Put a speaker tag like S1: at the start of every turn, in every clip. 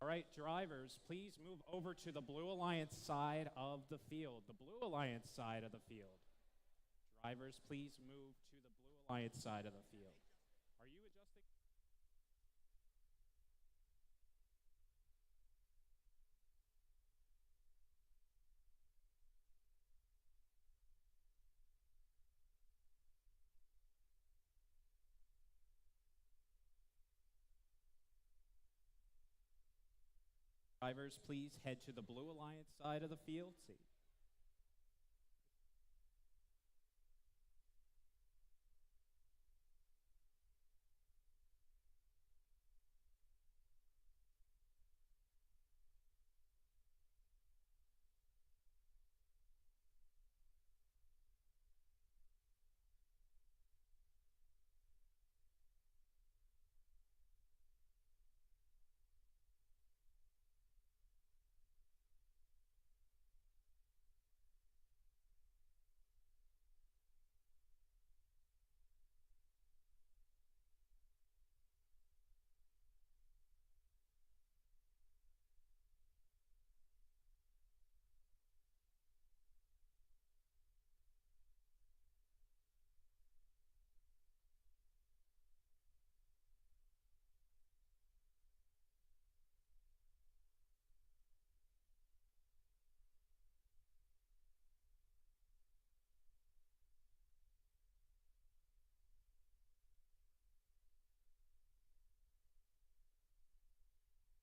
S1: All right, drivers, please move over to the Blue Alliance side of the field. The Blue Alliance side of the field. Drivers, please move to the Blue Alliance side of the field. Are you adjusting? Drivers, please head to the Blue Alliance side of the field. See.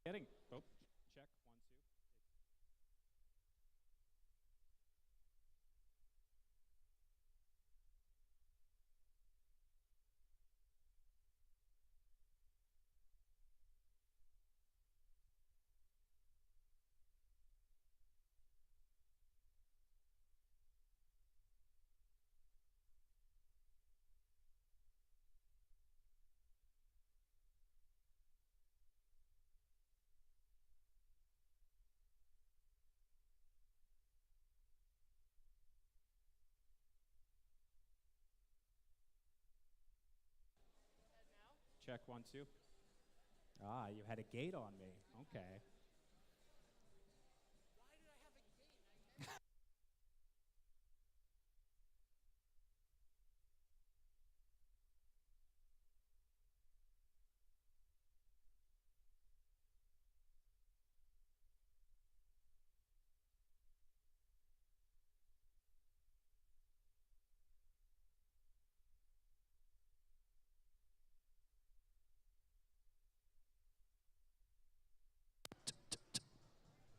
S1: Getting. Oh, check. 1, 2. Check 1, 2. Ah, you had a gate on me. Okay.
S2: Why did I have a gate?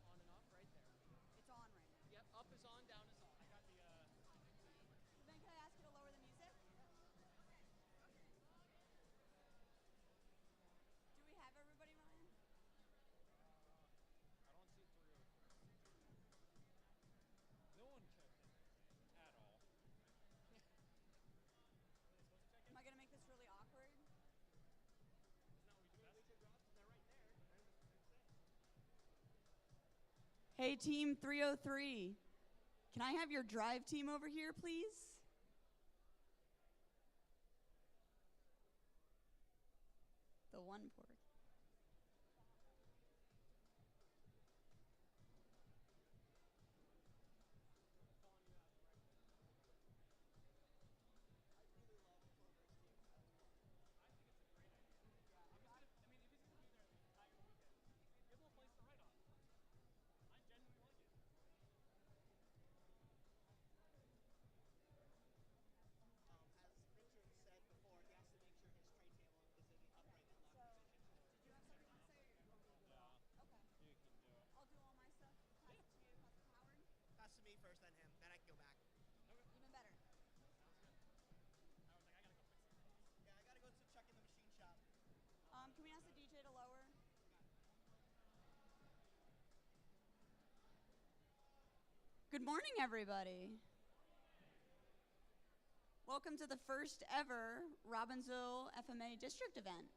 S2: On and off right there.
S3: It's on right now.
S2: Yep, up is on, down is off. I got the
S3: Then can I ask you to lower the music? Do we have everybody, Ryan?
S2: I don't see through. No one checked anything at all.
S3: Am I gonna make this really awkward?
S2: Isn't that what we do best? They're right there.
S3: Hey, team 303. Can I have your drive team over here, please? The one port.
S4: As Richard said before, he has to make sure his tray table is in the upright and locked position.
S3: Did you have something to say? Okay.
S2: You can do it.
S3: I'll do all my stuff. Pass it to you. Pass it to Howard.
S4: Pass to me first, then him. Then I can go back.
S3: Even better.
S2: I was like, I gotta go fix something else.
S4: Yeah, I gotta go to check in the machine shop.
S3: Can we ask the DJ to lower? Good morning, everybody. Welcome to the first ever Robbinsville FMA district event.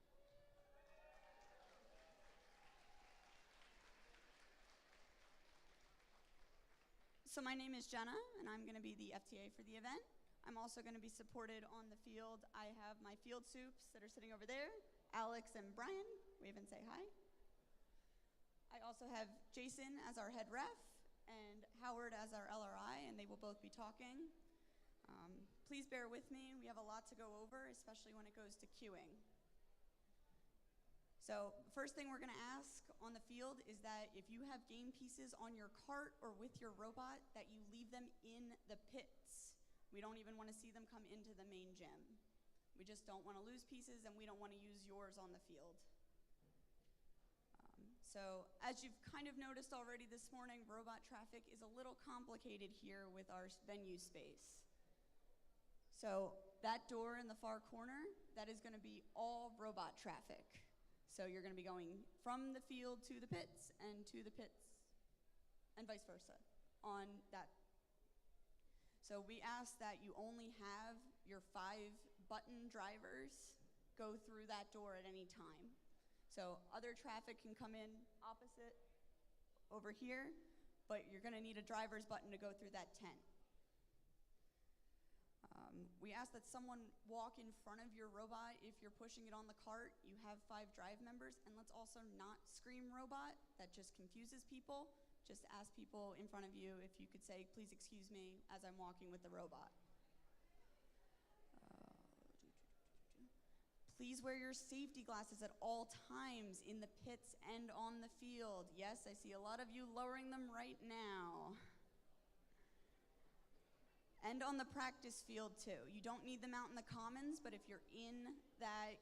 S3: So my name is Jenna, and I'm going to be the FTA for the event. I'm also going to be supported on the field. I have my field soups that are sitting over there, Alex and Brian. Wave and say hi. I also have Jason as our head ref and Howard as our LRI, and they will both be talking. Please bear with me. We have a lot to go over, especially when it goes to queuing. So first thing we're going to ask on the field is that if you have game pieces on your cart or with your robot, that you leave them in the pits. We don't even want to see them come into the main gym. We just don't want to lose pieces, and we don't want to use yours on the field. So as you've kind of noticed already this morning, robot traffic is a little complicated here with our venue space. So that door in the far corner, that is going to be all robot traffic. So you're going to be going from the field to the pits and to the pits and vice versa on that. So we ask that you only have your 5-button drivers go through that door at any time. So other traffic can come in opposite over here, but you're going to need a driver's button to go through that tent. We ask that someone walk in front of your robot. If you're pushing it on the cart, you have 5 drive members, and let's also not scream robot. That just confuses people. Just ask people in front of you if you could say, please excuse me, as I'm walking with the robot. Please wear your safety glasses at all times in the pits and on the field. Yes, I see a lot of you lowering them right now. And on the practice field too. You don't need them out in the commons, but if you're in that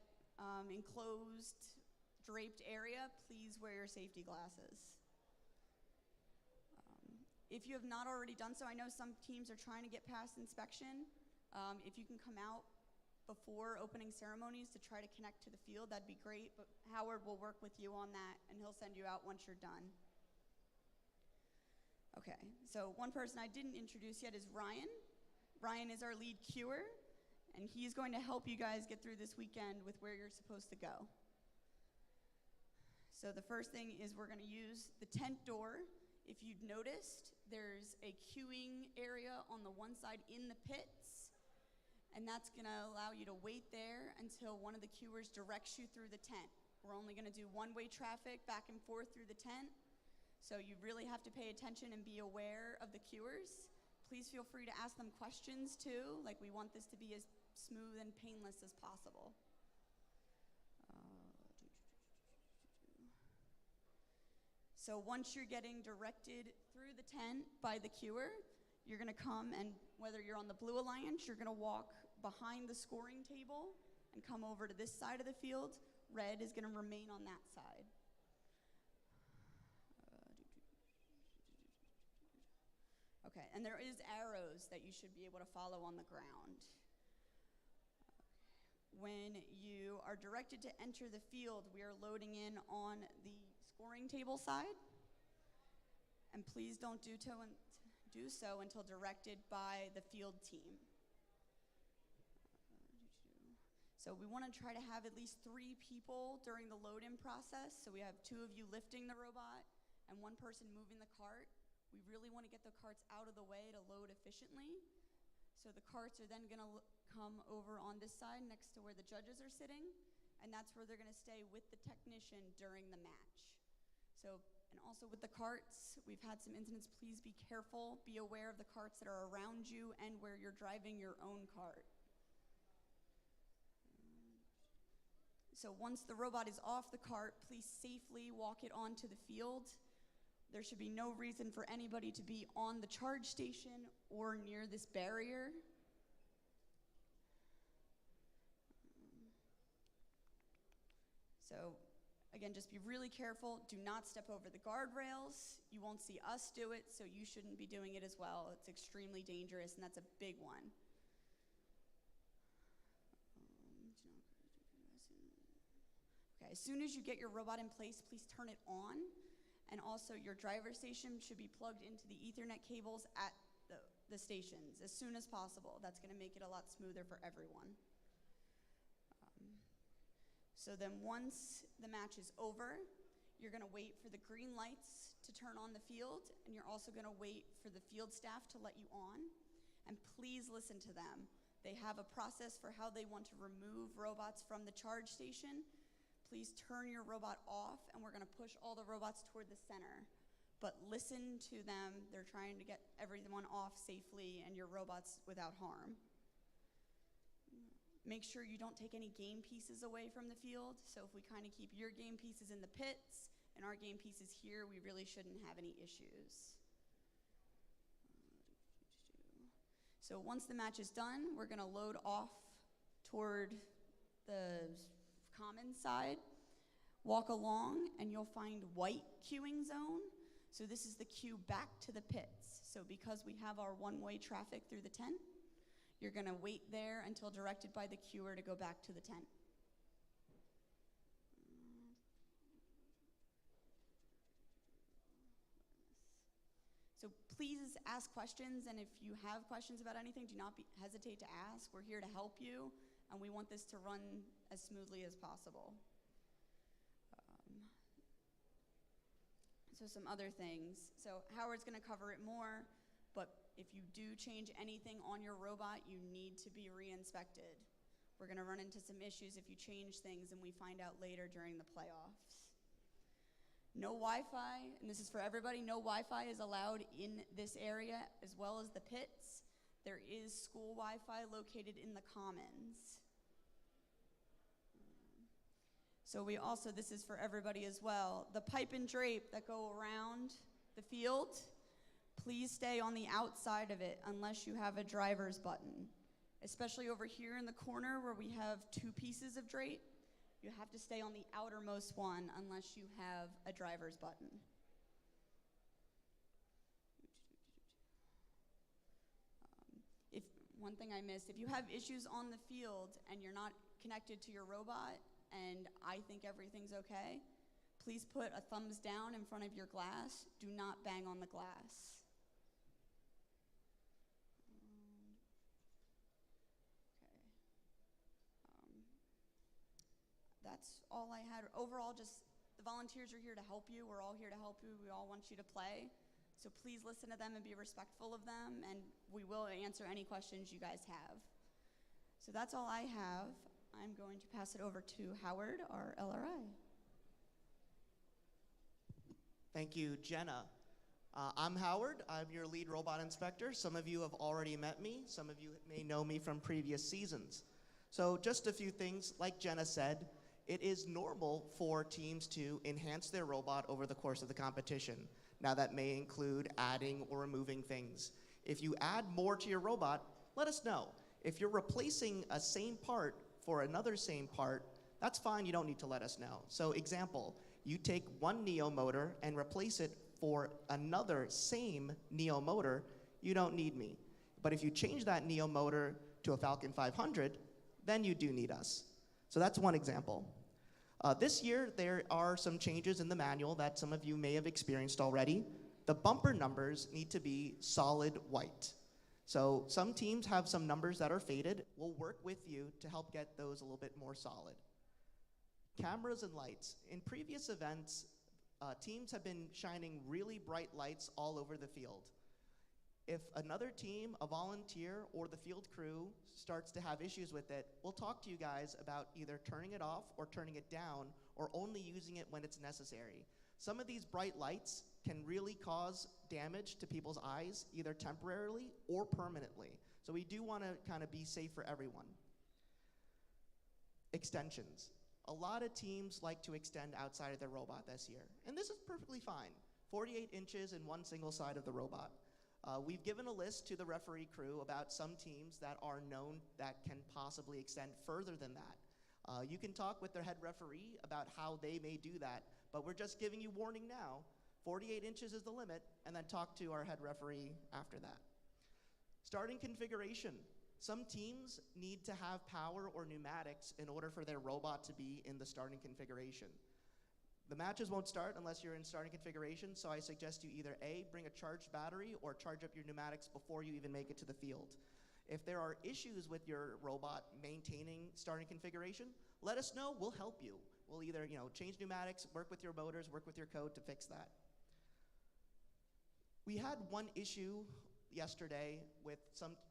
S3: enclosed, draped area, please wear your safety glasses. If you have not already done so, I know some teams are trying to get past inspection. If you can come out before opening ceremonies to try to connect to the field, that'd be great, but Howard will work with you on that, and he'll send you out once you're done. Okay, so one person I didn't introduce yet is Ryan. Ryan is our lead queuer, and he's going to help you guys get through this weekend with where you're supposed to go. So the first thing is we're going to use the tent door. If you've noticed, there's a queuing area on the one side in the pits, and that's going to allow you to wait there until one of the queuers directs you through the tent. We're only going to do one-way traffic back and forth through the tent, so you really have to pay attention and be aware of the queuers. Please feel free to ask them questions too, like we want this to be as smooth and painless as possible. So once you're getting directed through the tent by the queuer, you're going to come, and whether you're on the Blue Alliance, you're going to walk behind the scoring table and come over to this side of the field. Red is going to remain on that side. Okay, and there is arrows that you should be able to follow on the ground. When you are directed to enter the field, we are loading in on the scoring table side. And please don't do so until directed by the field team. So we want to try to have at least 3 people during the load-in process. So we have 2 of you lifting the robot and 1 person moving the cart. We really want to get the carts out of the way to load efficiently. So the carts are then going to come over on this side next to where the judges are sitting, and that's where they're going to stay with the technician during the match. So, and also with the carts, we've had some incidents. Please be careful, be aware of the carts that are around you and where you're driving your own cart. So once the robot is off the cart, please safely walk it onto the field. There should be no reason for anybody to be on the charge station or near this barrier. So again, just be really careful. Do not step over the guardrails. You won't see us do it, so you shouldn't be doing it as well. It's extremely dangerous, and that's a big one. Okay, as soon as you get your robot in place, please turn it on. And also your driver station should be plugged into the Ethernet cables at the stations as soon as possible. That's going to make it a lot smoother for everyone. So then once the match is over, you're going to wait for the green lights to turn on the field, and you're also going to wait for the field staff to let you on. And please listen to them. They have a process for how they want to remove robots from the charge station. please turn your robot off, and we're going to push all the robots toward the center. But listen to them. They're trying to get everyone off safely and your robots without harm. Make sure you don't take any game pieces away from the field. So if we kind of keep your game pieces in the pits and our game pieces here, we really shouldn't have any issues. So once the match is done, we're going to load off toward the common side. Walk along, and you'll find white queuing zone. So this is the queue back to the pits. So because we have our one-way traffic through the tent, you're going to wait there until directed by the queuer to go back to the tent. So please ask questions, and if you have questions about anything, do not hesitate to ask. We're here to help you, and we want this to run as smoothly as possible. So some other things. So Howard's going to cover it more, but if you do change anything on your robot, you need to be re-inspected. We're going to run into some issues if you change things and we find out later during the playoffs. No Wi-Fi, and this is for everybody, no Wi-Fi is allowed in this area as well as the pits. There is school Wi-Fi located in the commons. So we also, this is for everybody as well, the pipe and drape that go around the field, please stay on the outside of it unless you have a driver's button. Especially over here in the corner where we have two pieces of drape, you have to stay on the outermost one unless you have a driver's button. One thing I missed, if you have issues on the field and you're not connected to your robot, and I think everything's okay, please put a thumbs down in front of your glass. Do not bang on the glass. That's all I had. Overall, just the volunteers are here to help you. We're all here to help you. We all want you to play. So please listen to them and be respectful of them, and we will answer any questions you guys have. So that's all I have. I'm going to pass it over to Howard, our LRI.
S4: Thank you, Jenna. I'm Howard. I'm your lead robot inspector. Some of you have already met me. Some of you may know me from previous seasons. So just a few things, like Jenna said, it is normal for teams to enhance their robot over the course of the competition. Now that may include adding or removing things. If you add more to your robot, let us know. If you're replacing a same part for another same part, that's fine, you don't need to let us know. So example, you take one Neo motor and replace it for another same Neo motor, you don't need me. But if you change that Neo motor to a Falcon 500, then you do need us. So that's one example. This year, there are some changes in the manual that some of you may have experienced already. The bumper numbers need to be solid white. So some teams have some numbers that are faded. We'll work with you to help get those a little bit more solid. Cameras and lights. In previous events, teams have been shining really bright lights all over the field. If another team, a volunteer, or the field crew starts to have issues with it, we'll talk to you guys about either turning it off or turning it down, or only using it when it's necessary. Some of these bright lights can really cause damage to people's eyes, either temporarily or permanently. So we do want to kind of be safe for everyone. Extensions. A lot of teams like to extend outside of their robot this year, and this is perfectly fine. 48 inches in one single side of the robot. We've given a list to the referee crew about some teams that are known that can possibly extend further than that. You can talk with their head referee about how they may do that, but we're just giving you warning now. 48 inches is the limit, and then talk to our head referee after that. Starting configuration. Some teams need to have power or pneumatics in order for their robot to be in the starting configuration. The matches won't start unless you're in starting configuration, so I suggest you either A, bring a charged battery, or charge up your pneumatics before you even make it to the field. If there are issues with your robot maintaining starting configuration, let us know, we'll help you. We'll either change pneumatics, work with your motors, work with your code to fix that. We had one issue yesterday with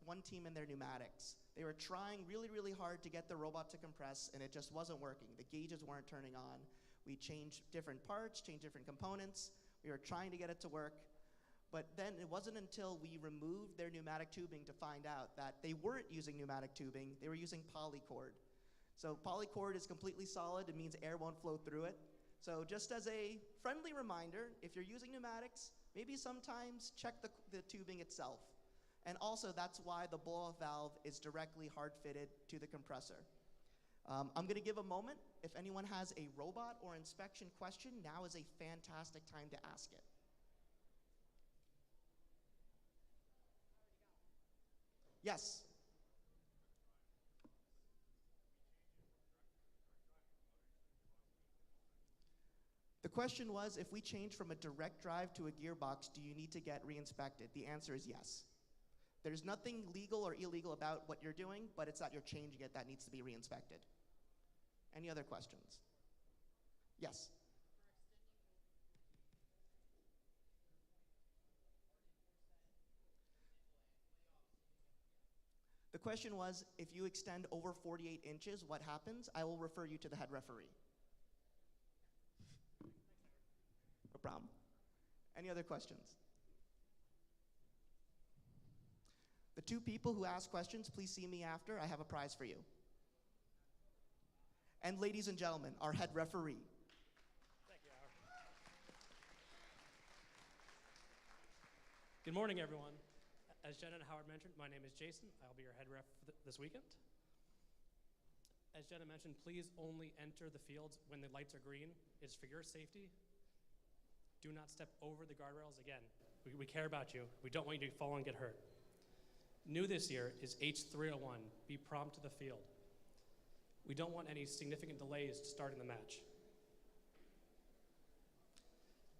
S4: one team in their pneumatics. They were trying really, really hard to get the robot to compress, and it just wasn't working. The gauges weren't turning on. We changed different parts, changed different components. We were trying to get it to work. But then it wasn't until we removed their pneumatic tubing to find out that they weren't using pneumatic tubing, they were using polycord. So polycord is completely solid. It means air won't flow through it. So just as a friendly reminder, if you're using pneumatics, maybe sometimes check the tubing itself. And also, that's why the blow-off valve is directly hard-fitted to the compressor. I'm going to give a moment. If anyone has a robot or inspection question, now is a fantastic time to ask it. Yes? The question was, if we change from a direct drive to a gearbox, do you need to get re-inspected? The answer is yes. There's nothing legal or illegal about what you're doing, but it's that you're changing it that needs to be re-inspected. Any other questions? Yes? The question was, if you extend over 48 inches, what happens? I will refer you to the head referee. No problem. Any other questions? The two people who ask questions, please see me after. I have a prize for you. And ladies and gentlemen, our head referee.
S2: Thank you, Howard. Good morning, everyone. As Jenna and Howard mentioned, my name is Jason. I'll be your head ref for this weekend. As Jenna mentioned, please only enter the fields when the lights are green. It's for your safety. Do not step over the guardrails. Again, we care about you. We don't want you to fall and get hurt. New this year is H301, be prompt to the field. We don't want any significant delays to starting the match.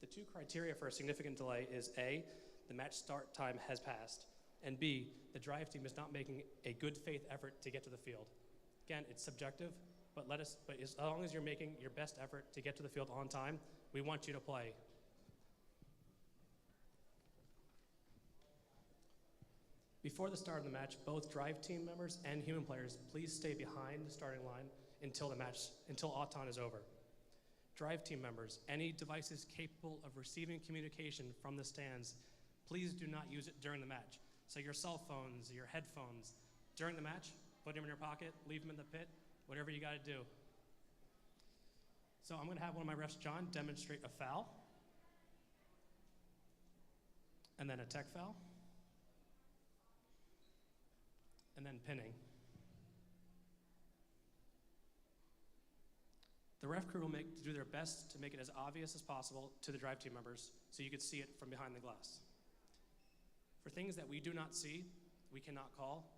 S2: The two criteria for a significant delay is A, the match start time has passed, and B, the drive team is not making a good faith effort to get to the field. Again, it's subjective, but as long as you're making your best effort to get to the field on time, we want you to play. Before the start of the match, both drive team members and human players, please stay behind the starting line until Auton is over. Drive team members, any devices capable of receiving communication from the stands, please do not use it during the match. So your cell phones, your headphones, during the match, put them in your pocket, leave them in the pit, whatever you got to do. So I'm going to have one of my refs, John, demonstrate a foul, and then a tech foul, and then pinning. The ref crew will do their best to make it as obvious as possible to the drive team members so you could see it from behind the glass. For things that we do not see, we cannot call.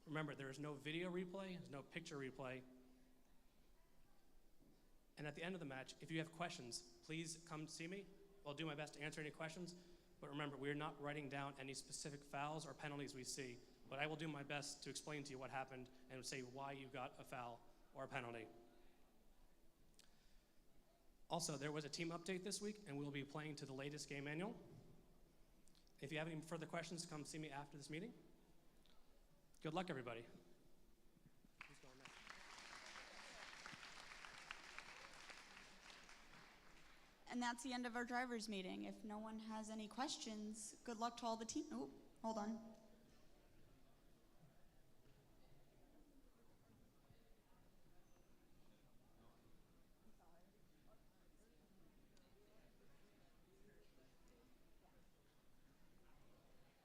S2: Remember, there is no video replay, there's no picture replay. And at the end of the match, if you have questions, please come see me. I'll do my best to answer any questions. But remember, we are not writing down any specific fouls or penalties we see. But I will do my best to explain to you what happened and say why you got a foul or a penalty. Also, there was a team update this week, and we'll be playing to the latest game manual. If you have any further questions, come see me after this meeting. Good luck, everybody. Who's going next?
S3: And that's the end of our drivers' meeting. If no one has any questions, good luck to all the team. Oh, hold on.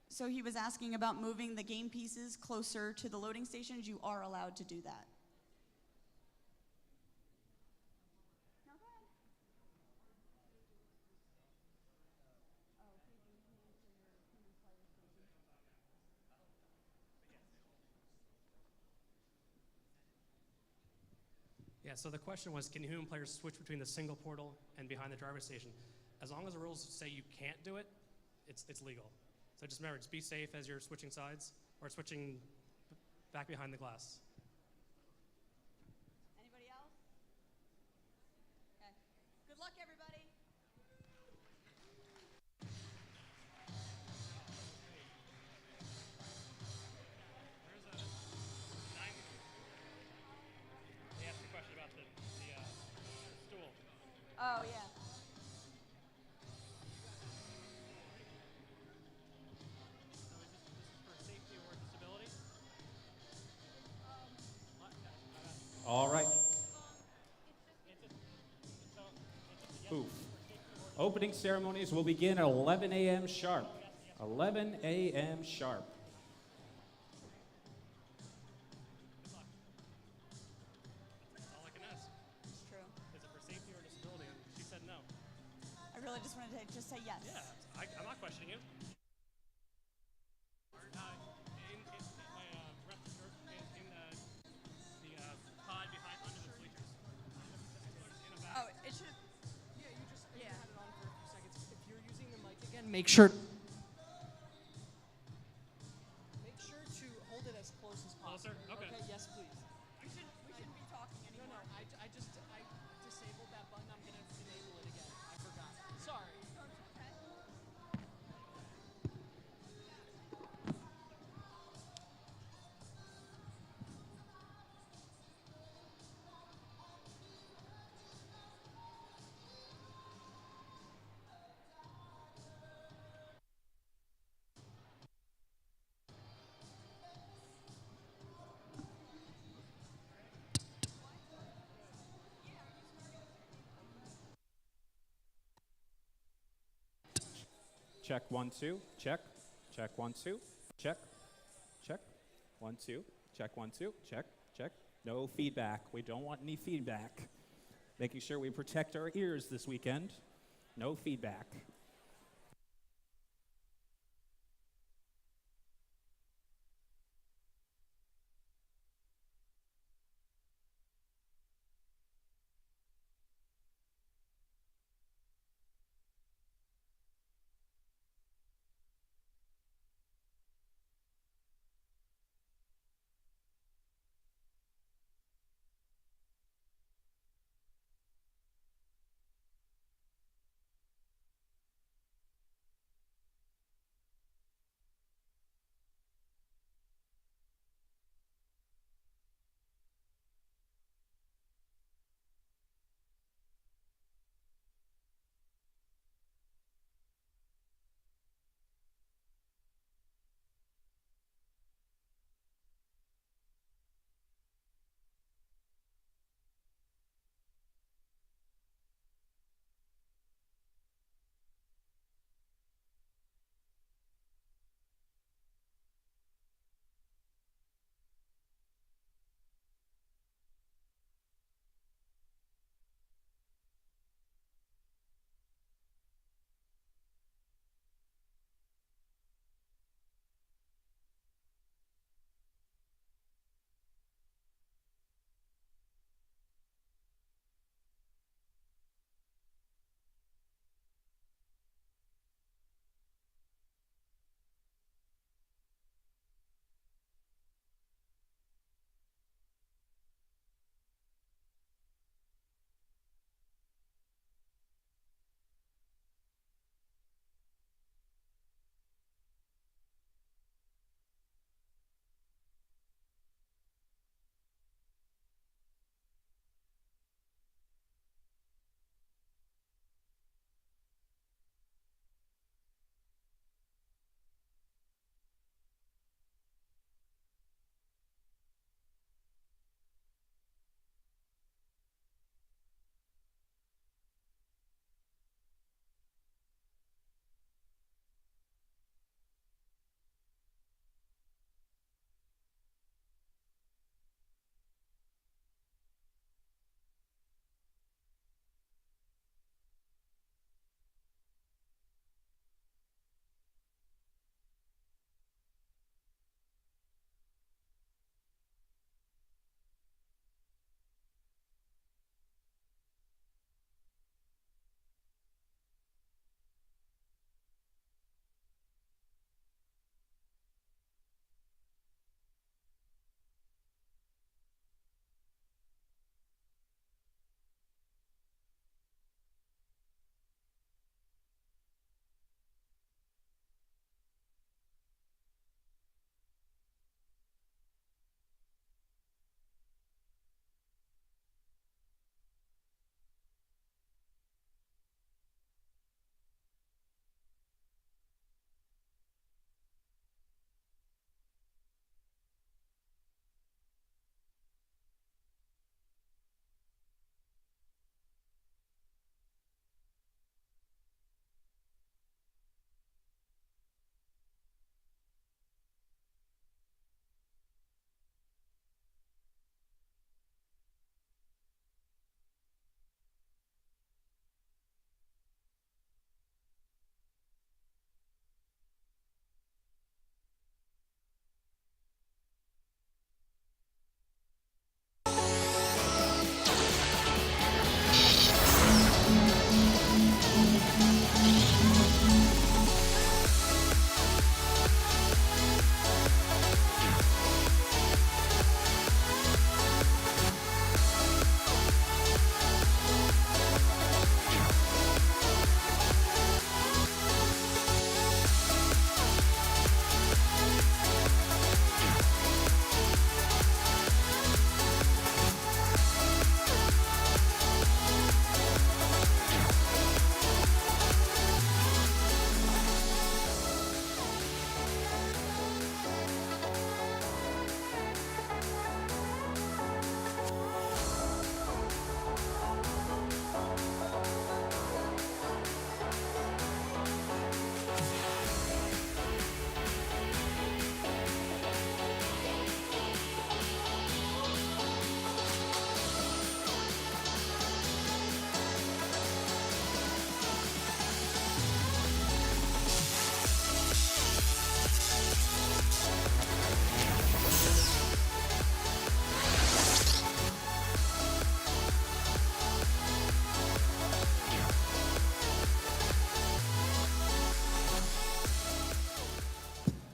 S3: So he was asking about moving the game pieces closer to the loading stations. You are allowed to do that. No, go ahead.
S2: Yeah, so the question was, can human players switch between the single portal and behind the driver's station? As long as the rules say you can't do it, it's legal. So just remember, just be safe as you're switching sides or switching back behind the glass.
S3: Anybody else? Okay. Good luck, everybody. Oh, yeah.
S2: So this is for safety or disability?
S1: All right. Oof. Opening ceremonies will begin at 11 a.m. sharp. 11 a.m. sharp.
S2: That's all I can ask.
S3: It's true.
S2: Is it for safety or disability? And she said no.
S3: I really just wanted to just say yes.
S2: Yeah, I'm not questioning you. In my rep shirt is in the pod behind under the bleachers. In the back.
S3: Oh, it should.
S5: Yeah, you just
S3: Yeah.
S5: had it on for a few seconds. If you're using the mic again, make sure to hold it as close as possible.
S2: Closer? Okay.
S5: Yes, please.
S3: We shouldn't be talking
S5: No,
S3: anymore.
S5: I disabled that button. I'm gonna enable it again. I forgot. Sorry.
S3: No, it's okay.
S1: Check 1 2. Check. Check 1 2. Check. Check. 1 2. Check 1 2. Check. Check. No feedback. We don't want any feedback. Making sure we protect our ears this weekend. No feedback.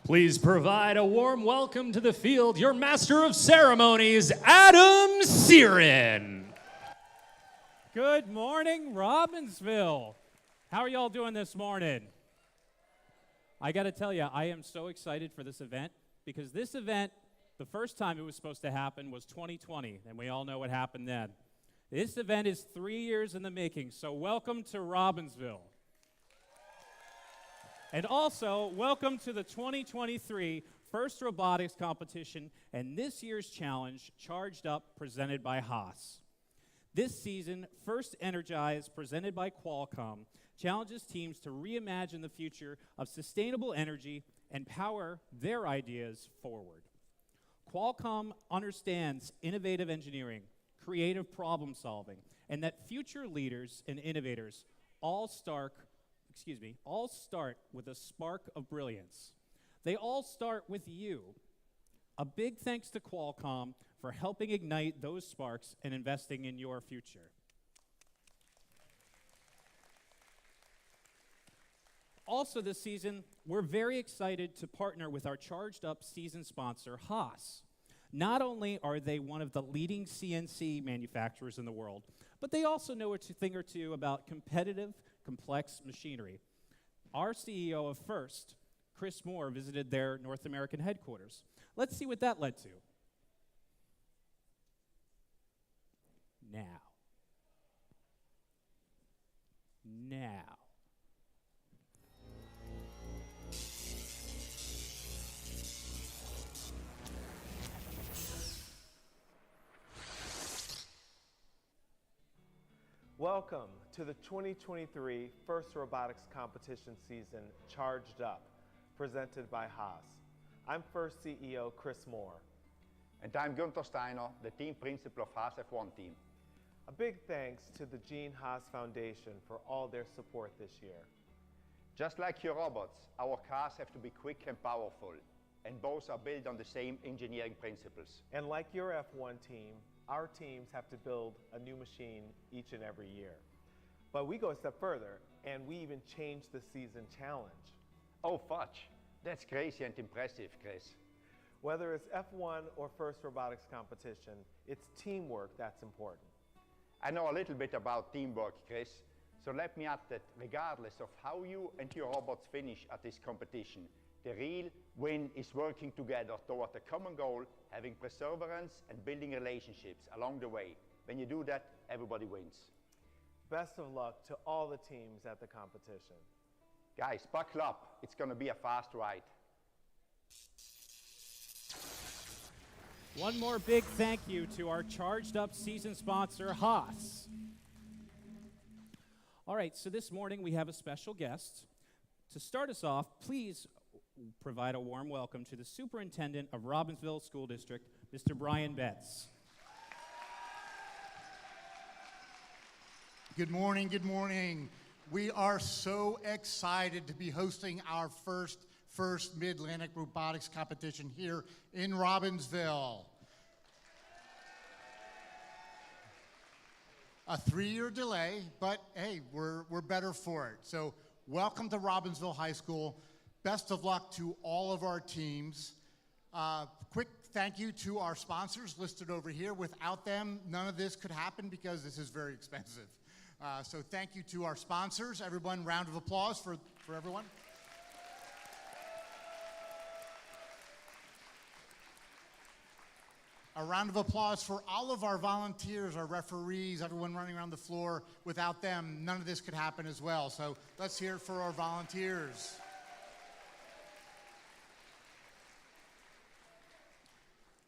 S6: Please provide a warm welcome to the field, your Master of Ceremonies, Adam Searin.
S1: Good morning, Robbinsville. How are y'all doing this morning? I got to tell you, I am so excited for this event because this event, the first time it was supposed to happen was 2020, and we all know what happened then. This event is 3 years in the making, so welcome to Robbinsville. And also, welcome to the 2023 First Robotics Competition and this year's challenge, Charged Up, presented by Haas. This season, First Energize, presented by Qualcomm, challenges teams to reimagine the future of sustainable energy and power their ideas forward. Qualcomm understands innovative engineering, creative problem solving, and that future leaders and innovators all start with a spark of brilliance. They all start with you. A big thanks to Qualcomm for helping ignite those sparks and investing in your future. Also this season, we're very excited to partner with our Charged Up season sponsor, Haas. Not only are they one of the leading CNC manufacturers in the world, but they also know a thing or two about competitive, complex machinery. Our CEO of First, Chris Moore, visited their North American headquarters. Let's see what that led to. Now.
S7: Welcome to the 2023 First Robotics Competition season, Charged Up, presented by Haas. I'm First CEO Chris Moore.
S8: And I'm Gunther Steiner, the team principal of Haas F1 team.
S7: A big thanks to the Gene Haas Foundation for all their support this year.
S8: Just like your robots, our cars have to be quick and powerful, and both are built on the same engineering principles.
S7: And like your F1 team, our teams have to build a new machine each and every year. But we go a step further, and we even change the season challenge.
S8: Oh, fudge. That's crazy and impressive, Chris.
S7: Whether it's F1 or First Robotics Competition, it's teamwork that's important.
S8: I know a little bit about teamwork, Chris, so let me add that regardless of how you and your robots finish at this competition, the real win is working together toward a common goal, having perseverance and building relationships along the way. When you do that, everybody wins.
S7: Best of luck to all the teams at the competition.
S8: Guys, buckle up. It's going to be a fast ride.
S1: One more big thank you to our Charged Up season sponsor, Haas. All right, so this morning we have a special guest. To start us off, please provide a warm welcome to the Superintendent of Robbinsville School District, Mr. Brian Betts.
S9: Good morning, good morning. We are so excited to be hosting our first Mid-Atlantic Robotics Competition here in Robbinsville. A 3-year delay, but hey, we're better for it. So welcome to Robbinsville High School. Best of luck to all of our teams. Quick thank you to our sponsors listed over here. Without them, none of this could happen because this is very expensive. So thank you to our sponsors. Everyone, round of applause for everyone. A round of applause for all of our volunteers, our referees, everyone running around the floor. Without them, none of this could happen as well. So let's hear it for our volunteers.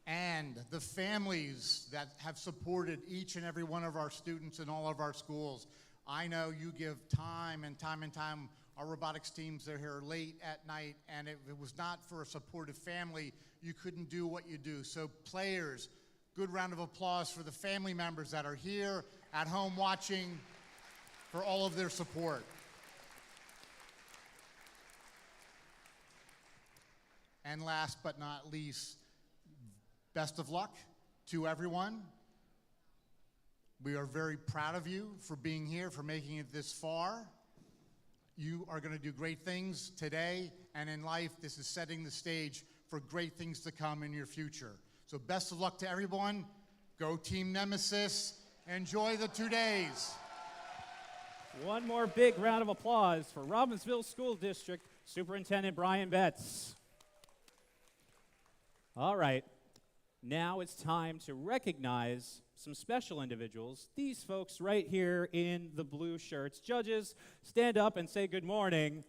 S9: And the families that have supported each and every one of our students in all of our schools. I know you give time and time and time. Our robotics teams, they're here late at night, and if it was not for a supportive family, you couldn't do what you do. So players, good round of applause for the family members that are here at home watching, for all of their support. And last but not least, best of luck to everyone. We are very proud of you for being here, for making it this far. You are going to do great things today and in life. This is setting the stage for great things to come in your future. So best of luck to everyone. Go Team Nemesis. Enjoy the 2 days.
S1: One more big round of applause for Robbinsville School District Superintendent Brian Betts. All right, now it's time to recognize some special individuals. These folks right here in the blue shirts. Judges, stand up and say good morning.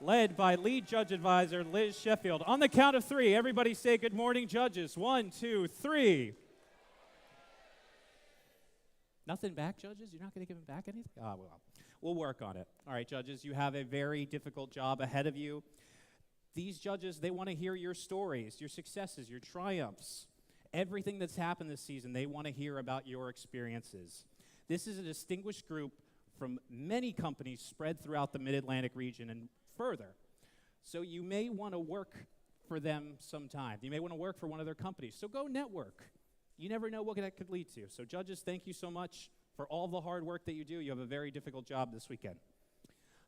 S1: Led by lead judge advisor Liz Sheffield. On the count of 3, everybody say good morning, judges. 1, 2, 3. Nothing back, judges? You're not going to give them back anything? Ah, well, we'll work on it. All right, judges, you have a very difficult job ahead of you. These judges, they want to hear your stories, your successes, your triumphs, everything that's happened this season. They want to hear about your experiences. This is a distinguished group from many companies spread throughout the Mid-Atlantic region and further. So you may want to work for them sometime. You may want to work for one of their companies. So go network. You never know what that could lead to. So judges, thank you so much for all the hard work that you do. You have a very difficult job this weekend.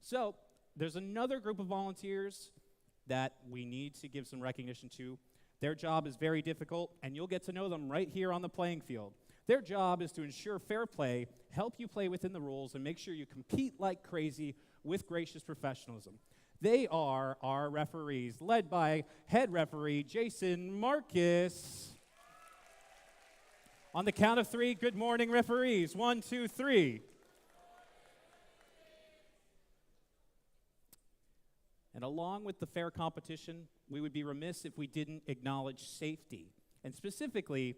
S1: So there's another group of volunteers that we need to give some recognition to. Their job is very difficult, and you'll get to know them right here on the playing field. Their job is to ensure fair play, help you play within the rules, and make sure you compete like crazy with gracious professionalism. They are our referees, led by head referee Jason Marcus. On the count of 3, good morning, referees. 1, 2, 3. And along with the fair competition, we would be remiss if we didn't acknowledge safety. And specifically,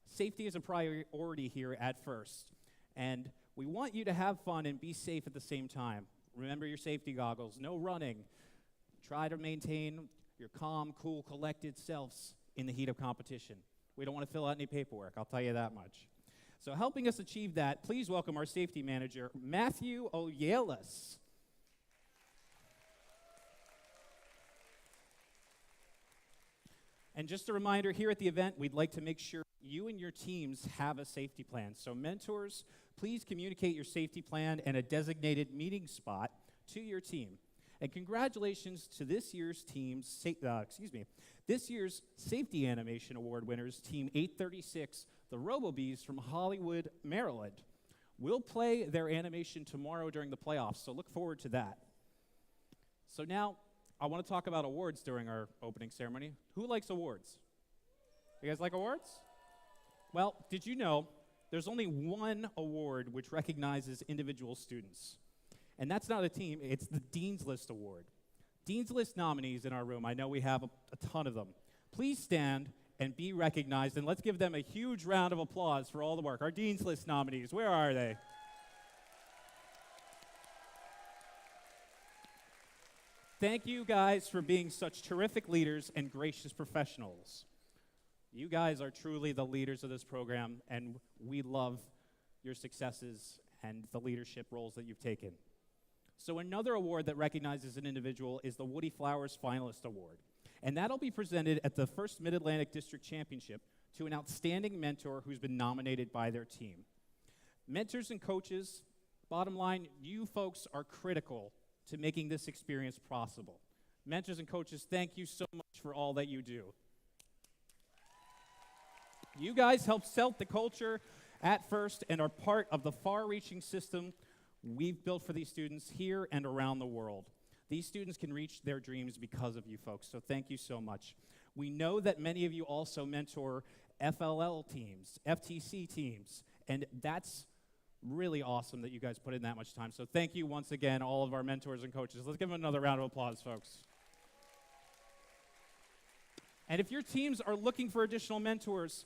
S1: safety is a priority here at First. And we want you to have fun and be safe at the same time. Remember your safety goggles, no running. Try to maintain your calm, cool, collected selves in the heat of competition. We don't want to fill out any paperwork, I'll tell you that much. So helping us achieve that, please welcome our safety manager, Matthew Oyelis. And just a reminder, here at the event, we'd like to make sure you and your teams have a safety plan. So mentors, please communicate your safety plan and a designated meeting spot to your team. And congratulations to this year's this year's Safety Animation Award winners, Team 836, the RoboBees from Hollywood, Maryland. We'll play their animation tomorrow during the playoffs, so look forward to that. So now, I want to talk about awards during our opening ceremony. Who likes awards? You guys like awards? Well, did you know there's only one award which recognizes individual students? And that's not a team, it's the Dean's List Award. Dean's List nominees in our room, I know we have a ton of them. Please stand and be recognized, and let's give them a huge round of applause for all the work. Our Dean's List nominees, where are they? Thank you guys for being such terrific leaders and gracious professionals. You guys are truly the leaders of this program, and we love your successes and the leadership roles that you've taken. So another award that recognizes an individual is the Woody Flowers Finalist Award. And that'll be presented at the First Mid-Atlantic District Championship to an outstanding mentor who's been nominated by their team. Mentors and coaches, bottom line, you folks are critical to making this experience possible. Mentors and coaches, thank you so much for all that you do. You guys help set the culture at First and are part of the far-reaching system we've built for these students here and around the world. These students can reach their dreams because of you folks, so thank you so much. We know that many of you also mentor FLL teams, FTC teams, and that's really awesome that you guys put in that much time. So thank you once again, all of our mentors and coaches. Let's give them another round of applause, folks. And if your teams are looking for additional mentors,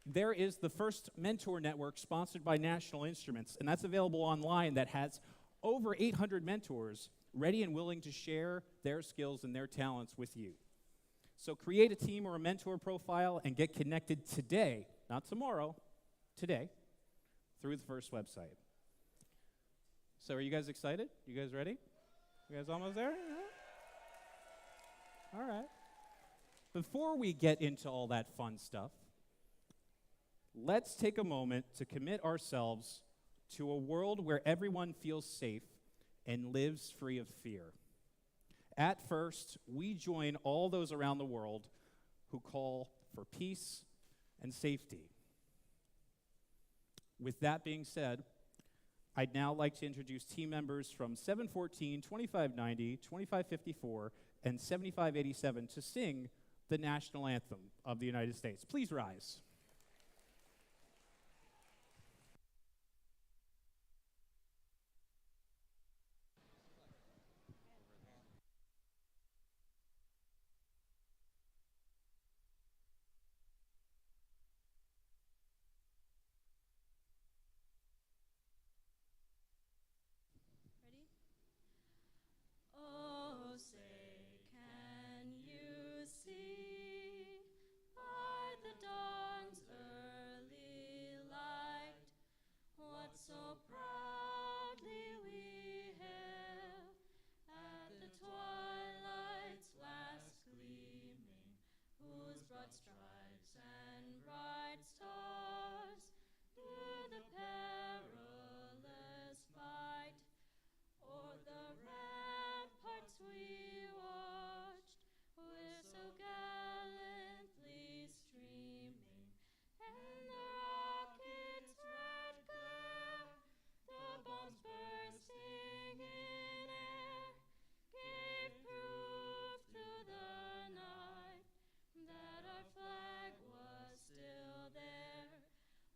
S1: there is the First Mentor Network sponsored by National Instruments, and that's available online that has over 800 mentors ready and willing to share their skills and their talents with you. So create a team or a mentor profile and get connected today, not tomorrow, today, through the First website. So are you guys excited? You guys ready? You guys almost there? Yeah? All right. Before we get into all that fun stuff, let's take a moment to commit ourselves to a world where everyone feels safe and lives free of fear. At first, we join all those around the world who call for peace and safety. With that being said, I'd now like to introduce team members from 714, 2590, 2554, and 7587 to sing the national anthem of the United States. Please rise.
S10: Ready? Oh, say, can you see by the dawn's early light what so proudly we hail at the twilight's last gleaming, whose broad stripes and bright stars through the perilous fight o'er the ramparts we watched were so gallantly streaming, and the rocket's red glare, the bombs bursting in air, gave proof through the night that our flag was still there.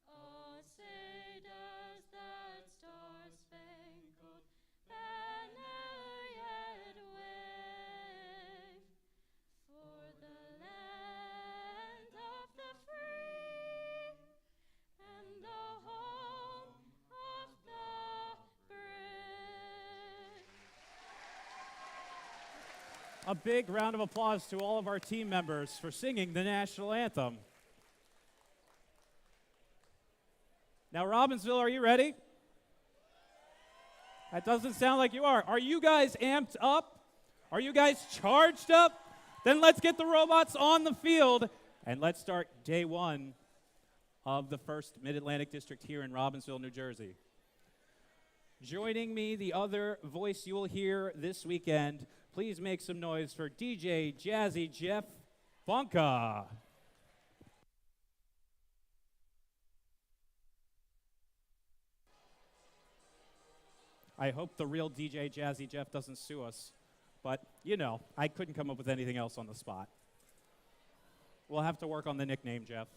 S10: Oh, say does that star-spangled banner yet wave for the land of the free and the home of the brave?
S1: A big round of applause to all of our team members for singing the national anthem. Now, Robbinsville, are you ready? That doesn't sound like you are. Are you guys amped up? Are you guys charged up? Then let's get the robots on the field, and let's start day one of the first Mid-Atlantic District here in Robbinsville, New Jersey. Joining me, the other voice you will hear this weekend, please make some noise for DJ Jazzy Jeff Bunka. I hope the real DJ Jazzy Jeff doesn't sue us, but you know, I couldn't come up with anything else on the spot. We'll have to work on the nickname, Jeff.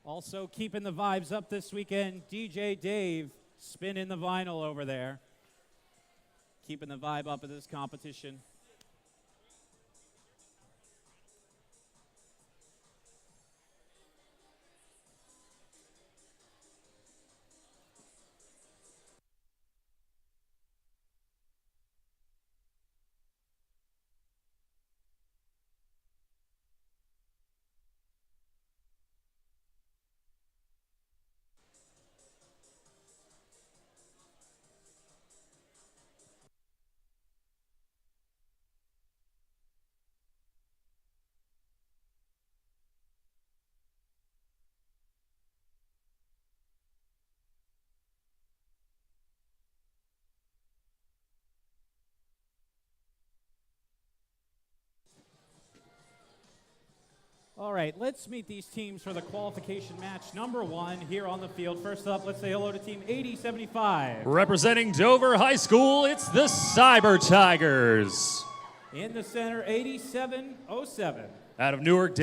S1: Also keeping the vibes up this weekend, DJ Dave spinning the vinyl over there. Keeping the vibe up of this competition. All right, let's meet these teams for the qualification match number 1 here on the field. First up, let's say hello to team 8075.
S6: Representing Dover High School, it's the Cyber Tigers.
S1: In the center, 8707.
S6: Out of Newark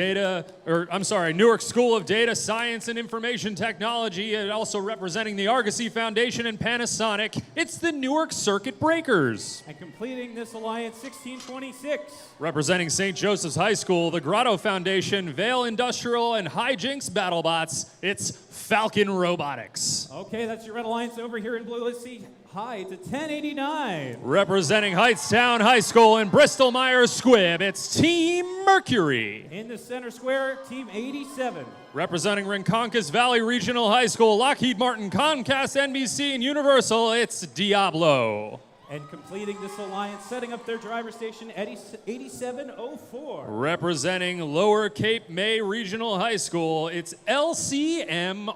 S6: School of Data Science and Information Technology, and also representing the Argosy Foundation and Panasonic, it's the Newark Circuit Breakers.
S1: And completing this alliance, 1626.
S6: Representing St. Joseph's High School, the Grotto Foundation, Vale Industrial, and Hijinks BattleBots, it's Falcon Robotics.
S1: Okay, that's your red alliance over here in blue. Let's see high to 1089.
S6: Representing Hightstown High School and Bristol Myers Squibb, it's Team Mercury.
S1: In the center square, team 87.
S6: Representing Ronkonkoma Valley Regional High School, Lockheed Martin, Comcast, NBC, and Universal, it's Diablo.
S1: And completing this alliance, setting up their driver station, 8704.
S6: Representing Lower Cape May Regional High School, it's LCMR.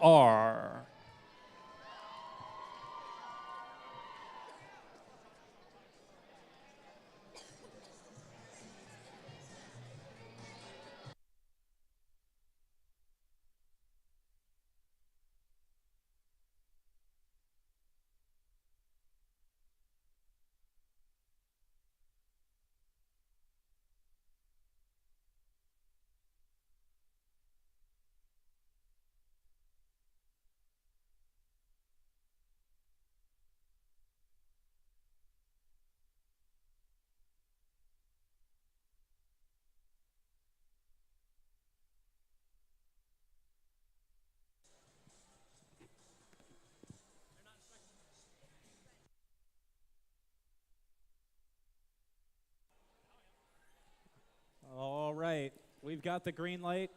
S1: All right, we've got the green light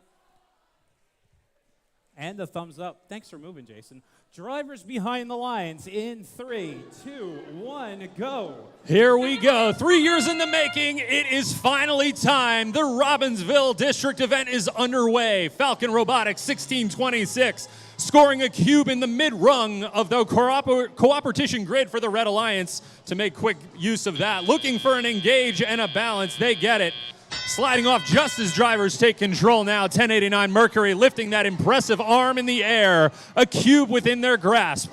S1: and the thumbs up. Thanks for moving, Jason. Drivers behind the lines in 3, 2, 1, go.
S6: Here we go. 3 years in the making. It is finally time. The Robbinsville District event is underway. Falcon Robotics 1626 scoring a cube in the mid-rung of the cooperation grid for the Red Alliance to make quick use of that. Looking for an engage and a balance. They get it. Sliding off just as drivers take control now. 1089 Mercury lifting that impressive arm in the air. A cube within their grasp.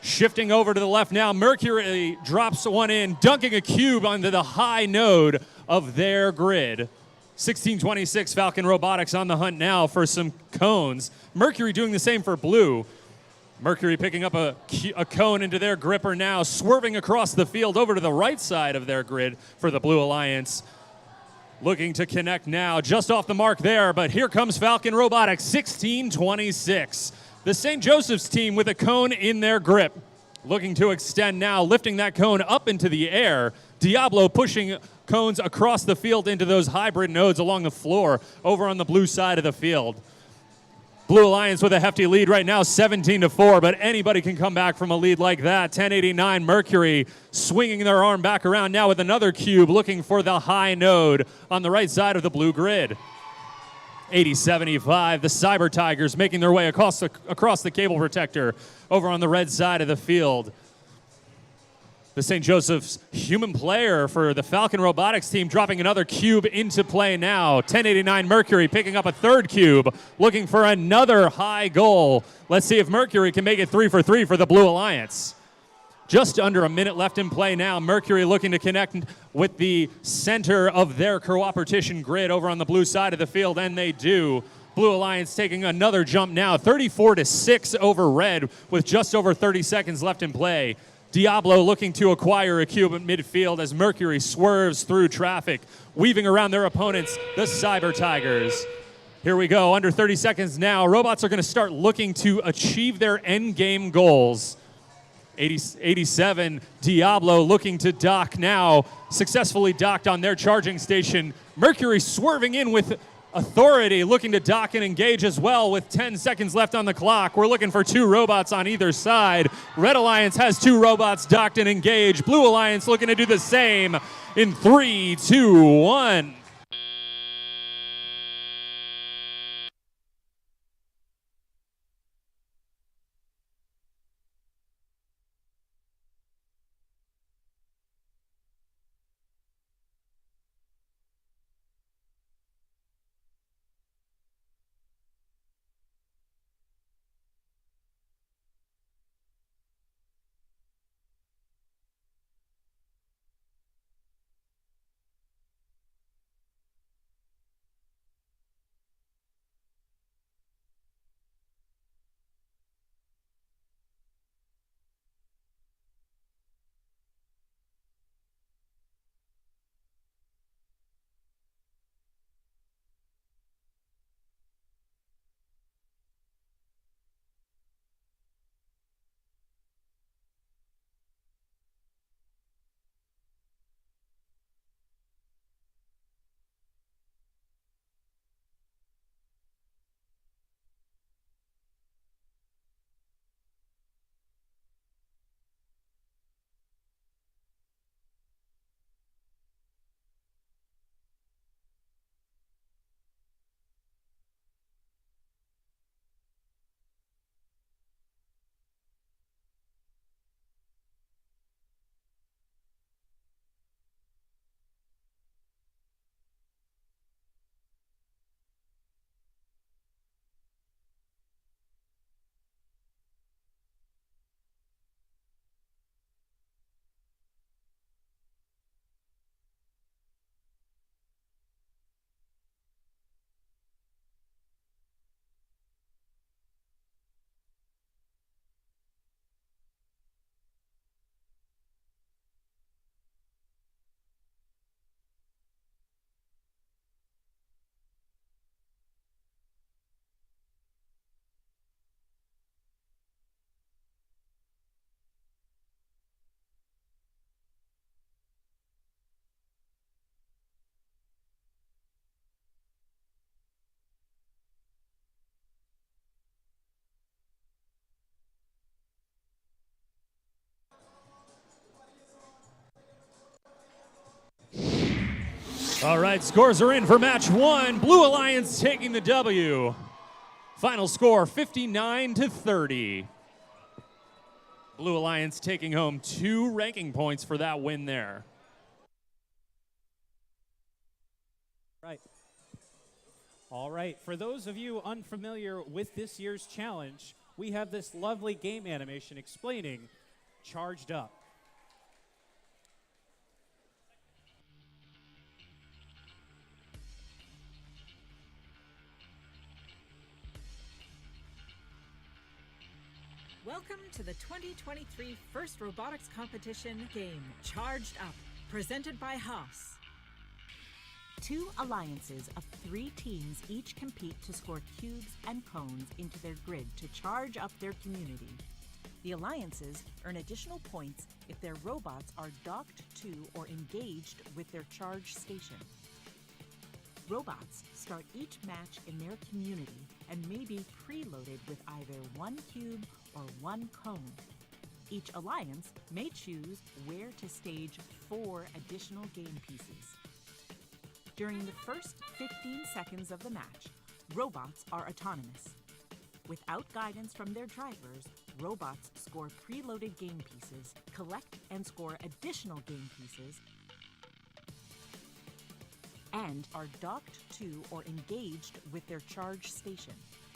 S6: Shifting over to the left now. Mercury drops one in, dunking a cube onto the high node of their grid. 1626 Falcon Robotics on the hunt now for some cones. Mercury doing the same for blue. Mercury picking up a cone into their gripper now, swerving across the field over to the right side of their grid for the Blue Alliance. Looking to connect now, just off the mark there, but here comes Falcon Robotics, 1626. The St. Joseph's team with a cone in their grip. Looking to extend now, lifting that cone up into the air. Diablo pushing cones across the field into those hybrid nodes along the floor over on the blue side of the field. Blue Alliance with a hefty lead right now, 17-4, but anybody can come back from a lead like that. 1089 Mercury swinging their arm back around now with another cube, looking for the high node on the right side of the blue grid. 8075, the Cyber Tigers making their way across the cable protector over on the red side of the field. The St. Joseph's human player for the Falcon Robotics team dropping another cube into play now. 1089 Mercury picking up a third cube, looking for another high goal. Let's see if Mercury can make it 3 for 3 for the Blue Alliance. Just under a minute left in play now. Mercury looking to connect with the center of their cooperation grid over on the blue side of the field, and they do. Blue Alliance taking another jump now, 34-6 over Red with just over 30 seconds left in play. Diablo looking to acquire a cube at midfield as Mercury swerves through traffic, weaving around their opponents, the Cyber Tigers. Here we go, under 30 seconds now. Robots are going to start looking to achieve their end game goals. 87, Diablo looking to dock now, successfully docked on their charging station. Mercury swerving in with authority, looking to dock and engage as well with 10 seconds left on the clock. We're looking for 2 robots on either side. Red Alliance has 2 robots docked and engaged. Blue Alliance looking to do the same in 3, 2, 1. All right, scores are in for match 1. Blue Alliance taking the W. Final score 59-30. Blue Alliance taking home 2 ranking points for that win there.
S1: Right. All right, for those of you unfamiliar with this year's challenge, we have this lovely game animation explaining Charged Up.
S11: Welcome to the 2023 First Robotics Competition game, Charged Up, presented by Haas.
S12: 2 alliances of 3 teams each compete to score cubes and cones into their grid to charge up their community. The alliances earn additional points if their robots are docked to or engaged with their charge station. Robots start each match in their community and may be preloaded with either 1 cube or 1 cone. Each alliance may choose where to stage 4 additional game pieces. During the first 15 seconds of the match, robots are autonomous. Without guidance from their drivers, robots score preloaded game pieces, collect and score additional game pieces, and are docked to or engaged with their charge station.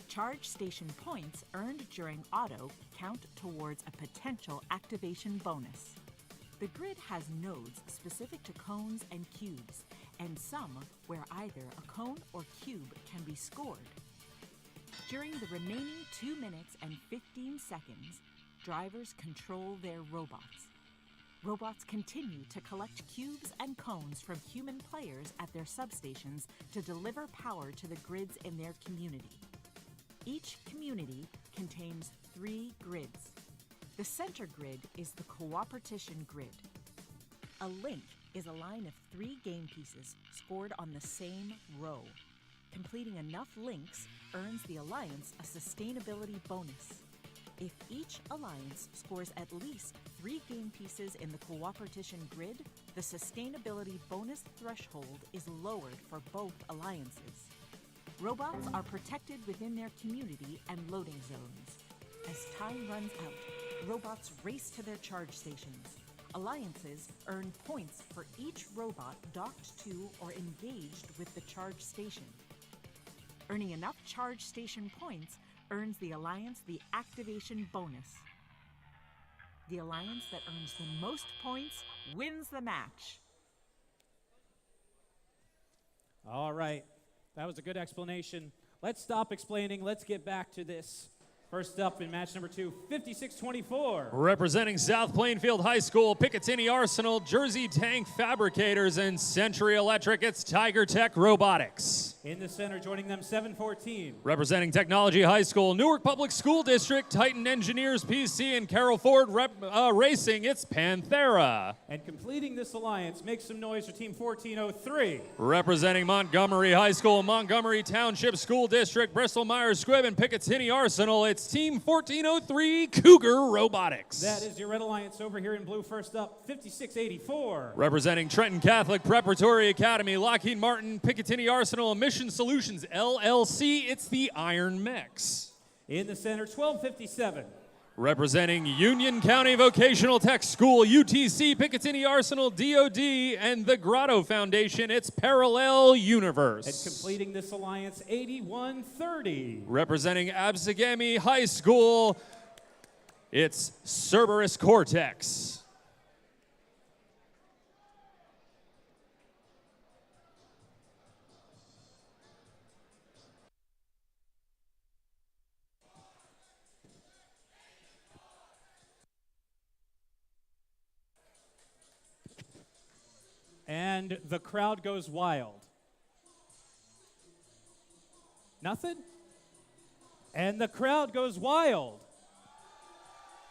S12: Charge station points earned during auto count towards a potential activation bonus. The grid has nodes specific to cones and cubes, and some where either a cone or cube can be scored. During the remaining 2 minutes and 15 seconds, drivers control their robots. Robots continue to collect cubes and cones from human players at their substations to deliver power to the grids in their community. Each community contains 3 grids. The center grid is the Qualification grid. A link is a line of 3 game pieces scored on the same row. Completing enough links earns the alliance a sustainability bonus. If each alliance scores at least 3 game pieces in the Qualification grid, the sustainability bonus threshold is lowered for both alliances. Robots are protected within their community and loading zones. As time runs out, robots race to their charge stations. Alliances earn points for each robot docked to or engaged with the charge station. Earning enough charge station points earns the alliance the activation bonus. The alliance that earns the most points wins the match.
S1: All right. That was a good explanation. Let's stop explaining. Let's get back to this. First up in match number 2, 56-24.
S6: Representing South Plainfield High School, Picatinny Arsenal, Jersey Tank Fabricators, and Century Electric, it's Tiger Tech Robotics.
S1: In the center, joining them, 7-14.
S6: Representing Technology High School, Newark Public School District, Titan Engineers PC, and Carroll Ford Racing, it's Panthera.
S1: And completing this alliance, make some noise for team 1403.
S6: Representing Montgomery High School, Montgomery Township School District, Bristol Myers Squibb, and Picatinny Arsenal, it's team 1403 Cougar Robotics.
S1: That is your red alliance over here in blue. First up, 56-84.
S6: Representing Trenton Catholic Preparatory Academy, Lockheed Martin, Picatinny Arsenal, and Mission Solutions LLC, it's the Iron Mix.
S1: In the center, 12-57.
S6: Representing Union County Vocational Tech School, UTC, Picatinny Arsenal, DOD, and the Grotto Foundation, it's Parallel Universe.
S1: And completing this alliance, 81-30.
S6: Representing Absegami High School, it's Cerberus Cortex.
S1: And the crowd goes wild. Nothing? And the crowd goes wild.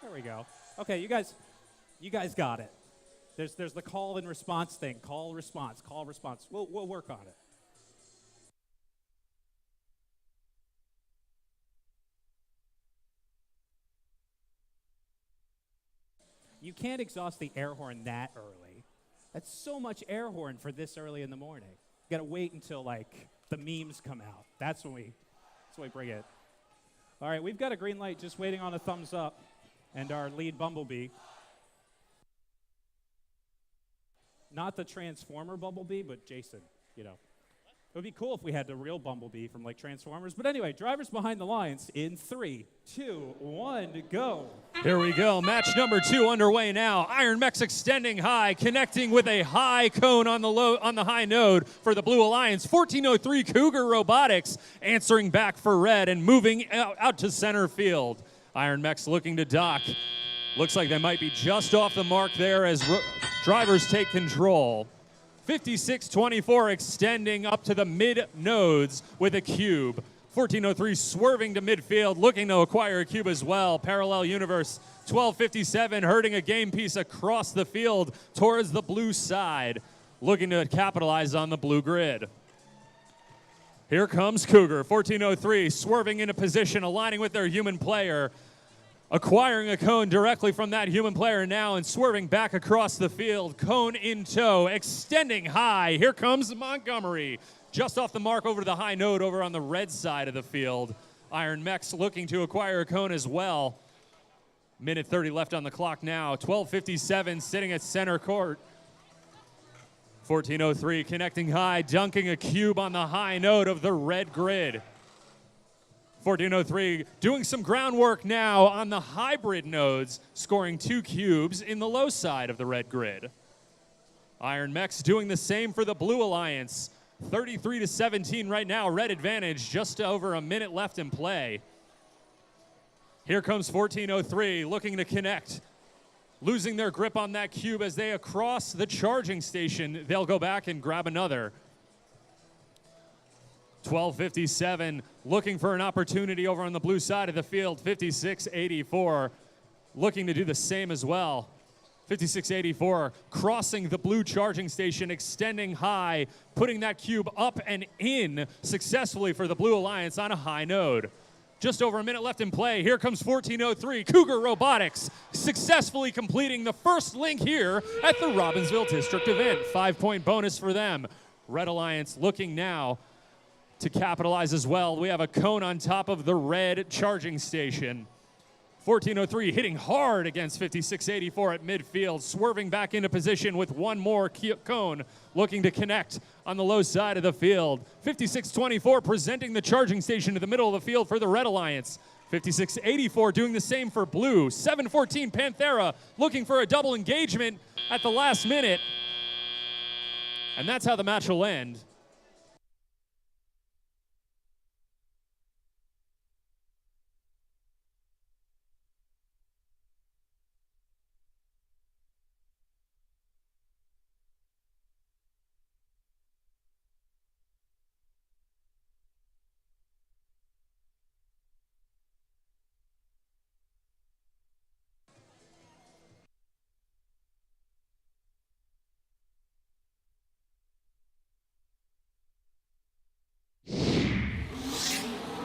S1: There we go. Okay, you guys got it. There's the call and response thing. Call, response, call, response. We'll work on it. You can't exhaust the air horn that early. That's so much air horn for this early in the morning. You gotta wait until like the memes come out. That's when we bring it. All right, we've got a green light just waiting on a thumbs up and our lead Bumblebee. Not the Transformer Bumblebee, but Jason, you know. It would be cool if we had the real Bumblebee from like Transformers. But anyway, drivers behind the lines in 3, 2, 1, go.
S6: Here we go. Match number 2 underway now. Iron Mechs extending high, connecting with a high cone on the high node for the Blue Alliance. 1403 Cougar Robotics answering back for red and moving out to center field. Iron Mechs looking to dock. Looks like they might be just off the mark there as drivers take control. 56-24 extending up to the mid-nodes with a cube. 1403 swerving to midfield, looking to acquire a cube as well. Parallel Universe, 1257 herding a game piece across the field towards the blue side, looking to capitalize on the blue grid. Here comes Cougar, 1403 swerving into position, aligning with their human player. Acquiring a cone directly from that human player now and swerving back across the field. Cone in tow, extending high. Here comes Montgomery. Just off the mark over to the high node over on the red side of the field. Iron Mechs looking to acquire a cone as well. Minute 30 left on the clock now. 12:57 sitting at center court. 1403 connecting high, dunking a cube on the high node of the red grid. 1403 doing some groundwork now on the hybrid nodes, scoring 2 cubes in the low side of the red grid. Iron Mechs doing the same for the Blue Alliance. 33-17 right now, red advantage, just over a minute left in play. Here comes 1403, looking to connect. Losing their grip on that cube as they across the charging station. They'll go back and grab another. 12:57, looking for an opportunity over on the blue side of the field. 56-84, looking to do the same as well. 56-84, crossing the blue charging station, extending high, putting that cube up and in successfully for the Blue Alliance on a high node. Just over a minute left in play. Here comes 1403, Cougar Robotics, successfully completing the first link here at the Robbinsville District event. 5-point bonus for them. Red Alliance looking now to capitalize as well. We have a cone on top of the red charging station. 1403 hitting hard against 56-84 at midfield, swerving back into position with one more cone, looking to connect on the low side of the field. 56-24 presenting the charging station to the middle of the field for the Red Alliance. 56-84 doing the same for blue. 7-14 Panthera looking for a double engagement at the last minute. And that's how the match will end.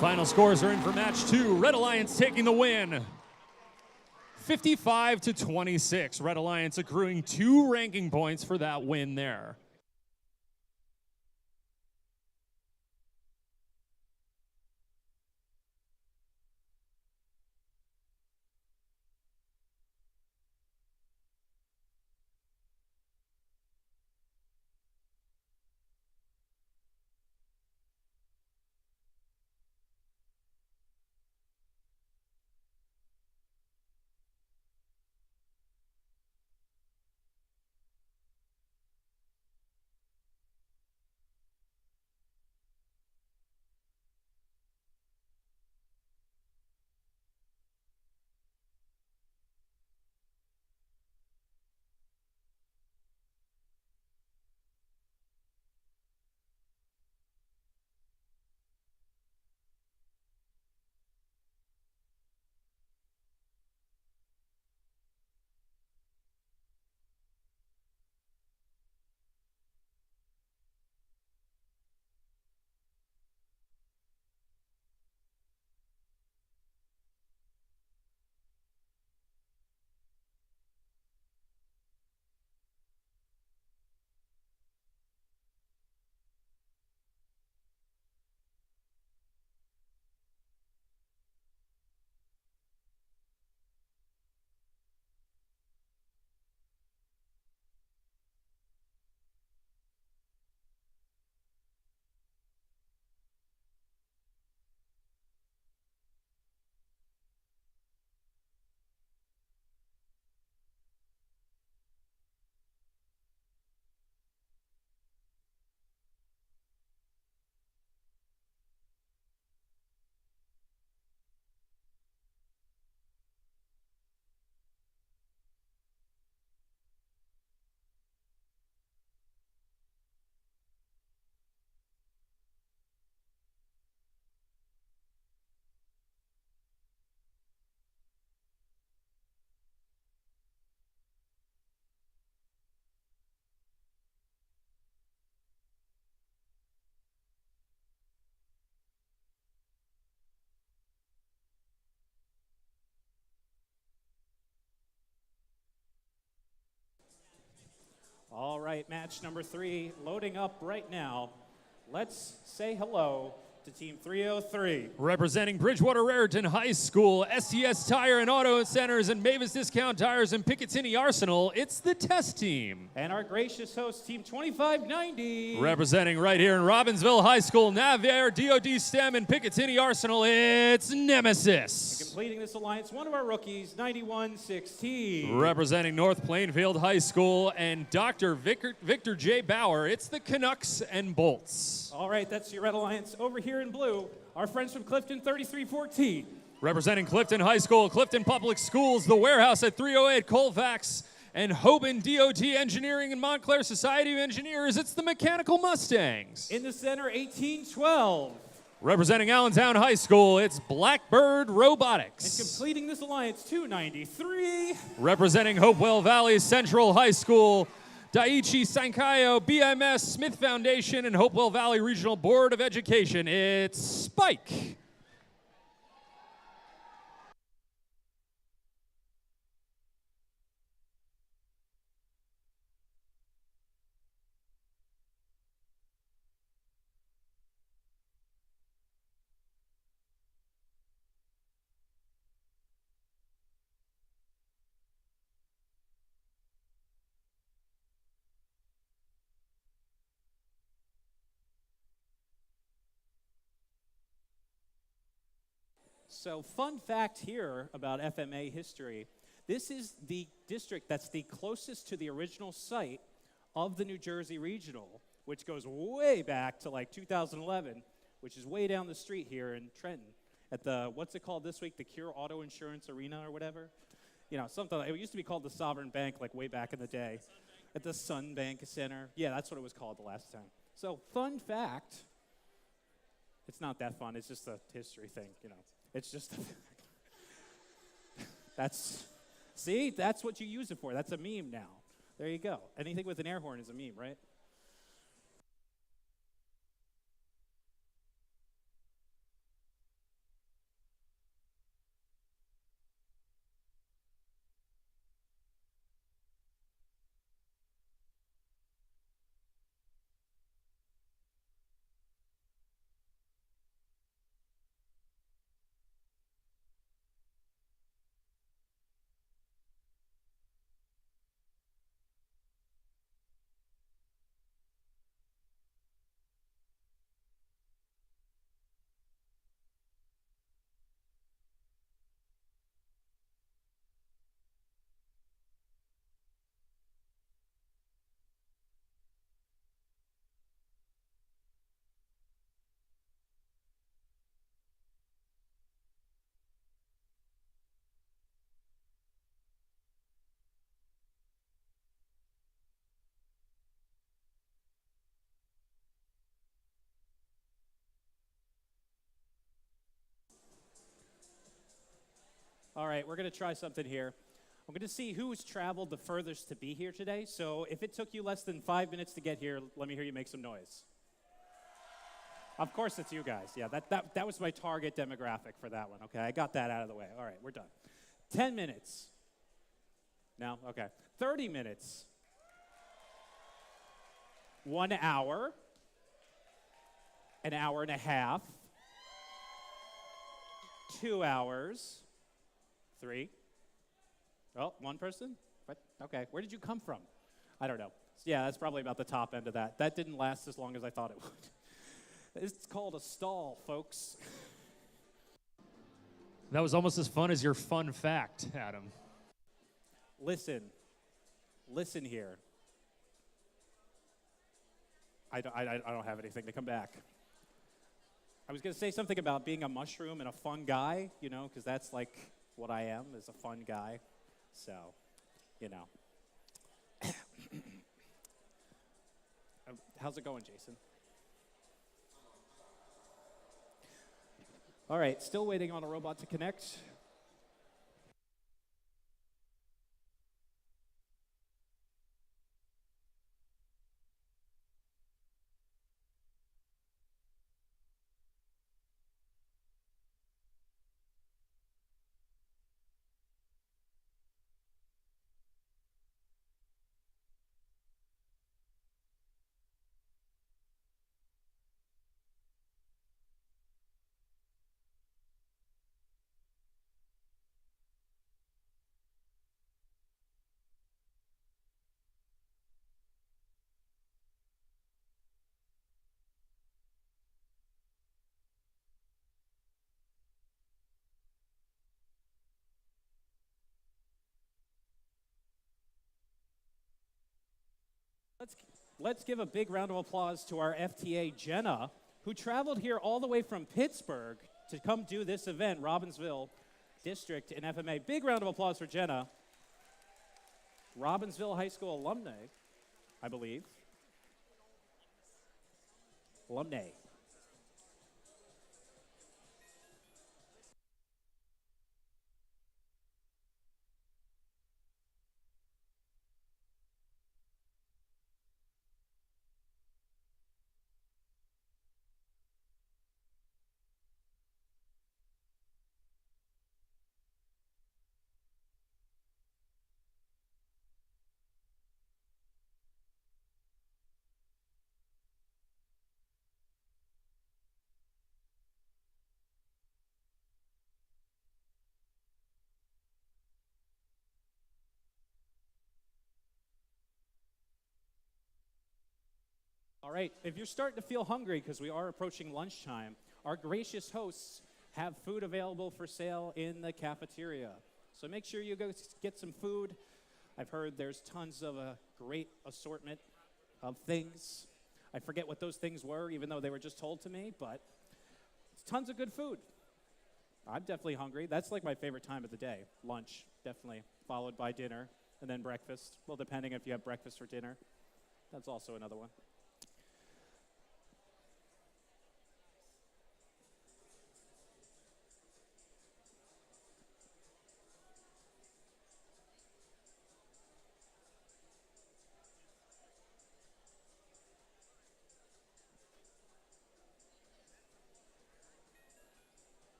S6: Final scores are in for match 2. Red Alliance taking the win. 55-26. Red Alliance accruing 2 ranking points for that win there.
S1: All right, match number 3 loading up right now. Let's say hello to Team 303.
S6: Representing Bridgewater Raritan High School, STS Tire and Auto Centers, and Mavis Discount Tires and Picatinny Arsenal, it's the test team.
S1: And our gracious host, Team 2590.
S6: Representing right here in Robbinsville High School, Navarre, DoD STEM, and Picatinny Arsenal, it's Nemesis.
S1: And completing this alliance, one of our rookies, 9116.
S6: Representing North Plainfield High School and Dr. Victor J. Bauer, it's the Canucks and Bolts.
S1: All right, that's your red alliance. Over here in blue, our friends from Clifton, 3314.
S6: Representing Clifton High School, Clifton Public Schools, the Warehouse at 308 Colfax, and Hoban DOT Engineering and Montclair Society of Engineers, it's the Mechanical Mustangs.
S1: In the center, 1812.
S6: Representing Allentown High School, it's Blackbird Robotics.
S1: And completing this alliance, 293.
S6: Representing Hopewell Valley Central High School, Daiichi Sankayo, BMS, Smith Foundation, and Hopewell Valley Regional Board of Education, it's Spike.
S1: So fun fact here about FMA history, this is the district that's the closest to the original site of the New Jersey Regional, which goes way back to like 2011, which is way down the street here in Trenton at the, what's it called this week, the Cure Auto Insurance Arena or whatever? You know, something, it used to be called the Sovereign Bank like way back in the day. At the Sun Bank Center. Yeah, that's what it was called the last time. So fun fact, it's not that fun, it's just a history thing, you know. It's just, see, that's what you use it for. That's a meme now. There you go. Anything with an air horn is a meme, right? All right, we're going to try something here. I'm going to see who's traveled the furthest to be here today. So if it took you less than 5 minutes to get here, let me hear you make some noise. Of course it's you guys. Yeah, that was my target demographic for that one. Okay, I got that out of the way. All right, we're done. 10 minutes. No? Okay. 30 minutes. 1 hour. An hour and a half. 2 hours. 3. Oh, one person? What? Okay, where did you come from? I don't know. Yeah, that's probably about the top end of that. That didn't last as long as I thought it would. It's called a stall, folks.
S6: That was almost as fun as your fun fact, Adam.
S1: Listen here. I don't have anything to come back. I was going to say something about being a mushroom and a fun guy, you know, because that's like what I am, is a fun guy. So, you know. How's it going, Jason? All right, still waiting on a robot to connect. Let's give a big round of applause to our FTA, Jenna, who traveled here all the way from Pittsburgh to come do this event, Robbinsville District in FMA. Big round of applause for Jenna. Robbinsville High School alumni, I believe. Alumni. All right, if you're starting to feel hungry, because we are approaching lunchtime, our gracious hosts have food available for sale in the cafeteria. So make sure you go get some food. I've heard there's tons of a great assortment of things. I forget what those things were, even though they were just told to me, but it's tons of good food. I'm definitely hungry. That's like my favorite time of the day, lunch, definitely, followed by dinner, and then breakfast. Well, depending if you have breakfast or dinner. That's also another one.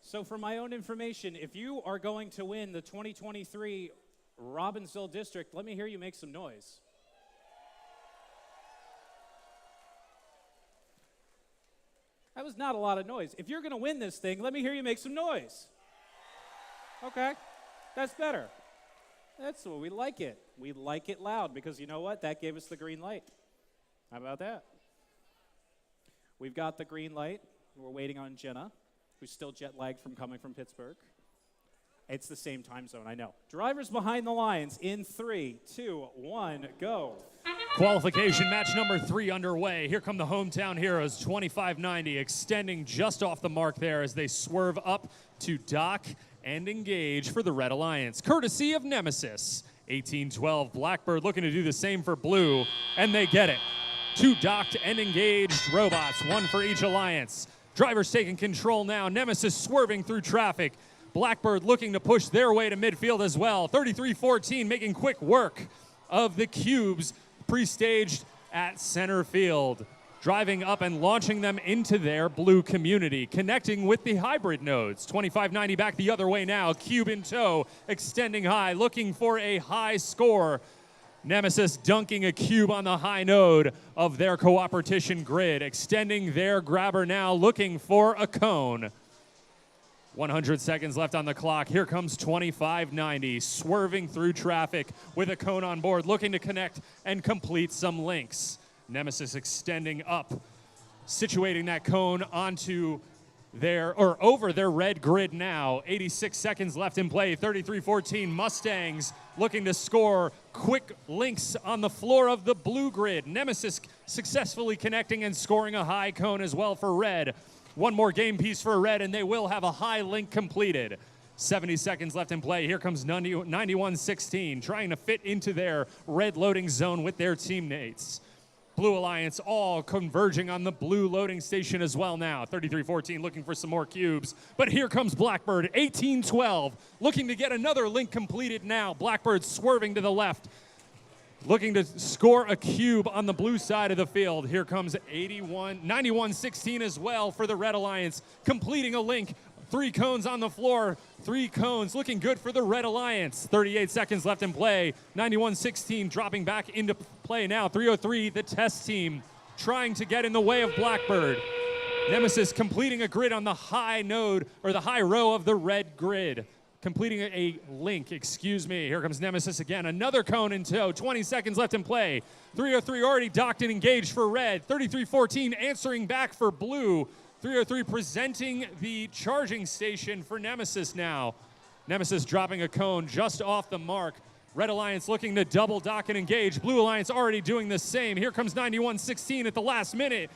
S1: So for my own information, if you are going to win the 2023 Robbinsville District, let me hear you make some noise. That was not a lot of noise. If you're going to win this thing, let me hear you make some noise. Okay, that's better. That's what we like it. We like it loud because you know what? That gave us the green light. How about that? We've got the green light. We're waiting on Jenna, who's still jet lagged from coming from Pittsburgh. It's the same time zone, I know. Drivers behind the lines in 3, 2, 1, go.
S6: Qualification match number 3 underway. Here come the hometown heroes, 2590, extending just off the mark there as they swerve up to dock and engage for the Red Alliance, courtesy of Nemesis. 1812, Blackbird looking to do the same for Blue, and they get it. 2 docked and engaged robots, 1 for each alliance. Drivers taking control now. Nemesis swerving through traffic. Blackbird looking to push their way to midfield as well. 3314 making quick work of the cubes pre-staged at center field. Driving up and launching them into their blue community. Connecting with the hybrid nodes. 2590 back the other way now. Cube in tow. Extending high. Looking for a high score. Nemesis dunking a cube on the high node of their cooperation grid, extending their grabber now, looking for a cone. 100 seconds left on the clock. Here comes 2590, swerving through traffic with a cone on board, looking to connect and complete some links. Nemesis extending up, situating that cone onto over their red grid now. 86 seconds left in play. 33-14 Mustangs looking to score quick links on the floor of the blue grid. Nemesis successfully connecting and scoring a high cone as well for red. One more game piece for red and they will have a high link completed. 70 seconds left in play. Here comes 91-16 trying to fit into their red loading zone with their teammates. Blue Alliance all converging on the blue loading station as well now. 33-14 looking for some more cubes. But here comes Blackbird, 18-12, looking to get another link completed now. Blackbird swerving to the left, looking to score a cube on the blue side of the field. Here comes 91-16 as well for the Red Alliance, completing a link. 3 cones on the floor, 3 cones looking good for the Red Alliance. 38 seconds left in play. 91-16 dropping back into play now. 303, the test team trying to get in the way of Blackbird. Nemesis completing a grid on the high node, or the high row of the red grid. Completing a link, excuse me. Here comes Nemesis again. Another cone in tow. 20 seconds left in play. 303 already docked and engaged for red. 33-14 answering back for blue. 303 presenting the charging station for Nemesis now. Nemesis dropping a cone just off the mark. Red Alliance looking to double dock and engage. Blue Alliance already doing the same. Here comes 91-16 at the last minute.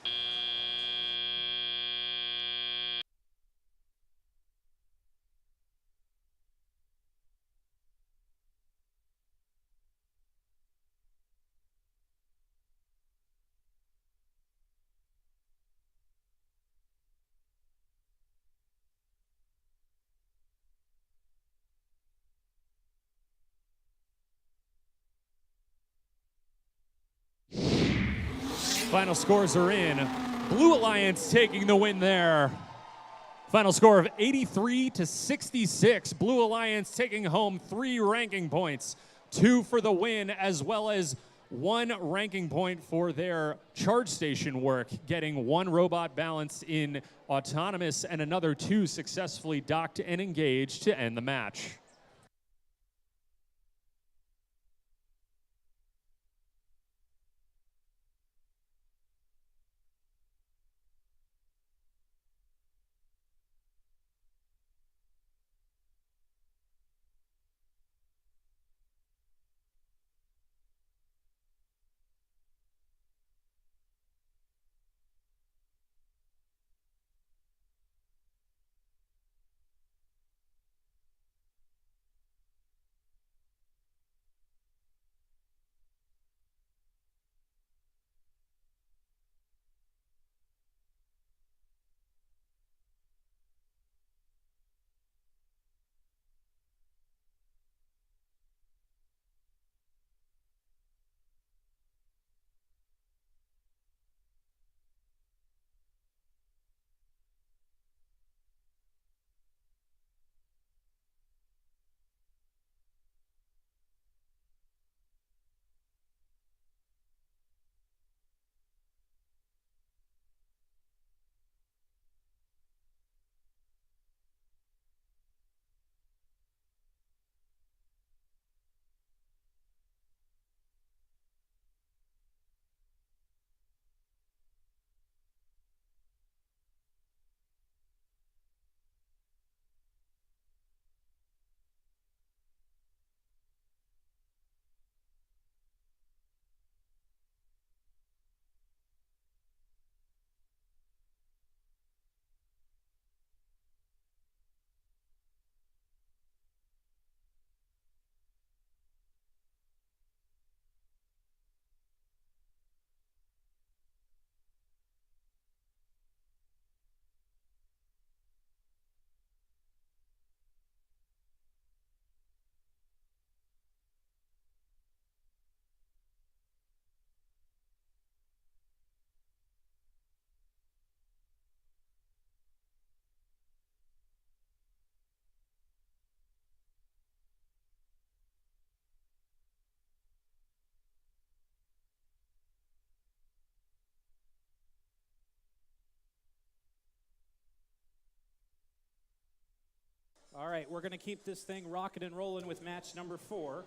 S6: Final scores are in. Blue Alliance taking the win there. Final score of 83-66. Blue Alliance taking home 3 ranking points, 2 for the win, as well as 1 ranking point for their charge station work, getting 1 robot balance in autonomous and another 2 successfully docked and engaged to end the match.
S1: All right, we're going to keep this thing rocking and rolling with match number 4.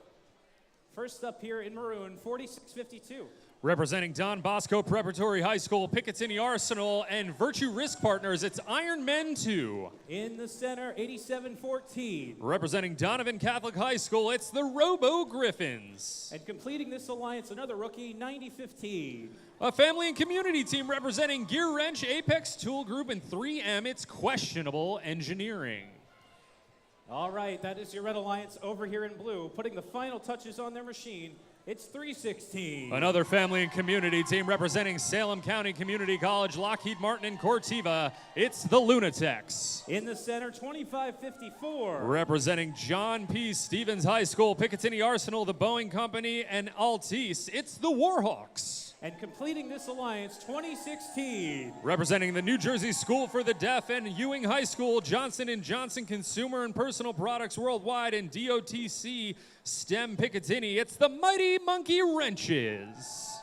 S1: First up here in maroon, 46-52.
S6: Representing Don Bosco Preparatory High School, Picatinny Arsenal, and Virtue Risk Partners, it's Iron Men 2.
S1: In the center, 87-14.
S6: Representing Donovan Catholic High School, it's the Robo Griffins.
S1: And completing this alliance, another rookie, 90-15.
S6: A family and community team representing Gear Wrench, Apex Tool Group, and 3M, it's Questionable Engineering.
S1: All right, that is your Red Alliance over here in blue, putting the final touches on their machine. It's 316.
S6: Another family and community team representing Salem County Community College, Lockheed Martin, and Cortiva. It's the Lunatics.
S1: In the center, 25-54.
S6: Representing John P. Stevens High School, Picatinny Arsenal, the Boeing Company, and Altice, it's the Warhawks.
S1: And completing this alliance, 2016.
S6: Representing the New Jersey School for the Deaf and Ewing High School, Johnson & Johnson Consumer and Personal Products Worldwide, and DOTC STEM Picatinny, it's the Mighty Monkey Wrenches.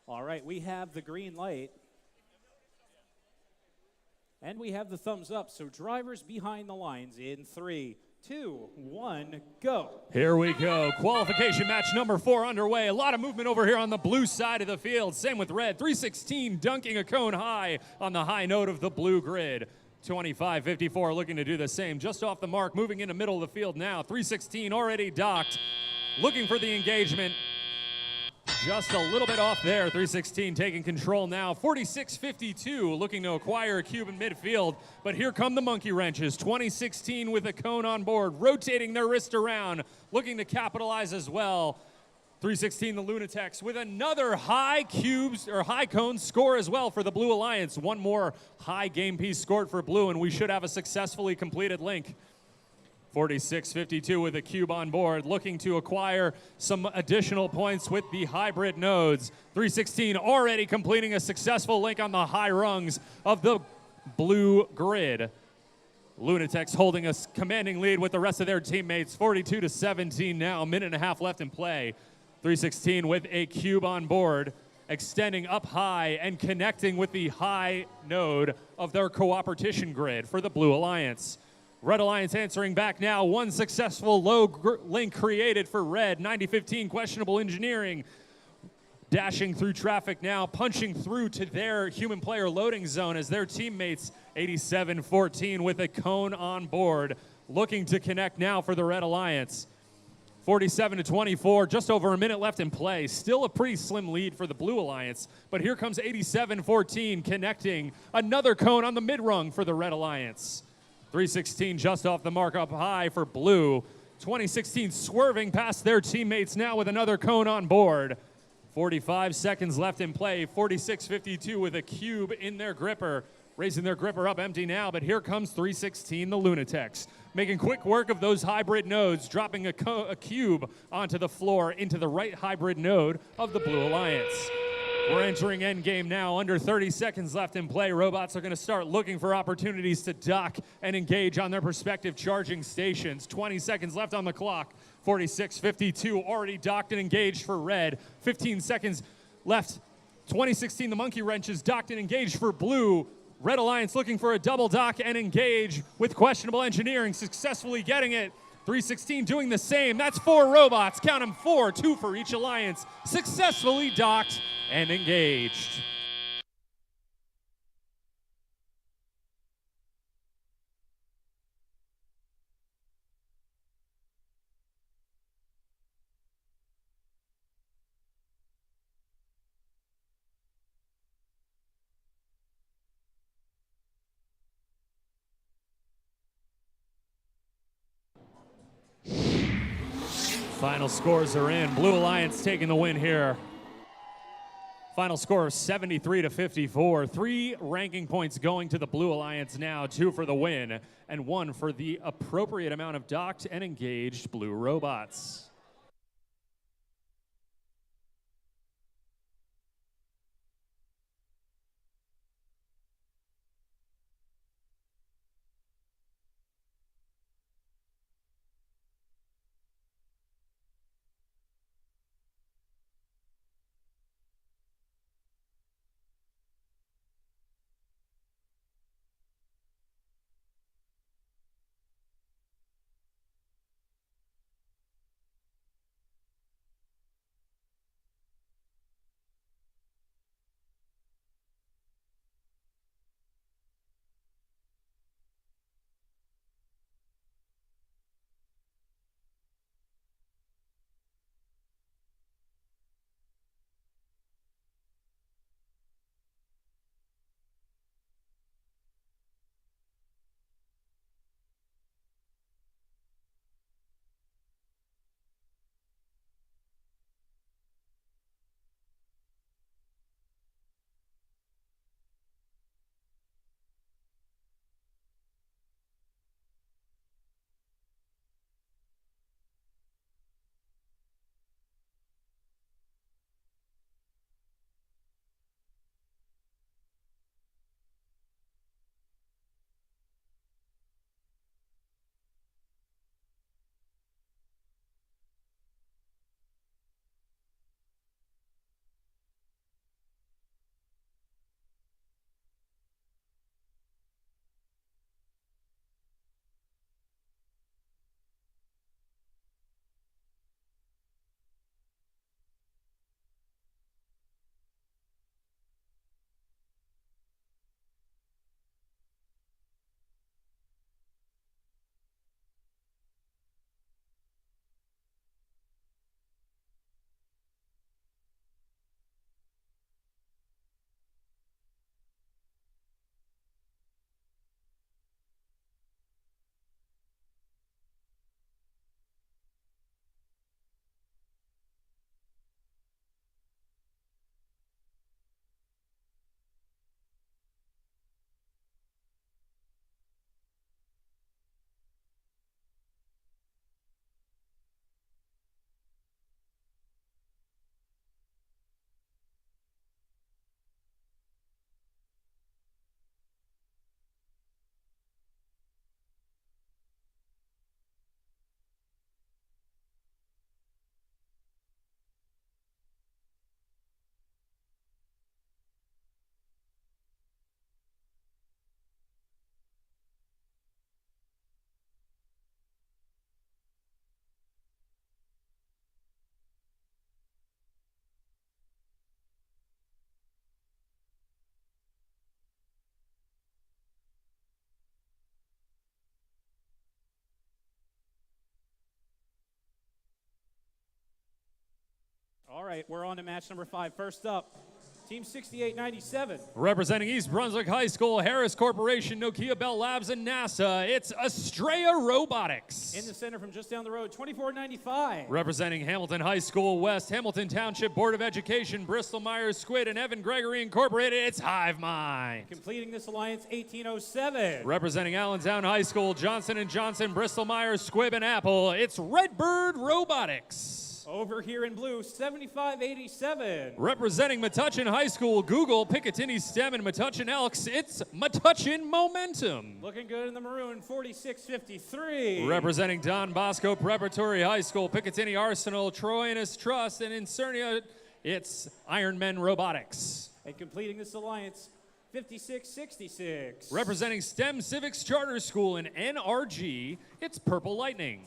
S1: All right, we have the green light. And we have the thumbs up. So drivers behind the lines in 3, 2, 1, go.
S6: Here we go. Qualification match number 4 underway. A lot of movement over here on the blue side of the field. Same with red. 316 dunking a cone high on the high note of the blue grid. 25-54 looking to do the same. Just off the mark, moving in the middle of the field now. 316 already docked. Looking for the engagement. Just a little bit off there. 316 taking control now. 46-52 looking to acquire a cube in midfield. But here come the monkey wrenches. 2016 with a cone on board, rotating their wrist around, looking to capitalize as well. 316 the Lunatics with another high cubes or high cone score as well for the Blue Alliance. One more high game piece scored for blue, and we should have a successfully completed link. 46-52 with a cube on board, looking to acquire some additional points with the hybrid nodes. 316 already completing a successful link on the high rungs of the blue grid. Lunatics holding a commanding lead with the rest of their teammates. 42-17 now, a minute and a half left in play. 316 with a cube on board, extending up high and connecting with the high node of their cooperation grid for the Blue Alliance. Red Alliance answering back now. One successful low link created for red. 90-15 questionable engineering. Dashing through traffic now, punching through to their human player loading zone as their teammates 87-14 with a cone on board. Looking to connect now for the Red Alliance. 47-24, just over a minute left in play. Still a pretty slim lead for the Blue Alliance, but here comes 87-14 connecting. Another cone on the mid-rung for the Red Alliance. 316 just off the mark up high for blue. 2016 swerving past their teammates now with another cone on board. 45 seconds left in play. 46-52 with a cube in their gripper. Raising their gripper up empty now, but here comes 316 the Lunatics. Making quick work of those hybrid nodes, dropping a cube onto the floor into the right hybrid node of the Blue Alliance. We're entering endgame now, under 30 seconds left in play. Robots are going to start looking for opportunities to dock and engage on their respective charging stations. 20 seconds left on the clock. 46-52 already docked and engaged for red. 15 seconds left. 2016 the monkey wrenches docked and engaged for blue. Red Alliance looking for a double dock and engage with questionable engineering, successfully getting it. 316 doing the same. That's 4 robots. Count them 4, 2 for each alliance. Successfully docked and engaged. Final scores are in. Blue Alliance taking the win here. Final score of 73-54. 3 ranking points going to the Blue Alliance now, 2 for the win, and 1 for the appropriate amount of docked and engaged blue robots.
S1: right, we're on to match number 5. First up, Team 6897.
S6: Representing East Brunswick High School, Harris Corporation, Nokia Bell Labs, and NASA, it's Estrella Robotics.
S1: In the center from just down the road, 2495.
S6: Representing Hamilton High School West, Hamilton Township Board of Education, Bristol Myers Squibb, and Evan Gregory Incorporated, it's Hive Mind.
S1: Completing this alliance, 1807.
S6: Representing Allentown High School, Johnson & Johnson, Bristol Myers Squibb, and Apple, it's Redbird Robotics.
S1: Over here in blue, 7587.
S6: Representing Metuchen High School, Google, Picatinny STEM, and Metuchen Elks, it's Metuchen Momentum.
S1: Looking good in the maroon, 4653.
S6: Representing Don Bosco Preparatory High School, Picatinny Arsenal, Troyanus Trust, and Incernia, it's Ironmen Robotics.
S1: And completing this alliance, 5666.
S6: Representing STEM Civics Charter School in NRG, it's Purple Lightning.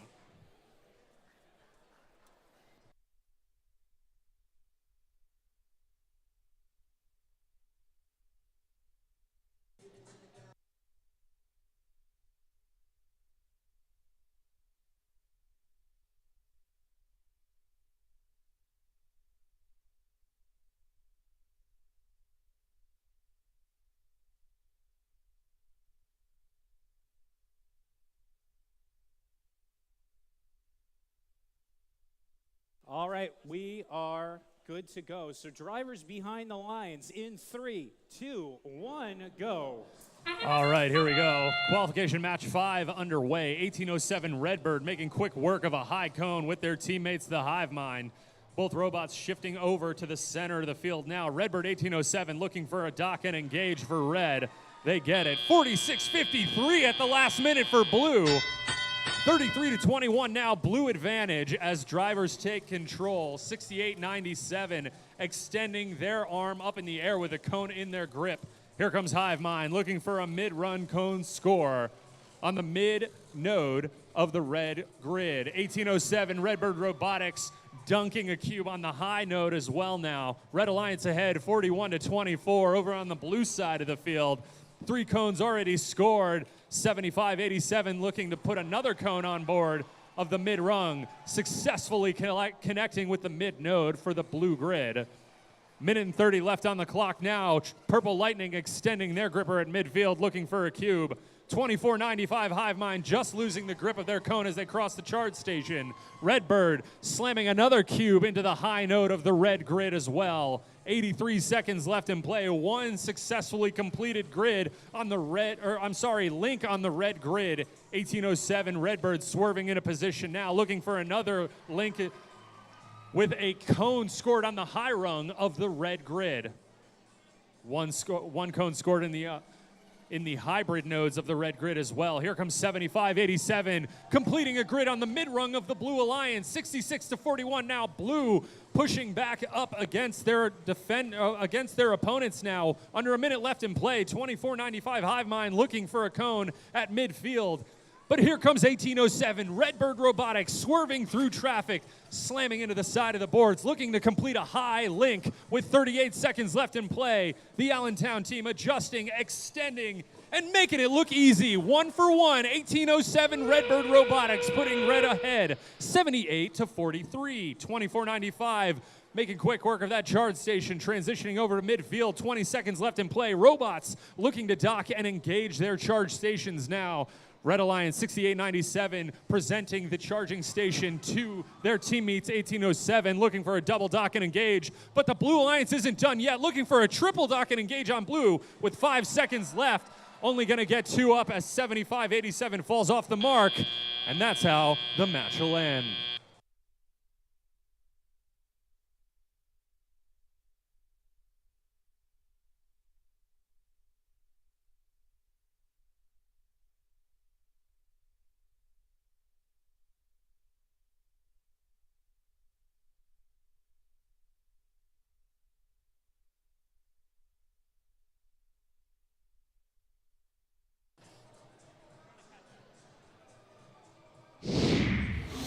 S1: All right, we are good to go. So drivers behind the lines in 3, 2, 1, go.
S6: All right, here we go. Qualification match 5 underway. 1807 Redbird making quick work of a high cone with their teammates, the Hive Mind. Both robots shifting over to the center of the field now. Redbird 1807 looking for a dock and engage for red. They get it. 46:53 at the last minute for blue. 33-21 now, blue advantage as drivers take control. 68-97 extending their arm up in the air with a cone in their grip. Here comes Hive Mind looking for a mid-run cone score on the mid-node of the red grid. 1807 Redbird Robotics dunking a cube on the high node as well now. Red Alliance ahead 41-24 over on the blue side of the field. 3 cones already scored. 75-87 looking to put another cone on board of the mid-rung, successfully connecting with the mid-node for the blue grid. Minute and 30 left on the clock now. Purple Lightning extending their gripper at midfield looking for a cube. 24-95 Hive Mind just losing the grip of their cone as they cross the charge station. Redbird slamming another cube into the high node of the red grid as well. 83 seconds left in play. 1 successfully completed grid on the link on the red grid. 1807 Redbird swerving into position now, looking for another link with a cone scored on the high rung of the red grid. One cone scored in the hybrid nodes of the red grid as well. Here comes 75-87, completing a grid on the mid-rung of the Blue Alliance. 66-41 now, blue pushing back up against their opponents now. Under a minute left in play, 24-95 Hive Mind looking for a cone at midfield. But here comes 1807, Redbird Robotics swerving through traffic, slamming into the side of the boards, looking to complete a high link with 38 seconds left in play. The Allentown team adjusting, extending, and making it look easy. 1 for 1, 1807 Redbird Robotics putting red ahead, 78-43, 24-95. Making quick work of that charge station, transitioning over to midfield, 20 seconds left in play. Robots looking to dock and engage their charge stations now. Red Alliance 68-97 presenting the charging station to their teammates 1807, looking for a double dock and engage. But the Blue Alliance isn't done yet, looking for a triple dock and engage on blue with 5 seconds left. Only going to get 2 up as 75-87 falls off the mark. And that's how the match will end.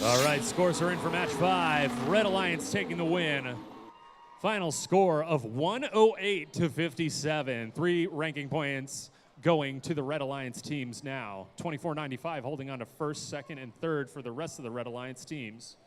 S6: All right, scores are in for match 5. Red Alliance taking the win. Final score of 108-57. 3 ranking points going to the Red Alliance teams now. 24-95 holding on to first, second, and third for the rest of the Red Alliance teams.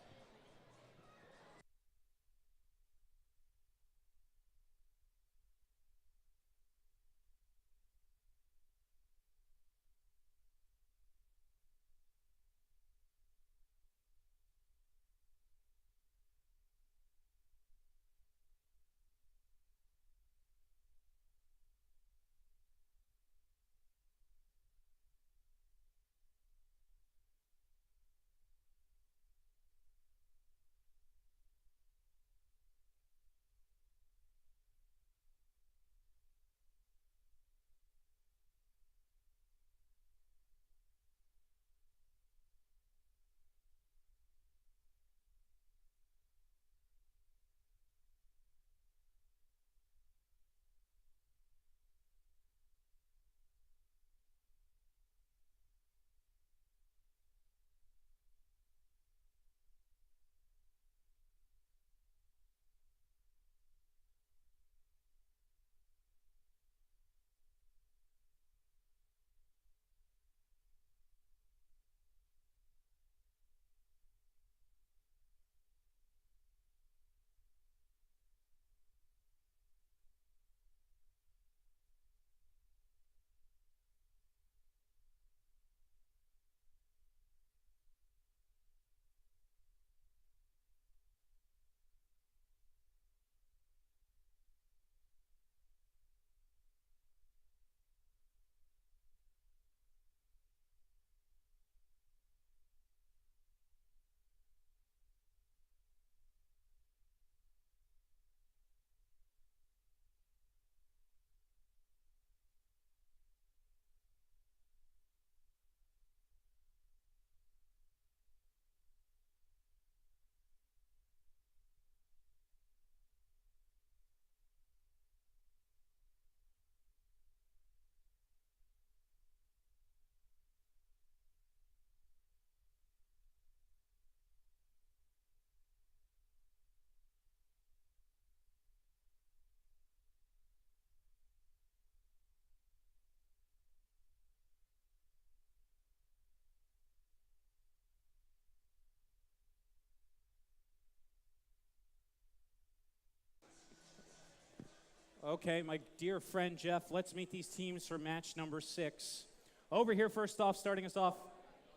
S1: Okay, my dear friend Jeff, let's meet these teams for match number 6. Over here, first off, starting us off,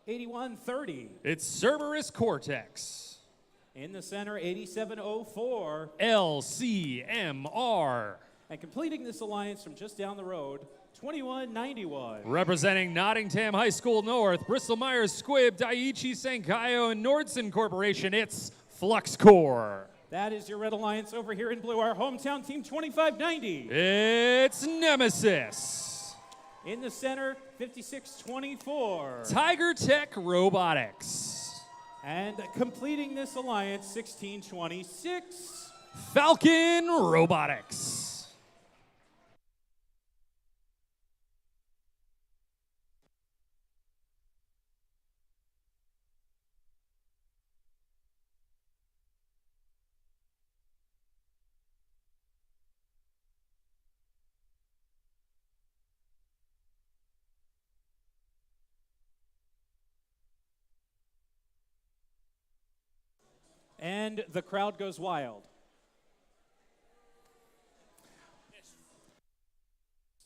S1: 8130.
S6: It's Cerberus Cortex.
S1: In the center, 8704.
S6: LCMR.
S1: And completing this alliance from just down the road, 2191.
S6: Representing Nottingham High School North, Bristol Myers Squibb, Daiichi Sankyo, and Nordson Corporation, it's Flux Core.
S1: That is your Red Alliance. Over here in blue, our hometown team, 2590.
S6: It's Nemesis.
S1: In the center, 5624.
S6: Tiger Tech Robotics.
S1: And completing this alliance, 1626.
S6: Falcon Robotics.
S1: And the crowd goes wild.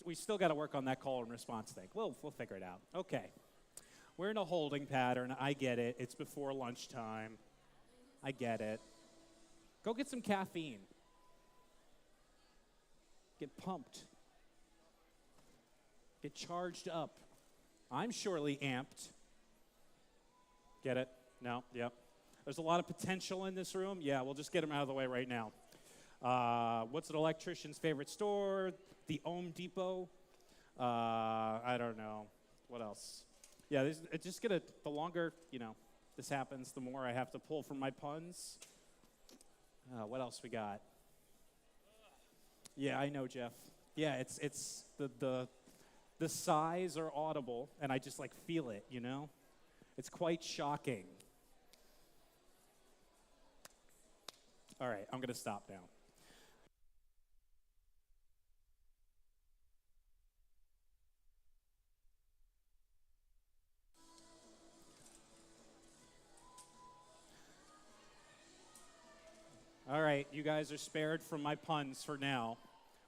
S1: We still got to work on that call and response thing. We'll figure it out. Okay. We're in a holding pattern. I get it. It's before lunchtime. I get it. Go get some caffeine. Get pumped. Get charged up. I'm surely amped. Get it? No? Yep. There's a lot of potential in this room. Yeah, we'll just get them out of the way right now. What's an electrician's favorite store? The Home Depot? I don't know. What else? Yeah, it's just the longer, this happens, the more I have to pull from my puns. What else we got? Yeah, I know, Jeff. Yeah, it's the sighs are audible, and I just feel it, It's quite shocking. All right, I'm going to stop now. All right, you guys are spared from my puns for now.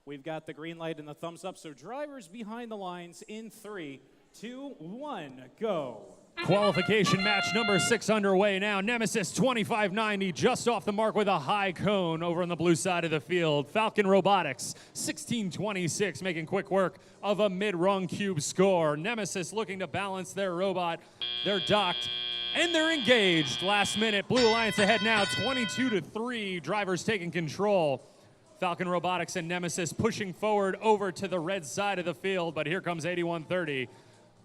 S1: We've got the green light and the thumbs up, so drivers behind the lines in 3, 2, 1, go.
S6: Qualification match number 6 underway now. Nemesis 2590 just off the mark with a high cone over on the blue side of the field. Falcon Robotics 1626 making quick work of a mid-rung cube score. Nemesis looking to balance their robot. They're docked and they're engaged. Last minute, Blue Alliance ahead now 22-3. Drivers taking control. Falcon Robotics and Nemesis pushing forward over to the red side of the field, but here comes 8130.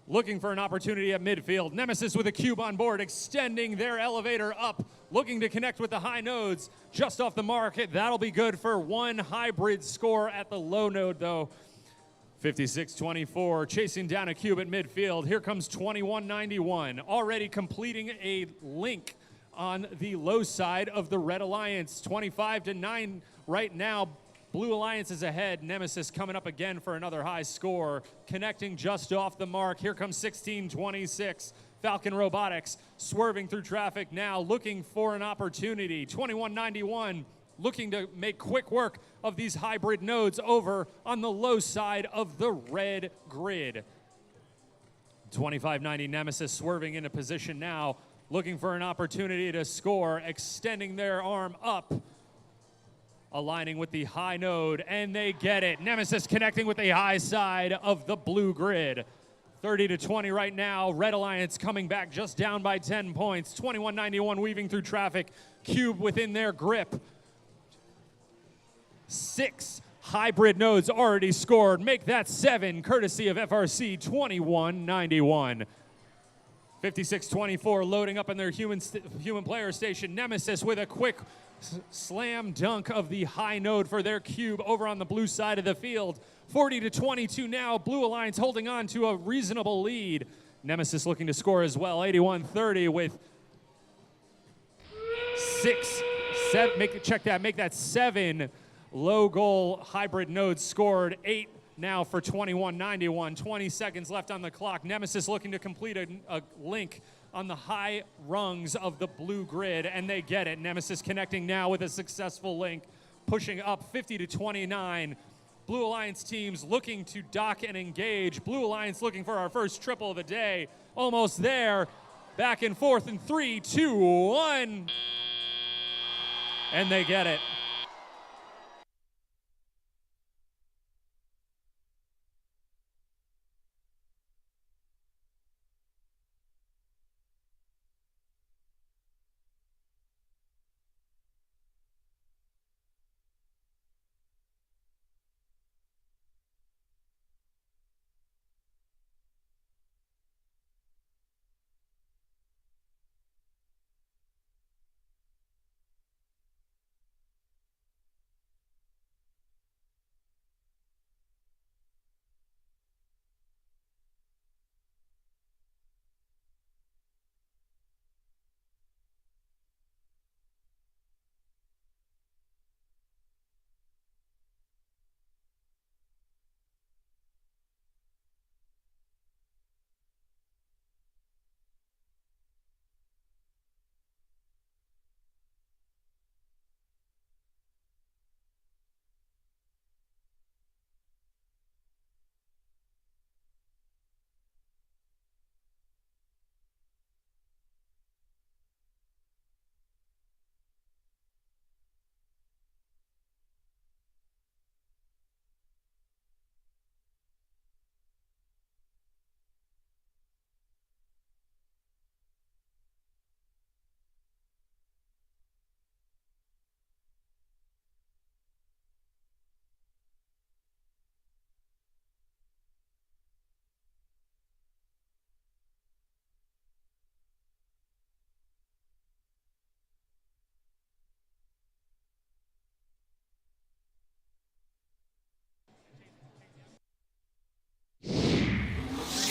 S6: Looking for an opportunity at midfield. Nemesis with a cube on board, extending their elevator up, looking to connect with the high nodes. Just off the mark, that'll be good for one hybrid score at the low node, though. 56-24, chasing down a cube at midfield. Here comes 2191, already completing a link on the low side of the Red Alliance. 25-9 right now. Blue Alliance is ahead. Nemesis coming up again for another high score. Connecting just off the mark. Here comes 1626. Falcon Robotics swerving through traffic now, looking for an opportunity. 2191 looking to make quick work of these hybrid nodes over on the low side of the red grid. 2590 Nemesis swerving into position now, looking for an opportunity to score, extending their arm up. Aligning with the high node, and they get it. Nemesis connecting with the high side of the blue grid. 30-20 right now. Red Alliance coming back just down by 10 points. 2191 weaving through traffic. Cube within their grip. 6 hybrid nodes already scored. Make that 7, courtesy of FRC 2191. 56-24 loading up in their human player station. Nemesis with a quick slam dunk of the high node for their cube over on the blue side of the field. 40-22 now. Blue Alliance holding on to a reasonable lead. Nemesis looking to score as well. 81-30 with 6, 7. Make that 7 low goal hybrid nodes scored. 8 now for 2191. 20 seconds left on the clock. Nemesis looking to complete a link on the high rungs of the blue grid, and they get it. Nemesis connecting now with a successful link, pushing up 50-29. Blue Alliance teams looking to dock and engage. Blue Alliance looking for our first triple of the day. Almost there. Back and forth in 3, 2, 1. And they get it.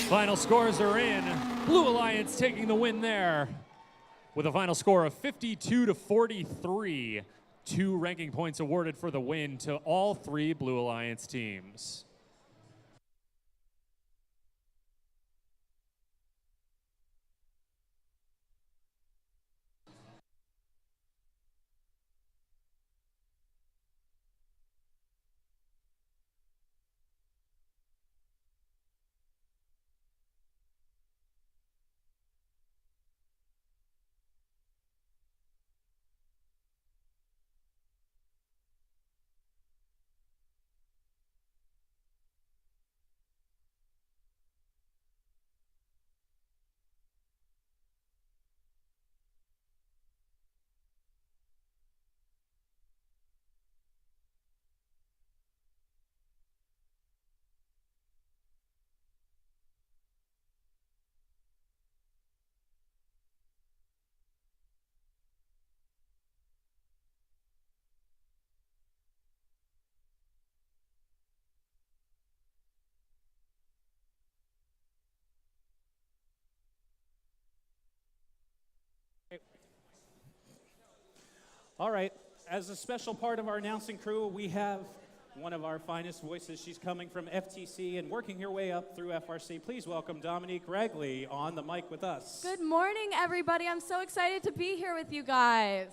S6: Final scores are in. Blue Alliance taking the win there with a final score of 52-43. 2 ranking points awarded for the win to all 3 Blue Alliance teams.
S1: All right, as a special part of our announcing crew, we have one of our finest voices. She's coming from FTC and working her way up through FRC. Please welcome Dominique Ragley on the mic with us.
S10: Good morning, everybody. I'm so excited to be here with you guys.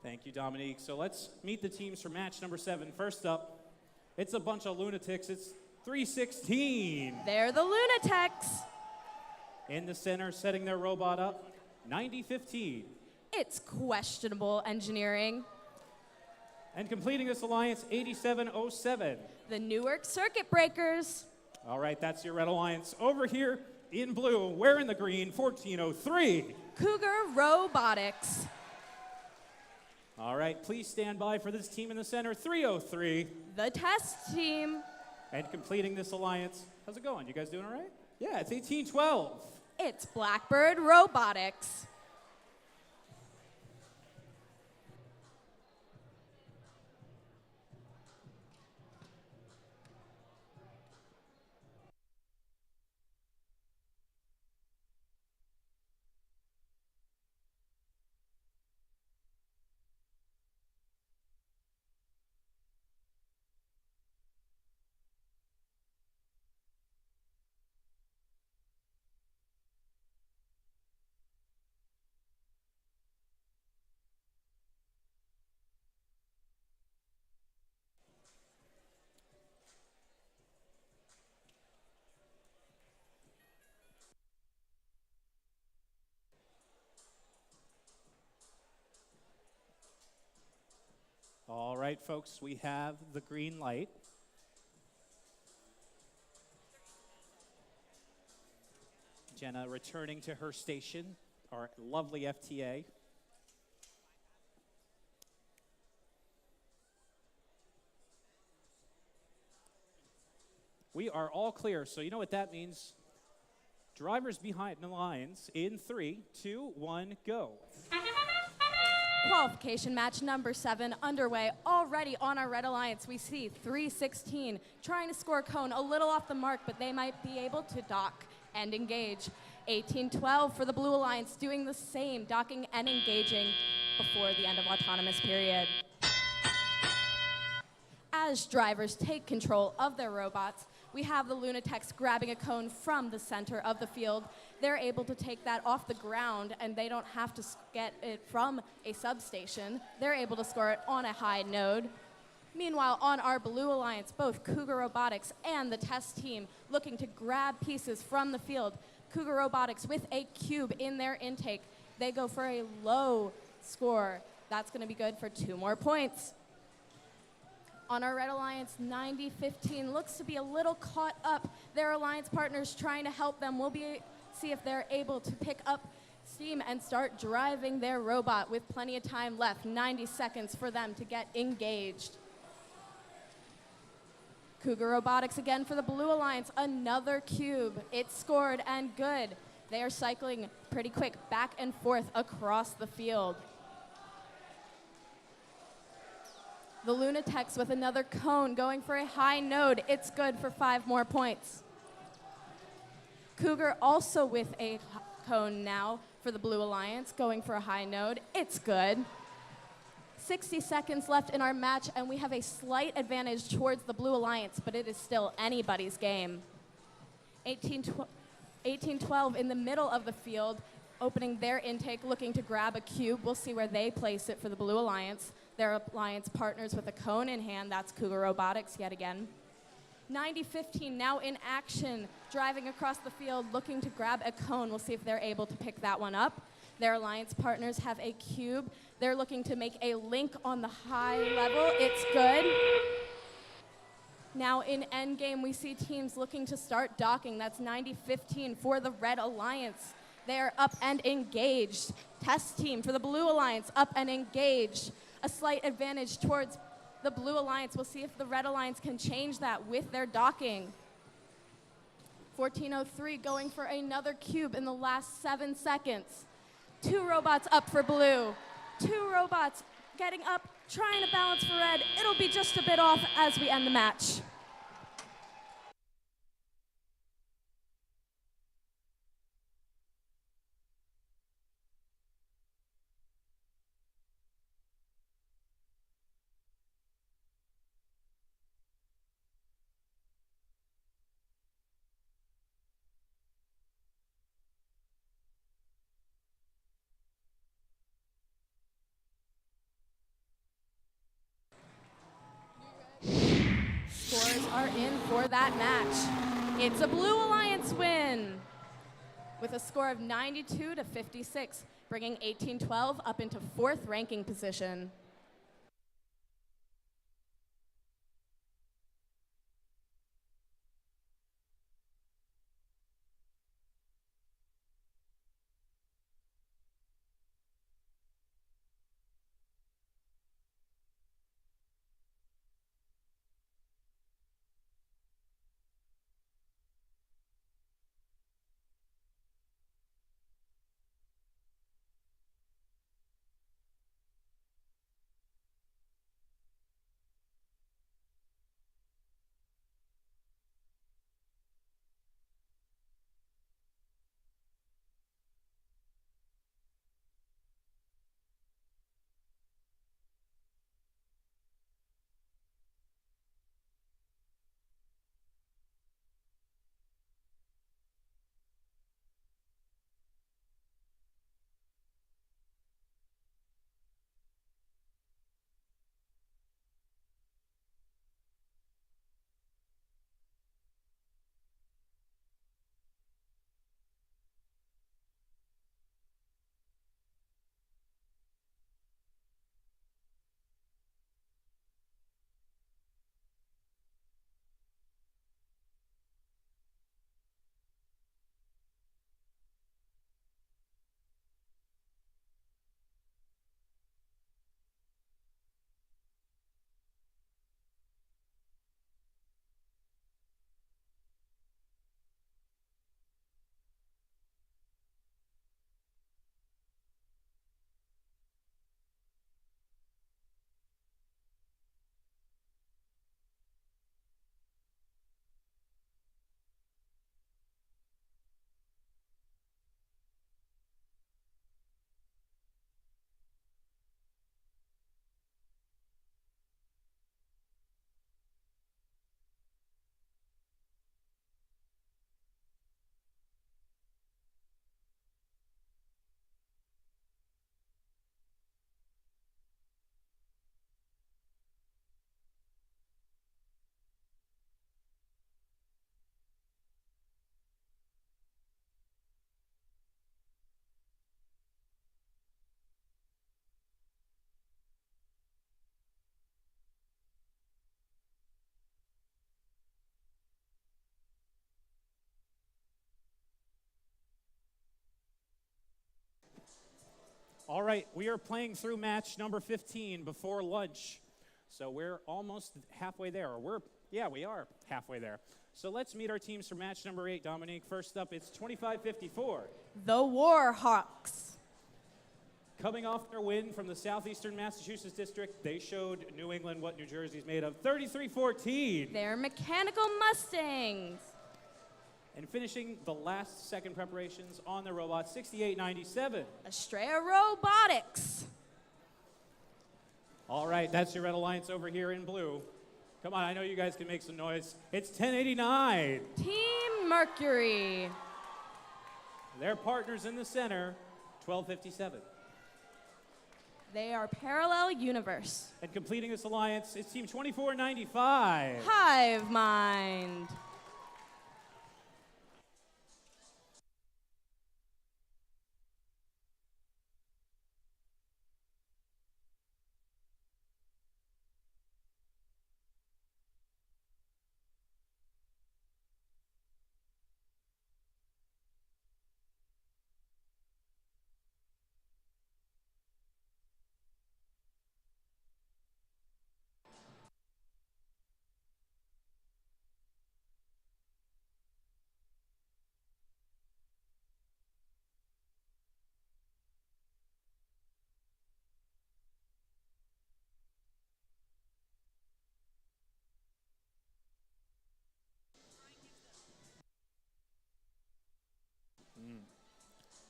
S1: Thank you, Dominique. So let's meet the teams for match number 7. First up, it's a bunch of lunatics. It's 316.
S10: They're the Lunatics.
S1: In the center, setting their robot up, 9015.
S10: It's questionable engineering.
S1: And completing this alliance, 8707.
S10: The Newark Circuit Breakers.
S1: All right, that's your red alliance. Over here in blue, wearing the green, 1403.
S10: Cougar Robotics.
S1: All right, please stand by for this team in the center, 303.
S10: The Test Team.
S1: And completing this alliance, how's it going? You guys doing all right? Yeah, it's 1812.
S10: It's Blackbird Robotics.
S1: right, folks, we have the green light. Jenna returning to her station, our lovely FTA. We are all clear, so you know what that means. Drivers behind the lines in 3, 2, 1, go.
S10: Qualification match number 7 underway. Already on our Red Alliance, we see 316 trying to score a cone a little off the mark, but they might be able to dock and engage. 1812 for the Blue Alliance doing the same, docking and engaging before the end of autonomous period. As drivers take control of their robots, we have the Lunatics grabbing a cone from the center of the field. They're able to take that off the ground, and they don't have to get it from a substation. They're able to score it on a high node. Meanwhile, on our Blue Alliance, both Cougar Robotics and the test team looking to grab pieces from the field. Cougar Robotics with a cube in their intake. They go for a low score. That's going to be good for 2 more points. On our Red Alliance, 90-15 looks to be a little caught up. Their alliance partners trying to help them. We'll see if they're able to pick up steam and start driving their robot with plenty of time left. 90 seconds for them to get engaged. Cougar Robotics again for the Blue Alliance. Another cube. It's scored and good. They are cycling pretty quick back and forth across the field. The Lunatics with another cone going for a high node. It's good for 5 more points. Cougar also with a cone now for the Blue Alliance, going for a high node. It's good. 60 seconds left in our match, and we have a slight advantage towards the Blue Alliance, but it is still anybody's game. 1812 in the middle of the field, opening their intake, looking to grab a cube. We'll see where they place it for the Blue Alliance. Their alliance partners with a cone in hand. That's Cougar Robotics yet again. 90-15 now in action, driving across the field, looking to grab a cone. We'll see if they're able to pick that one up. Their alliance partners have a cube. They're looking to make a link on the high level. It's good. Now in endgame, we see teams looking to start docking. That's 90-15 for the Red Alliance. They are up and engaged. Test team for the Blue Alliance, up and engaged. A slight advantage towards the Blue Alliance. We'll see if the Red Alliance can change that with their docking. 1403 going for another cube in the last 7 seconds. 2 robots up for Blue. 2 robots getting up, trying to balance for Red. It'll be just a bit off as we end the match. Scores are in for that match. It's a Blue Alliance win with a score of 92-56, bringing 1812 up into 4th ranking position.
S1: All right, we are playing through match number 15 before lunch. So we're almost halfway there. We are halfway there. So let's meet our teams for match number 8, Dominique. First up, it's 25-54.
S10: The Warhawks.
S1: Coming off their win from the Southeastern Massachusetts District, they showed New England what New Jersey's made of, 33-14.
S10: They're Mechanical Mustangs.
S1: And finishing the last second preparations on the robots, 68-97.
S10: Estrella Robotics.
S1: All right, that's your Red Alliance over here in blue. Come on, I know you guys can make some noise. It's 1089.
S10: Team Mercury.
S1: Their partners in the center, 1257.
S10: They are Parallel Universe.
S1: And completing this alliance is team 2495.
S10: Hive Mind.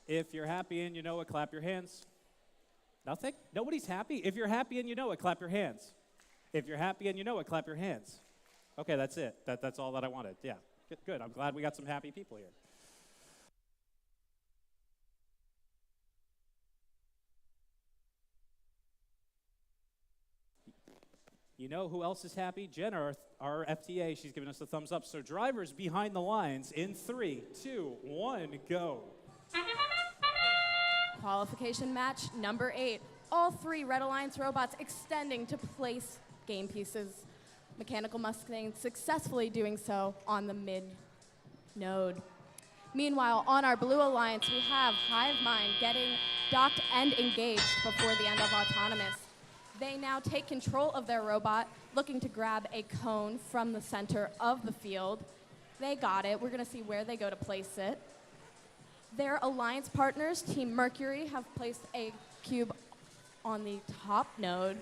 S1: If you're happy and you know it, clap your hands. Nothing? Nobody's happy? If you're happy and you know it, clap your hands. If you're happy and you know it, clap your hands. Okay, that's it. That's all that I wanted. Yeah, good. I'm glad we got some happy people here. You know who else is happy? Jenna, our FTA, she's giving us the thumbs up. So drivers behind the lines in 3, 2, 1, go.
S10: Qualification match number 8. All 3 Red Alliance robots extending to place game pieces. Mechanical Mustangs successfully doing so on the mid node. Meanwhile, on our Blue Alliance, we have Hive Mind getting docked and engaged before the end of Autonomous. They now take control of their robot, looking to grab a cone from the center of the field. They got it. We're going to see where they go to place it. Their alliance partners, Team Mercury, have placed a cube on the top node.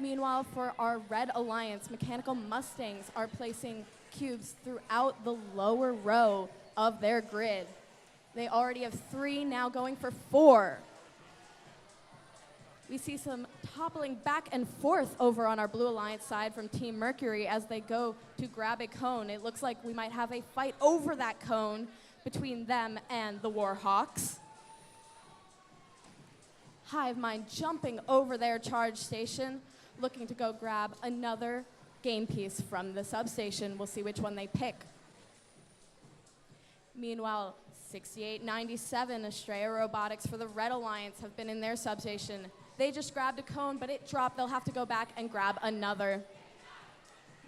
S10: Meanwhile, for our Red Alliance, Mechanical Mustangs are placing cubes throughout the lower row of their grid. They already have 3, now going for 4. We see some toppling back and forth over on our Blue Alliance side from Team Mercury as they go to grab a cone. It looks like we might have a fight over that cone between them and the Warhawks. Hive Mind jumping over their charge station, looking to go grab another game piece from the substation. We'll see which one they pick. Meanwhile, 6897 Estrella Robotics for the Red Alliance have been in their substation. They just grabbed a cone, but it dropped. They'll have to go back and grab another.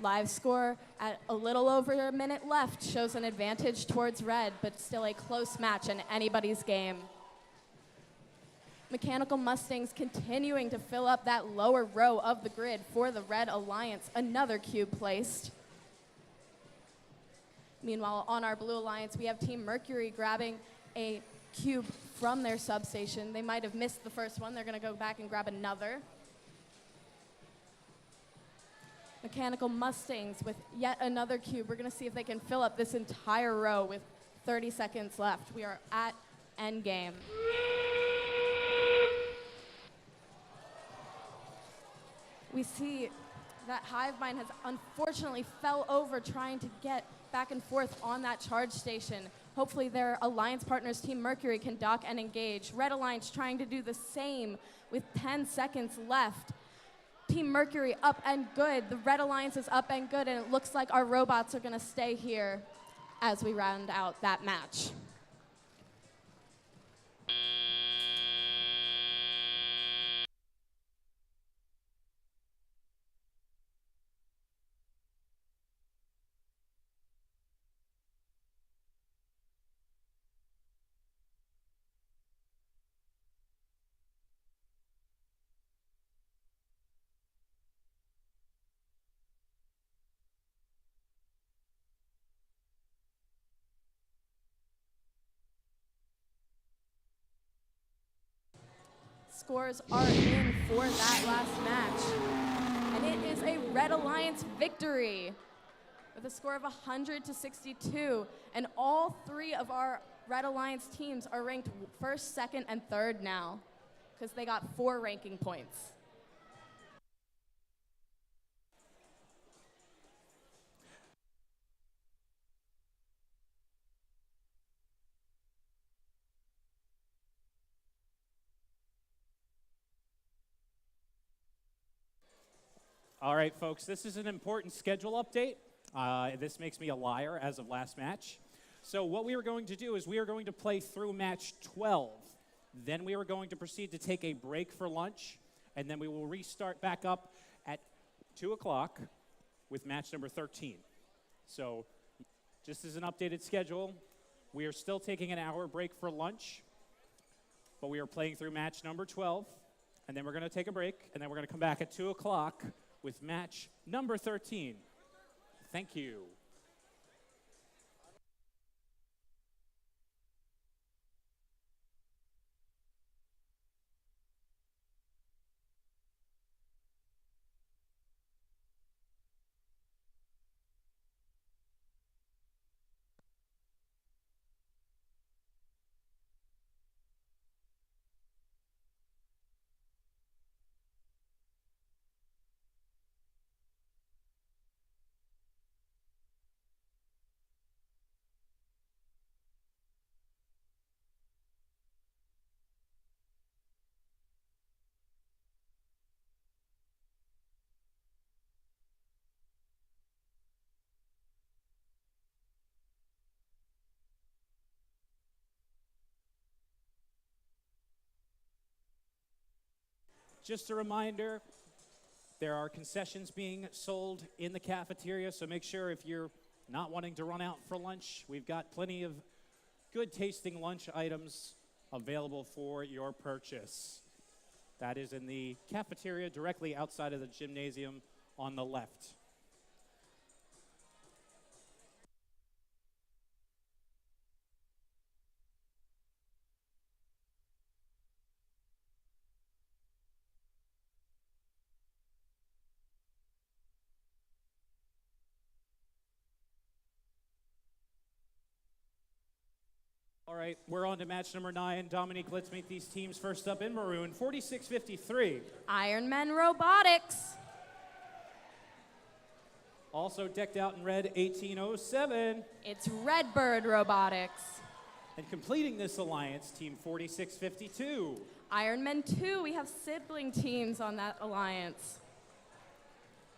S10: Live score at a little over a minute left shows an advantage towards Red, but still a close match in anybody's game. Mechanical Mustangs continuing to fill up that lower row of the grid for the Red Alliance. Another cube placed. Meanwhile, on our Blue Alliance, we have Team Mercury grabbing a cube from their substation. They might have missed the first one. They're going to go back and grab another. Mechanical Mustangs with yet another cube. We're going to see if they can fill up this entire row with 30 seconds left. We are at endgame. We see that Hive Mind has unfortunately fell over trying to get back and forth on that charge station. Hopefully their alliance partners, Team Mercury, can dock and engage. Red Alliance trying to do the same with 10 seconds left. Team Mercury up and good. The Red Alliance is up and good, and it looks like our robots are going to stay here as we round out that match. scores are in for that last match. And it is a Red Alliance victory with a score of 100-62. And all three of our Red Alliance teams are ranked first, second, and third now because they got 4 ranking points.
S1: All right, folks, this is an important schedule update. This makes me a liar as of last match. So what we are going to do is we are going to play through match 12. Then we are going to proceed to take a break for lunch, and then we will restart back up at 2 o'clock with match number 13. So just as an updated schedule, we are still taking an hour break for lunch, but we are playing through match number 12, and then we're going to take a break, and then we're going to come back at 2 o'clock with match number 13. Thank you. Just a reminder, there are concessions being sold in the cafeteria, so make sure if you're not wanting to run out for lunch, we've got plenty of good tasting lunch items available for your purchase. That is in the cafeteria directly outside of the gymnasium on the left. All right, we're on to match number 9. Dominique, let's meet these teams. First up in maroon, 46-53.
S10: Ironman Robotics.
S1: Also decked out in red, 1807.
S10: It's Redbird Robotics.
S1: And completing this alliance, team 46-52.
S10: Ironman 2, we have sibling teams on that alliance.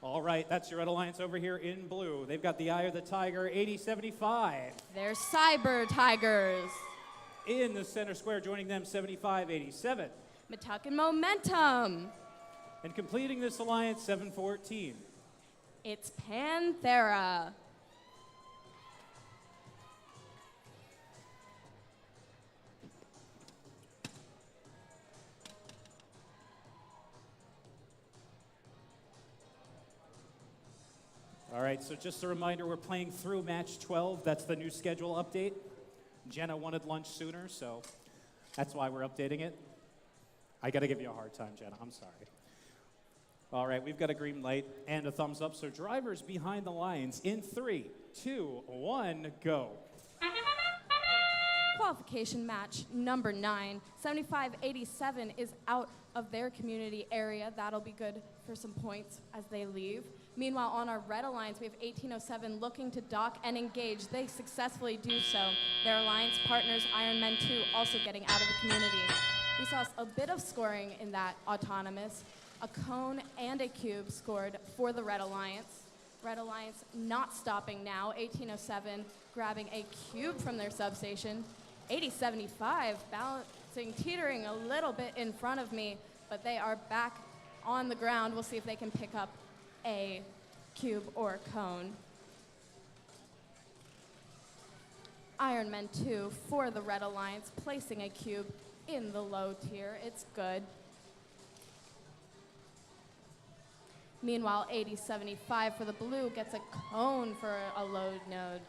S1: All right, that's your Red Alliance over here in blue. They've got the Eye of the Tiger, 8075.
S10: They're Cyber Tigers.
S1: In the center square, joining them, 7587.
S10: Metuck and Momentum.
S1: And completing this alliance, 714.
S10: It's Panthera.
S1: All right, so just a reminder, we're playing through match 12. That's the new schedule update. Jenna wanted lunch sooner, so that's why we're updating it. I got to give you a hard time, Jenna. I'm sorry. All right, we've got a green light and a thumbs up, so drivers behind the lines in 3, 2, 1, go.
S10: Qualification match number 9. 7587 is out of their community area. That'll be good for some points as they leave. Meanwhile, on our Red Alliance, we have 1807 looking to dock and engage. They successfully do so. Their alliance partners, Ironman 2, also getting out of the community. We saw a bit of scoring in that autonomous. A cone and a cube scored for the Red Alliance. Red Alliance not stopping now. 1807 grabbing a cube from their substation. 8075 balancing, teetering a little bit in front of me, but they are back on the ground. We'll see if they can pick up a cube or cone. Ironman 2 for the Red Alliance, placing a cube in the low tier. It's good. Meanwhile, 8075 for the blue gets a cone for a load node.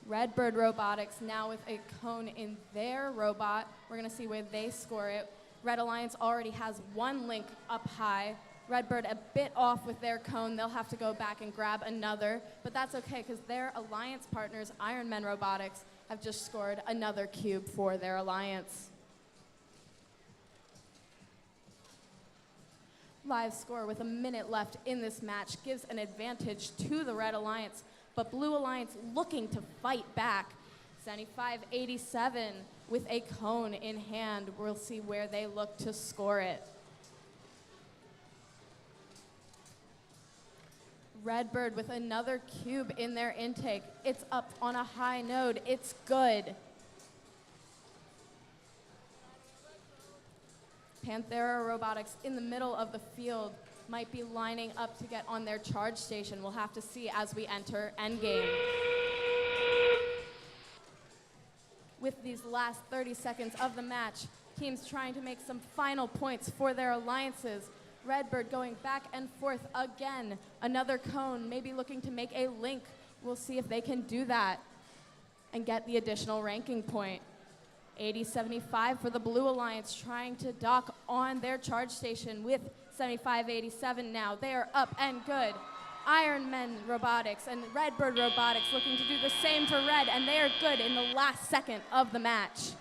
S10: Redbird Robotics now with a cone in their robot. We're going to see where they score it. Red Alliance already has one link up high. Redbird a bit off with their cone. They'll have to go back and grab another, but that's okay because their alliance partners, Ironman Robotics, have just scored another cube for their alliance. Live score with a minute left in this match gives an advantage to the Red Alliance, but Blue Alliance looking to fight back. 75-87 with a cone in hand. We'll see where they look to score it. Redbird with another cube in their intake. It's up on a high node. It's good. Panthera Robotics in the middle of the field might be lining up to get on their charge station. We'll have to see as we enter endgame. With these last 30 seconds of the match, teams trying to make some final points for their alliances. Redbird going back and forth again. Another cone, maybe looking to make a link. We'll see if they can do that and get the additional ranking point. 80-75 for the Blue Alliance, trying to dock on their charge station with 75-87 now. They are up and good. Ironman Robotics and Redbird Robotics looking to do the same for Red, and they are good in the last second of the match.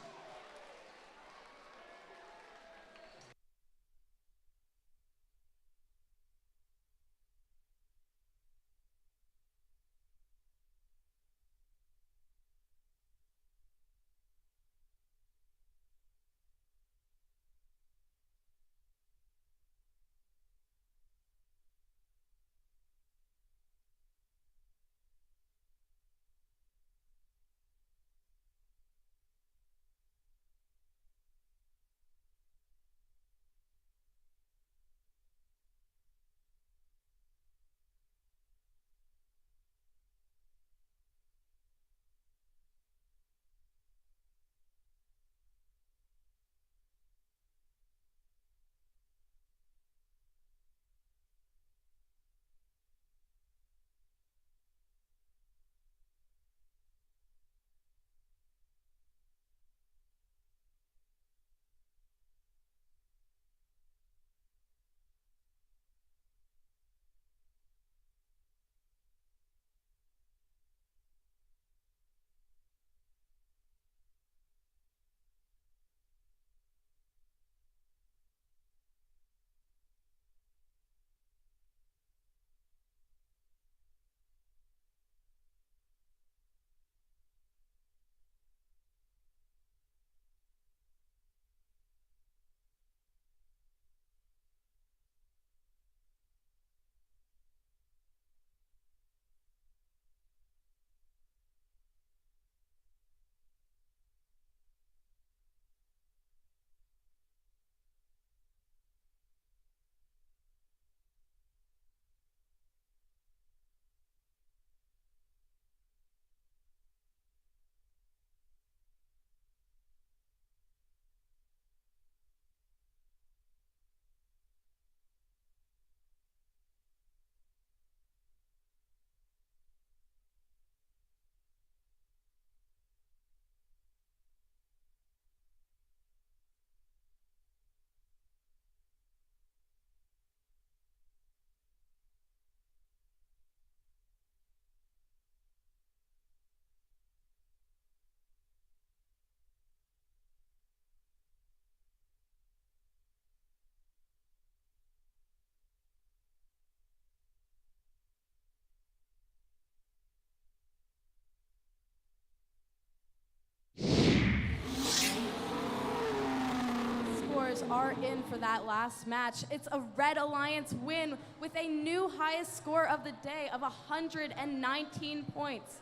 S10: Are in for that last match. It's a Red Alliance win with a new highest score of the day of 119 points.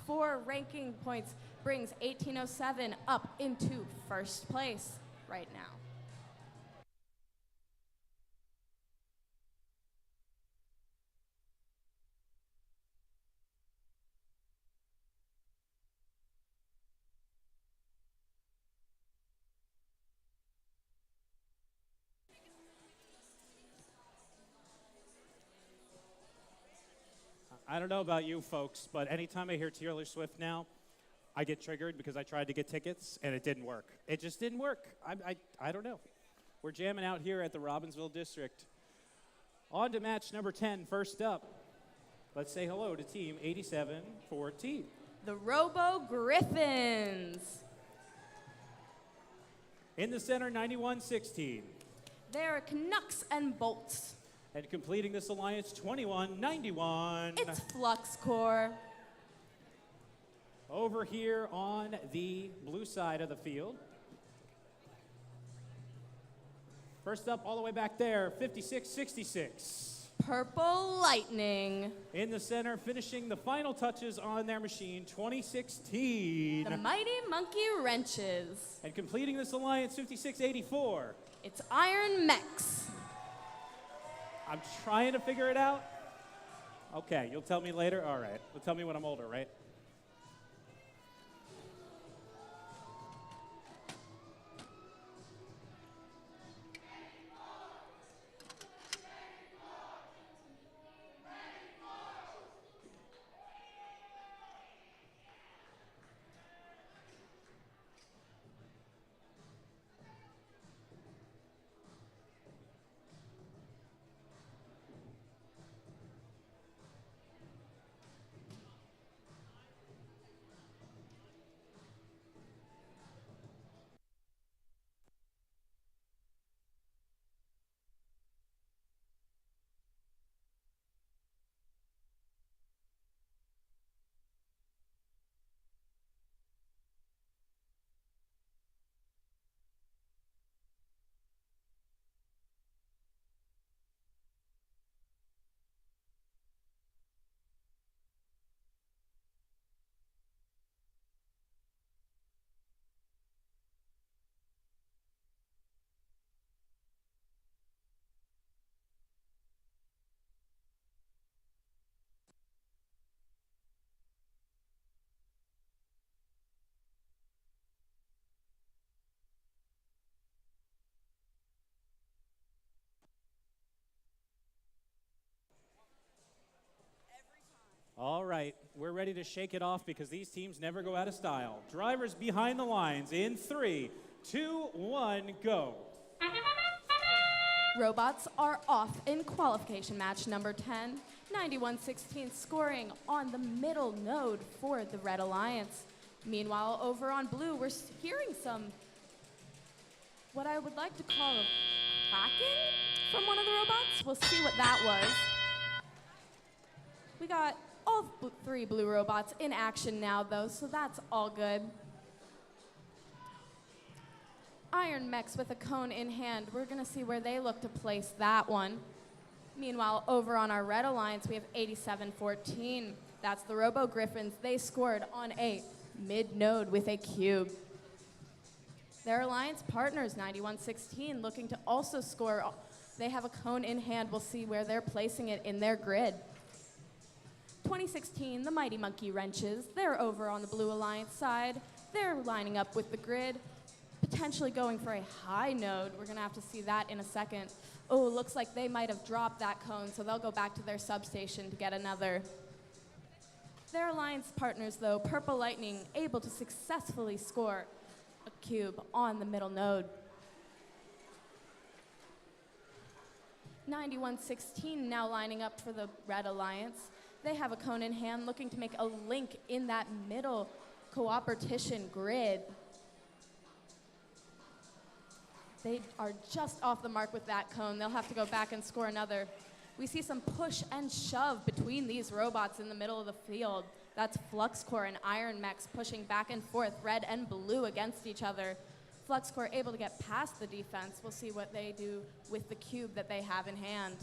S10: 4 ranking points brings 1807 up into first place right now.
S1: I don't know about you folks, but anytime I hear Taylor Swift now, I get triggered because I tried to get tickets and it didn't work. It just didn't work. I don't know. We're jamming out here at the Robbinsville District. On to match number 10, first up. Let's say hello to team 8714.
S10: The Robo Griffins.
S1: In the center, 9116.
S10: They're Canucks and Bolts.
S1: And completing this alliance, 2191.
S10: It's Flux Core.
S1: Over here on the blue side of the field. First up, all the way back there, 5666.
S10: Purple Lightning.
S1: In the center, finishing the final touches on their machine, 2016.
S10: The Mighty Monkey Wrenches.
S1: And completing this alliance, 5684.
S10: It's Iron Mechs.
S1: I'm trying to figure it out. Okay, you'll tell me later? All right. You'll tell me when I'm older, right? All right, we're ready to shake it off because these teams never go out of style. Drivers behind the lines in 3, 2, 1, go.
S10: Robots are off in qualification match number 10. 9116 scoring on the middle node for the Red Alliance. Meanwhile, over on blue, we're hearing some, what I would like to call a hacking from one of the robots. We'll see what that was. We got all 3 blue robots in action now, though, so that's all good. Iron Mechs with a cone in hand. We're going to see where they look to place that one. Meanwhile, over on our Red Alliance, we have 8714. That's the Robo Griffins. They scored on a mid-node with a cube. Their alliance partners, 9116, looking to also score. They have a cone in hand. We'll see where they're placing it in their grid. 2016, the Mighty Monkey Wrenches. They're over on the Blue Alliance side. They're lining up with the grid, potentially going for a high node. We're going to have to see that in a second. Oh, looks like they might have dropped that cone, so they'll go back to their substation to get another. Their alliance partners, though, Purple Lightning, able to successfully score a cube on the middle node. 9116 now lining up for the Red Alliance. They have a cone in hand, looking to make a link in that middle cooperation grid. They are just off the mark with that cone. They'll have to go back and score another. We see some push and shove between these robots in the middle of the field. That's Flux Core and Iron Mechs pushing back and forth, red and blue against each other. Flux Core able to get past the defense. We'll see what they do with the cube that they have in hand.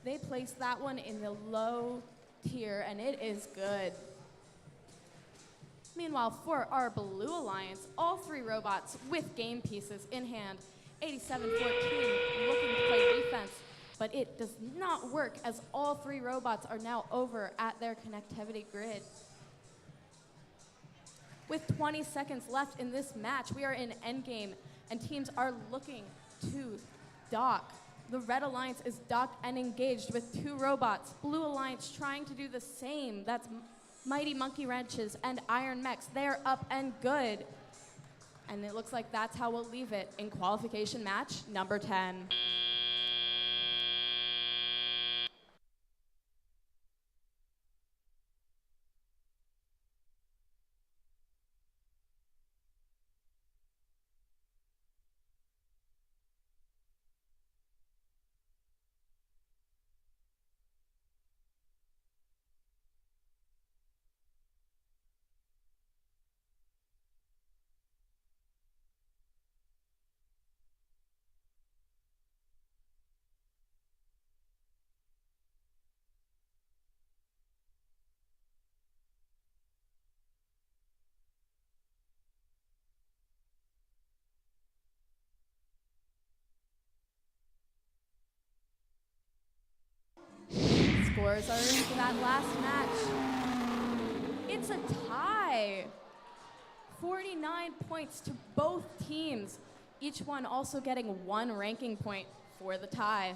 S10: They place that one in the low tier, and it is good. Meanwhile, for our Blue Alliance, all 3 robots with game pieces in hand. 8714 looking to play defense, but it does not work as all 3 robots are now over at their connectivity grid. With 20 seconds left in this match, we are in endgame, and teams are looking to dock The Red Alliance is docked and engaged with 2 robots. Blue Alliance trying to do the same. That's Mighty Monkey Wrenches and Iron Mechs. They're up and good. And it looks like that's how we'll leave it in qualification match number 10. Scores are in for that last match. It's a tie. 49 points to both teams, each one also getting 1 ranking point for the tie.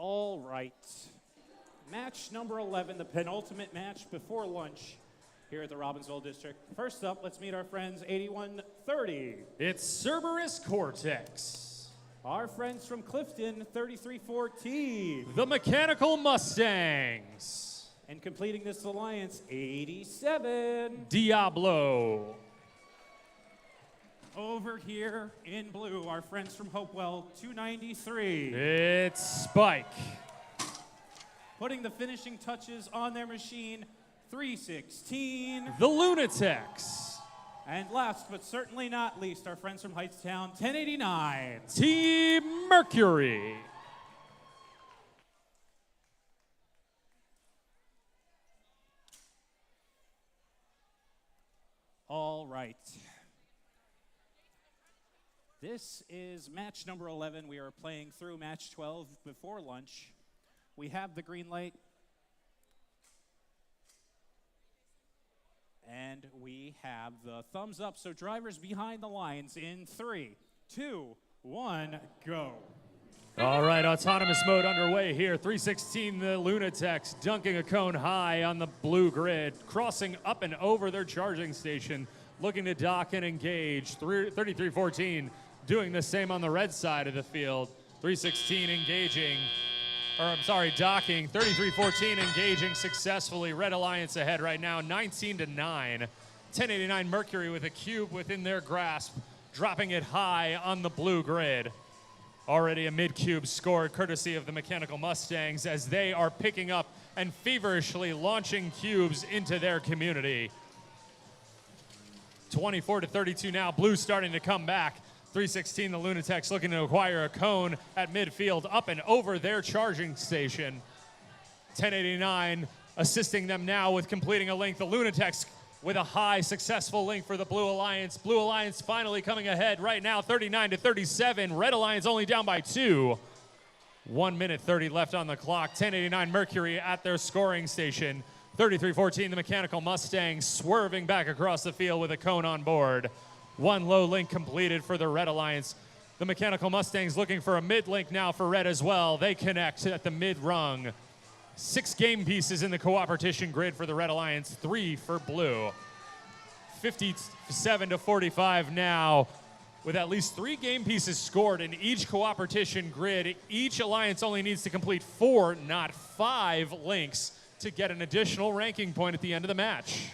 S1: All right. Match number 11, the penultimate match before lunch here at the Robbinsville District. First up, let's meet our friends 8130.
S6: It's Cerberus Cortex.
S1: Our friends from Clifton, 3314.
S6: The Mechanical Mustangs.
S1: And completing this alliance, 87.
S6: Diablo.
S1: Over here in blue, our friends from Hopewell, 293.
S6: It's Spike.
S1: Putting the finishing touches on their machine, 316.
S6: The Lunatics.
S1: And last but certainly not least, our friends from Heightstown, 1089.
S6: Team Mercury.
S1: All right. This is match number 11. We are playing through match 12 before lunch. We have the green light. And we have the thumbs up. So drivers behind the lines in 3, 2, 1, go.
S6: All right, autonomous mode underway here. 316, the Lunatics dunking a cone high on the blue grid, crossing up and over their charging station, looking to dock and engage. 3314 doing the same on the red side of the field. 316 engaging, or I'm sorry, docking. 3314 engaging successfully. Red Alliance ahead right now, 19-9. 1089 Mercury with a cube within their grasp, dropping it high on the blue grid. Already a mid-cube scored courtesy of the Mechanical Mustangs as they are picking up and feverishly launching cubes into their community. 24-32 now, blue starting to come back. 316, the Lunatics looking to acquire a cone at midfield up and over their charging station. 1089 assisting them now with completing a link. The Lunatics with a high successful link for the Blue Alliance. Blue Alliance finally coming ahead right now, 39-37. Red Alliance only down by 2. 1 minute 30 left on the clock. 1089 Mercury at their scoring station. 33-14, the Mechanical Mustangs swerving back across the field with a cone on board. One low link completed for the Red Alliance. The Mechanical Mustangs looking for a mid link now for Red as well. They connect at the mid rung. 6 game pieces in the cooperation grid for the Red Alliance, 3 for Blue. 57-45 now, with at least 3 game pieces scored in each cooperation grid. Each alliance only needs to complete 4, not 5 links to get an additional ranking point at the end of the match.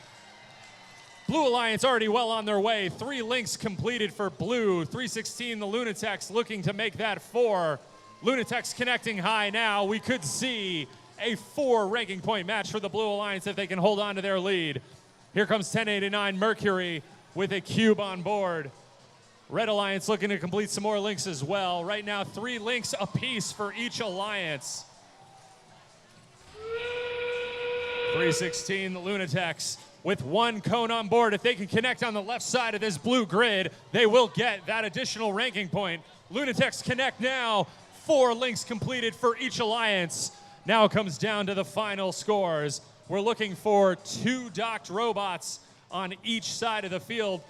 S6: Blue Alliance already well on their way. 3 links completed for Blue. 316, the Lunatics looking to make that 4. Lunatics connecting high now. We could see a 4 ranking point match for the Blue Alliance if they can hold on to their lead. Here comes 1089 Mercury with a cube on board. Red Alliance looking to complete some more links as well. Right now, 3 links apiece for each alliance. 316, the Lunatics with 1 cone on board. If they can connect on the left side of this blue grid, they will get that additional ranking point. Lunatics connect now. 4 links completed for each alliance. Now it comes down to the final scores. We're looking for 2 docked robots on each side of the field.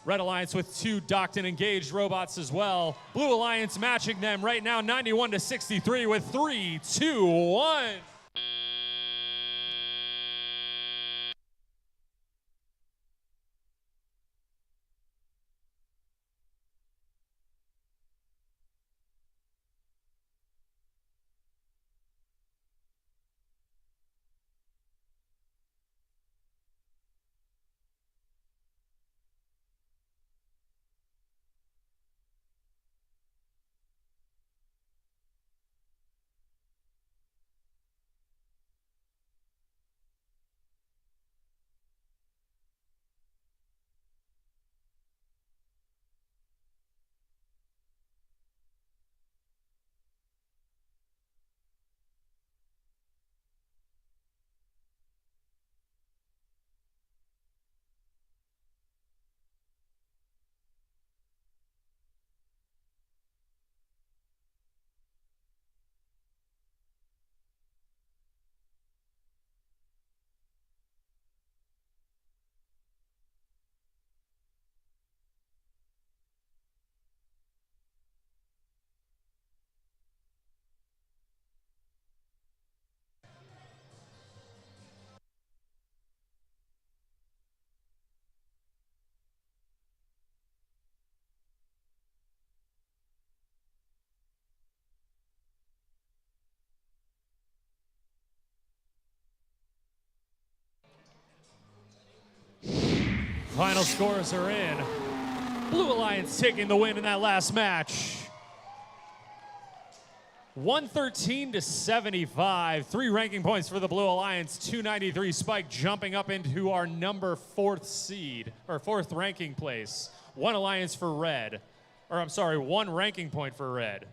S6: Red Alliance with 2 docked and engaged robots as well. Blue Alliance matching them right now 91-63 with 3, 2, 1. Final scores are in. Blue Alliance taking the win in that last match. 113-75. 3 ranking points for the Blue Alliance. 293 Spike jumping up into our number 4th seed, or 4th ranking place. 1 alliance for Red. Or I'm sorry, 1 ranking point for Red.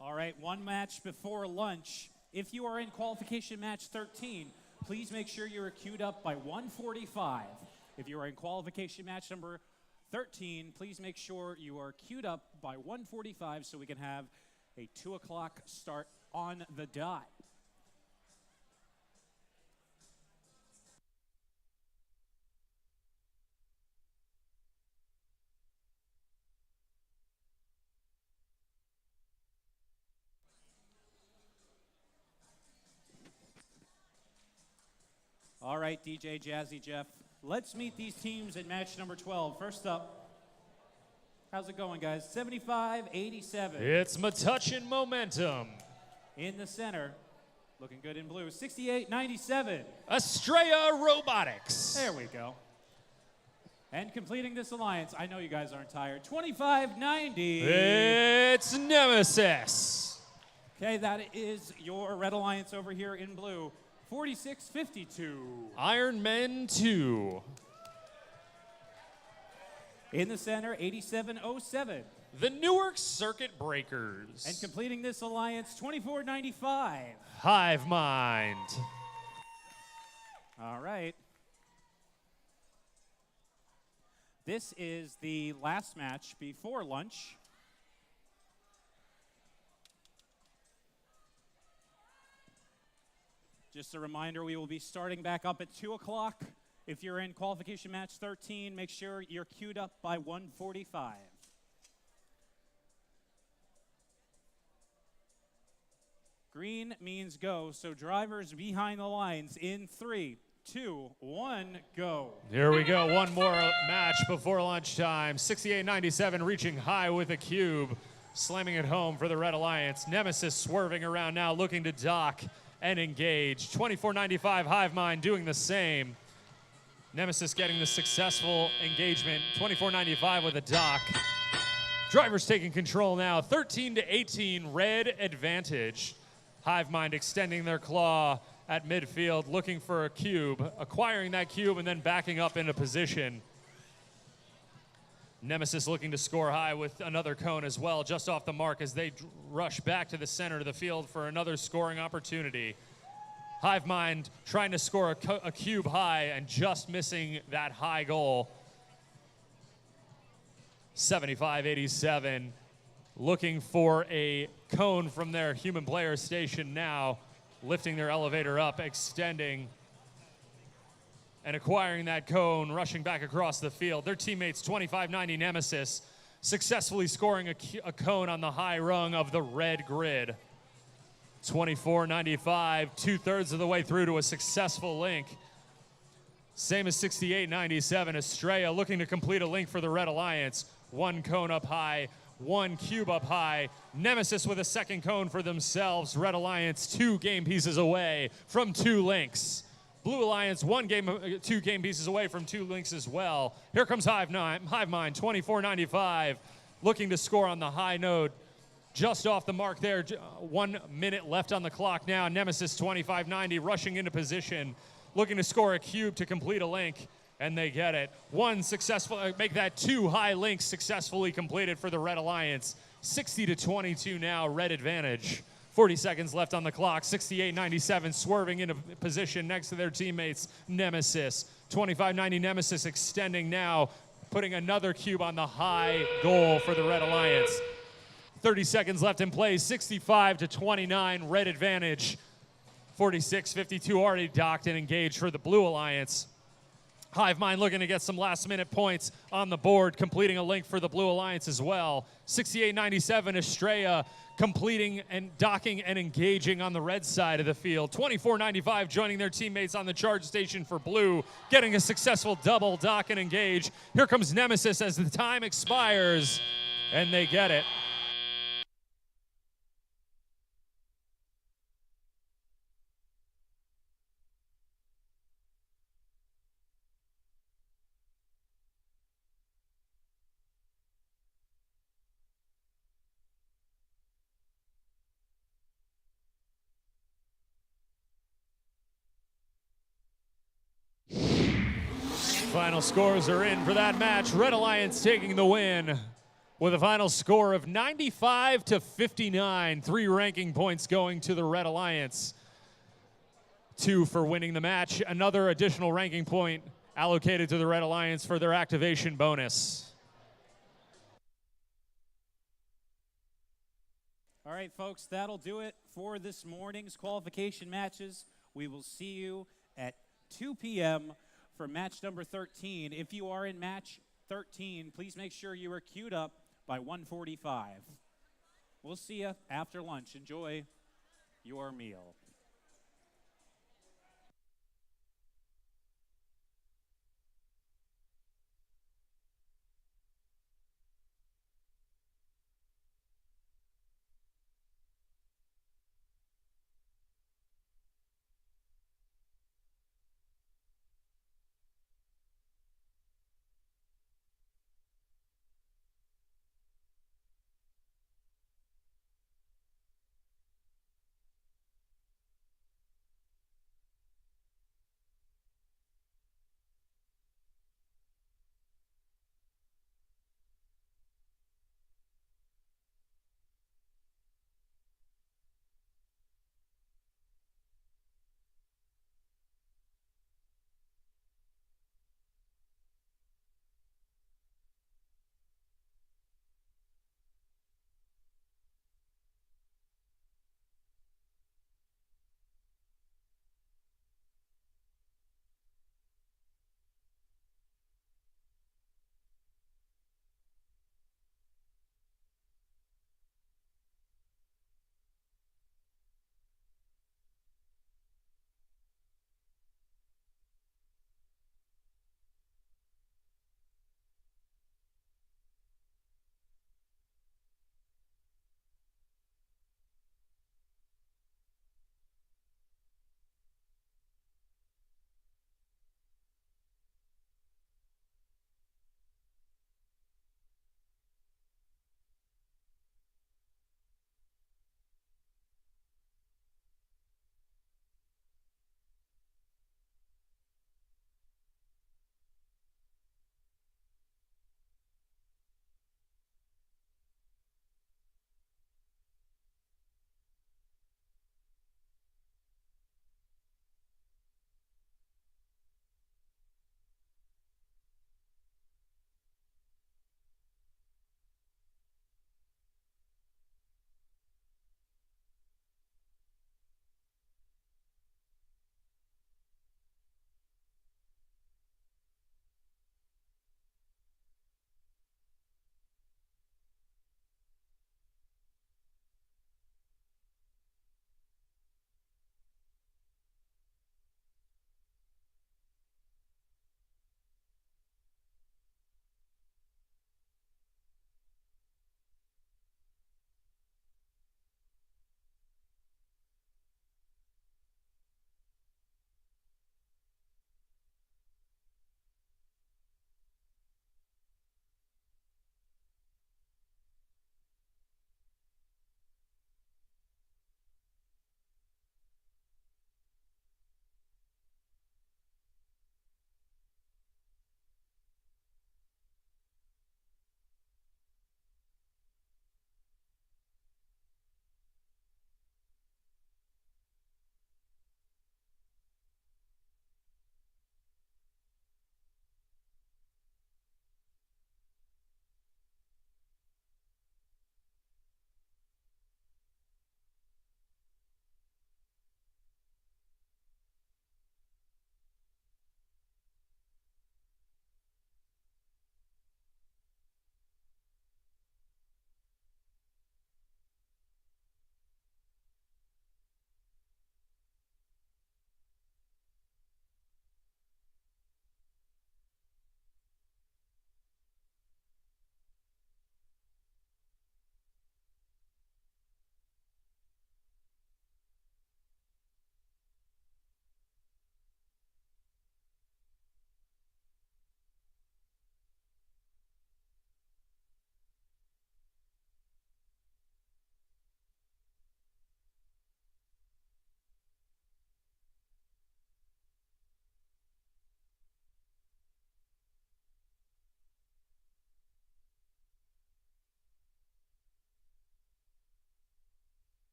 S1: All right, 1 match before lunch. If you are in qualification match 13, please make sure you are queued up by 1:45. If you are in qualification match number 13, please make sure you are queued up by 1:45 so we can have a 2 o'clock start on the dot. All right, DJ Jazzy Jeff, let's meet these teams in match number 12. First up, how's it going, guys? 75-87.
S6: It's Metuchen Momentum.
S1: In the center, looking good in blue, 68-97.
S6: Estrella Robotics.
S1: There we go. And completing this alliance, I know you guys aren't tired, 25-90.
S6: It's Nemesis.
S1: Okay, that is your Red Alliance over here in blue, 46-52.
S6: Iron Men 2.
S1: In the center, 87-07.
S6: The Newark Circuit Breakers.
S1: And completing this alliance, 24-95.
S6: Hive Mind.
S1: All right. This is the last match before lunch. Just a reminder, we will be starting back up at 2 o'clock. If you're in qualification match 13, make sure you're queued up by 1:45. Green means go, so drivers behind the lines in 3, 2, 1, go.
S6: Here we go, one more match before lunchtime. 68-97 reaching high with a cube, slamming it home for the Red Alliance. Nemesis swerving around now, looking to dock and engage. 24-95 Hive Mind doing the same. Nemesis getting the successful engagement. 24-95 with a dock. Drivers taking control now. 13-18 Red advantage. Hive Mind extending their claw at midfield, looking for a cube, acquiring that cube, and then backing up into position. Nemesis looking to score high with another cone as well, just off the mark as they rush back to the center of the field for another scoring opportunity. Hive Mind trying to score a cube high and just missing that high goal. 75-87, looking for a cone from their human player station now, lifting their elevator up, extending, and acquiring that cone, rushing back across the field. Their teammates, 25-90 Nemesis, successfully scoring a cone on the high rung of the red grid. 24-95, 2/3 of the way through to a successful link. Same as 68-97, Estrella looking to complete a link for the Red Alliance. One cone up high, one cube up high. Nemesis with a second cone for themselves. Red Alliance 2 game pieces away from 2 links. Blue Alliance 2 game pieces away from 2 links as well. Here comes Hive Mind, 24-95, looking to score on the high note. Just off the mark there, 1 minute left on the clock now. Nemesis 25-90 rushing into position, looking to score a cube to complete a link, and they get it. One successful, make that 2 high links successfully completed for the Red Alliance. 60-22 now, Red advantage. 40 seconds left on the clock. 68-97 swerving into position next to their teammates, Nemesis. 25-90 Nemesis extending now, putting another cube on the high goal for the Red Alliance. 30 seconds left in play, 65-29, Red advantage. 46-52 already docked and engaged for the Blue Alliance. Hive Mind looking to get some last-minute points on the board, completing a link for the Blue Alliance as well. 68-97, Estrella completing and docking and engaging on the red side of the field. 24-95 joining their teammates on the charge station for Blue, getting a successful double dock and engage. Here comes Nemesis as the time expires, and they get it. Final scores are in for that match. Red Alliance taking the win with a final score of 95-59. 3 ranking points going to the Red Alliance. 2 for winning the match. Another additional ranking point allocated to the Red Alliance for their activation bonus.
S1: All right, folks, that'll do it for this morning's qualification matches. We will see you at 2 p.m. for match number 13. If you are in match 13, please make sure you are queued up by 1:45. We'll see you after lunch. Enjoy your meal.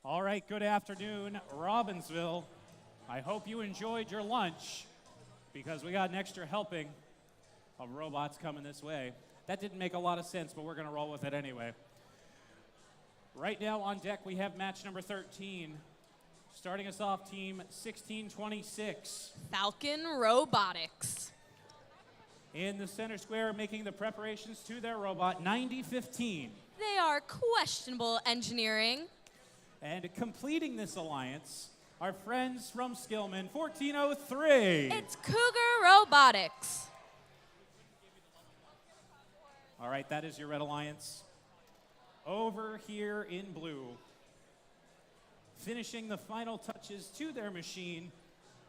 S1: All right, good afternoon, Robbinsville. I hope you enjoyed your lunch because we got an extra helping of robots coming this way. That didn't make a lot of sense, but we're going to roll with it anyway. Right now on deck, we have match number 13. Starting us off, team 1626.
S5: Falcon Robotics.
S1: In the center square, making the preparations to their robot, 9015.
S5: They are questionable engineering.
S1: And completing this alliance, our friends from Skillman, 1403.
S5: It's Cougar Robotics.
S1: All right, that is your red alliance. Over here in blue, finishing the final touches to their machine,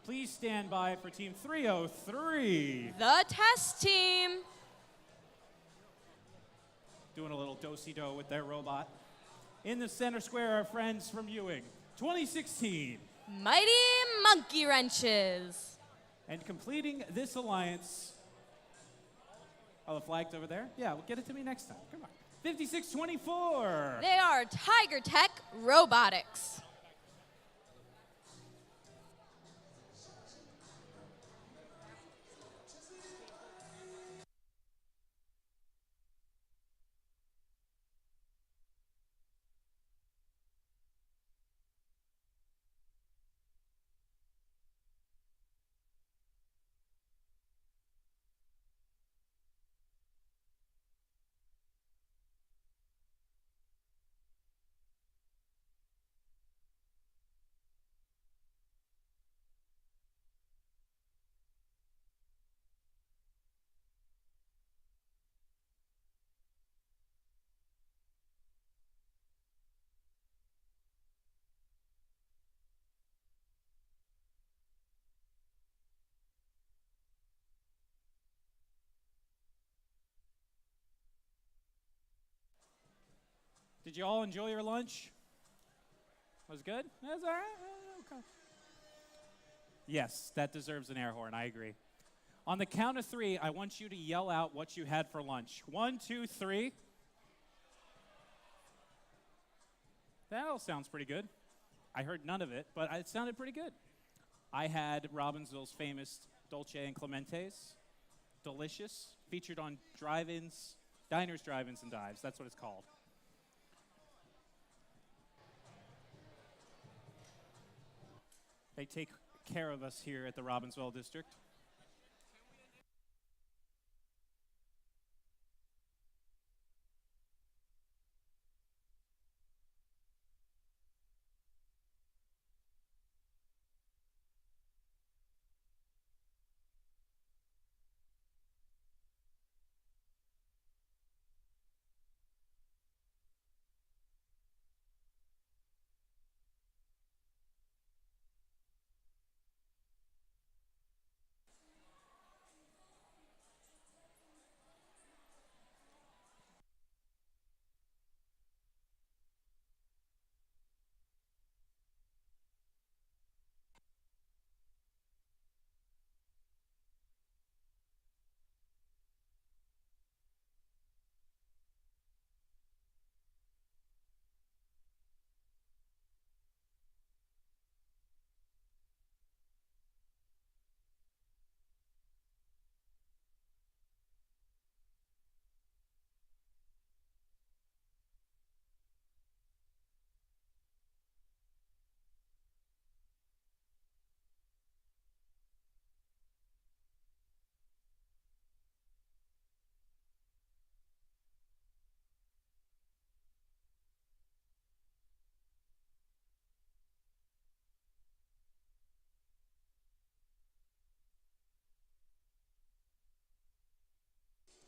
S1: please stand by for team 303.
S5: The test team.
S1: Doing a little do-si-do with their robot. In the center square, our friends from Ewing, 2016.
S5: Mighty Monkey Wrenches.
S1: And completing this alliance, oh, the flag's over there? Yeah, well, get it to me next time. Come on. 5624.
S5: They are Tiger Tech Robotics.
S1: Did you all enjoy your lunch? Was good? That's all right? Okay. Yes, that deserves an air horn. I agree. On the count of 3, I want you to yell out what you had for lunch. 1, 2, 3. That all sounds pretty good. I heard none of it, but it sounded pretty good. I had Robbinsville's famous Dolce and Clementes. Delicious. Featured on drive-ins, diners, drive-ins, and dives. That's what it's called. They take care of us here at the Robbinsville District.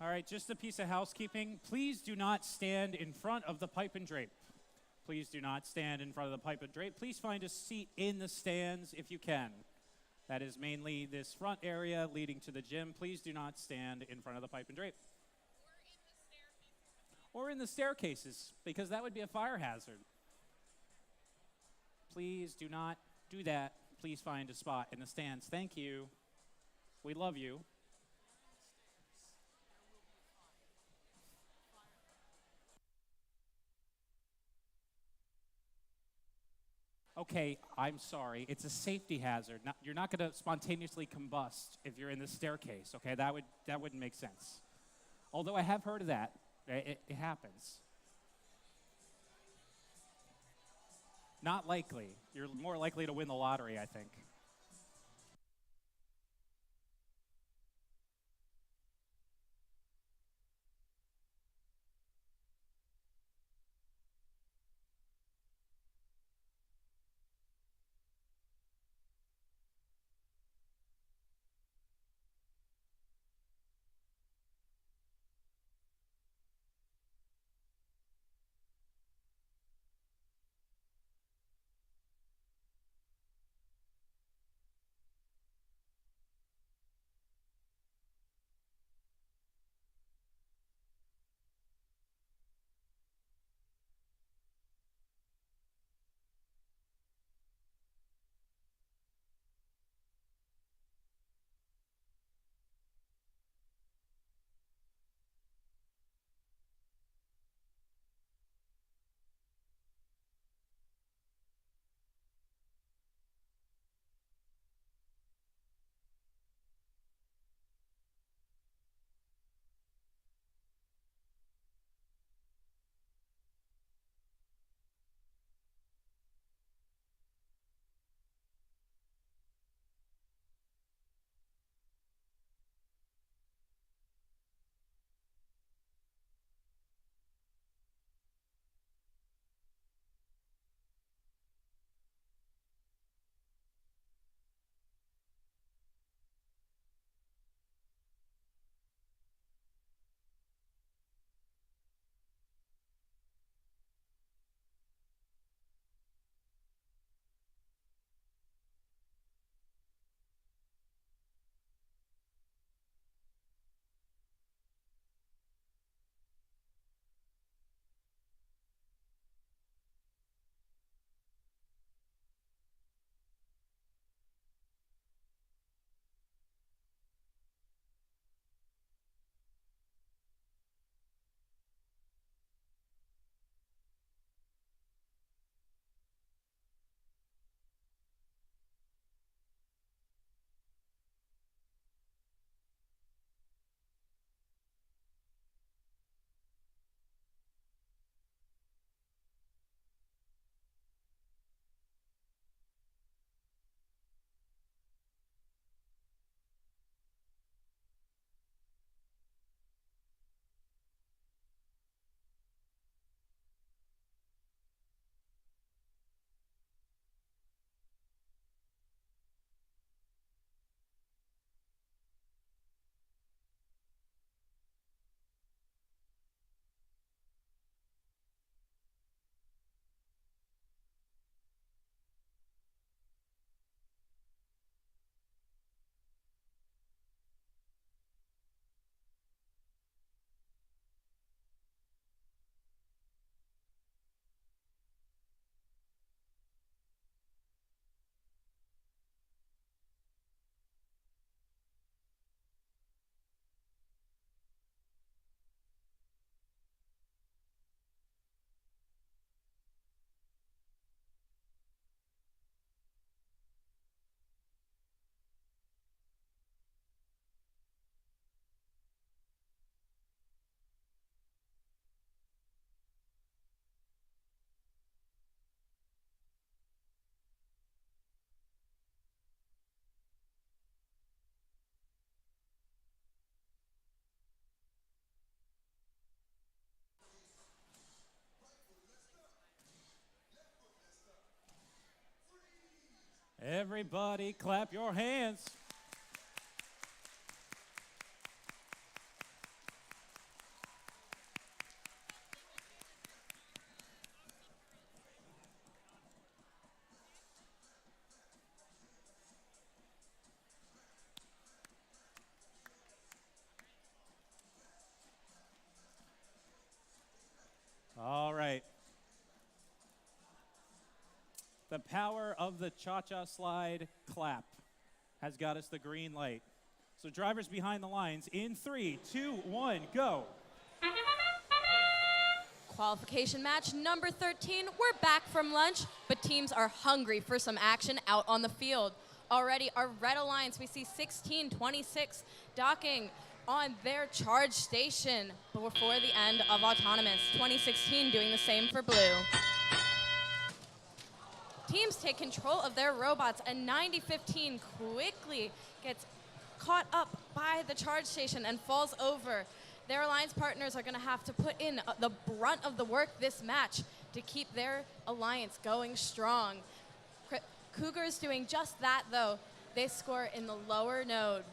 S1: All right, just a piece of housekeeping. Please do not stand in front of the pipe and drape. Please do not stand in front of the pipe and drape. Please find a seat in the stands if you can. That is mainly this front area leading to the gym. Please do not stand in front of the pipe and drape. Or in the staircases, because that would be a fire hazard. Please do not do that. Please find a spot in the stands. Thank you. We love you. Okay, I'm sorry. It's a safety hazard. You're not going to spontaneously combust if you're in the staircase, okay? That wouldn't make sense. Although I have heard of that. It happens. Not likely. You're more likely to win the lottery, I think. Everybody clap your hands. All right. The power of the cha-cha slide clap has got us the green light. So drivers behind the lines in 3, 2, 1, go.
S10: Qualification match number 13. We're back from lunch, but teams are hungry for some action out on the field. Already, our Red Alliance, we see 1626 docking on their charge station before the end of Autonomous. 2016 doing the same for Blue. Teams take control of their robots, and 9015 quickly gets caught up by the charge station and falls over. Their alliance partners are going to have to put in the brunt of the work this match to keep their alliance going strong. Cougars doing just that, though. They score in the lower node.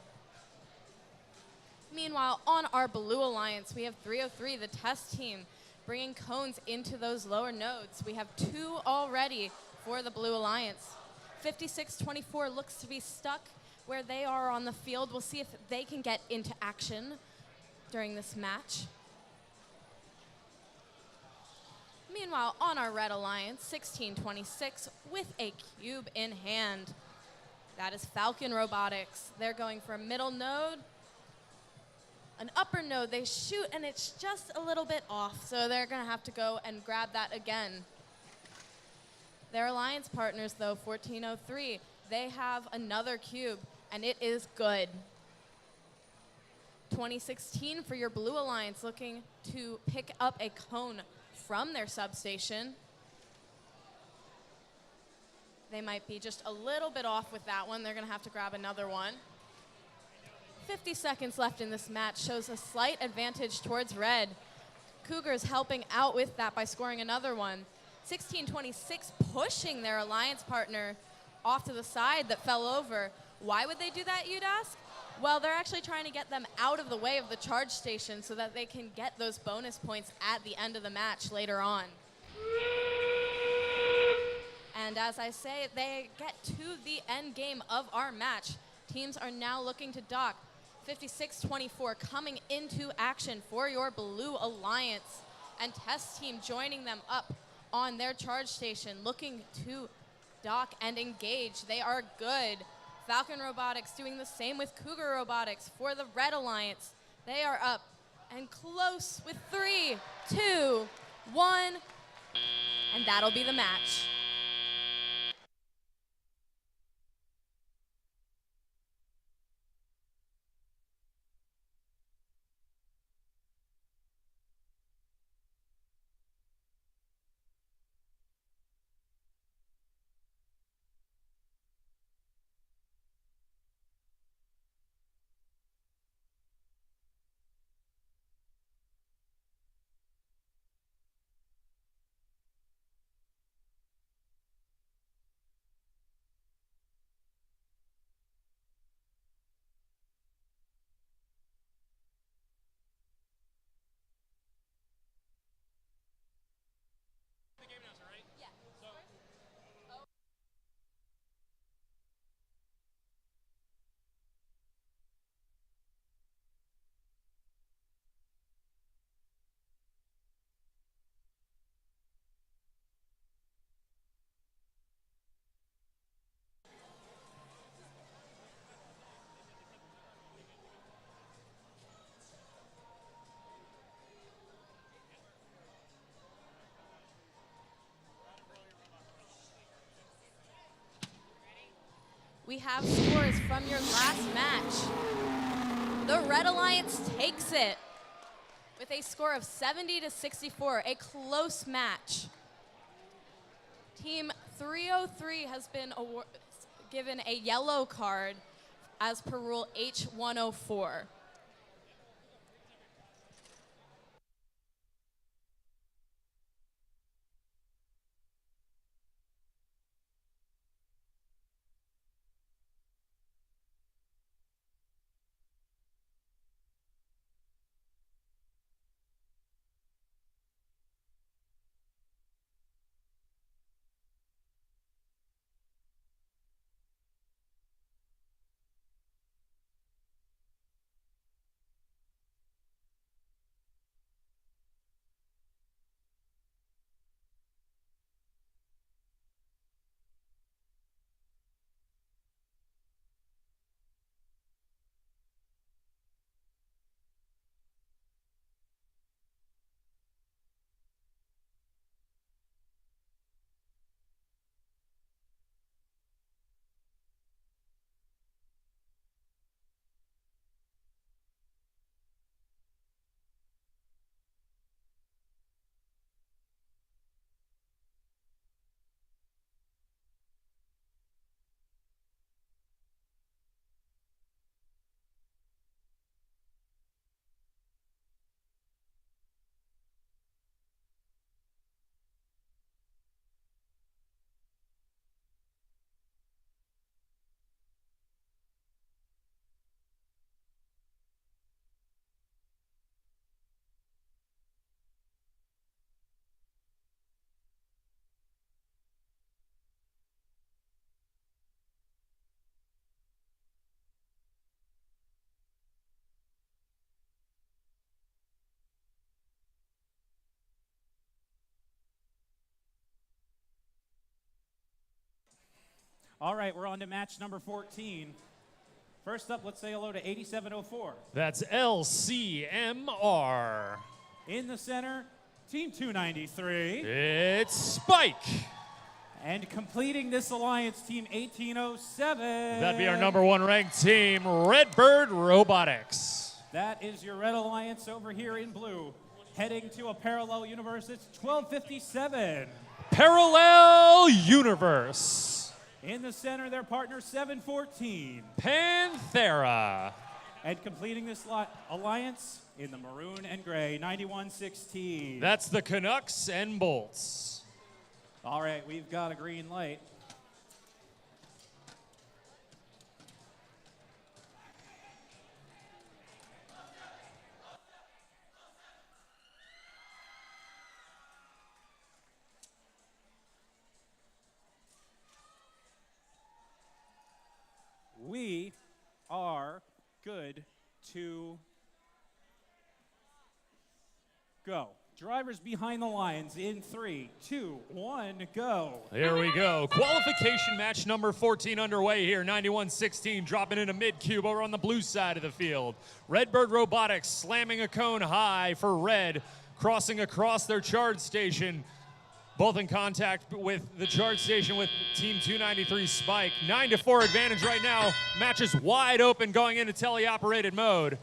S10: Meanwhile, on our Blue Alliance, we have 303, the test team, bringing cones into those lower nodes. We have 2 already for the Blue Alliance. 5624 looks to be stuck where they are on the field. We'll see if they can get into action during this match. Meanwhile, on our Red Alliance, 1626 with a cube in hand. That is Falcon Robotics. They're going for a middle node. An upper node, they shoot, and it's just a little bit off, so they're going to have to go and grab that again. Their alliance partners, though, 1403, they have another cube, and it is good. 2016 for your Blue Alliance, looking to pick up a cone from their substation. They might be just a little bit off with that one. They're going to have to grab another one. 50 seconds left in this match shows a slight advantage towards Red. Cougars helping out with that by scoring another one. 1626 pushing their alliance partner off to the side that fell over. Why would they do that, you'd ask? Well, they're actually trying to get them out of the way of the charge station so that they can get those bonus points at the end of the match later on. And as I say, they get to the end game of our match. Teams are now looking to dock. 5624 coming into action for your Blue Alliance, and test team joining them up on their charge station, looking to dock and engage. They are good. Falcon Robotics doing the same with Cougar Robotics for the Red Alliance. They are up and close with 3, 2, 1, and that'll be the match. We have scores from your last match. The Red Alliance takes it with a score of 70-64, a close match. Team 303 has been given a yellow card as per rule H104.
S1: All right, we're on to match number 14. First up, let's say hello to 8704.
S6: That's LCMR.
S1: In the center, Team 293.
S6: It's Spike.
S1: And completing this alliance, Team 1807.
S6: That'd be our number 1 ranked team, Redbird Robotics.
S1: That is your Red Alliance over here in blue. Heading to a parallel universe, it's 1257.
S6: Parallel Universe.
S1: In the center, their partner 714.
S6: Panthera.
S1: And completing this alliance in the maroon and gray, 9116.
S6: That's the Canucks and Bolts.
S1: All right, we've got a green light. We are good to go. Drivers behind the lines in 3, 2, 1, go.
S6: Here we go. Qualification match number 14 underway here. 91-16 dropping into mid-cube over on the blue side of the field. Redbird Robotics slamming a cone high for red, crossing across their charge station. Both in contact with the charge station with Team 293 Spike. 9-4 advantage right now. Match is wide open going into teleoperated mode.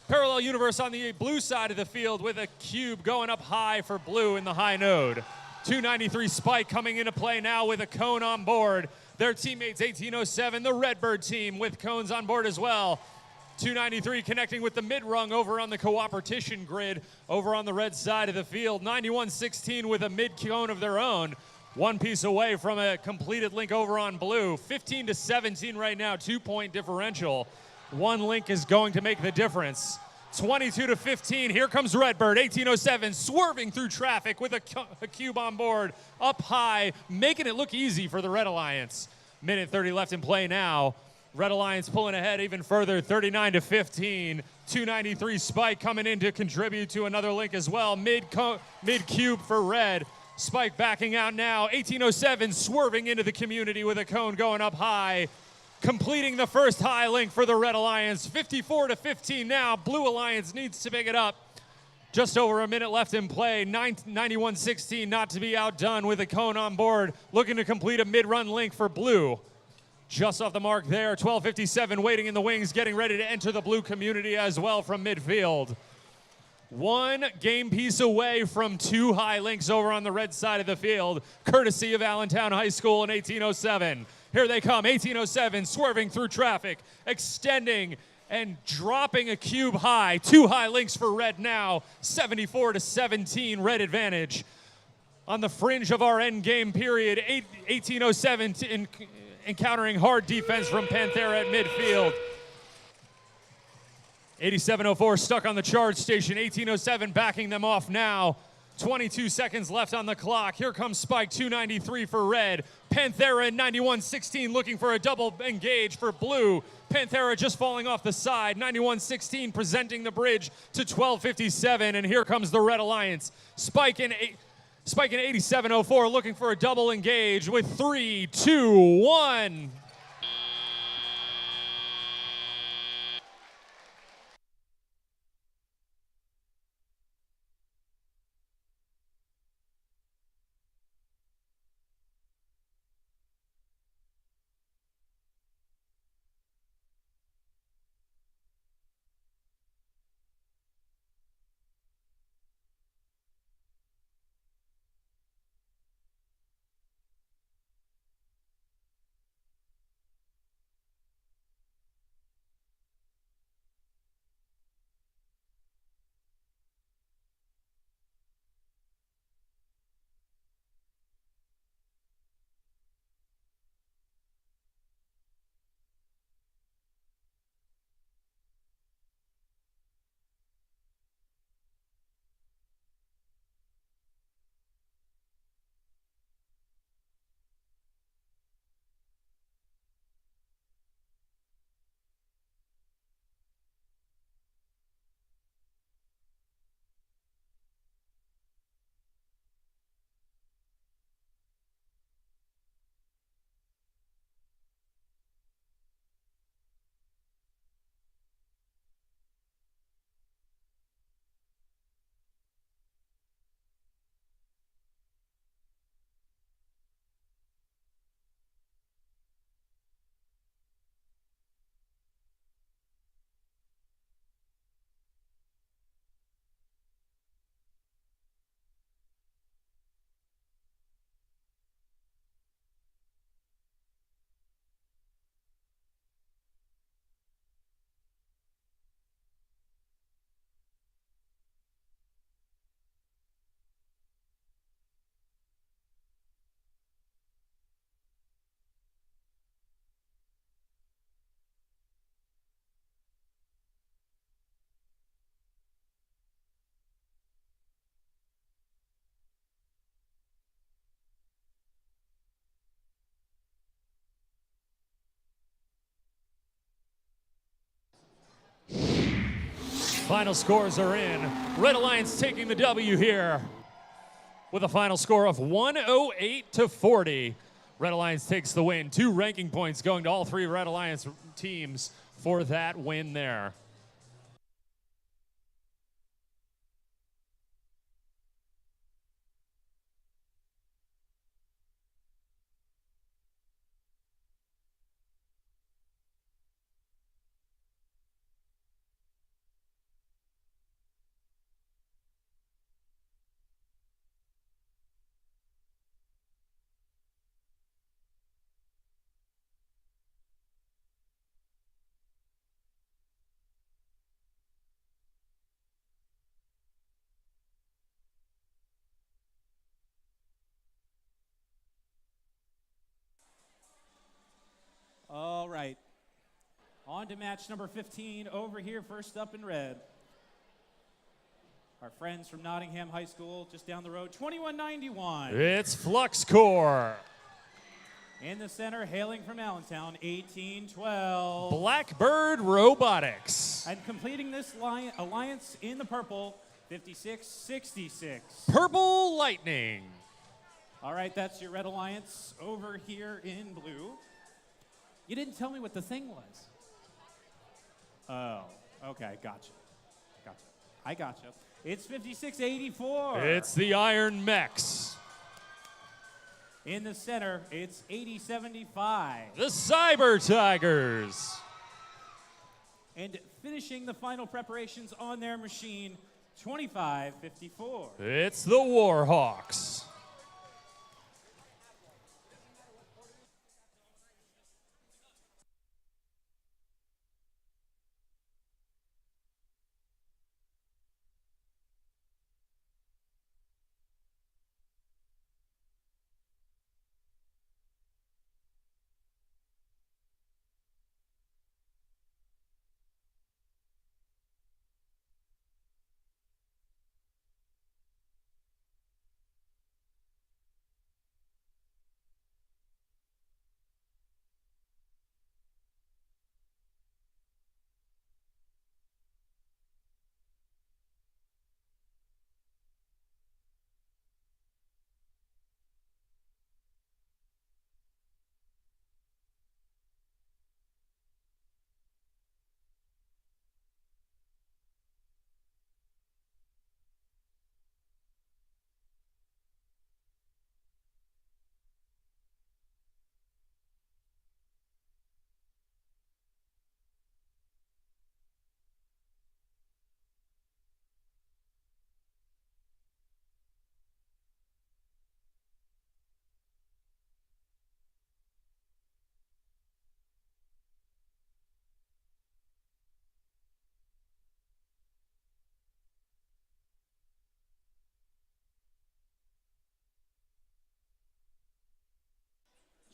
S6: Parallel Universe on the blue side of the field with a cube going up high for blue in the high node. 293 Spike coming into play now with a cone on board. Their teammates 1807, the Redbird team with cones on board as well. 293 connecting with the mid-rung over on the cooperation grid over on the red side of the field. 91-16 with a mid-cone of their own. One piece away from a completed link over on blue. 15-17 right now, 2-point differential. One link is going to make the difference. 22-15, here comes Redbird, 1807, swerving through traffic with a cube on board, up high, making it look easy for the Red Alliance. Minute 30 left in play now. Red Alliance pulling ahead even further, 39-15. 293 Spike coming in to contribute to another link as well. Mid-cube for red. Spike backing out now. 1807 swerving into the community with a cone going up high. Completing the first high link for the Red Alliance. 54-15 now. Blue Alliance needs to pick it up. Just over a minute left in play. 91-16 not to be outdone with a cone on board. Looking to complete a mid-run link for blue. Just off the mark there, 12:57 waiting in the wings, getting ready to enter the blue community as well from midfield. One game piece away from 2 high links over on the red side of the field, courtesy of Allentown High School in 1807. Here they come, 1807, swerving through traffic, extending and dropping a cube high. 2 high links for red now, 74-17 red advantage. On the fringe of our end game period, 1807 encountering hard defense from Panthera at midfield. 8704 stuck on the charge station. 1807 backing them off now. 22 seconds left on the clock. Here comes Spike, 293 for red. Panthera in 91-16 looking for a double engage for blue. Panthera just falling off the side. 91-16 presenting the bridge to 12:57, and here comes the Red Alliance. Spike in 8704 looking for a double engage with 3, 2, 1. Final scores are in. Red Alliance taking the W here with a final score of 108 to 40. Red Alliance takes the win. 2 ranking points going to all 3 Red Alliance teams for that win there.
S1: All right. On to match number 15 over here, first up in red. Our friends from Nottingham High School, just down the road, 2191.
S6: It's Flux Core.
S1: In the center, hailing from Allentown, 1812.
S6: Blackbird Robotics.
S1: And completing this alliance in the purple, 5666.
S6: Purple Lightning.
S1: All right, that's your Red Alliance over here in blue. You didn't tell me what the thing was. Oh, okay, gotcha. I gotcha. It's 5684.
S6: It's the Iron Mechs.
S1: In the center, it's 8075.
S6: The Cyber Tigers.
S1: And finishing the final preparations on their machine, 2554.
S6: It's the Warhawks.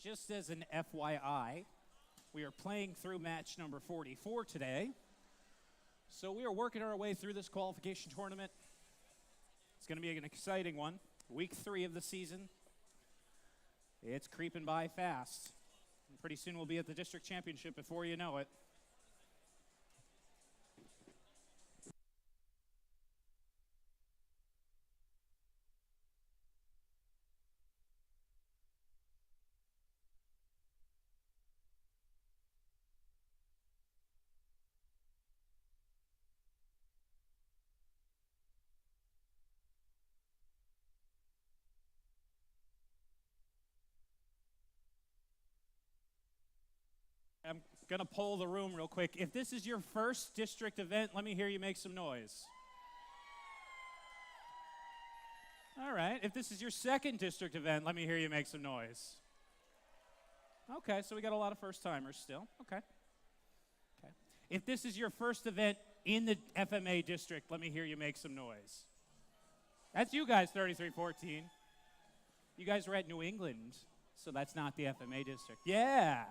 S1: Just as an FYI, we are playing through match number 44 today. So we are working our way through this qualification tournament. It's going to be an exciting one. Week 3 of the season. It's creeping by fast. And pretty soon we'll be at the district championship before you know it. I'm going to poll the room real quick. If this is your first district event, let me hear you make some noise. All right. If this is your second district event, let me hear you make some noise. Okay, so we got a lot of first-timers still. Okay. If this is your first event in the FMA district, let me hear you make some noise. That's you guys, 3314. You guys were at New England, so that's not the FMA district. Yeah.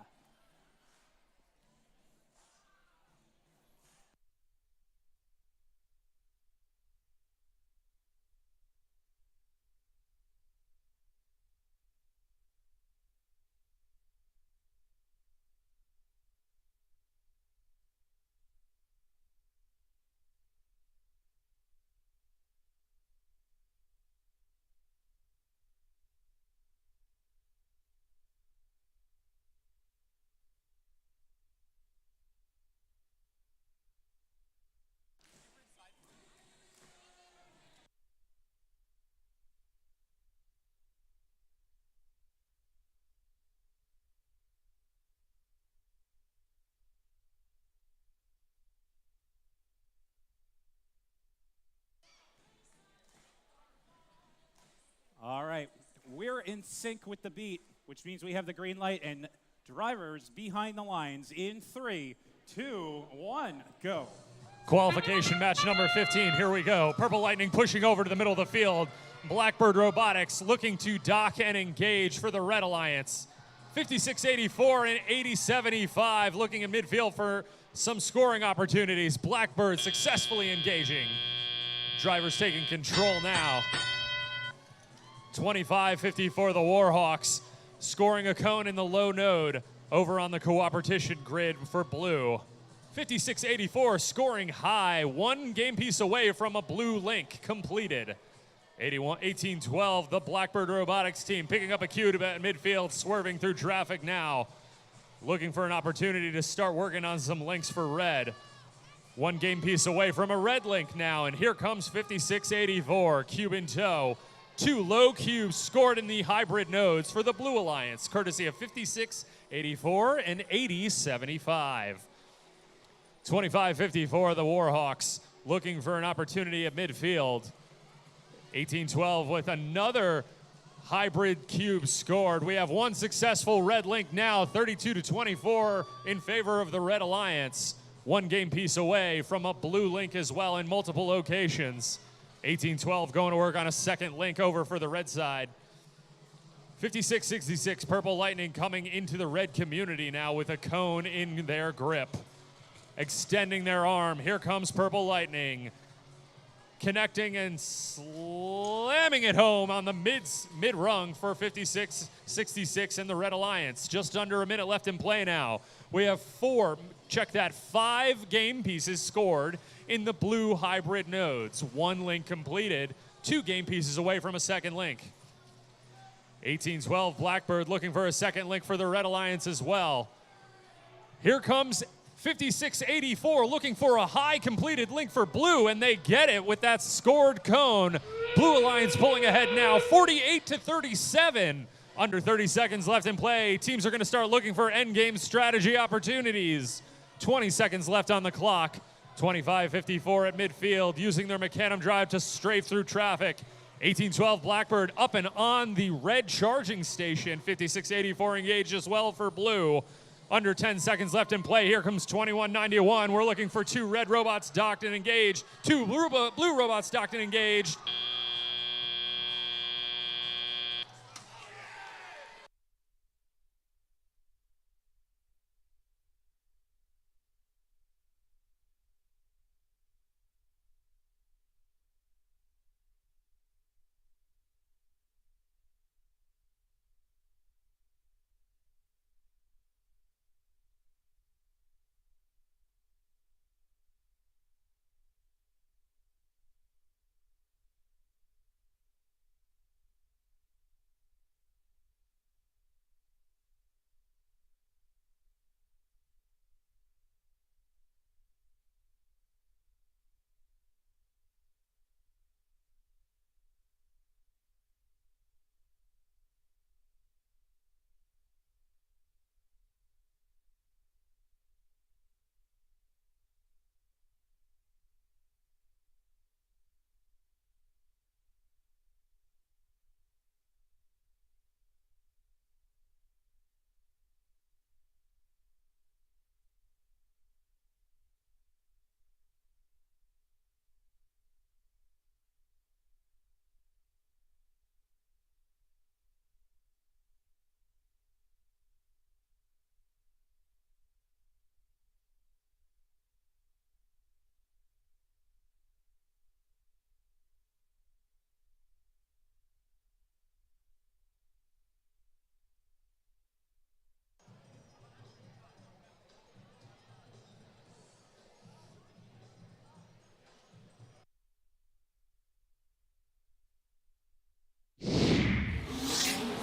S1: we're in sync with the beat, which means we have the green light, and drivers behind the lines in 3, 2, 1, go.
S6: Qualification match number 15, here we go. Purple Lightning pushing over to the middle of the field. Blackbird Robotics looking to dock and engage for the Red Alliance. 56-84 and 80-75 looking in midfield for some scoring opportunities. Blackbird successfully engaging. Drivers taking control now. 25-54 the Warhawks scoring a cone in the low node over on the cooperation grid for blue. 56-84 scoring high, one game piece away from a blue link completed. 18-12 the Blackbird Robotics team picking up a cue at midfield, swerving through traffic now. Looking for an opportunity to start working on some links for red. One game piece away from a red link now, and here comes 56-84, cube in tow. 2 low cubes scored in the hybrid nodes for the Blue Alliance, courtesy of 56-84 and 80-75. 25-54 the Warhawks looking for an opportunity at midfield. 18-12 with another hybrid cube scored. We have one successful red link now, 32-24 in favor of the Red Alliance. One game piece away from a blue link as well in multiple locations. 18-12 going to work on a second link over for the red side. 56-66 Purple Lightning coming into the red community now with a cone in their grip. Extending their arm. Here comes Purple Lightning. Connecting and slamming it home on the mid rung for 56-66 in the Red Alliance. Just under a minute left in play now. We have 5 game pieces scored in the blue hybrid nodes. One link completed, 2 game pieces away from a second link. 18-12 Blackbird looking for a second link for the Red Alliance as well. Here comes 56-84 looking for a high completed link for blue, and they get it with that scored cone. Blue Alliance pulling ahead now, 48-37. Under 30 seconds left in play. Teams are going to start looking for endgame strategy opportunities. 20 seconds left on the clock. 25-54 at midfield, using their Macadam drive to strafe through traffic. 18-12 Blackbird up and on the red charging station. 56-84 engaged as well for blue. Under 10 seconds left in play. Here comes 21-91. We're looking for 2 red robots docked and engaged. 2 blue robots docked and engaged.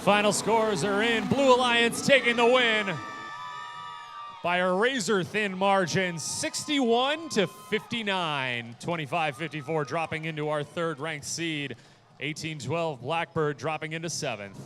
S6: Final scores are in. Blue Alliance taking the win by a razor-thin margin, 61-59. 25-54 dropping into our third-ranked seed. 18-12 Blackbird dropping into 7th.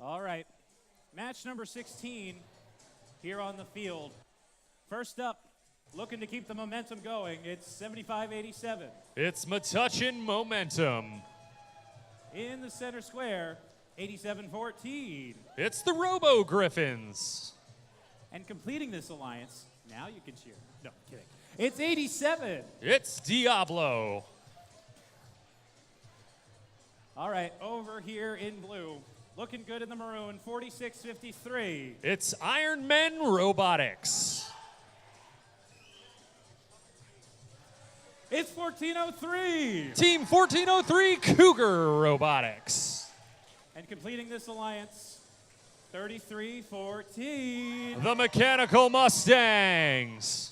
S1: All right. Match number 16 here on the field. First up, looking to keep the momentum going, it's 75-87.
S6: It's Metuchen Momentum.
S1: In the center square, 87-14.
S6: It's the Robo Griffins.
S1: And completing this alliance, now you can cheer. No, I'm kidding. It's 87.
S6: It's Diablo.
S1: All right, over here in blue, looking good in the maroon, 46-53.
S6: It's Iron Men Robotics.
S1: It's 1403.
S6: Team 1403 Cougar Robotics.
S1: And completing this alliance, 33-14.
S6: The Mechanical Mustangs.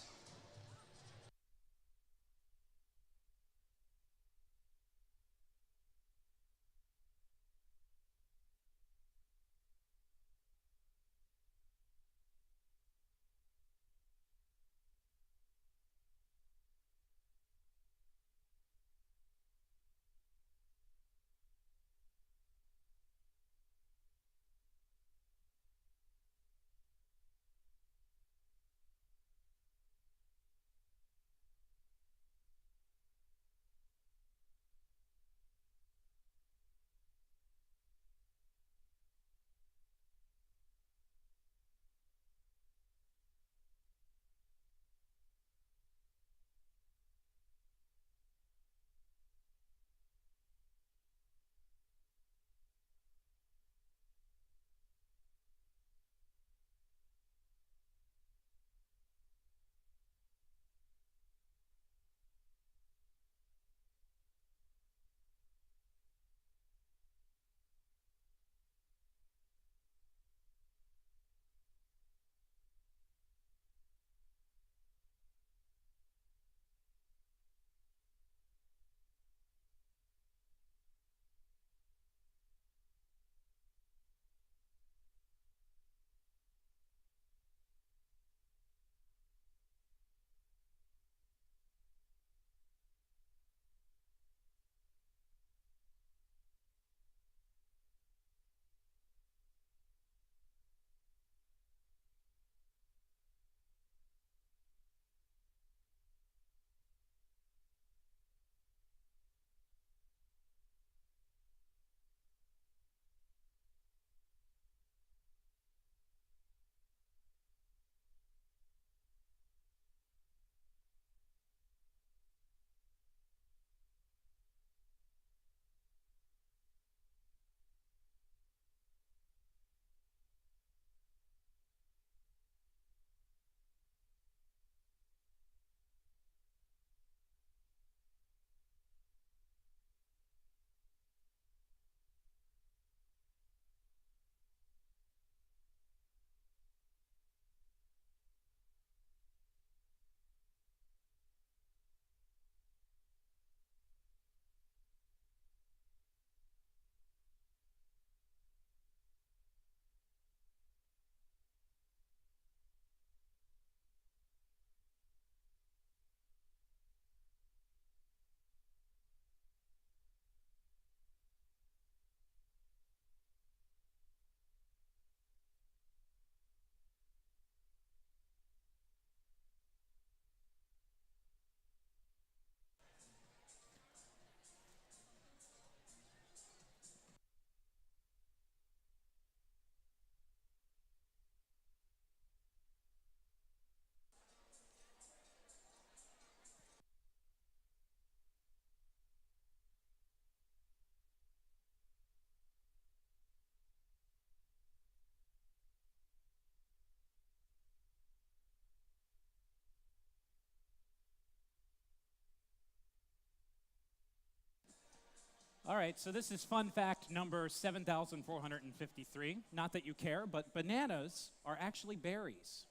S1: All right, so this is fun fact number 7,453. Not that you care, but bananas are actually berries.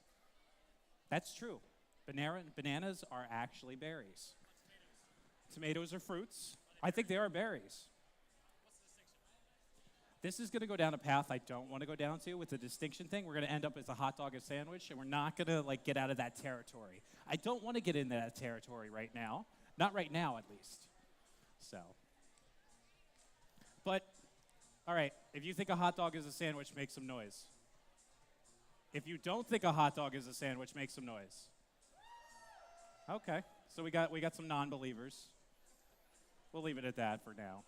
S1: That's true. Bananas are actually berries. Tomatoes are fruits. I think they are berries. This is going to go down a path I don't want to go down to with the distinction thing. We're going to end up as a hot dog and sandwich, and we're not going to get out of that territory. I don't want to get into that territory right now. Not right now, at least. So, but All right, if you think a hot dog is a sandwich, make some noise. If you don't think a hot dog is a sandwich, make some noise. Okay, so we got some non-believers. We'll leave it at that for now.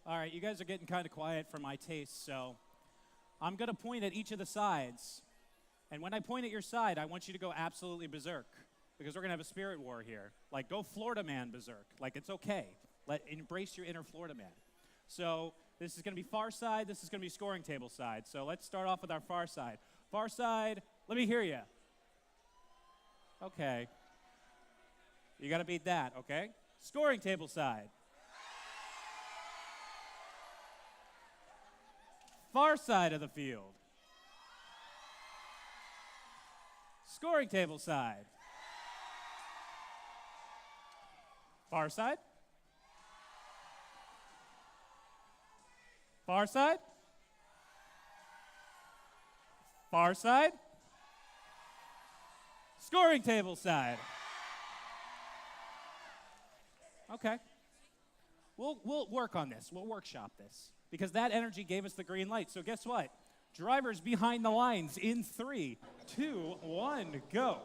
S1: All right, you guys are getting kind of quiet for my taste, so I'm going to point at each of the sides. And when I point at your side, I want you to go absolutely berserk, because we're going to have a spirit war here. Like, go Florida man berserk. Like, it's okay. Embrace your inner Florida man. So this is going to be far side. This is going to be scoring table side. So let's start off with our far side. Far side, let me hear you. Okay. You got to beat that, okay? Scoring table side. Far side of the field. Scoring table side. Far side. Far side. Far side. Scoring table side. Okay. We'll work on this. We'll workshop this. Because that energy gave us the green light. So guess what? Drivers behind the lines in 3, 2, 1, go.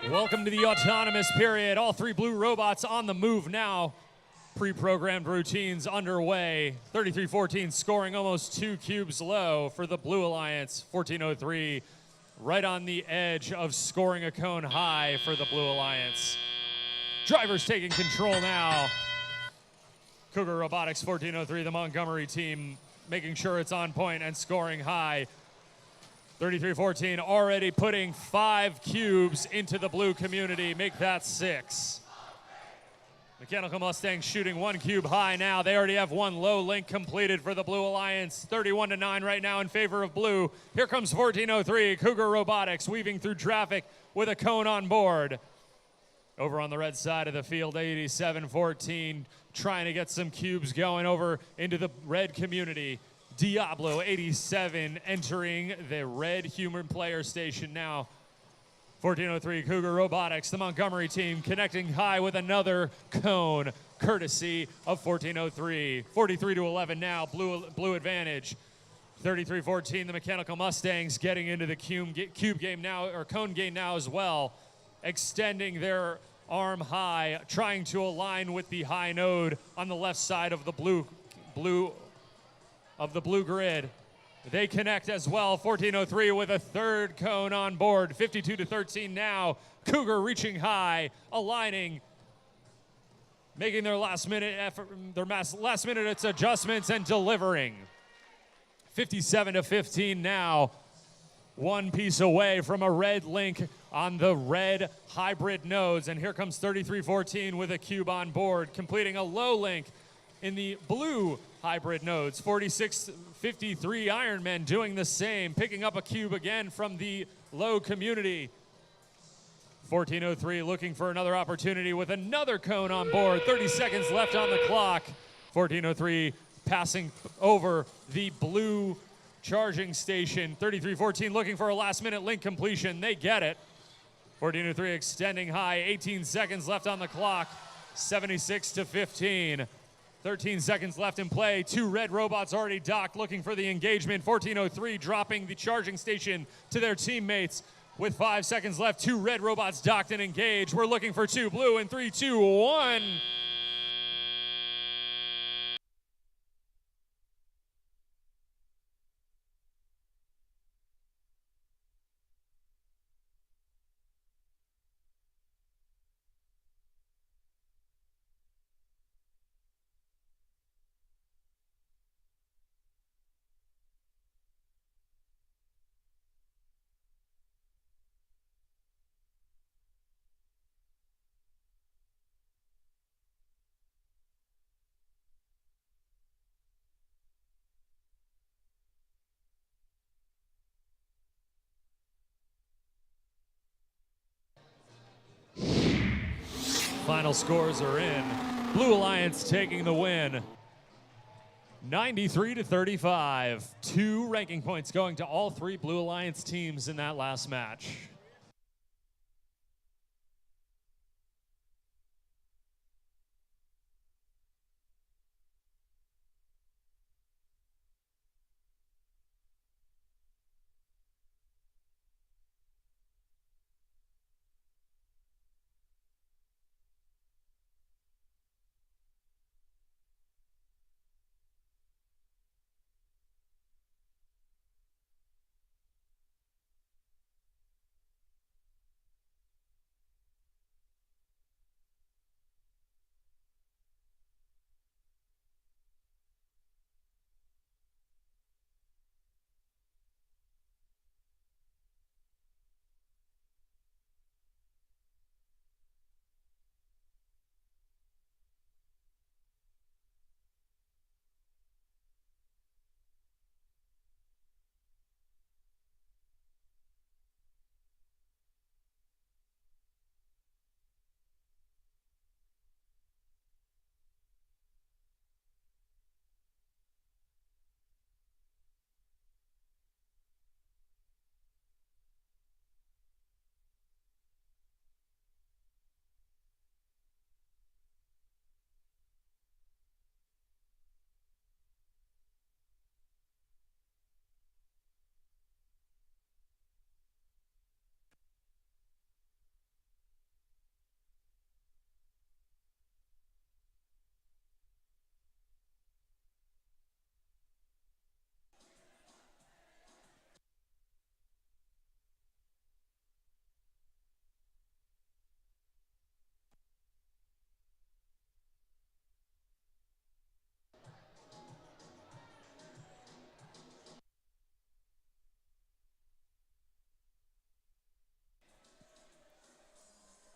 S6: Welcome to the autonomous period. All 3 blue robots on the move now. Pre-programmed routines underway. 33-14 scoring almost 2 cubes low for the Blue Alliance. 1403 right on the edge of scoring a cone high for the Blue Alliance. Drivers taking control now. Cougar Robotics 1403, the Montgomery team, making sure it's on point and scoring high. 33-14 already putting 5 cubes into the blue community. Make that 6. Mechanical Mustangs shooting 1 cube high now. They already have 1 low link completed for the Blue Alliance. 31-9 right now in favor of blue. Here comes 1403, Cougar Robotics weaving through traffic with a cone on board. Over on the red side of the field, 87-14, trying to get some cubes going over into the red community. Diablo 87 entering the red human player station now. 1403 Cougar Robotics, the Montgomery team, connecting high with another cone, courtesy of 1403. 43-11 now, blue advantage. 33-14, the Mechanical Mustangs getting into the cube game now, or cone game now as well. Extending their arm high, trying to align with the high node on the left side of the blue grid. They connect as well. 1403 with a 3rd cone on board. 52-13 now. Cougar reaching high, aligning, making their last minute effort, their last minute adjustments and delivering. 57-15 now. 1 piece away from a red link on the red hybrid nodes. And here comes 33-14 with a cube on board, completing a low link in the blue hybrid nodes. 46-53 Ironmen doing the same, picking up a cube again from the low community. 1403 looking for another opportunity with another cone on board. 30 seconds left on the clock. 1403 passing over the blue charging station. 33-14 looking for a last minute link completion. They get it. 1403 extending high. 18 seconds left on the clock. 76-15. 13 seconds left in play. 2 red robots already docked looking for the engagement. 1403 dropping the charging station to their teammates. With 5 seconds left, 2 red robots docked and engaged. We're looking for 2 blue in 3, 2, 1. Final scores are in. Blue Alliance taking the win. 93-35. 2 ranking points going to all 3 Blue Alliance teams in that last match.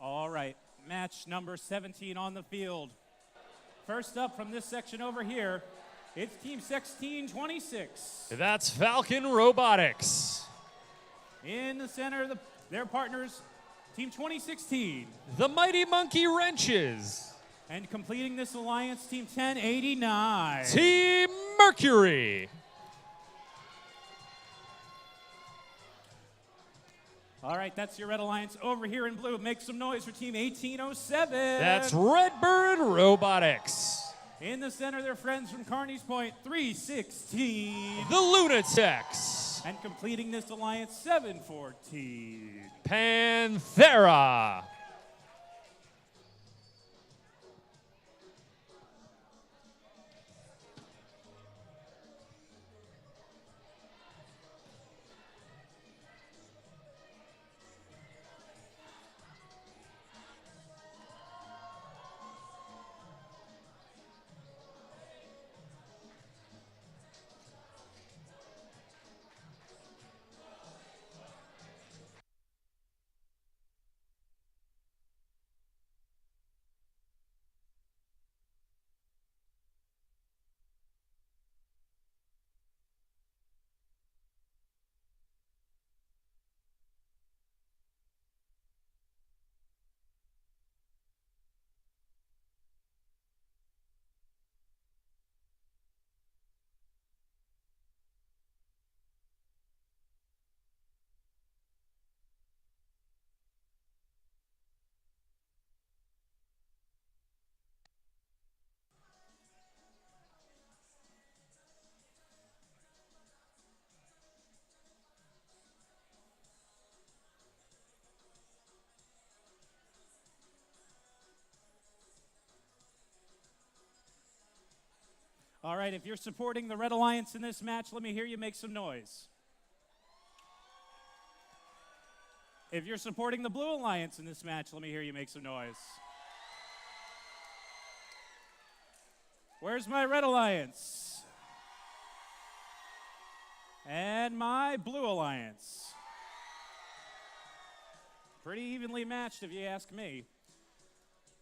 S1: All right, match number 17 on the field. First up from this section over here, it's Team 1626.
S6: That's Falcon Robotics.
S1: In the center, their partners, Team 2016.
S6: The Mighty Monkey Wrenches.
S1: And completing this alliance, Team 1089.
S6: Team Mercury.
S1: All right, that's your red alliance. Over here in blue, make some noise for Team 1807.
S6: That's Redbird Robotics.
S1: In the center, their friends from Carney's Point, 316.
S6: The Lunatics.
S1: And completing this alliance, 714.
S6: Panthera.
S1: All right, if you're supporting the Red Alliance in this match, let me hear you make some noise. If you're supporting the Blue Alliance in this match, let me hear you make some noise. Where's my Red Alliance? And my Blue Alliance. Pretty evenly matched, if you ask me.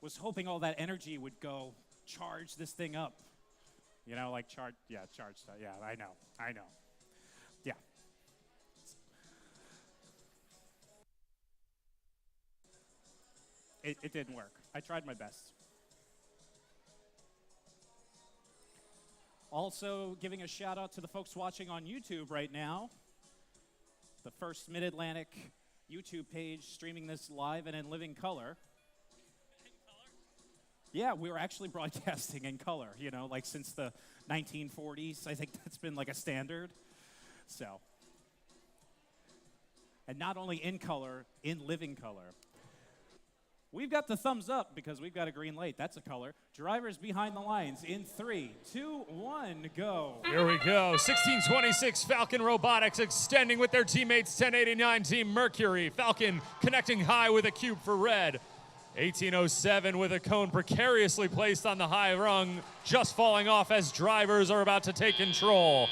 S1: Was hoping all that energy would go charge this thing up. You know, like charge stuff. Yeah, I know. Yeah. It didn't work. I tried my best. Also, giving a shout out to the folks watching on YouTube right now. The first Mid-Atlantic YouTube page streaming this live and in living color. Yeah, we were actually broadcasting in color, you know, like since the 1940s. I think that's been like a standard. So. And not only in color, in living color. We've got the thumbs up because we've got a green light. That's a color. Drivers behind the lines in 3, 2, 1, go.
S6: Here we go. 1626 Falcon Robotics extending with their teammates 1089 Team Mercury. Falcon connecting high with a cube for red. 1807 with a cone precariously placed on the high rung, just falling off as drivers are about to take control.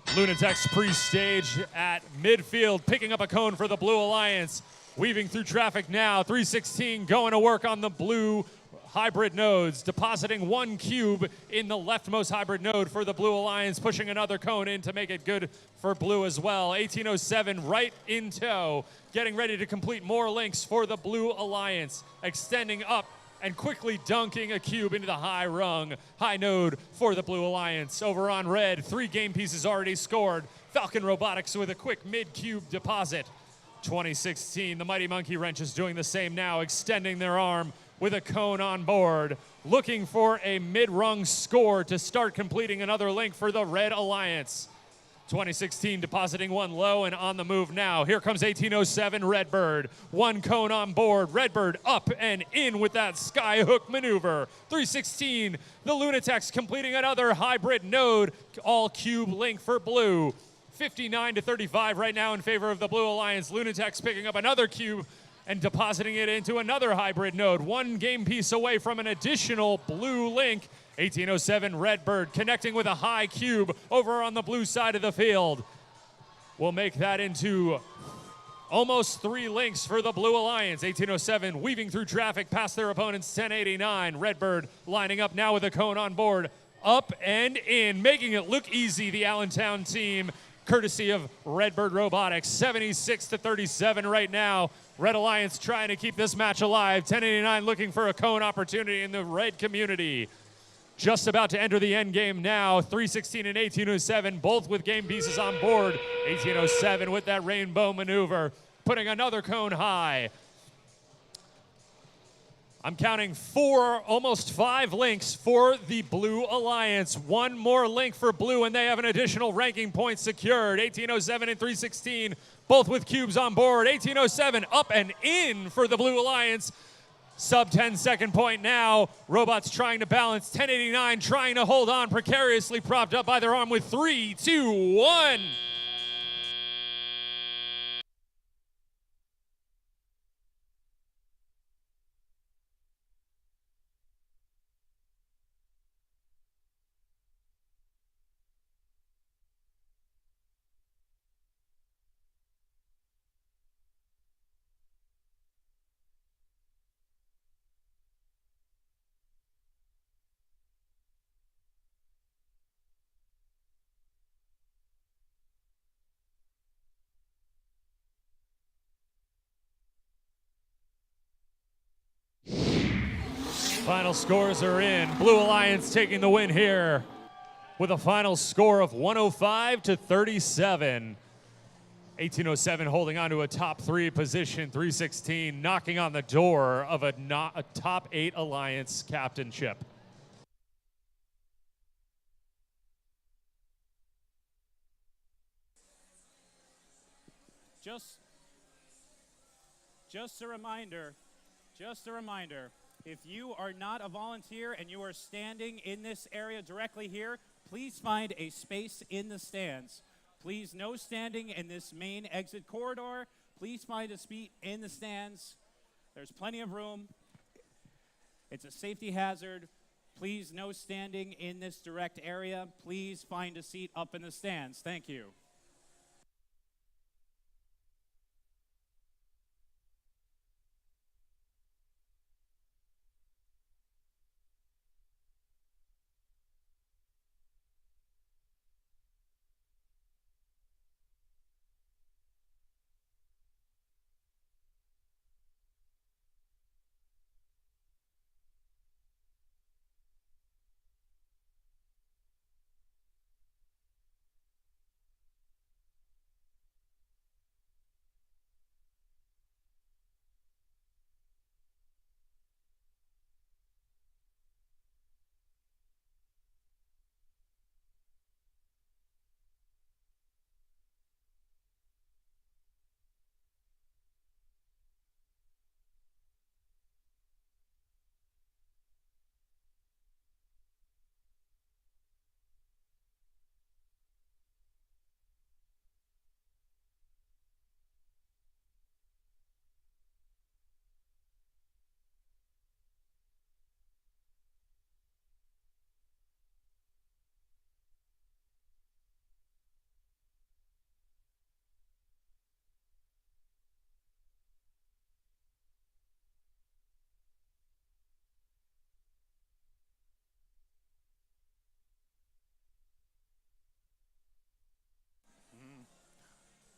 S6: Lunatech's pre-stage at midfield, picking up a cone for the Blue Alliance. Weaving through traffic now, 316 going to work on the blue hybrid nodes, depositing 1 cube in the leftmost hybrid node for the Blue Alliance, pushing another cone in to make it good for blue as well. 1807 right in tow, getting ready to complete more links for the Blue Alliance, extending up and quickly dunking a cube into the high rung. High node for the Blue Alliance. Over on red, 3 game pieces already scored. Falcon Robotics with a quick mid-cube deposit. 2016, the Mighty Monkey Wrench is doing the same now, extending their arm with a cone on board, looking for a mid-rung score to start completing another link for the Red Alliance. 2016 depositing 1 low and on the move now. Here comes 1807 Redbird. 1 cone on board. Redbird up and in with that skyhook maneuver. 316, the Lunatechs completing another hybrid node, all cube link for blue. 59-35 right now in favor of the Blue Alliance. Lunatechs picking up another cube and depositing it into another hybrid node. 1 game piece away from an additional blue link. 1807 Redbird connecting with a high cube over on the blue side of the field. We'll make that into almost 3 links for the Blue Alliance. 1807 weaving through traffic past their opponents. 1089 Redbird lining up now with a cone on board. Up and in, making it look easy, the Allentown team, courtesy of Redbird Robotics. 76-37 right now. Red Alliance trying to keep this match alive. 1089 looking for a cone opportunity in the red community. Just about to enter the end game now. 316 and 1807, both with game pieces on board. 1807 with that rainbow maneuver, putting another cone high. I'm counting 4, almost 5 links for the Blue Alliance. 1 more link for blue, and they have an additional ranking point secured. 1807 and 316, both with cubes on board. 1807 up and in for the Blue Alliance. Sub 10-second point now. Robots trying to balance. 1089 trying to hold on, precariously propped up by their arm with 3, 2, 1. Final scores are in. Blue Alliance taking the win here with a final score of 105-37. 1807 holding on to a top 3 position. 316 knocking on the door of a top 8 Alliance captainship.
S1: Just a reminder, If you are not a volunteer and you are standing in this area directly here, please find a space in the stands. Please, no standing in this main exit corridor. Please find a seat in the stands. There's plenty of room. It's a safety hazard. Please, no standing in this direct area. Please find a seat up in the stands. Thank you.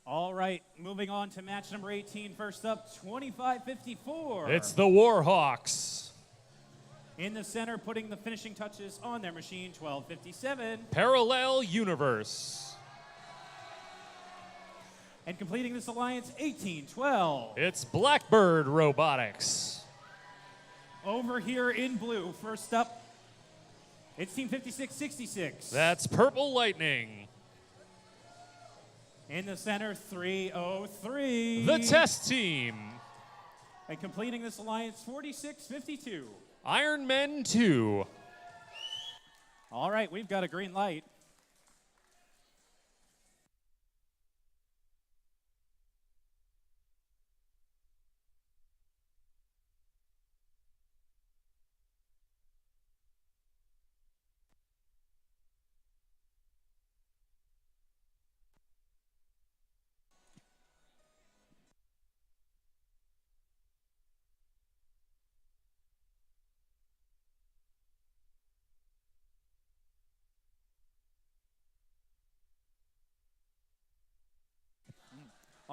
S1: All right, moving on to match number 18. First up, 25-54.
S6: It's the Warhawks.
S1: In the center, putting the finishing touches on their machine, 12-57.
S6: Parallel Universe.
S1: And completing this alliance, 18-12.
S6: It's Blackbird Robotics.
S1: Over here in blue, first up, it's Team 56-66.
S6: That's Purple Lightning.
S1: In the center, 303.
S6: The Test Team.
S1: And completing this alliance, 46-52.
S6: Iron Men 2.
S1: All right, we've got a green light.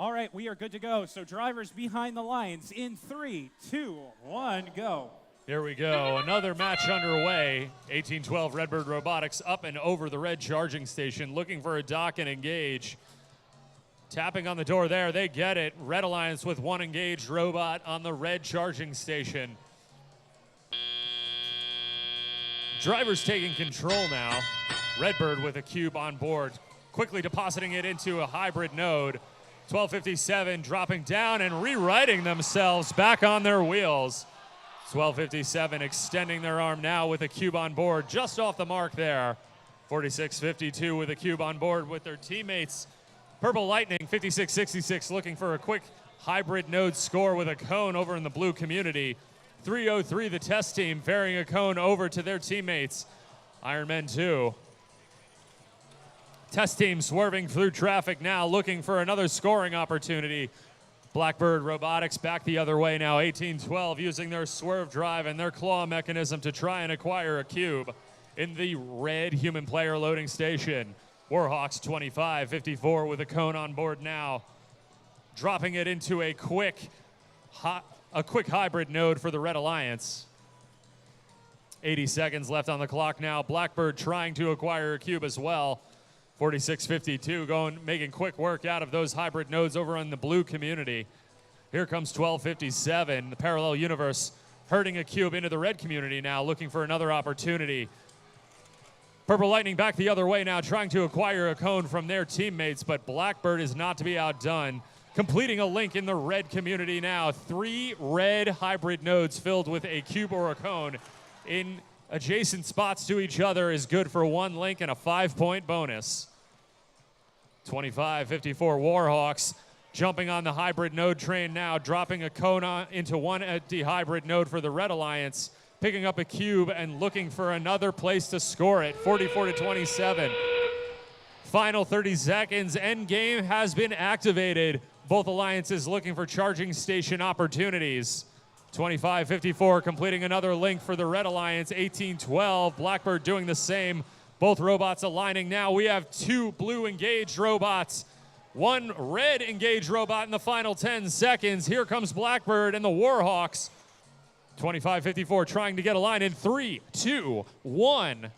S1: All right, we are good to go. So drivers behind the lines in 3, 2, 1, go.
S6: Here we go. Another match underway. 1812 Redbird Robotics up and over the red charging station, looking for a dock and engage. Tapping on the door there. They get it. Red Alliance with one engaged robot on the red charging station. Drivers taking control now. Redbird with a cube on board, quickly depositing it into a hybrid node. 1257 dropping down and rewriting themselves back on their wheels. 1257 extending their arm now with a cube on board, just off the mark there. 4652 with a cube on board with their teammates. Purple Lightning 5666 looking for a quick hybrid node score with a cone over in the blue community. 303 the Test Team ferrying a cone over to their teammates. Iron Men 2. Test Team swerving through traffic now, looking for another scoring opportunity. Blackbird Robotics back the other way now, 1812, using their swerve drive and their claw mechanism to try and acquire a cube in the red human player loading station. Warhawks 25-54 with a cone on board now, dropping it into a quick hybrid node for the Red Alliance. 80 seconds left on the clock now. Blackbird trying to acquire a cube as well. 4652 making quick work out of those hybrid nodes over in the blue community. Here comes 1257, the Parallel Universe herding a cube into the red community now, looking for another opportunity. Purple Lightning back the other way now, trying to acquire a cone from their teammates, but Blackbird is not to be outdone. Completing a link in the red community now. 3 red hybrid nodes filled with a cube or a cone in adjacent spots to each other is good for 1 link and a 5-point bonus. 25-54 Warhawks jumping on the hybrid node train now, dropping a cone into one empty hybrid node for the Red Alliance, picking up a cube and looking for another place to score it. 44-27. Final 30 seconds. End game has been activated. Both alliances looking for charging station opportunities. 25-54 completing another link for the Red Alliance. 18-12. Blackbird doing the same. Both robots aligning now. We have 2 blue engaged robots, 1 red engaged robot in the final 10 seconds. Here comes Blackbird and the Warhawks. 25-54 trying to get a line in 3, 2, 1.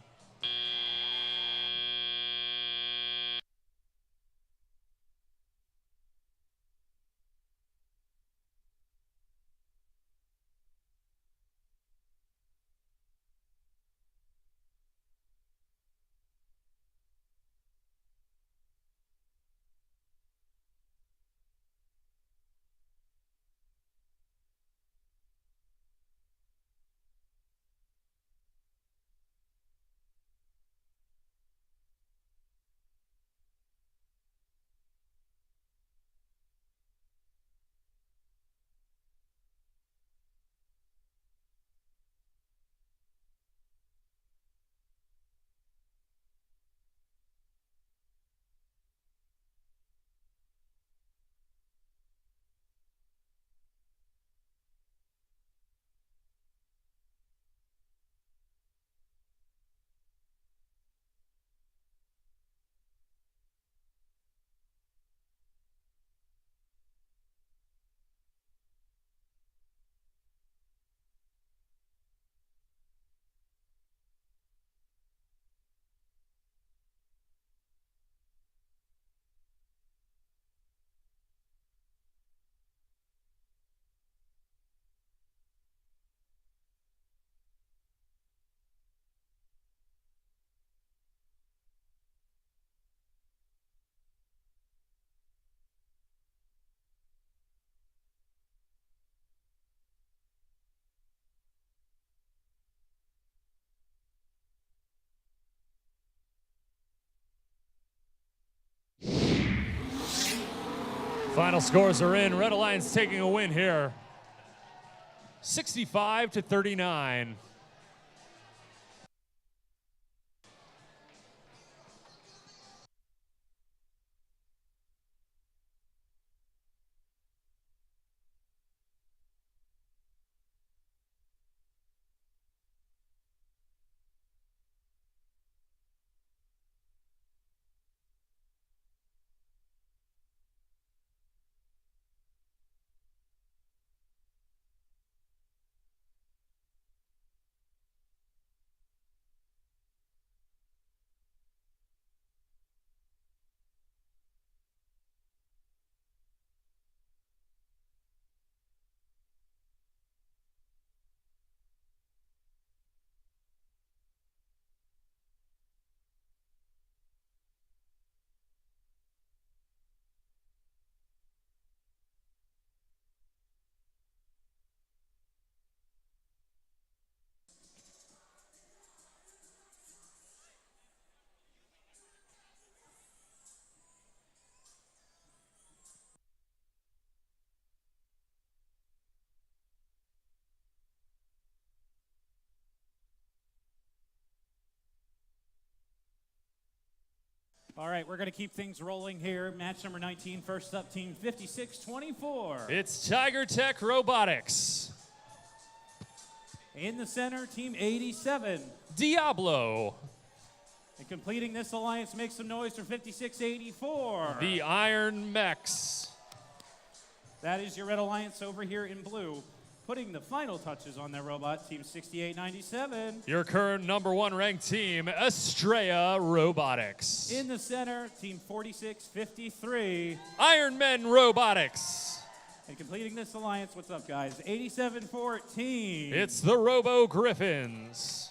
S6: Final scores are in. Red Alliance taking a win here. 65-39.
S1: All right, we're going to keep things rolling here. Match number 19, first up, team 56-24.
S6: It's Tiger Tech Robotics.
S1: In the center, team 87.
S6: Diablo.
S1: And completing this alliance, make some noise for 56-84.
S6: The Iron Mechs.
S1: That is your Red Alliance over here in blue. Putting the final touches on their robot, team 68-97.
S6: Your current #1 ranked team, Estrella Robotics.
S1: In the center, team 46-53.
S6: Iron Men Robotics.
S1: And completing this alliance, what's up, guys? 87-14.
S6: It's the Robo Griffins.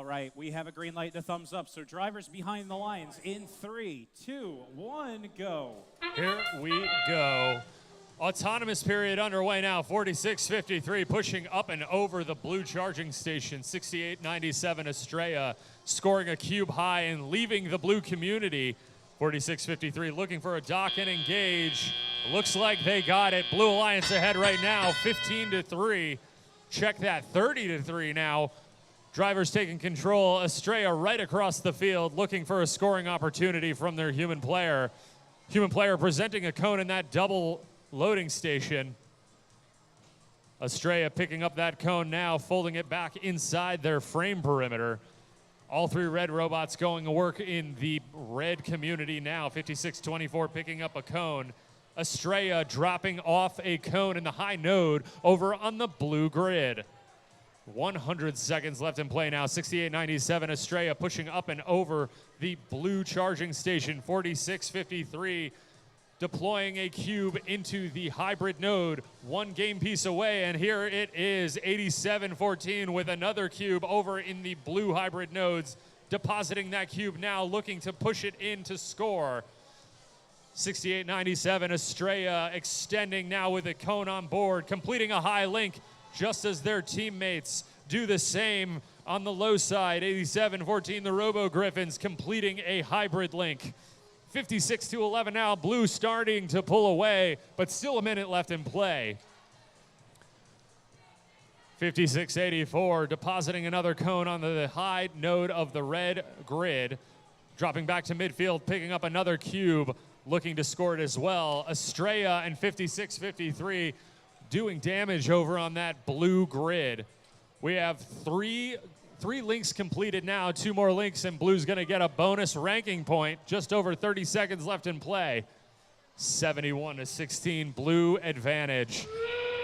S1: right, we have a green light and a thumbs up. So drivers behind the lines in 3, 2, 1, go.
S6: Here we go. Autonomous period underway now. 46:53 pushing up and over the blue charging station. 68.97 Estrella scoring a cube high and leaving the blue community. 46:53 looking for a dock and engage. Looks like they got it. Blue Alliance ahead right now, 15-3. Check that, 30-3 now. Drivers taking control. Estrella right across the field looking for a scoring opportunity from their human player. Human player presenting a cone in that double loading station. Estrella picking up that cone now, folding it back inside their frame perimeter. All three red robots going to work in the red community now. 56-24 picking up a cone. Estrella dropping off a cone in the high node over on the blue grid. 100 seconds left in play now. 68.97 Estrella pushing up and over the blue charging station. 46:53 deploying a cube into the hybrid node. One game piece away, and here it is. 87-14 with another cube over in the blue hybrid nodes. Depositing that cube now, looking to push it in to score. 68.97 Estrella extending now with a cone on board, completing a high link just as their teammates do the same on the low side. 87-14 the Robo Griffins completing a hybrid link. 56-11 now, blue starting to pull away, but still a minute left in play. 56-84 depositing another cone on the high node of the red grid. Dropping back to midfield, picking up another cube, looking to score it as well. Estrella and 56-53 doing damage over on that blue grid. We have three links completed now, 2 more links, and blue's gonna get a bonus ranking point. Just over 30 seconds left in play. 71-16, blue advantage.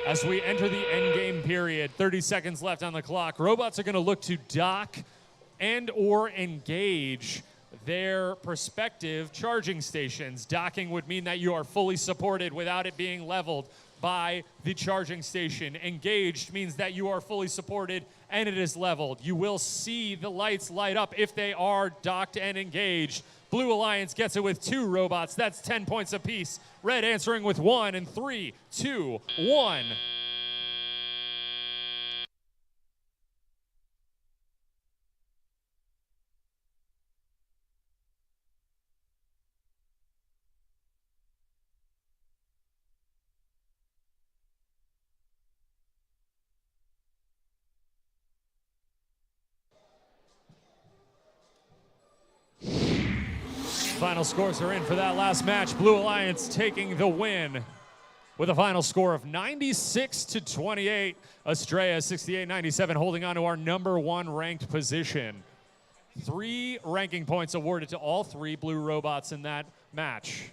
S6: As we enter the end game period, 30 seconds left on the clock, robots are gonna look to dock and or engage their prospective charging stations. Docking would mean that you are fully supported without it being leveled by the charging station. Engaged means that you are fully supported and it is leveled. You will see the lights light up if they are docked and engaged. Blue Alliance gets it with 2 robots. That's 10 points apiece. Red answering with 1 in 3, 2, 1. Final scores are in for that last match. Blue Alliance taking the win with a final score of 96-28. Estrella 68-97 holding on to our number 1 ranked position. 3 ranking points awarded to all 3 blue robots in that match.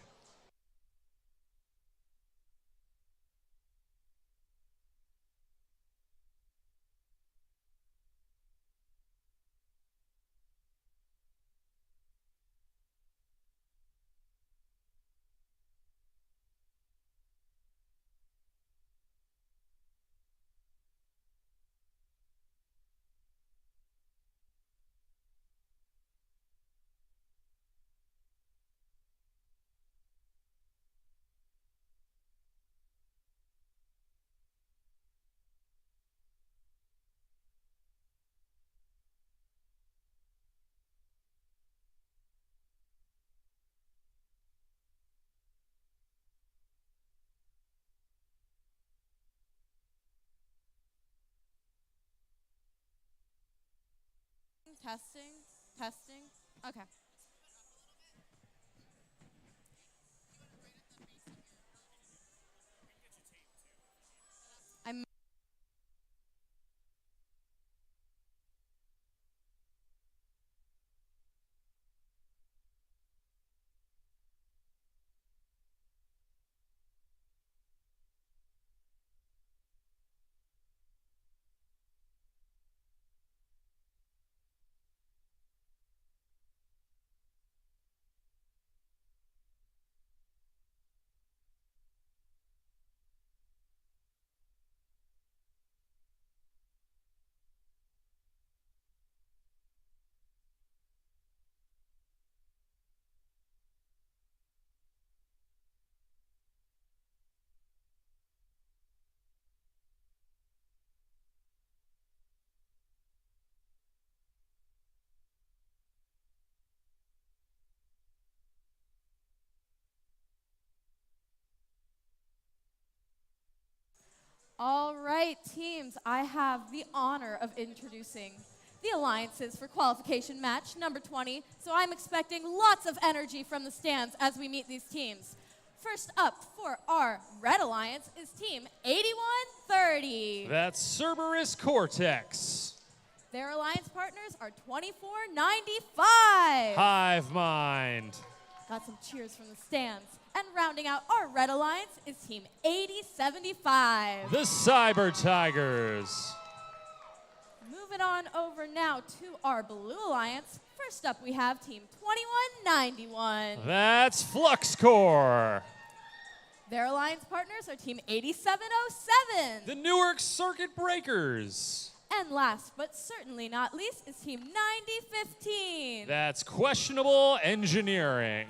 S10: Testing. Okay. I'm All right, teams, I have the honor of introducing the alliances for qualification match number 20, so I'm expecting lots of energy from the stands as we meet these teams. First up for our Red Alliance is Team 8130.
S6: That's Cerberus Cortex.
S10: Their alliance partners are 2495.
S6: Hive Mind.
S10: Got some cheers from the stands. And rounding out our Red Alliance is Team 8075.
S6: The Cyber Tigers.
S10: Moving on over now to our Blue Alliance. First up, we have Team 2191.
S6: That's Flux Core.
S10: Their alliance partners are Team 8707.
S6: The Newark Circuit Breakers.
S10: And last but certainly not least is Team 9015.
S6: That's Questionable Engineering.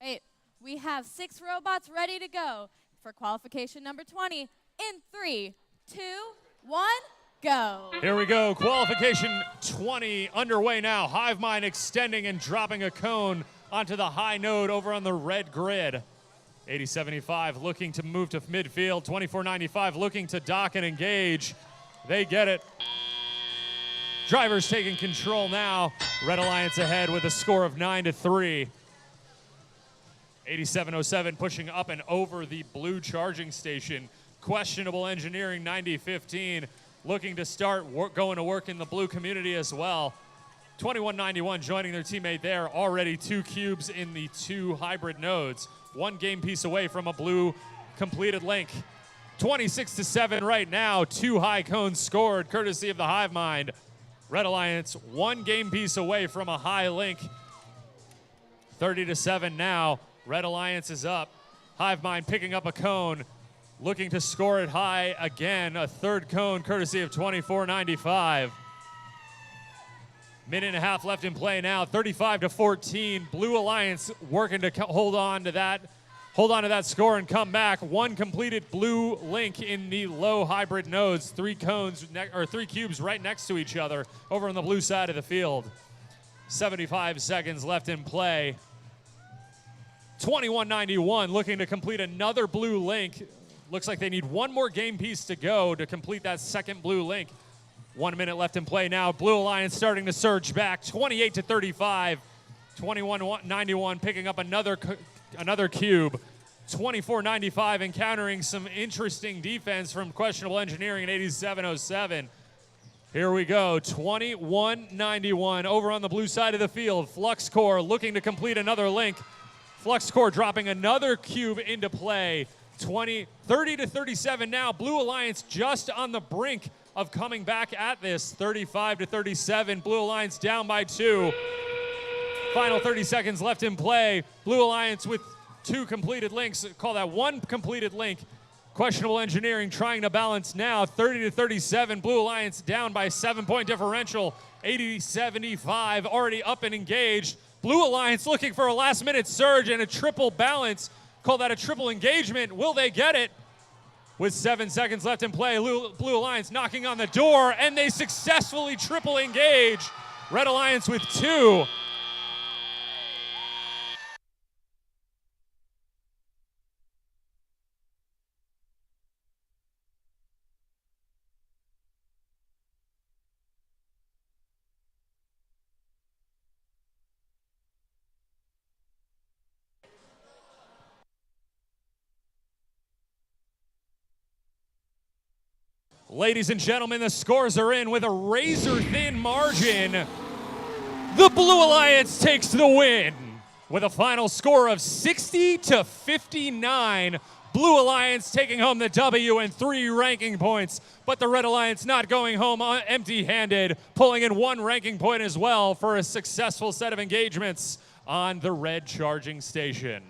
S10: Right, we have 6 robots ready to go for qualification number 20 in 3, 2, 1, go.
S6: Here we go, qualification 20 underway now. Hive Mind extending and dropping a cone onto the high node over on the red grid. 8075 looking to move to midfield. 2495 looking to dock and engage. They get it. Drivers taking control now. Red Alliance ahead with a score of 9-3. 8707 pushing up and over the blue charging station. Questionable Engineering 9015 looking to start going to work in the blue community as well. 2191 joining their teammate there. Already 2 cubes in the 2 hybrid nodes. 1 game piece away from a blue completed link. 26-7 right now. 2 high cones scored courtesy of the Hive Mind. Red Alliance 1 game piece away from a high link. 30-7 now. Red Alliance is up. Hive Mind picking up a cone, looking to score it high again. A 3rd cone courtesy of 2495. Minute and a half left in play now. 35-14. Blue Alliance working to hold on to that score and come back. 1 completed blue link in the low hybrid nodes. 3 cones or 3 cubes right next to each other over on the blue side of the field. 75 seconds left in play. 2191 looking to complete another blue link. Looks like they need 1 more game piece to go to complete that 2nd blue link. 1 minute left in play now. Blue Alliance starting to surge back. 28-35. 2191 picking up another cube. 2495 encountering some interesting defense from Questionable Engineering at 8707. Here we go. 2191 over on the blue side of the field. Flux Core looking to complete another link. Flux Core dropping another cube into play. 30-37 now. Blue Alliance just on the brink of coming back at this. 35-37. Blue Alliance down by 2. Final 30 seconds left in play. Blue Alliance with 2 completed links. Call that 1 completed link. Questionable engineering trying to balance now. 30-37. Blue Alliance down by 7-point differential. 80-75. Already up and engaged. Blue Alliance looking for a last-minute surge and a triple balance. Call that a triple engagement. Will they get it? With 7 seconds left in play, Blue Alliance knocking on the door, and they successfully triple engage. Red Alliance with 2. Ladies and gentlemen, the scores are in with a razor-thin margin. The Blue Alliance takes the win with a final score of 60-59. Blue Alliance taking home the W and 3 ranking points, but the Red Alliance not going home empty-handed, pulling in 1 ranking point as well for a successful set of engagements on the red charging station.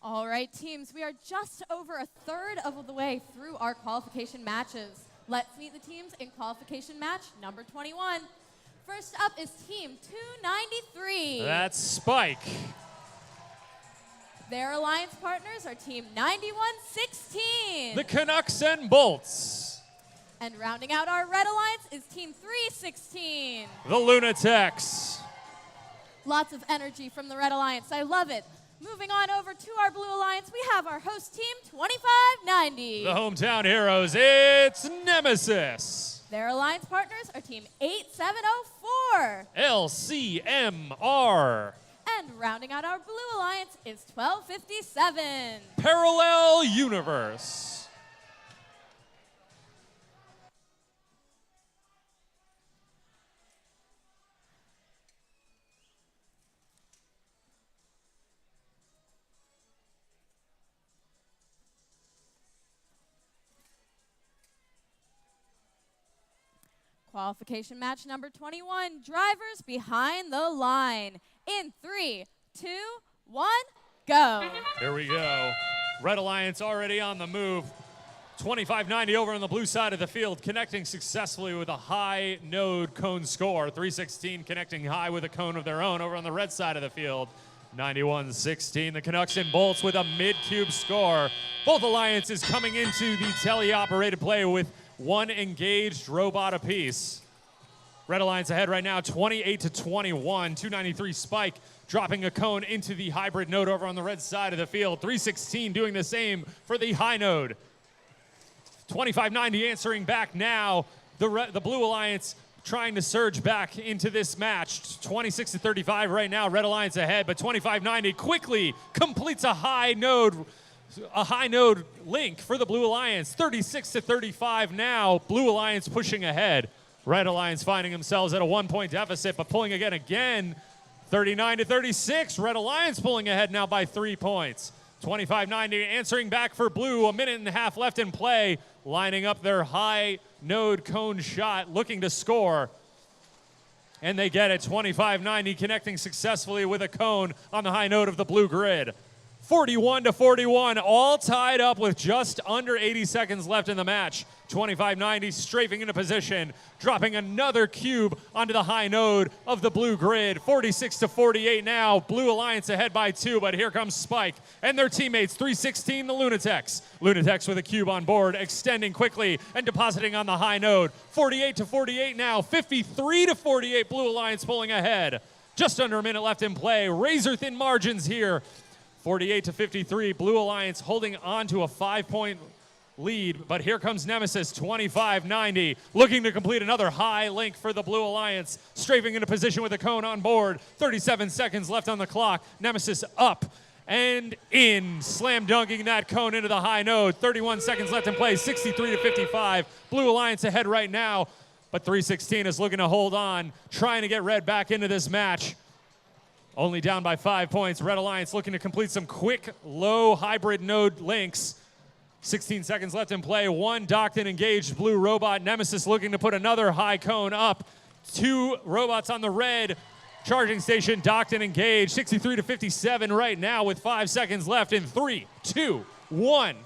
S10: All right, teams, we are just over a third of the way through our qualification matches. Let's meet the teams in qualification match number 21. First up is team 293.
S6: That's Spike.
S10: Their alliance partners are team 9116.
S6: The Canucks and Bolts.
S10: And rounding out our red alliance is team 316.
S6: The Lunatics.
S10: Lots of energy from the red alliance. I love it. Moving on over to our blue alliance, we have our host team 2590.
S6: The hometown heroes, it's Nemesis.
S10: Their alliance partners are team 8704.
S6: LCMR.
S10: And rounding out our blue alliance is 1257.
S6: Parallel Universe.
S10: Qualification match number 21, drivers behind the line. In 3, 2, 1, go.
S6: Here we go. Red Alliance already on the move. 25-90 over on the blue side of the field, connecting successfully with a high node cone score. 316 connecting high with a cone of their own over on the red side of the field. 91-16, the Canucks and Bolts with a mid-cube score. Both alliances coming into the tele-operated play with one engaged robot apiece. Red Alliance ahead right now, 28-21. 293 Spike dropping a cone into the hybrid node over on the red side of the field. 316 doing the same for the high node. 25-90 answering back now. The Blue Alliance trying to surge back into this match. 26-35 right now, Red Alliance ahead, but 25-90 quickly completes a high node link for the Blue Alliance. 36-35 now, Blue Alliance pushing ahead. Red Alliance finding themselves at a 1-point deficit, but pulling again. 39-36, Red Alliance pulling ahead now by 3 points. 25-90 answering back for Blue, a minute and a half left in play, lining up their high node cone shot, looking to score. And they get it, 25-90, connecting successfully with a cone on the high node of the blue grid. 41-41, all tied up with just under 80 seconds left in the match. 25-90 strafing into position, dropping another cube onto the high node of the blue grid. 46-48 now, Blue Alliance ahead by 2, but here comes Spike and their teammates, 316 the Lunatics. Lunatics with a cube on board, extending quickly and depositing on the high node. 48-48 now, 53-48, Blue Alliance pulling ahead. Just under a minute left in play, razor thin margins here. 48-53, Blue Alliance holding on to a 5-point lead, but here comes Nemesis, 25-90, looking to complete another high link for the Blue Alliance, strafing into position with a cone on board. 37 seconds left on the clock. Nemesis up and in, slam dunking that cone into the high node. 31 seconds left in play, 63-55. Blue Alliance ahead right now, but 316 is looking to hold on, trying to get Red back into this match. Only down by 5 points. Red Alliance looking to complete some quick, low hybrid node links. 16 seconds left in play. One docked and engaged blue robot. Nemesis looking to put another high cone up. 2 robots on the red charging station docked and engaged. 63-57 right now with 5 seconds left in 3, 2, 1.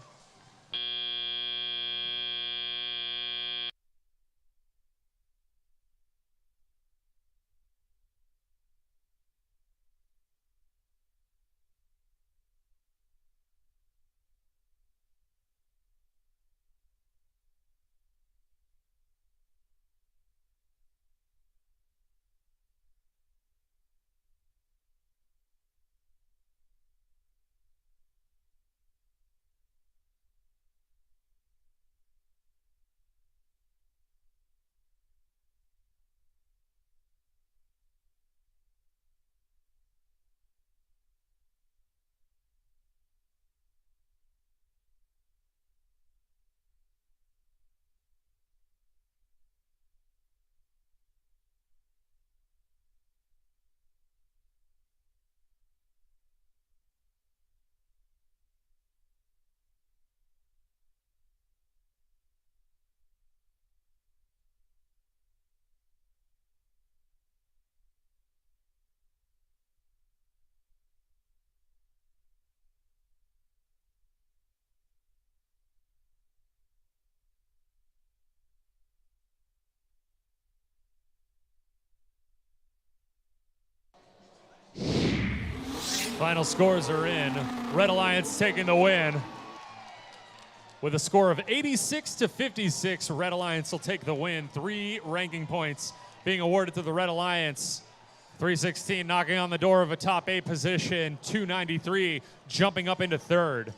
S6: Final scores are in. Red Alliance taking the win. With a score of 86-56, Red Alliance will take the win. 3 ranking points being awarded to the Red Alliance. 316 knocking on the door of a top 8 position. 293 jumping up into 3rd.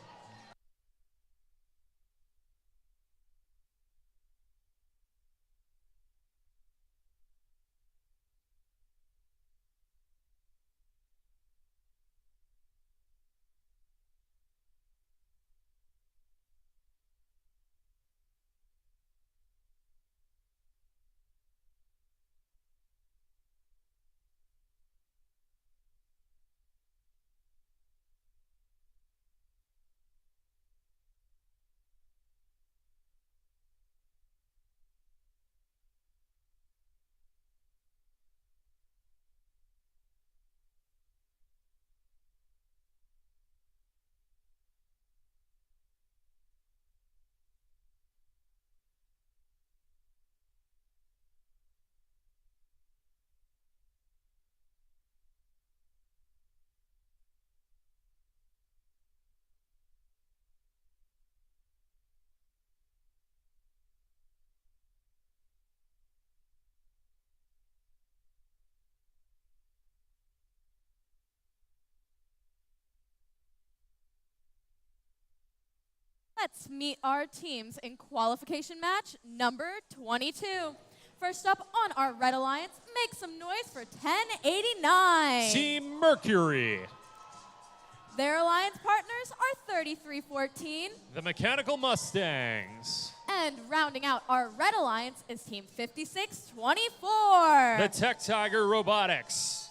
S10: Let's meet our teams in qualification match number 22. First up on our Red Alliance, make some noise for 1089.
S6: Team Mercury.
S10: Their alliance partners are 3314.
S6: The Mechanical Mustangs.
S10: And rounding out our Red Alliance is Team 5624.
S6: The Tech Tiger Robotics.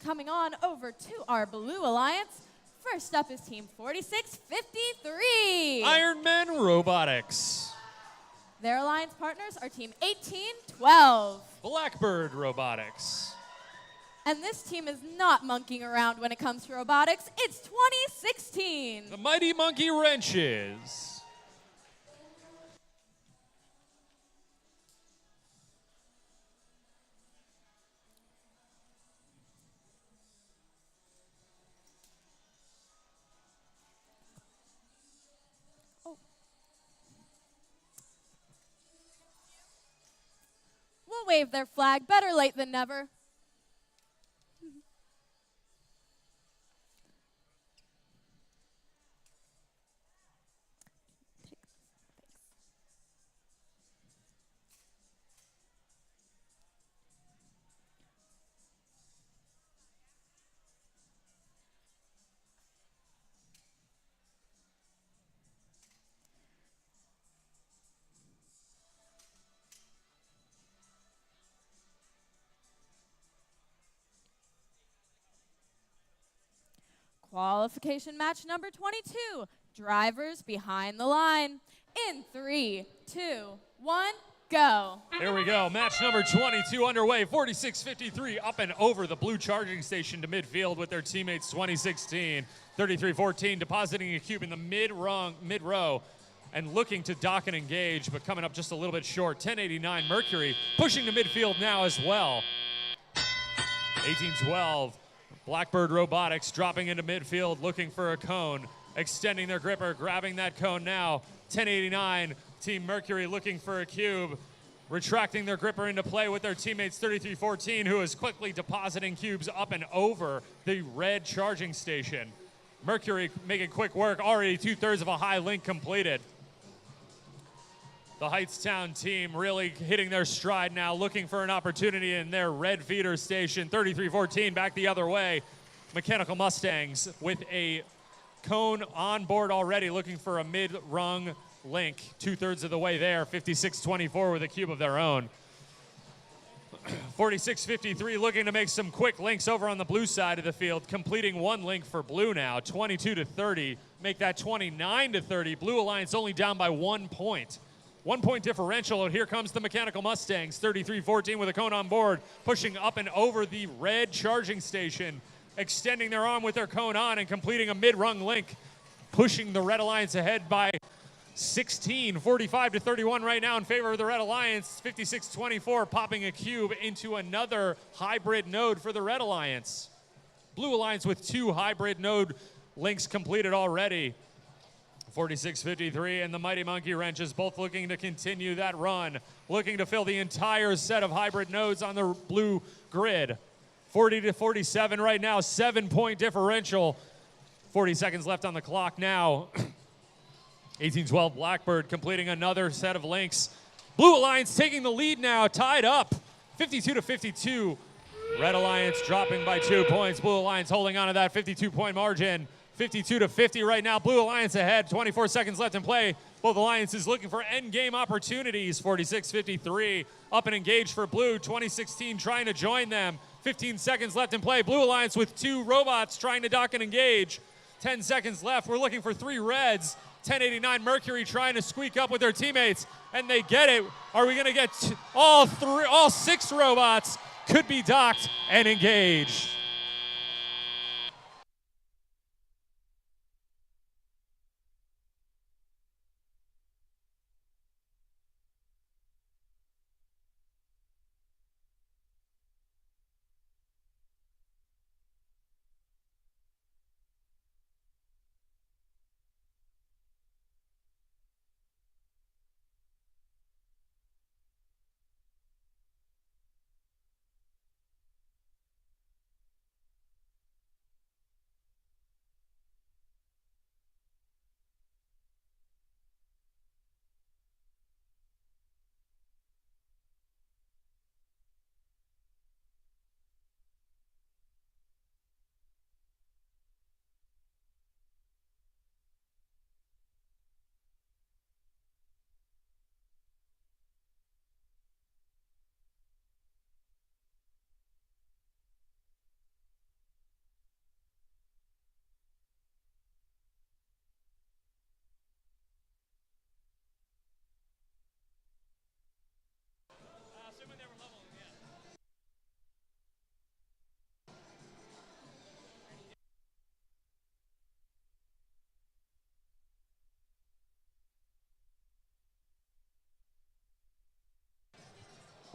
S10: Coming on over to our Blue Alliance, first up is Team 4653.
S6: Iron Men Robotics.
S10: Their alliance partners are Team 1812.
S6: Blackbird Robotics.
S10: And this team is not monkeying around when it comes to robotics. It's 2016.
S6: The Mighty Monkey Wrenches.
S10: We'll wave their flag. Better late than never. Qualification match number 22. Drivers behind the line. In 3, 2, 1, go.
S6: Here we go. Match number 22 underway. 46-53 up and over the blue charging station to midfield with their teammates 2016. 33-14 depositing a cube in the mid-row and looking to dock and engage, but coming up just a little bit short. 1089 Mercury pushing to midfield now as well. 1812 Blackbird Robotics dropping into midfield looking for a cone, extending their gripper, grabbing that cone now. 1089 Team Mercury looking for a cube, retracting their gripper into play with their teammates 3314, who is quickly depositing cubes up and over the red charging station. Mercury making quick work, already 2/3 of a high link completed. The Heightstown team really hitting their stride now, looking for an opportunity in their red feeder station. 3314 back the other way. Mechanical Mustangs with a cone on board already, looking for a mid-rung link. 2/3 of the way there. 5624 with a cube of their own. 4653 looking to make some quick links over on the blue side of the field, completing one link for blue now. 22-30, make that 29-30. Blue Alliance only down by 1 point. 1 point differential, and here comes the Mechanical Mustangs. 3314 with a cone on board, pushing up and over the red charging station, extending their arm with their cone on and completing a mid-rung link, pushing the Red Alliance ahead by 16, 45-31 right now in favor of the Red Alliance. 5624 popping a cube into another hybrid node for the Red Alliance. Blue Alliance with 2 hybrid node links completed already. 4653 and the Mighty Monkey Wrenches both looking to continue that run, looking to fill the entire set of hybrid nodes on the blue grid. 40-47 right now, 7-point differential. 40 seconds left on the clock now. 1812 Blackbird completing another set of links. Blue Alliance taking the lead now, tied up. 52-52. Red Alliance dropping by 2 points. Blue Alliance holding on to that 52-point margin. 52-50 right now. Blue Alliance ahead. 24 seconds left in play. Both Alliances looking for end game opportunities. 46-53 up and engaged for Blue. 2016 trying to join them. 15 seconds left in play. Blue Alliance with 2 robots trying to dock and engage. 10 seconds left. We're looking for 3 reds. 1089 Mercury trying to squeak up with their teammates, and they get it. Are we going to get all 6 robots could be docked and engaged?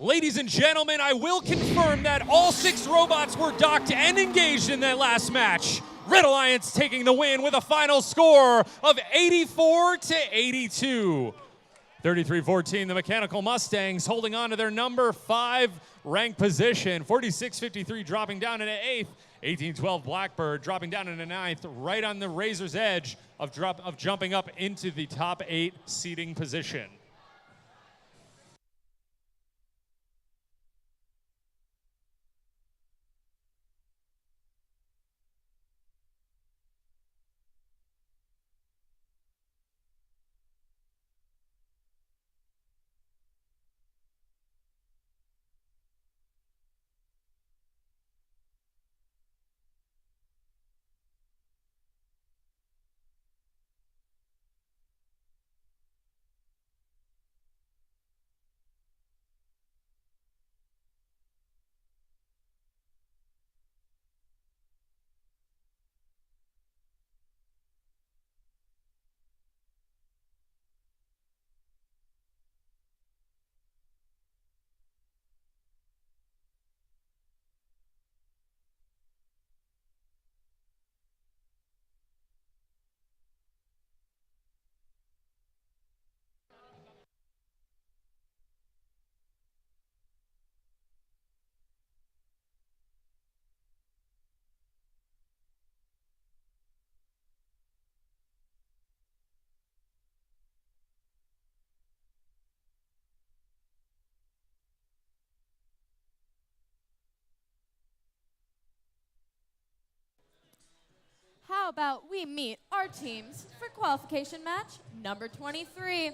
S6: Ladies and gentlemen, I will confirm that all 6 robots were docked and engaged in that last match. Red Alliance taking the win with a final score of 84-82. 33-14, the Mechanical Mustangs holding on to their number 5 ranked position. 46-53 dropping down into 8th. 18-12 Blackbird dropping down into 9th, right on the razor's edge of jumping up into the top 8 seeding position.
S10: How about we meet our teams for qualification match number 23.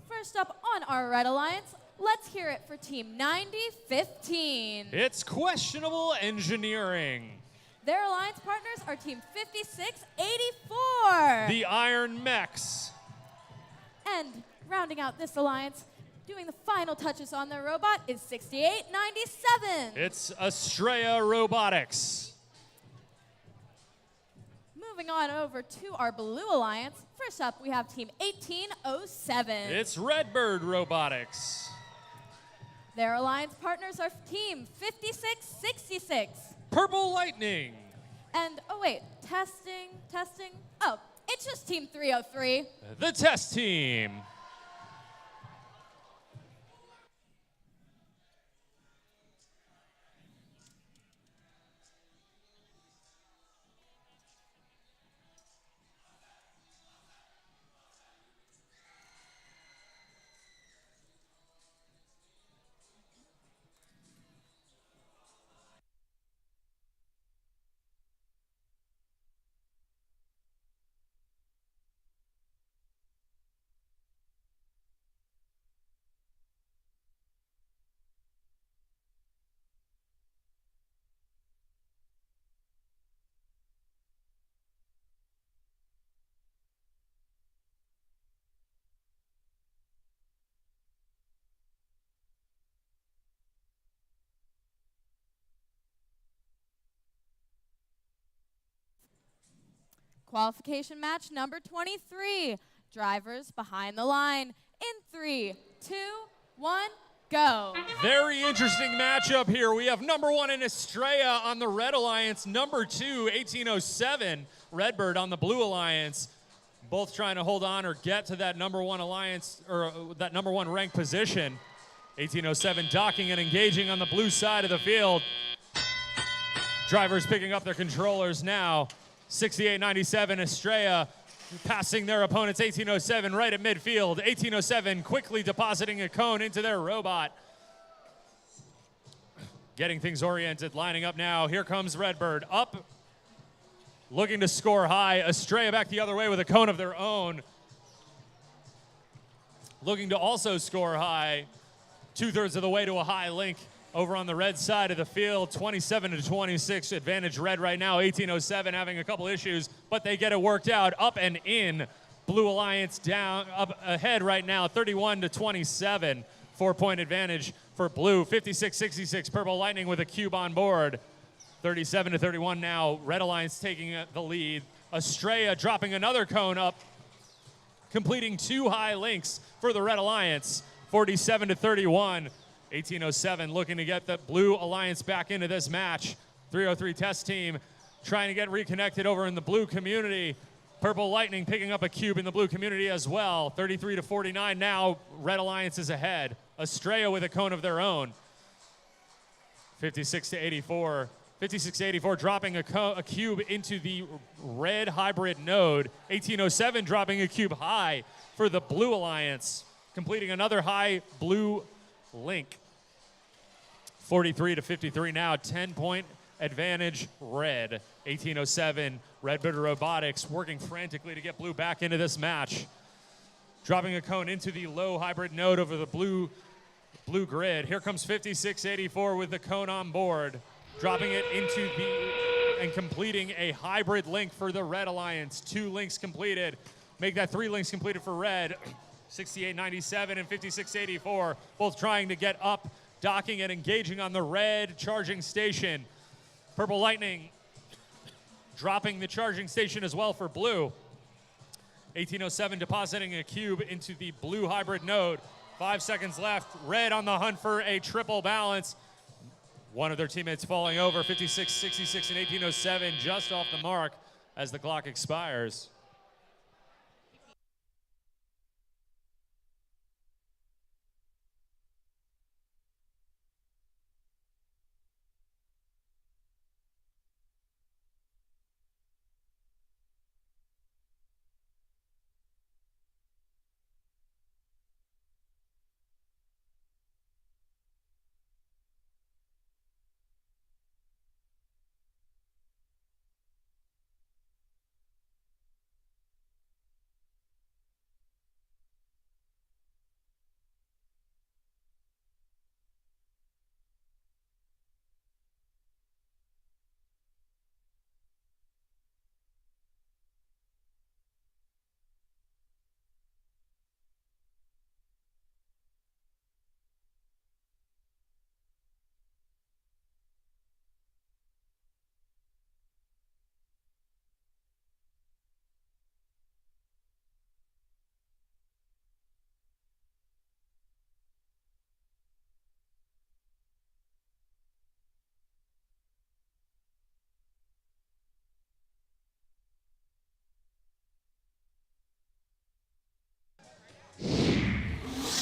S10: First up on our Red Alliance, let's hear it for Team 9015.
S6: It's questionable engineering.
S10: Their alliance partners are Team 5684.
S6: The Iron Mechs.
S10: And rounding out this alliance, doing the final touches on their robot is 6897.
S6: It's Estrella Robotics.
S10: Moving on over to our Blue Alliance, first up we have Team 1807.
S6: It's Redbird Robotics.
S10: Their alliance partners are Team 5666.
S6: Purple Lightning.
S10: And, oh wait, testing. Oh, it's just Team 303.
S6: The Test Team.
S10: Qualification match number 23. Drivers behind the line. In 3, 2, 1, go.
S6: Very interesting matchup here. We have number 1 in Estrella on the Red Alliance, number 2, 1807, Redbird on the Blue Alliance. Both trying to hold on or get to that number 1 alliance, or that number 1 ranked position. 1807 docking and engaging on the blue side of the field. Drivers picking up their controllers now. 6897 Estrella passing their opponents 1807 right at midfield. 1807 quickly depositing a cone into their robot. Getting things oriented, lining up now. Here comes Redbird up, looking to score high. Estrella back the other way with a cone of their own. Looking to also score high, 2/3 of the way to a high link. Over on the red side of the field, 27-26, advantage red right now. 1807 having a couple issues, but they get it worked out. Up and in. Blue Alliance down, up ahead right now, 31-27. 4-point advantage for Blue. 56-66, Purple Lightning with a cube on board. 37-31 now. Red Alliance taking the lead. Estrella dropping another cone up, completing 2 high links for the Red Alliance. 47-31. 1807 looking to get the Blue Alliance back into this match. 303 test team trying to get reconnected over in the blue community. Purple Lightning picking up a cube in the blue community as well. 33-49 now. Red Alliance is ahead. Estrella with a cone of their own. 56-84. 56-84 dropping a cube into the red hybrid node. 1807 dropping a cube high for the Blue Alliance, completing another high blue link. 43-53 now, 10-point advantage red. 1807, Redbird Robotics working frantically to get blue back into this match. Dropping a cone into the low hybrid node over the blue grid. Here comes 56-84 with the cone on board. Dropping it into and completing a hybrid link for the Red Alliance. 2 links completed. Make that 3 links completed for red. 68-97 and 56-84, both trying to get up, docking and engaging on the red charging station. Purple Lightning dropping the charging station as well for blue. 1807 depositing a cube into the blue hybrid node. 5 seconds left. Red on the hunt for a triple balance. One of their teammates falling over. 56-66 and 1807 just off the mark as the clock expires.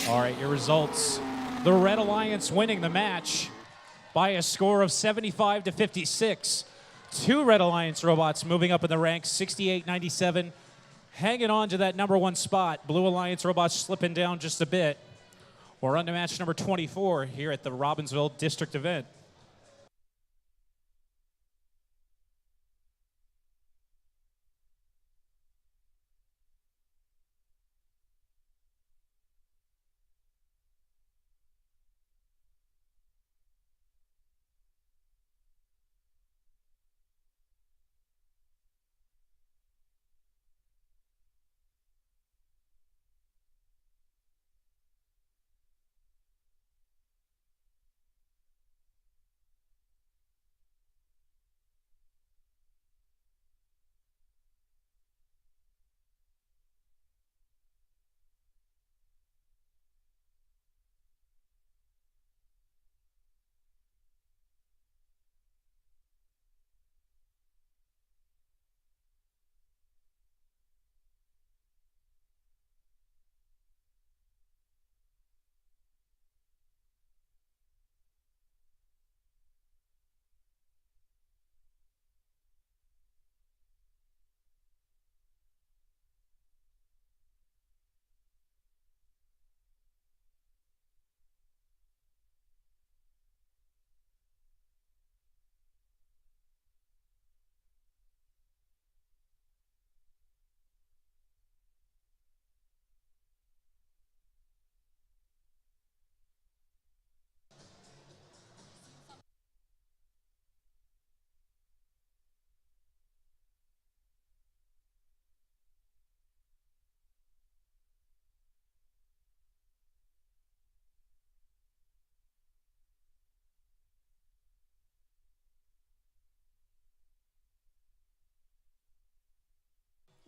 S1: All right, your results. The Red Alliance winning the match by a score of 75-56. 2 Red Alliance robots moving up in the ranks, 68-97, hanging on to that #1 spot. Blue Alliance robots slipping down just a bit. We're on to match number 24 here at the Robbinsville District event.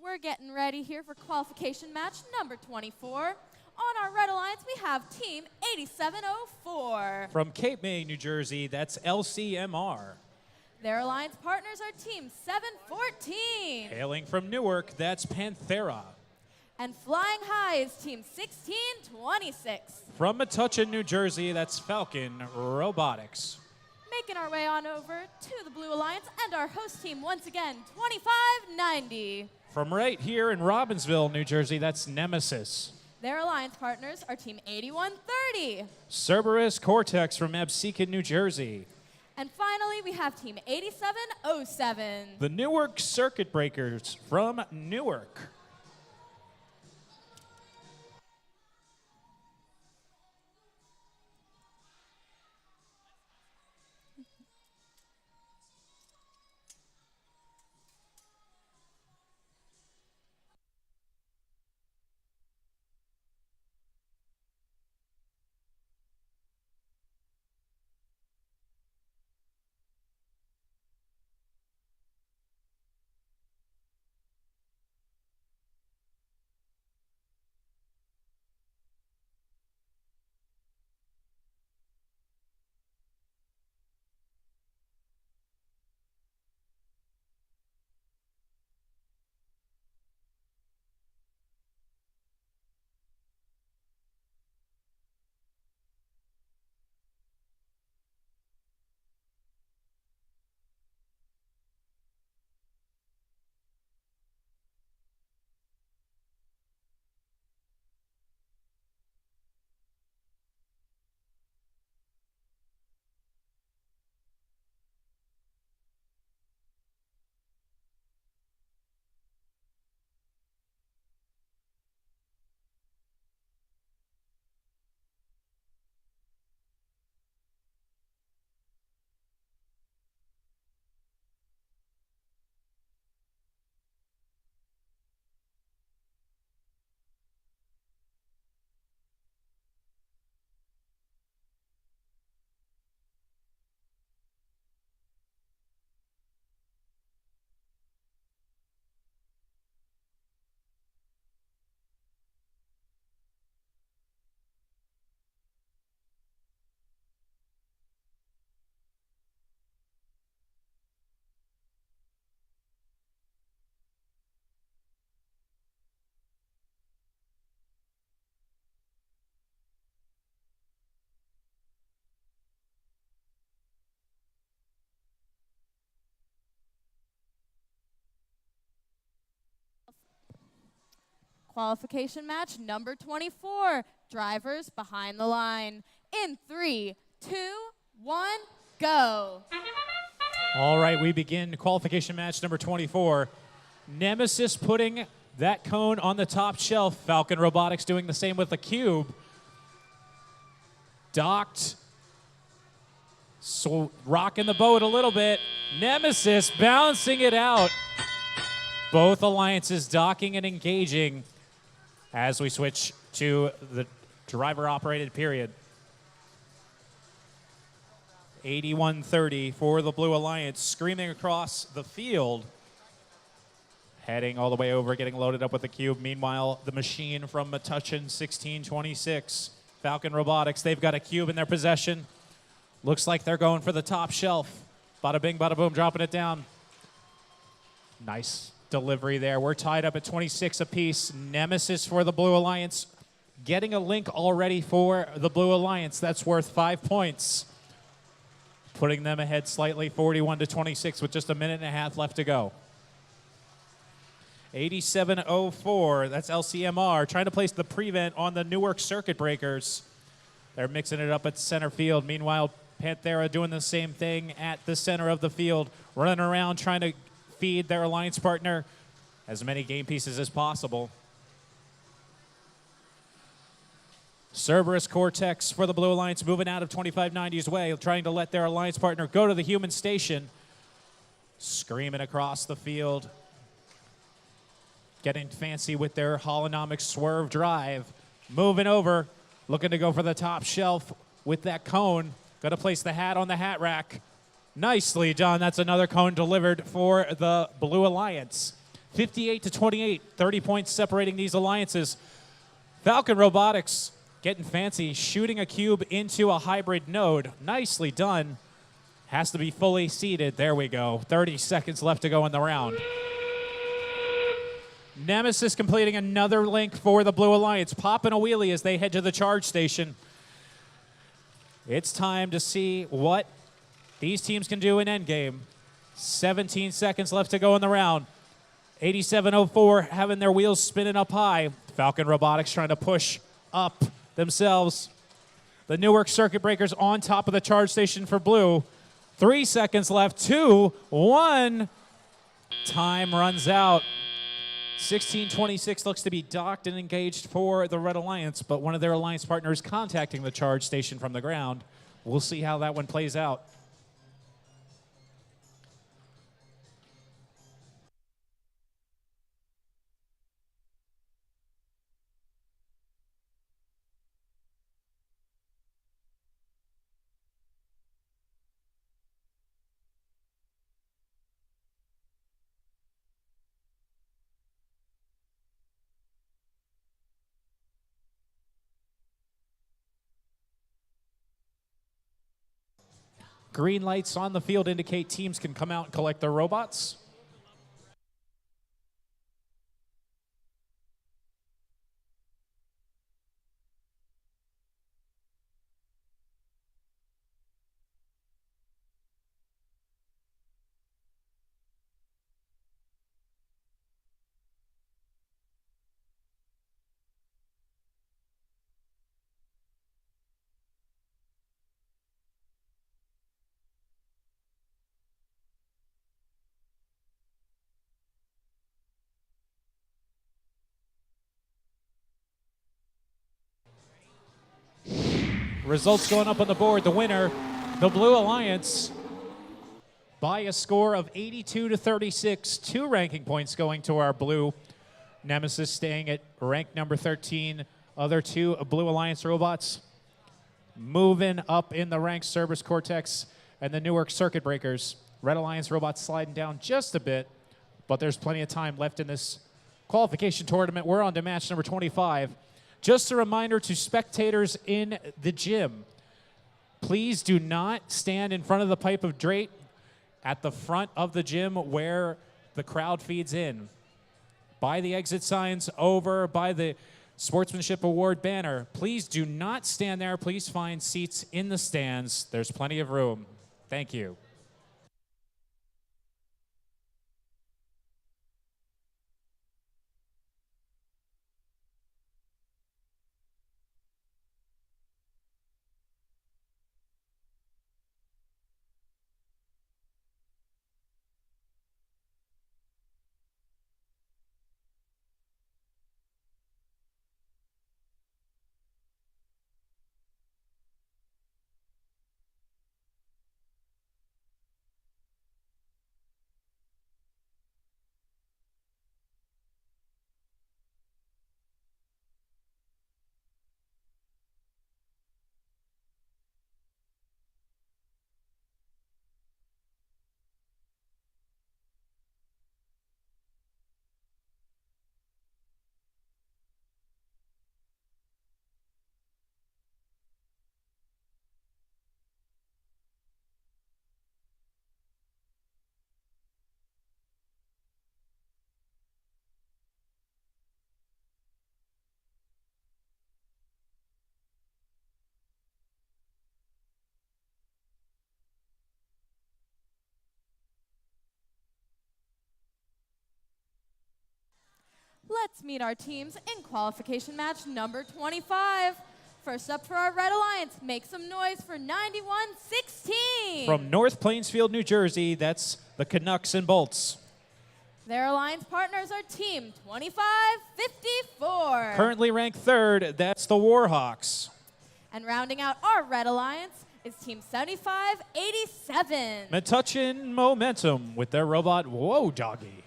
S10: We're getting ready here for qualification match number 24. On our Red Alliance, we have Team 8704.
S6: From Cape May, New Jersey, that's LCMR.
S10: Their alliance partners are Team 714.
S6: Hailing from Newark, that's Panthera.
S10: And flying high is Team 1626.
S6: From Metuchen, New Jersey, that's Falcon Robotics.
S10: Making our way on over to the Blue Alliance and our host team once again, 2590.
S6: From right here in Robbinsville, New Jersey, that's Nemesis.
S10: Their alliance partners are Team 8130.
S6: Cerberus Cortex from Absecon, New Jersey.
S10: And finally, we have Team 8707.
S6: The Newark Circuit Breakers from Newark.
S10: Qualification match number 24. Drivers behind the line. In 3, 2, 1, go.
S6: All right, we begin qualification match number 24. Nemesis putting that cone on the top shelf. Falcon Robotics doing the same with the cube. Docked. So rocking the boat a little bit. Nemesis bouncing it out. Both alliances docking and engaging as we switch to the driver-operated period. 8130 for the Blue Alliance, screaming across the field. Heading all the way over, getting loaded up with the cube. Meanwhile, the machine from Metuchen, 1626. Falcon Robotics, they've got a cube in their possession. Looks like they're going for the top shelf. Bada bing, bada boom, dropping it down. Nice delivery there. We're tied up at 26 apiece. Nemesis for the Blue Alliance. Getting a link already for the Blue Alliance. That's worth 5 points. Putting them ahead slightly, 41-26, with just a minute and a half left to go. 8704, that's LCMR, trying to place the prevent on the Newark Circuit Breakers. They're mixing it up at center field. Meanwhile, Panthera doing the same thing at the center of the field, running around trying to feed their alliance partner as many game pieces as possible. Cerberus Cortex for the Blue Alliance moving out of 2590's way, trying to let their alliance partner go to the human station. Screaming across the field. Getting fancy with their holonomic swerve drive. Moving over, looking to go for the top shelf with that cone. Got to place the hat on the hat rack. Nicely done. That's another cone delivered for the Blue Alliance. 58-28, 30 points separating these alliances. Falcon Robotics getting fancy, shooting a cube into a hybrid node. Nicely done. Has to be fully seated. There we go. 30 seconds left to go in the round. Nemesis completing another link for the Blue Alliance, popping a wheelie as they head to the charge station. It's time to see what these teams can do in endgame. 17 seconds left to go in the round. 8704 having their wheels spinning up high. Falcon Robotics trying to push up themselves. The Newark Circuit Breakers on top of the charge station for blue. 3 seconds left. 2, 1. Time runs out. 1626 looks to be docked and engaged for the Red Alliance, but one of their alliance partners contacting the charge station from the ground. We'll see how that one plays out. Green lights on the field indicate teams can come out and collect their robots. Results going up on the board. The winner, the Blue Alliance, by a score of 82-36. 2 ranking points going to our blue. Nemesis staying at rank number 13. Other 2 Blue Alliance robots moving up in the ranks. Cerberus Cortex and the Newark Circuit Breakers. Red Alliance robots sliding down just a bit, but there's plenty of time left in this qualification tournament. We're on to match number 25. Just a reminder to spectators in the gym, please do not stand in front of the pipe of Drake at the front of the gym where the crowd feeds in. By the exit signs, over by the Sportsmanship Award banner. Please do not stand there. Please find seats in the stands. There's plenty of room. Thank you.
S10: Let's meet our teams in qualification match number 25. First up for our Red Alliance, make some noise for 9116.
S6: From North Plainsfield, New Jersey, that's the Canucks and Bolts.
S10: Their alliance partners are Team 2554.
S6: Currently ranked 3rd, that's the Warhawks.
S10: And rounding out our Red Alliance is Team 7587.
S6: Metuchen Momentum with their robot, Whoa Doggy.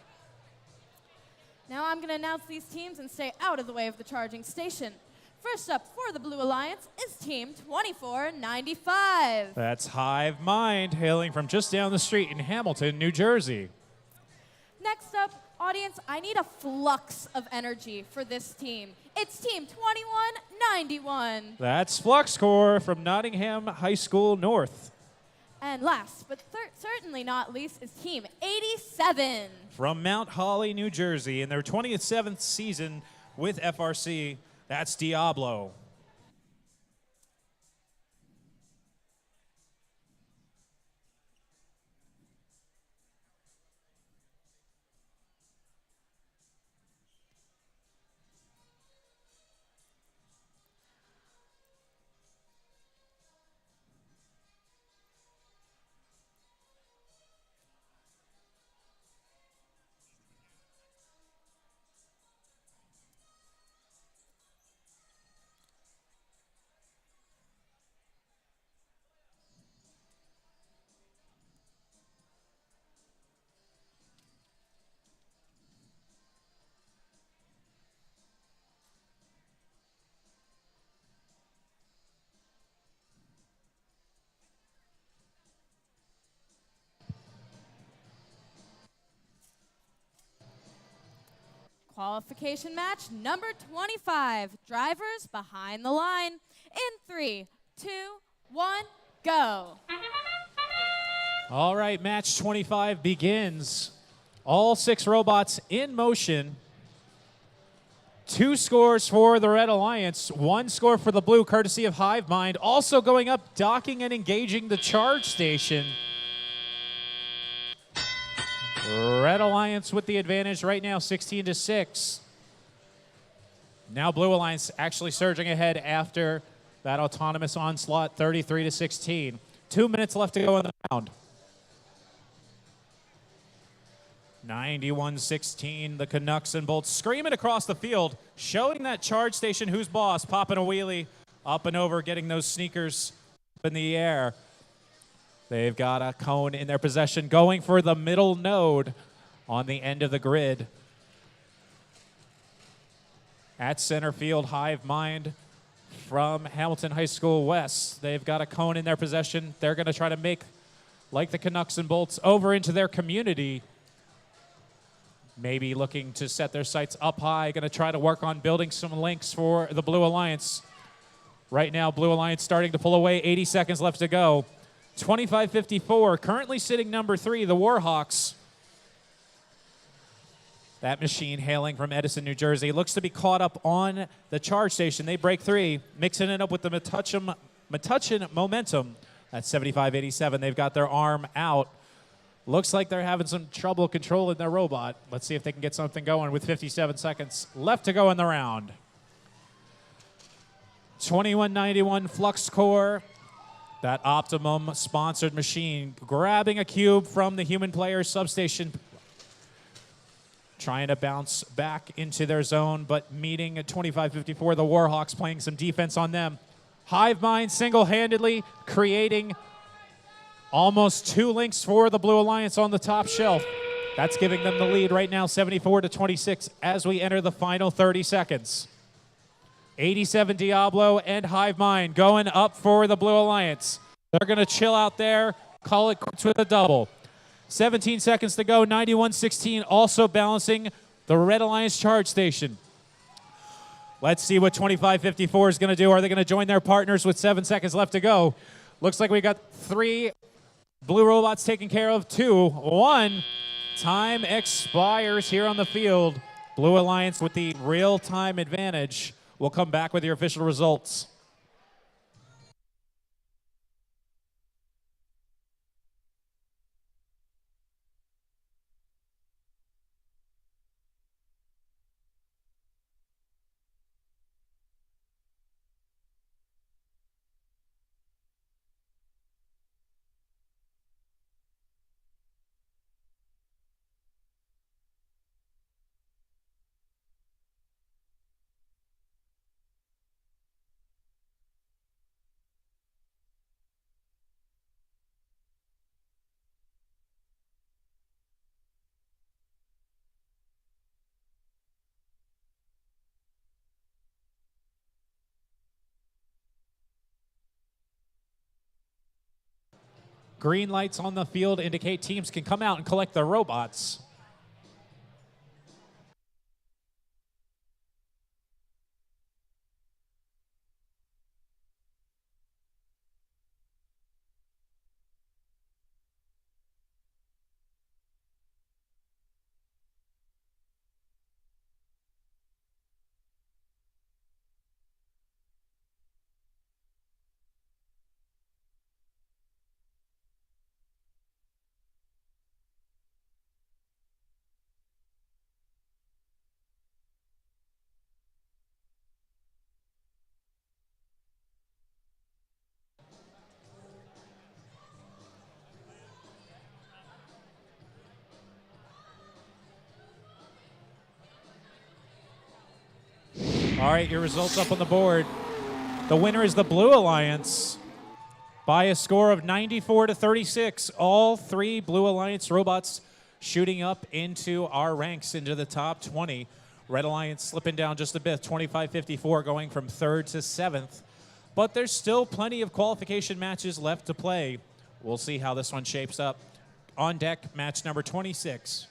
S10: Now I'm going to announce these teams and stay out of the way of the charging station. First up for the Blue Alliance is Team 2495.
S6: That's Hive Mind, hailing from just down the street in Hamilton, New Jersey.
S10: Next up Audience, I need a flux of energy for this team. It's Team 2191.
S6: That's Flux Core from Nottingham High School North.
S10: And last, but certainly not least, is Team 87.
S6: From Mount Holly, New Jersey, in their 27th season with FRC, that's Diablo.
S10: Qualification match number 25. Drivers behind the line. In 3, 2, 1, go.
S6: All right, match 25 begins. All 6 robots in motion. 2 scores for the Red Alliance, 1 score for the Blue, courtesy of Hive Mind. Also going up, docking and engaging the charge station. Red Alliance with the advantage right now, 16-6. Now Blue Alliance actually surging ahead after that autonomous onslaught, 33-16. 2 minutes left to go in the round. 91-16, the Canucks and Bolts screaming across the field, showing that charge station who's boss, popping a wheelie up and over, getting those sneakers up in the air. They've got a cone in their possession, going for the middle node on the end of the grid. At center field, Hive Mind from Hamilton High School West. They've got a cone in their possession. They're going to try to make, like the Canucks and Bolts, over into their community. Maybe looking to set their sights up high, going to try to work on building some links for the Blue Alliance. Right now, Blue Alliance starting to pull away, 80 seconds left to go. 25-54, currently sitting number 3, the Warhawks. That machine hailing from Edison, New Jersey, looks to be caught up on the charge station. They break 3, mixing it up with the Metuchen momentum. That's 75-87. They've got their arm out. Looks like they're having some trouble controlling their robot. Let's see if they can get something going with 57 seconds left to go in the round. 2191 Flux Core. That Optimum sponsored machine grabbing a cube from the human player's substation, trying to bounce back into their zone, but meeting at 25-54, the Warhawks playing some defense on them. Hive Mind single-handedly creating almost 2 links for the Blue Alliance on the top shelf. That's giving them the lead right now, 74-26, as we enter the final 30 seconds. 87 Diablo and Hive Mind going up for the Blue Alliance. They're going to chill out there, call it quits with a double. 17 seconds to go, 91-16, also balancing the Red Alliance charge station. Let's see what 25-54 is going to do. Are they going to join their partners with 7 seconds left to go? Looks like we got 3 Blue robots taken care of, 2, 1. Time expires here on the field. Blue Alliance with the real-time advantage. We'll come back with your official results. Green lights on the field indicate teams can come out and collect their robots.
S1: All right, your results up on the board. The winner is the Blue Alliance by a score of 94-36. All 3 Blue Alliance robots shooting up into our ranks into the top 20. Red Alliance slipping down just a bit, 25-54, going from 3rd to 7th. But there's still plenty of qualification matches left to play. We'll see how this one shapes up. On deck, match number 26.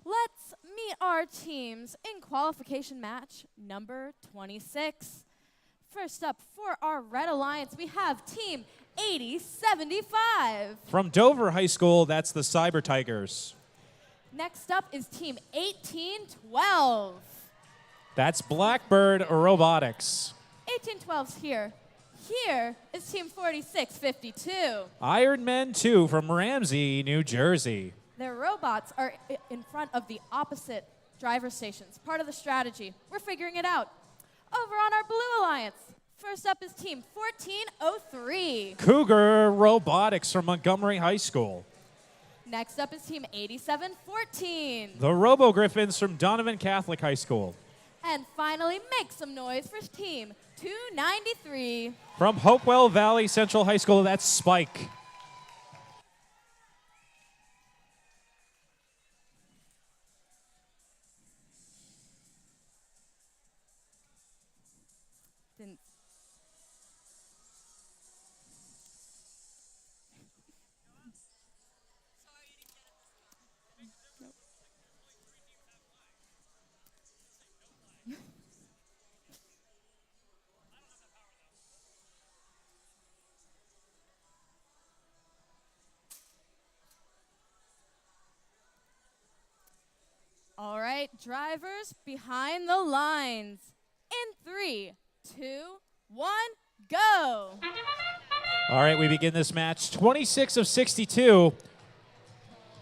S10: Let's meet our teams in qualification match number 26. First up for our Red Alliance, we have Team 8075.
S1: From Dover High School, that's the Cyber Tigers.
S10: Next up is Team 1812.
S1: That's Blackbird Robotics.
S10: 1812's here. Here is Team 4652.
S1: Iron Men 2 from Ramsey, New Jersey.
S10: Their robots are in front of the opposite driver stations. Part of the strategy. We're figuring it out. Over on our Blue Alliance, first up is Team 1403.
S1: Cougar Robotics from Montgomery High School.
S10: Next up is Team 8714.
S1: The Robo Griffins from Donovan Catholic High School.
S10: And finally, make some noise for Team 293.
S1: From Hopewell Valley Central High School, that's Spike.
S10: Didn't. All right, drivers behind the lines. In 3, 2, 1, go.
S1: All right, we begin this match. 26 of 62.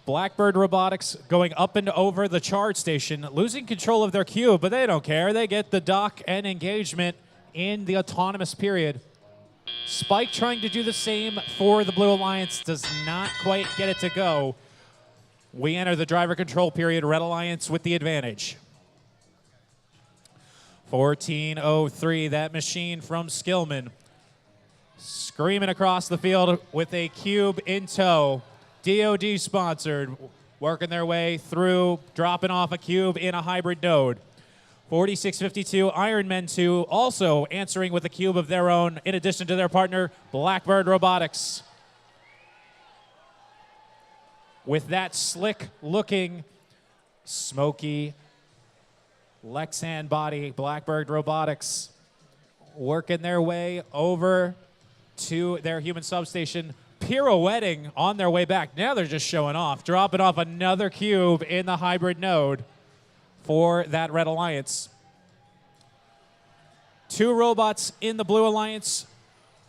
S1: Blackbird Robotics going up and over the charge station, losing control of their cube, but they don't care. They get the dock and engagement in the autonomous period. Spike trying to do the same for the Blue Alliance, does not quite get it to go. We enter the driver control period, Red Alliance with the advantage. 14:03, that machine from Skillman. Screaming across the field with a cube in tow. DOD sponsored, working their way through, dropping off a cube in a hybrid node. 4652, Iron Men 2 also answering with a cube of their own, in addition to their partner, Blackbird Robotics. With that slick-looking, smoky Lexan body, Blackbird Robotics working their way over to their human substation, pirouetting on their way back. Now they're just showing off, dropping off another cube in the hybrid node for that Red Alliance. 2 robots in the Blue Alliance,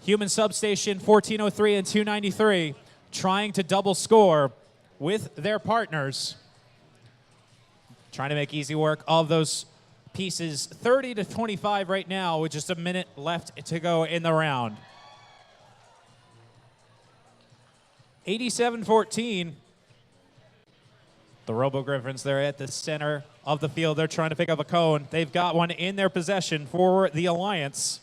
S1: human substation 1403 and 293, trying to double score with their partners. Trying to make easy work of those pieces. 30 to 25 right now with just a minute left to go in the round. 87-14. The Robo Griffins, they're at the center of the field. They're trying to pick up a cone. They've got one in their possession for the Alliance.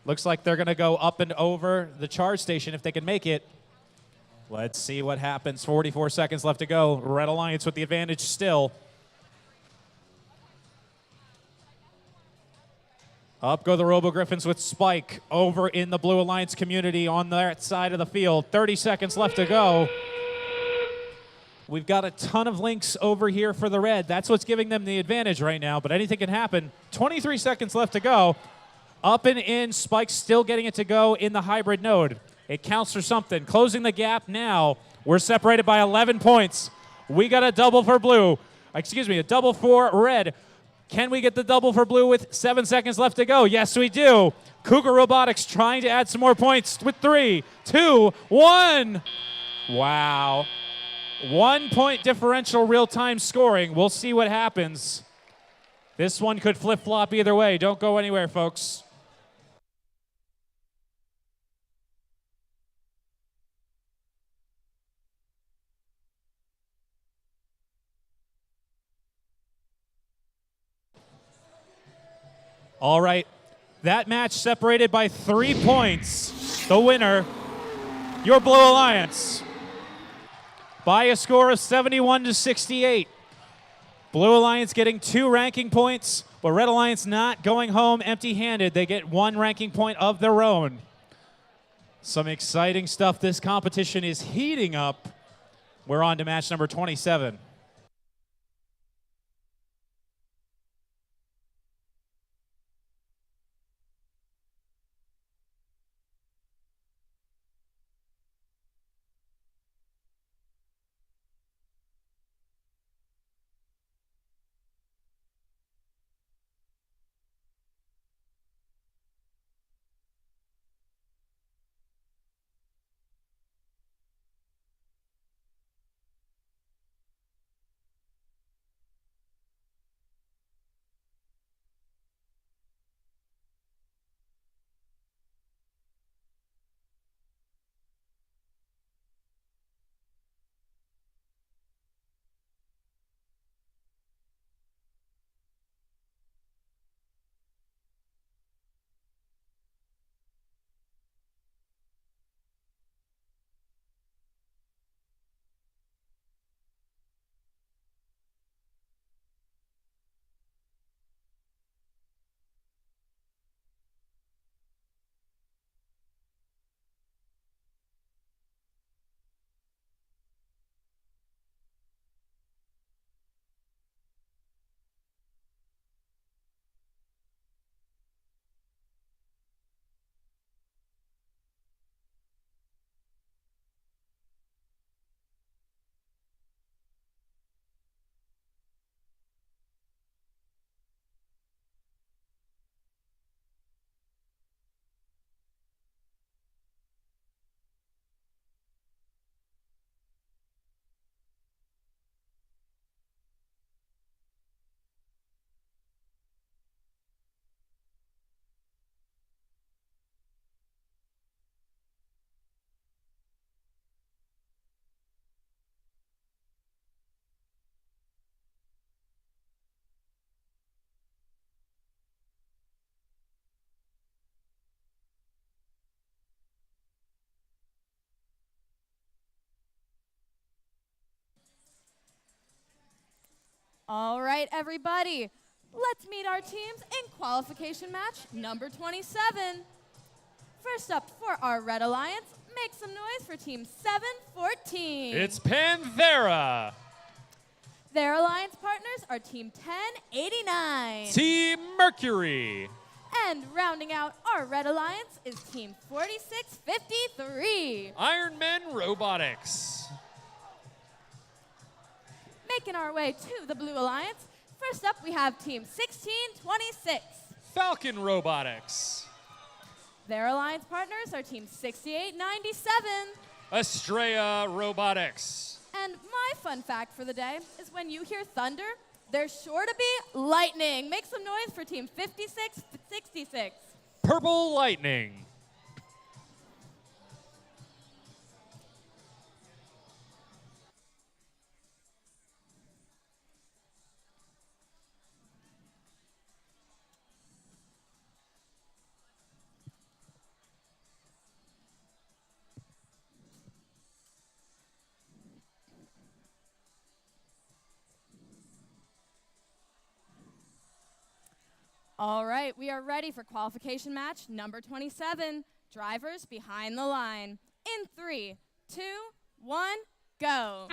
S1: Looks like they're going to go up and over the charge station if they can make it. Let's see what happens. 44 seconds left to go. Red Alliance with the advantage still. Up go the Robo Griffins with Spike over in the Blue Alliance community on that side of the field. 30 seconds left to go. We've got a ton of links over here for the Red. That's what's giving them the advantage right now, but anything can happen. 23 seconds left to go. Up and in, Spike still getting it to go in the hybrid node. It counts for something. Closing the gap now. We're separated by 11 points. We got a double for blue. Excuse me, a double for red. Can we get the double for blue with 7 seconds left to go? Yes, we do. Cougar Robotics trying to add some more points with 3, 2, 1. Wow. 1 point differential real-time scoring. We'll see what happens. This one could flip-flop either way. Don't go anywhere, folks. All right, that match separated by 3 points. The winner, your Blue Alliance, by a score of 71-68. Blue Alliance getting 2 ranking points, but Red Alliance not going home empty-handed. They get 1 ranking point of their own. Some exciting stuff. This competition is heating up. We're on to match number 27.
S10: All right, everybody. Let's meet our teams in qualification match number 27. First up for our Red Alliance, make some noise for team 714.
S6: It's Panthera.
S10: Their alliance partners are team 1089.
S6: Team Mercury.
S10: And rounding out our Red Alliance is team 4653.
S6: Ironman Robotics.
S10: Making our way to the Blue Alliance, first up we have team 1626.
S6: Falcon Robotics.
S10: Their alliance partners are team 6897.
S6: Estrella Robotics.
S10: And my fun fact for the day is when you hear thunder They're sure to be lightning. Make some noise for team 5666.
S6: Purple Lightning.
S10: All right, we are ready for qualification match number 27. Drivers behind the line. In 3, 2, 1, go.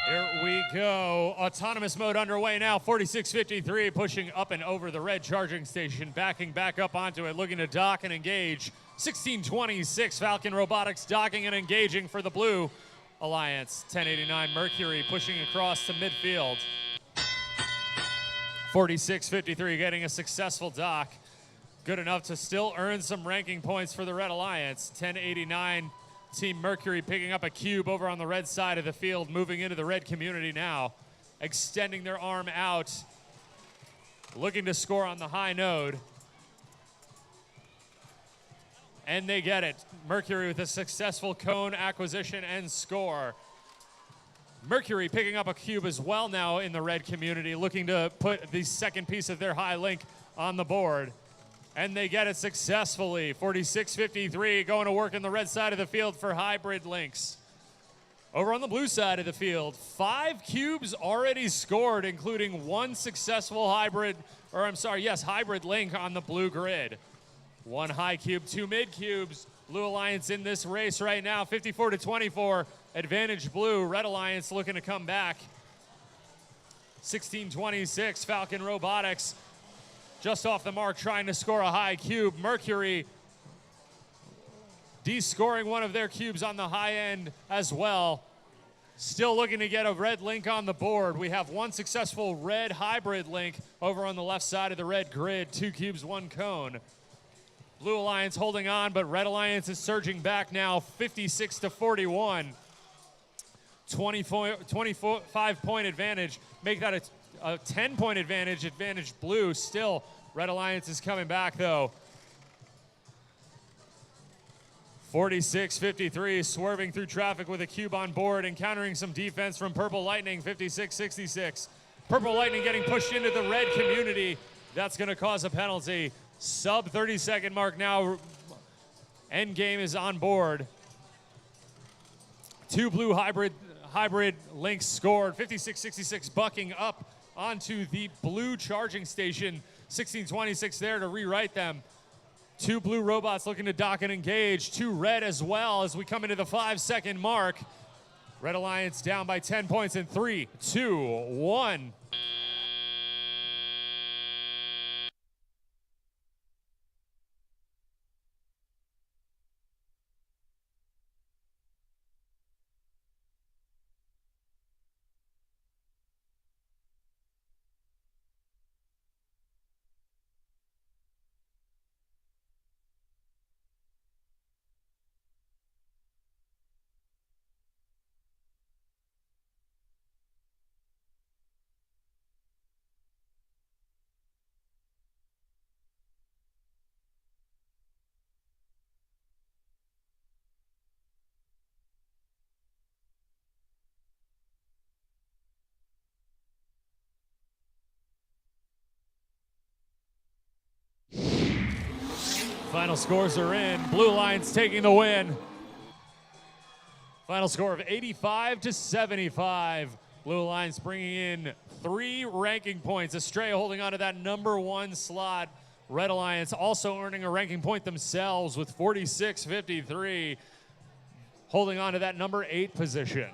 S6: Here we go. Autonomous mode underway now. 4653 pushing up and over the red charging station, backing back up onto it, looking to dock and engage. 1626 Falcon Robotics docking and engaging for the Blue Alliance. 1089 Mercury pushing across to midfield. 4653 getting a successful dock. Good enough to still earn some ranking points for the Red Alliance. 1089 Team Mercury picking up a cube over on the red side of the field, moving into the red community now, extending their arm out, looking to score on the high node. And they get it. Mercury with a successful cone acquisition and score. Mercury picking up a cube as well now in the red community, looking to put the second piece of their high link on the board. And they get it successfully. 4653 going to work in the red side of the field for hybrid links. Over on the blue side of the field, 5 cubes already scored, including 1 successful hybrid link on the blue grid. 1 high cube, 2 mid cubes. Blue Alliance in this race right now, 54-24. Advantage Blue. Red Alliance looking to come back. 1626 Falcon Robotics just off the mark, trying to score a high cube. Mercury de-scoring one of their cubes on the high end as well. Still looking to get a red link on the board. We have 1 successful red hybrid link over on the left side of the red grid. 2 cubes, 1 cone. Blue Alliance holding on, but Red Alliance is surging back now, 56-41. 25-point advantage. Make that a 10-point advantage. Advantage Blue. Still, Red Alliance is coming back, though. 46-53, swerving through traffic with a cube on board, encountering some defense from Purple Lightning, 56-66. Purple Lightning getting pushed into the red community. That's going to cause a penalty. Sub 30-second mark now. End game is on board. 2 blue hybrid links scored. 56-66 bucking up onto the blue charging station. 1626 there to rewrite them. 2 blue robots looking to dock and engage. 2 red as well as we come into the 5-second mark. Red Alliance down by 10 points in 3, 2, 1. Final scores are in. Blue Alliance taking the win. Final score of 85-75. Blue Alliance bringing in 3 ranking points. Estrella holding on to that number 1 slot. Red Alliance also earning a ranking point themselves with 46-53, holding on to that number 8 position.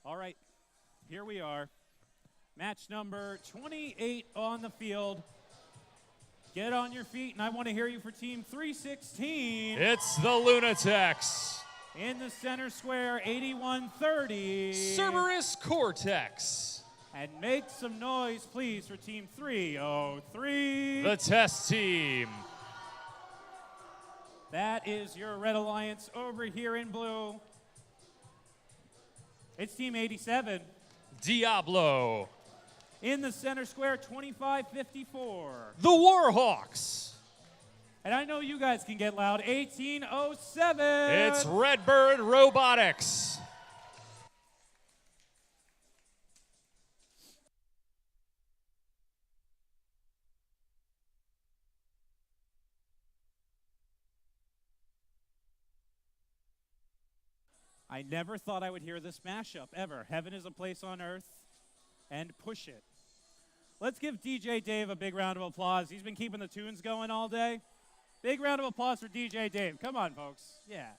S1: All right. Here we are. Match number 28 on the field. Get on your feet, and I want to hear you for Team 316.
S6: It's the Lunatics.
S1: In the center square, 8130.
S6: Cerberus Cortex.
S1: And make some noise, please, for Team 303.
S6: The test team.
S1: That is your Red Alliance over here in blue. It's Team 87.
S6: Diablo.
S1: In the center square, 2554.
S6: The Warhawks.
S1: And I know you guys can get loud. 1807.
S6: It's Redbird Robotics.
S1: I never thought I would hear this mashup, ever. Heaven is a Place on Earth and Push It. Let's give DJ Dave a big round of applause. He's been keeping the tunes going all day. Big round of applause for DJ Dave. Come on, folks. Yeah.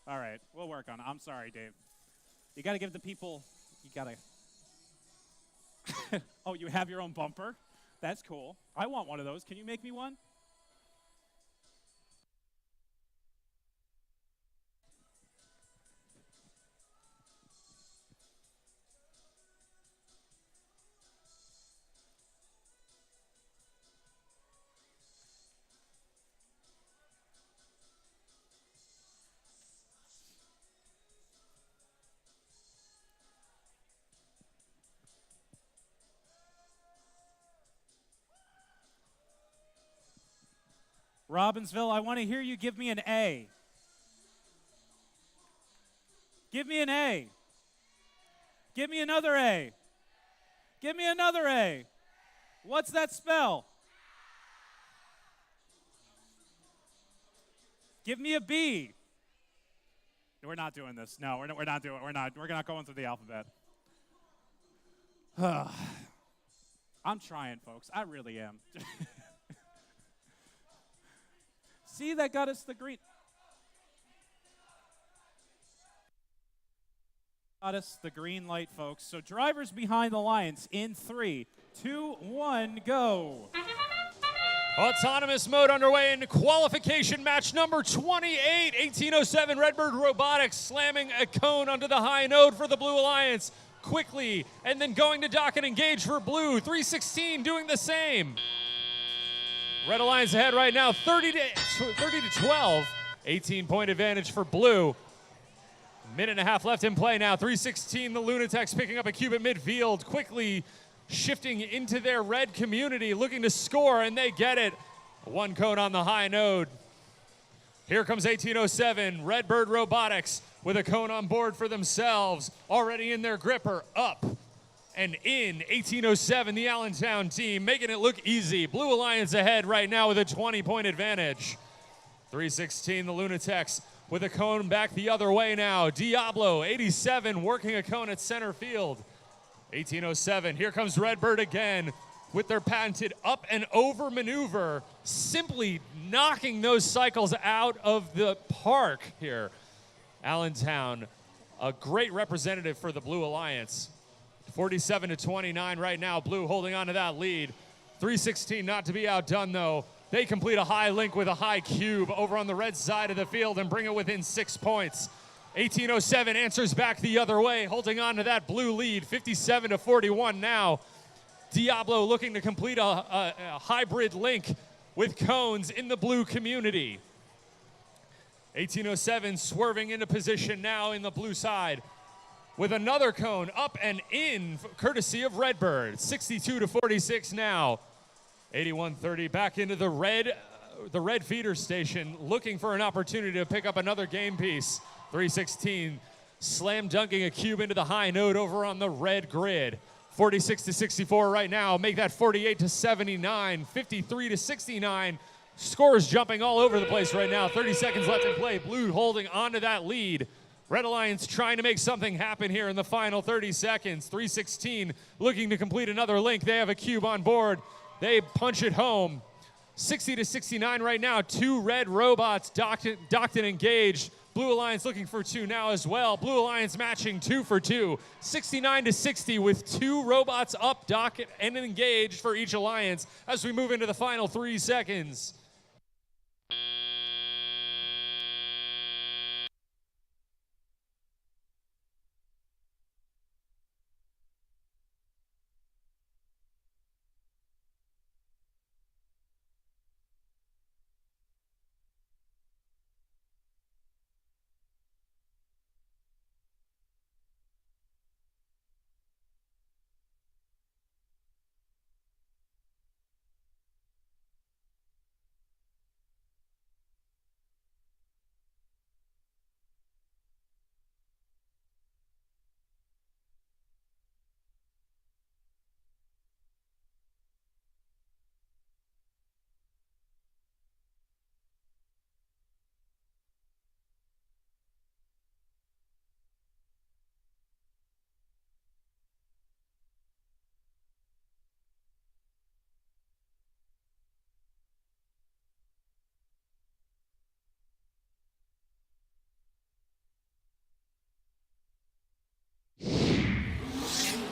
S1: All right, we'll work on it. I'm sorry, Dave. You got to give the people, you got to. Oh, you have your own bumper? That's cool. I want one of those. Can you make me one? Robbinsville, I want to hear you give me an A. Give me an A. Give me another A. Give me another A. What's that spell? Give me a B. We're not doing this. No, we're not doing it. We're not going through the alphabet. I'm trying, folks. I really am. See, that got us the green. Got us the green light, folks. So drivers behind the lines in 3, 2, 1, go.
S6: Autonomous mode underway in qualification match number 28. 1807 Redbird Robotics slamming a cone onto the high node for the Blue Alliance quickly, and then going to dock and engage for Blue. 316 doing the same. Red Alliance ahead right now, 30 to 12. 18-point advantage for Blue. Minute and a half left in play now. 316, the Lunatics picking up a cube at midfield, quickly shifting into their red community, looking to score, and they get it. One cone on the high node. Here comes 1807, Redbird Robotics with a cone on board for themselves. Already in their gripper, up and in. 1807, the Allentown team, making it look easy. Blue Alliance ahead right now with a 20-point advantage. 316, the Lunatics with a cone back the other way now. Diablo, 87, working a cone at center field. 1807, here comes Redbird again with their patented up and over maneuver, simply knocking those cycles out of the park here. Allentown, a great representative for the Blue Alliance. 47 to 29 right now, Blue holding on to that lead. 316 not to be outdone though. They complete a high link with a high cube over on the red side of the field and bring it within 6 points. 1807 answers back the other way, holding on to that Blue lead, 57 to 41 now. Diablo looking to complete a hybrid link with cones in the Blue community. 1807 swerving into position now in the Blue side with another cone up and in, courtesy of Redbird. 62 to 46 now. 8130 back into the red feeder station, looking for an opportunity to pick up another game piece. 316 slam dunking a cube into the high node over on the red grid. 46 to 64 right now. Make that 48 to 79, 53 to 69. Scores jumping all over the place right now. 30 seconds left in play. Blue holding on to that lead. Red Alliance trying to make something happen here in the final 30 seconds. 316 looking to complete another link. They have a cube on board. They punch it home. 60 to 69 right now. 2 red robots docked and engaged. Blue Alliance looking for 2 now as well. Blue Alliance matching 2 for 2. 69-60 with 2 robots up, docket, and engaged for each alliance as we move into the final 3 seconds.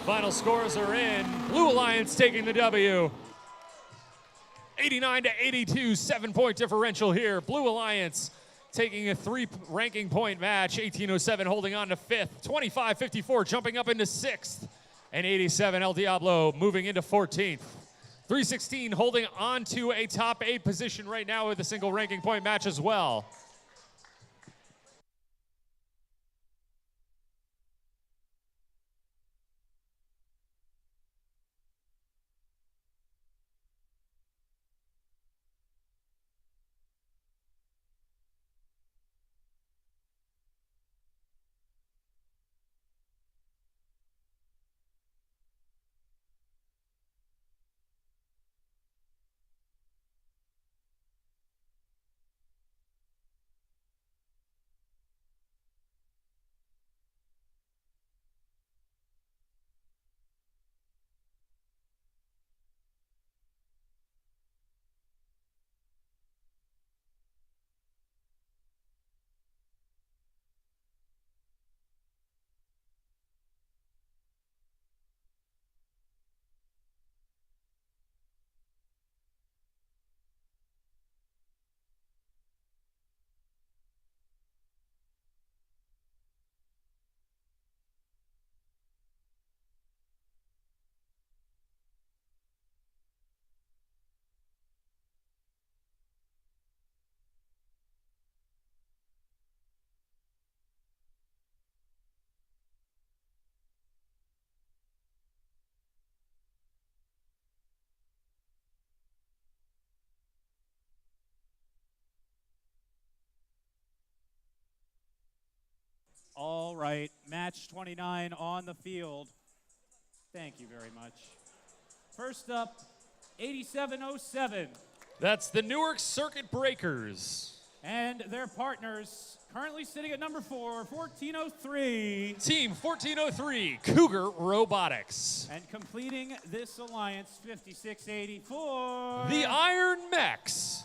S6: Final scores are in. Blue Alliance taking the W. 89-82, 7-point differential here. Blue Alliance taking a 3 ranking point match. 1807 holding on to 5th. 25-54 jumping up into 6th. And 87 El Diablo moving into 14th. 316 holding on to a top 8 position right now with a single ranking point match as well.
S1: All right, match 29 on the field. Thank you very much. First up, 8707.
S6: That's the Newark Circuit Breakers.
S1: And their partners, currently sitting at number 4, 1403.
S6: Team 1403, Cougar Robotics.
S1: And completing this alliance, 5684.
S6: The Iron Mechs.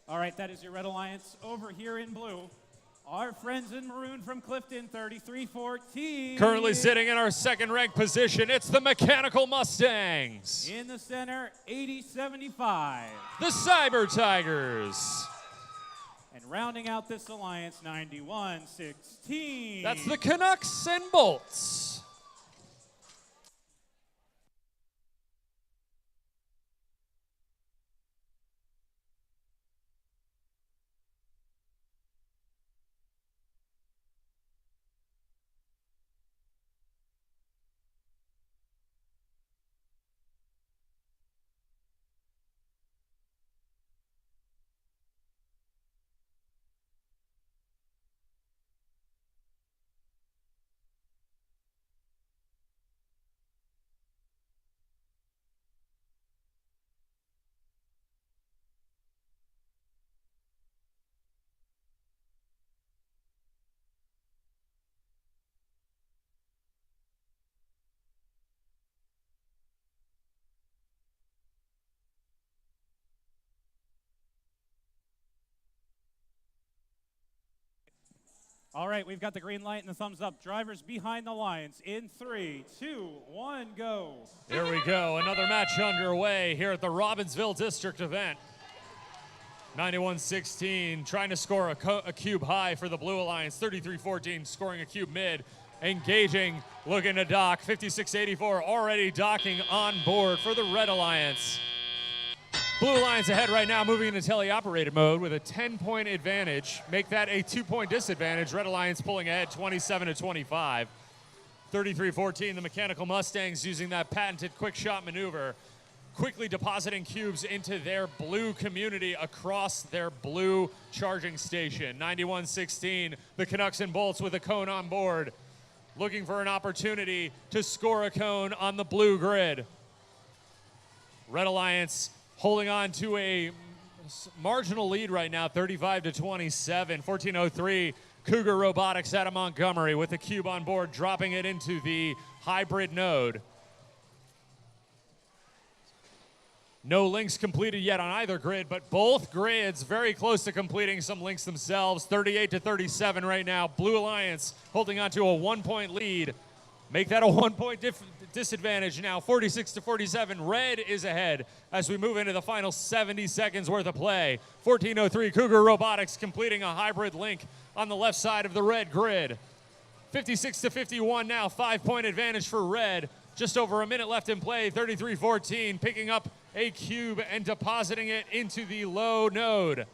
S1: All right, that is your red alliance. Over here in blue, our friends in maroon from Clifton, 3314.
S6: Currently sitting in our second ranked position, it's the Mechanical Mustangs.
S1: In the center, 8075.
S6: The Cyber Tigers.
S1: And rounding out this alliance, 9116.
S6: That's the Canucks and Bolts.
S1: All right, we've got the green light and the thumbs up. Drivers behind the lines in 3, 2, 1, go.
S6: Here we go. Another match underway here at the Robbinsville District event. 91-16, trying to score a cube high for the Blue Alliance. 33-14, scoring a cube mid. Engaging, looking to dock. 56-84, already docking on board for the Red Alliance. Blue Alliance ahead right now, moving into teleoperated mode with a 10-point advantage. Make that a 2-point disadvantage. Red Alliance pulling ahead 27-25. 33-14, the Mechanical Mustangs using that patented quick shot maneuver, quickly depositing cubes into their blue community across their blue charging station. 91-16, the Canucks and Bolts with a cone on board, looking for an opportunity to score a cone on the blue grid. Red Alliance holding on to a marginal lead right now, 35-27. 14:03, Cougar Robotics out of Montgomery with a cube on board, dropping it into the hybrid node. No links completed yet on either grid, but both grids very close to completing some links themselves. 38-37 right now. Blue Alliance holding on to a 1-point lead. Make that a 1-point disadvantage now. 46-47. Red is ahead as we move into the final 70 seconds worth of play. 14:03, Cougar Robotics completing a hybrid link on the left side of the red grid. 56-51 now. 5-point advantage for Red. Just over a minute left in play. 33-14, picking up a cube and depositing it into the low node.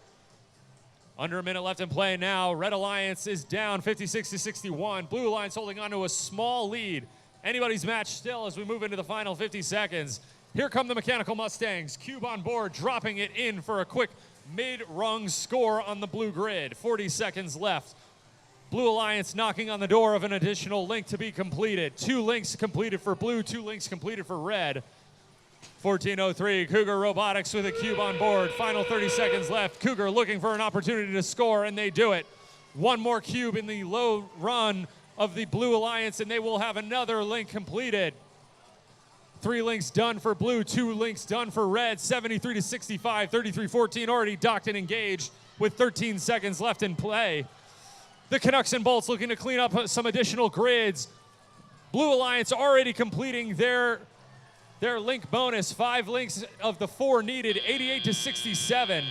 S6: Under a minute left in play now. Red Alliance is down 56-61. Blue Alliance holding on to a small lead. Anybody's match still as we move into the final 50 seconds. Here come the Mechanical Mustangs. Cube on board, dropping it in for a quick mid-rung score on the blue grid. 40 seconds left. Blue Alliance knocking on the door of an additional link to be completed. 2 links completed for blue, 2 links completed for red. 14:03, Cougar Robotics with a cube on board. Final 30 seconds left. Cougar looking for an opportunity to score, and they do it. 1 more cube in the low run of the Blue Alliance, and they will have another link completed. 3 links done for blue, 2 links done for red. 73-65, 33-14 already docked and engaged with 13 seconds left in play. The Canucks and Bolts looking to clean up some additional grids. Blue Alliance already completing their link bonus. 5 links of the 4 needed, 88-67.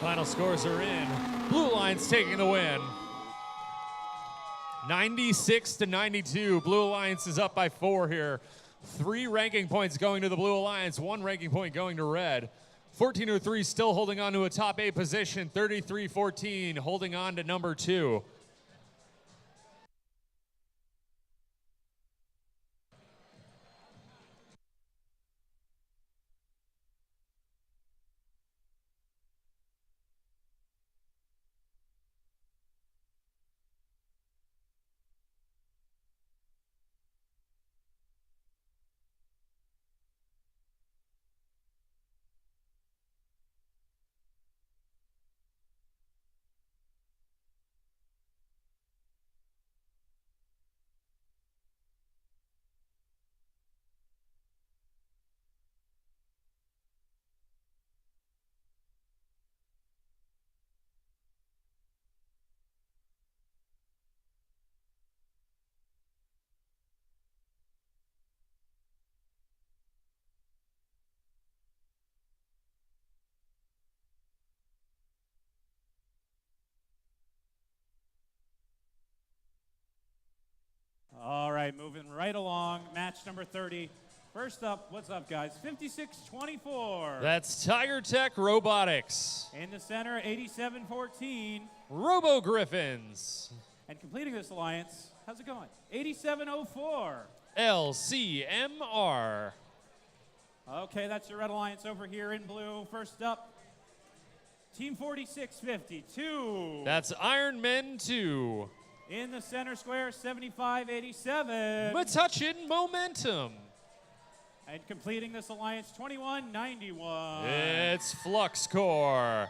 S6: Final scores are in. Blue Alliance taking the win. 96-92. Blue Alliance is up by 4 here. 3 ranking points going to the Blue Alliance, 1 ranking point going to Red. 14:03 still holding on to a top 8 position. 33-14 holding on to number 2.
S1: right, moving right along. Match number 30. First up, what's up, guys? 56-24.
S6: That's Tiger Tech Robotics.
S1: In the center, 87-14.
S6: Robo Griffins.
S1: And completing this alliance, how's it going? 87-04.
S6: LCMR.
S1: Okay, that's your red alliance over here in blue. First up, Team 46-52.
S6: That's Iron Men 2.
S1: In the center square, 75-87.
S6: Metuchen Momentum.
S1: And completing this alliance, 21-91.
S6: It's Flux Core.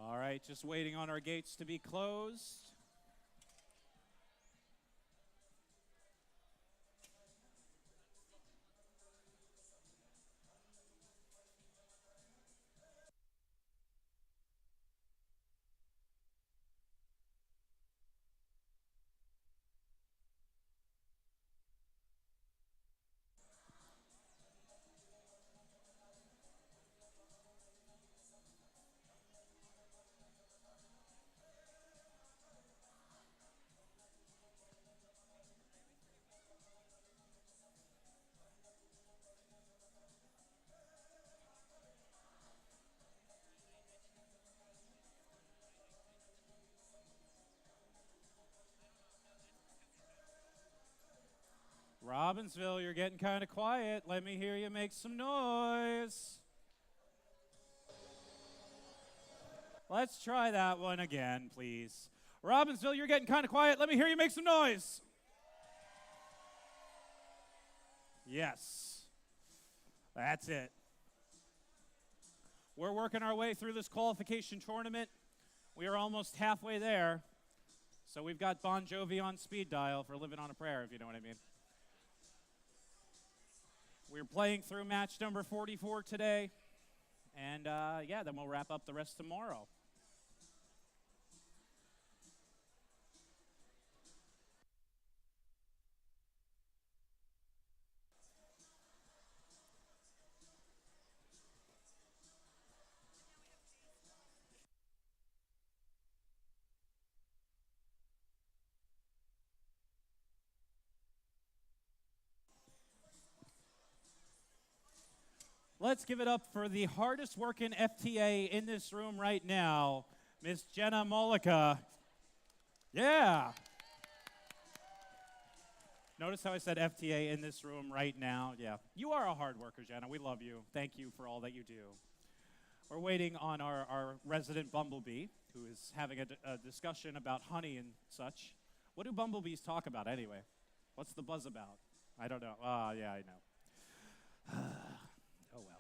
S1: All right, just waiting on our gates to be closed. Robbinsville, you're getting kind of quiet. Let me hear you make some noise. Let's try that one again, please. Robbinsville, you're getting kind of quiet. Let me hear you make some noise. Yes. That's it. We're working our way through this qualification tournament. We are almost halfway there. So we've got Bon Jovi on speed dial for Living on a Prayer, if you know what I mean. We're playing through match number 44 today. And yeah, then we'll wrap up the rest tomorrow. Let's give it up for the hardest working FTA in this room right now, Miss Jenna Mollica. Yeah. Notice how I said FTA in this room right now? Yeah. You are a hard worker, Jenna. We love you. Thank you for all that you do. We're waiting on our resident bumblebee, who is having a discussion about honey and such. What do bumblebees talk about anyway? What's the buzz about? I don't know. Yeah, I know. Oh, well.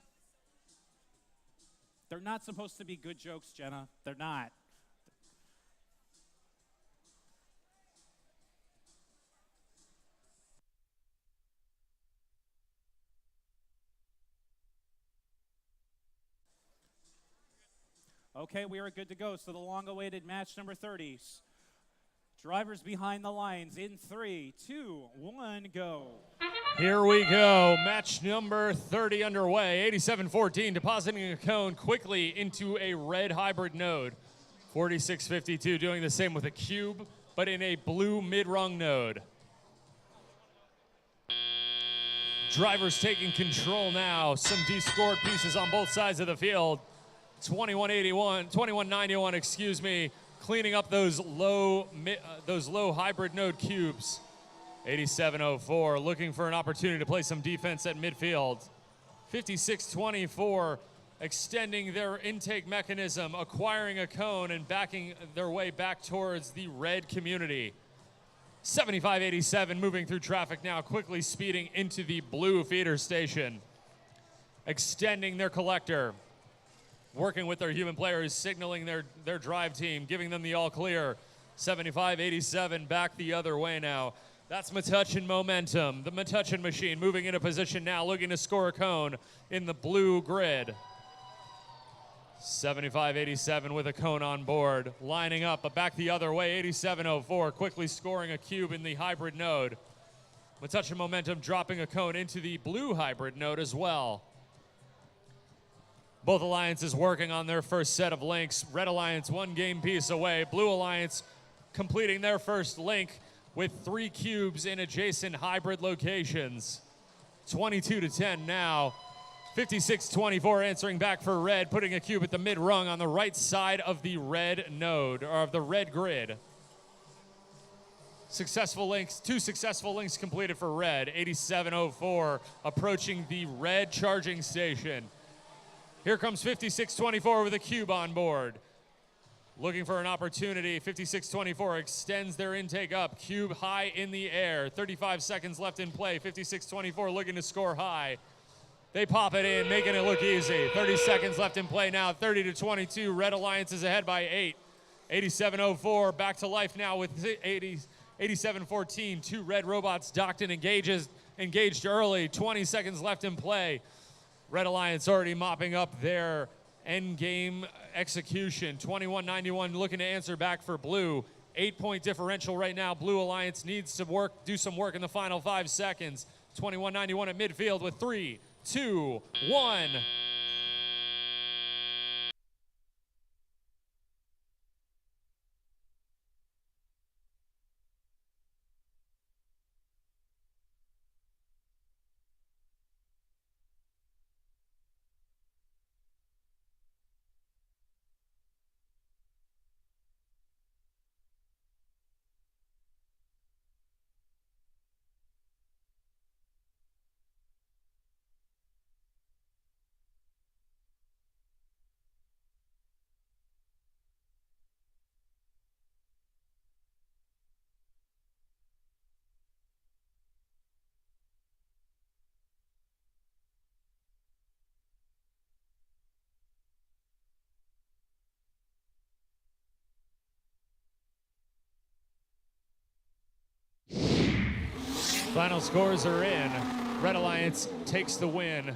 S1: They're not supposed to be good jokes, Jenna. They're not. Okay, we are good to go. So the long-awaited match number 30. Drivers behind the lines in 3, 2, 1, go.
S6: Here we go. Match number 30 underway. 87-14, depositing a cone quickly into a red hybrid node. 46-52 doing the same with a cube, but in a blue mid-rung node. Drivers taking control now. Some descored pieces on both sides of the field. 2191, excuse me, cleaning up those low hybrid node cubes. 87-04, looking for an opportunity to play some defense at midfield. 56-24, extending their intake mechanism, acquiring a cone, and backing their way back towards the red community. 75-87, moving through traffic now, quickly speeding into the blue feeder station. Extending their collector, working with their human players, signaling their drive team, giving them the all clear. 75-87, back the other way now. That's Metuchen Momentum, the Metuchen machine, moving into position now, looking to score a cone in the blue grid. 75-87 with a cone on board, lining up, but back the other way, 87-04, quickly scoring a cube in the hybrid node. A touch of momentum, dropping a cone into the blue hybrid node as well. Both alliances working on their first set of links. Red Alliance 1 game piece away. Blue Alliance completing their first link with 3 cubes in adjacent hybrid locations. 22-10 now. 56-24 answering back for red, putting a cube at the mid rung on the right side of the red node, or of the red grid. Successful links, 2 successful links completed for red. 87-04 approaching the red charging station. Here comes 56-24 with a cube on board. Looking for an opportunity, 56-24 extends their intake up, cube high in the air. 35 seconds left in play, 56-24 looking to score high. They pop it in, making it look easy. 30 seconds left in play now, 30-22. Red Alliance is ahead by 8. 87-04 back to life now with 87-14. 2 red robots docked and engaged early. 20 seconds left in play. Red Alliance already mopping up their end game execution. 21-91 looking to answer back for blue. 8-point differential right now. Blue Alliance needs to do some work in the final 5 seconds. 21-91 at midfield with 3, 2, 1. Final scores are in. Red Alliance takes the win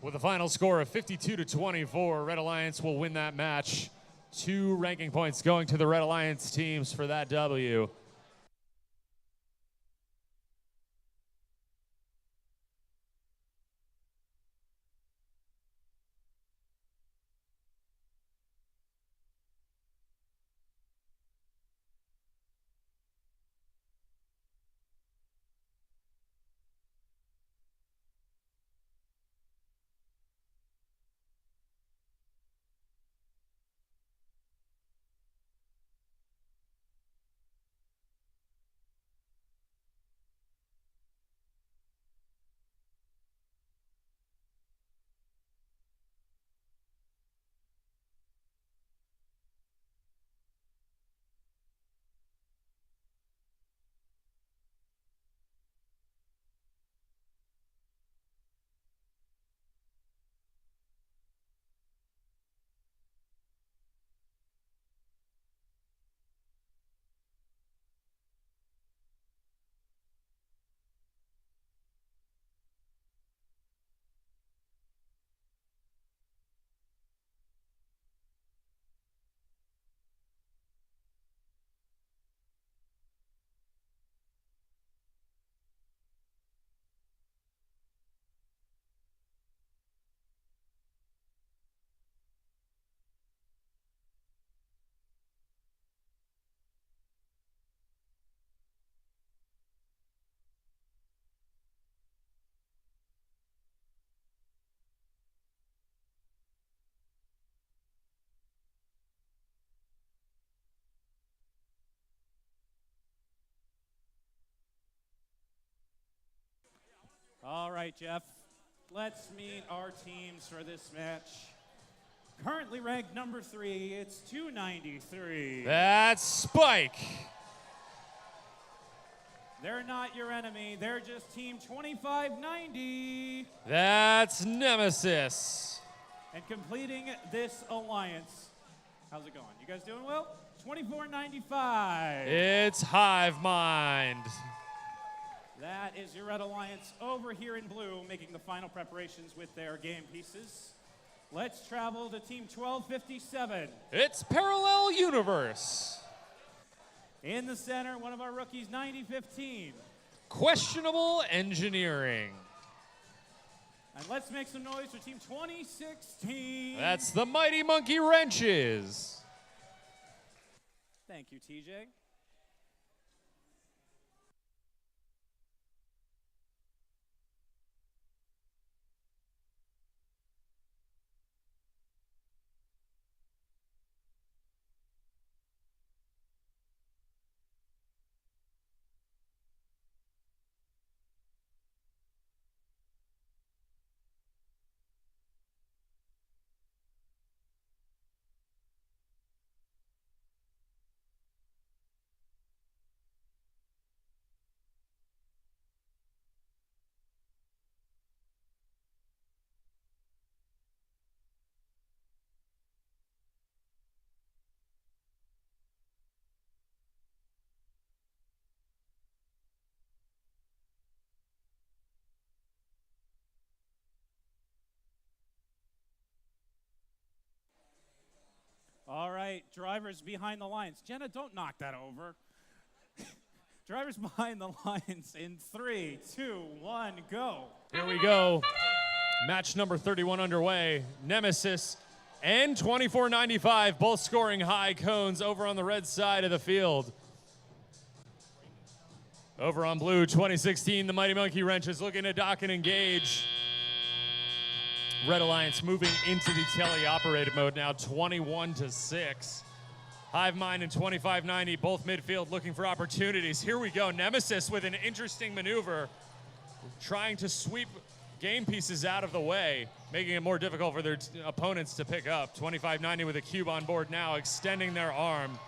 S6: with a final score of 52-24. Red Alliance will win that match. 2 ranking points going to the Red Alliance teams for that W.
S1: All right, Jeff. Let's meet our teams for this match. Currently ranked number 3, it's 293.
S6: That's Spike.
S1: They're not your enemy. They're just team 2590.
S6: That's Nemesis.
S1: And completing this alliance. How's it going? You guys doing well? 2495.
S6: It's Hive Mind.
S1: That is your Red Alliance over here in blue, making the final preparations with their game pieces. Let's travel to team 1257.
S6: It's Parallel Universe.
S1: In the center, one of our rookies, 9015.
S6: questionable engineering.
S1: And let's make some noise for Team 2016.
S6: That's the Mighty Monkey Wrenches.
S1: Thank you, TJ. All right, drivers behind the lines. Jenna, don't knock that over. Drivers behind the lines in 3, 2, 1, go.
S6: Here we go. Match number 31 underway. Nemesis and 2495 both scoring high cones over on the red side of the field. Over on blue, 2016, the Mighty Monkey Wrenches looking to dock and engage. Red Alliance moving into the teleoperated mode now, 21-6. Hive Mind and 2590, both midfield looking for opportunities. Here we go, Nemesis with an interesting maneuver, trying to sweep game pieces out of the way, making it more difficult for their opponents to pick up. 2590 with a cube on board now, extending their arm,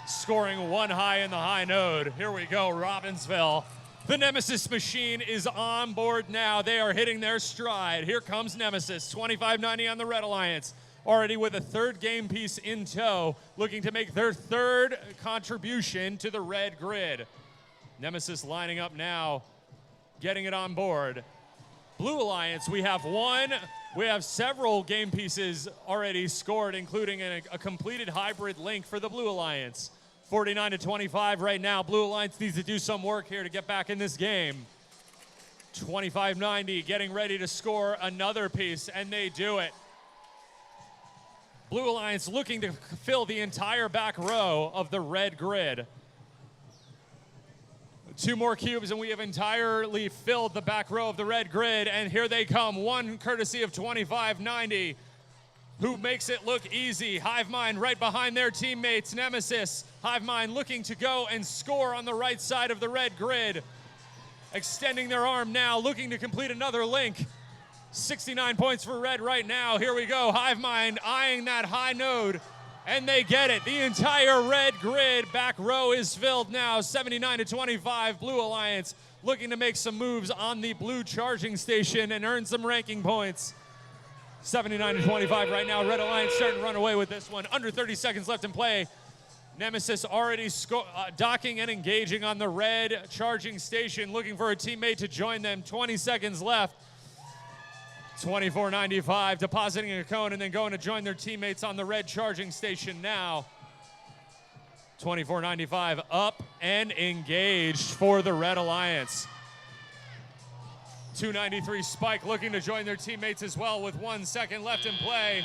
S6: scoring one high in the high node. Here we go, Robbinsville. The Nemesis machine is on board now. They are hitting their stride. Here comes Nemesis, 2590 on the Red Alliance, already with a third game piece in tow, looking to make their third contribution to the red grid. Nemesis lining up now, getting it on board. Blue Alliance, we have several game pieces already scored, including a completed hybrid link for the Blue Alliance. 49-25 right now. Blue Alliance needs to do some work here to get back in this game. 2590 getting ready to score another piece, and they do it. Blue Alliance looking to fill the entire back row of the red grid. 2 more cubes, and we have entirely filled the back row of the red grid, and here they come. One courtesy of 2590. Who makes it look easy. Hive Mind right behind their teammates. Nemesis, Hive Mind looking to go and score on the right side of the red grid. Extending their arm now, looking to complete another link. 69 points for red right now. Here we go, Hive Mind eyeing that high node, and they get it. The entire red grid back row is filled now. 79-25, Blue Alliance looking to make some moves on the blue charging station and earn some ranking points. 79-25 right now. Red Alliance starting to run away with this one. Under 30 seconds left in play. Nemesis already docking and engaging on the red charging station, looking for a teammate to join them. 20 seconds left. 24-95, depositing a cone and then going to join their teammates on the red charging station now. 24-95 up and engaged for the Red Alliance. 293 Spike looking to join their teammates as well with 1 second left in play.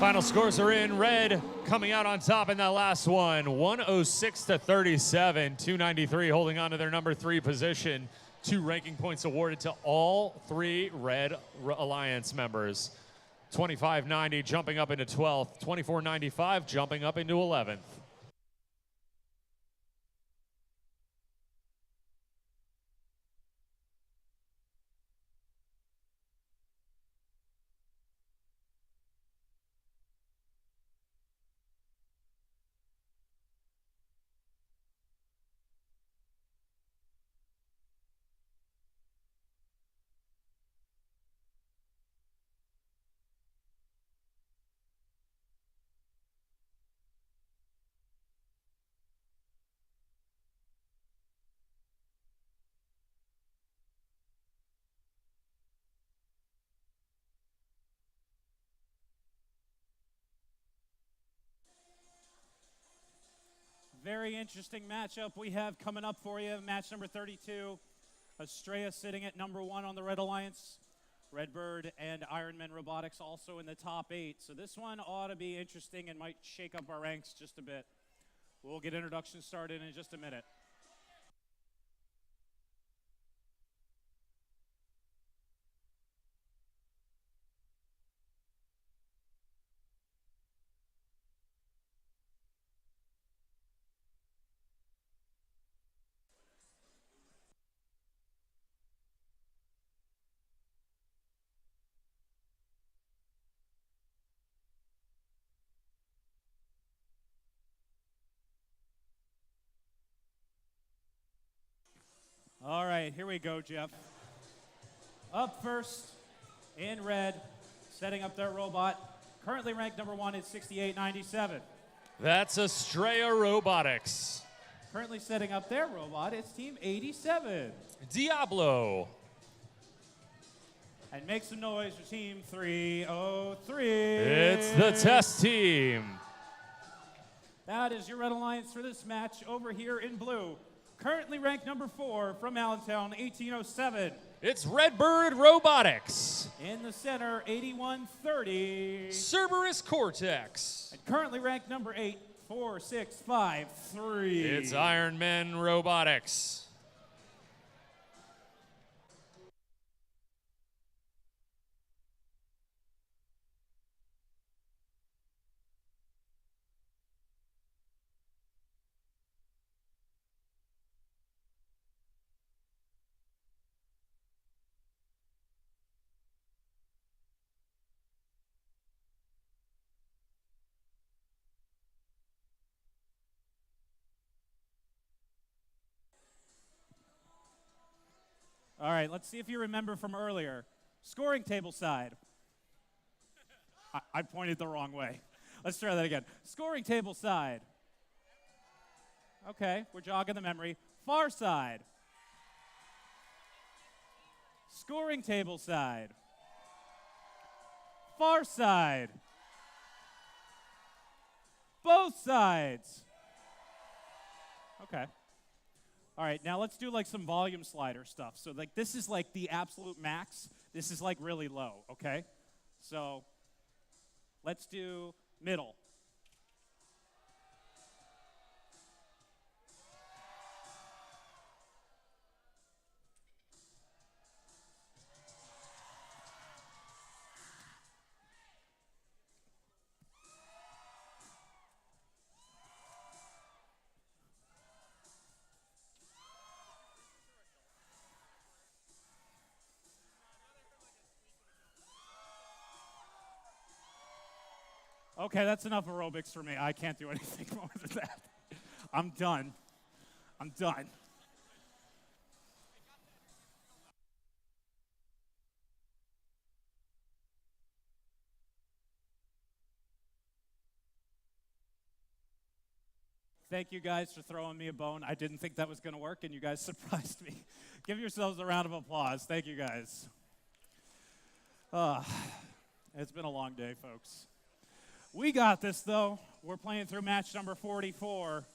S6: Final scores are in. Red coming out on top in that last one, 106-37, 293 holding on to their number 3 position. 2 ranking points awarded to all 3 Red Alliance members. 2590 jumping up into 12th, 2495 jumping up into 11th.
S1: Very interesting matchup we have coming up for you. Match number 32. Estrella sitting at number 1 on the Red Alliance. Redbird and Ironman Robotics also in the top 8. So this one ought to be interesting and might shake up our ranks just a bit. We'll get introductions started in just a minute. All right, here we go, Jeff. Up first, in red, setting up their robot. Currently ranked number 1 at 6897.
S6: That's Estrella Robotics.
S1: Currently setting up their robot, it's Team 87.
S6: Diablo.
S1: And make some noise for Team 303.
S6: It's the test team.
S1: That is your Red Alliance for this match over here in blue. Currently ranked number 4 from Allentown, 1807.
S6: It's Redbird Robotics.
S1: In the center, 8130.
S6: Cerberus Cortex.
S1: And currently ranked number 8, 4653.
S6: It's Ironman Robotics.
S1: All right, let's see if you remember from earlier. Scoring table side. I pointed the wrong way. Let's try that again. Scoring table side. Okay, we're jogging the memory. Far side. Scoring table side. Far side. Both sides. Okay. All right, now let's do like some volume slider stuff. So like this is like the absolute max. This is like really low, okay? So let's do middle. Okay, that's enough aerobics for me. I can't do anything more than that. I'm done. I'm done. Thank you guys for throwing me a bone. I didn't think that was going to work, and you guys surprised me. Give yourselves a round of applause. Thank you guys. It's been a long day, folks. We got this, though. We're playing through match number 44.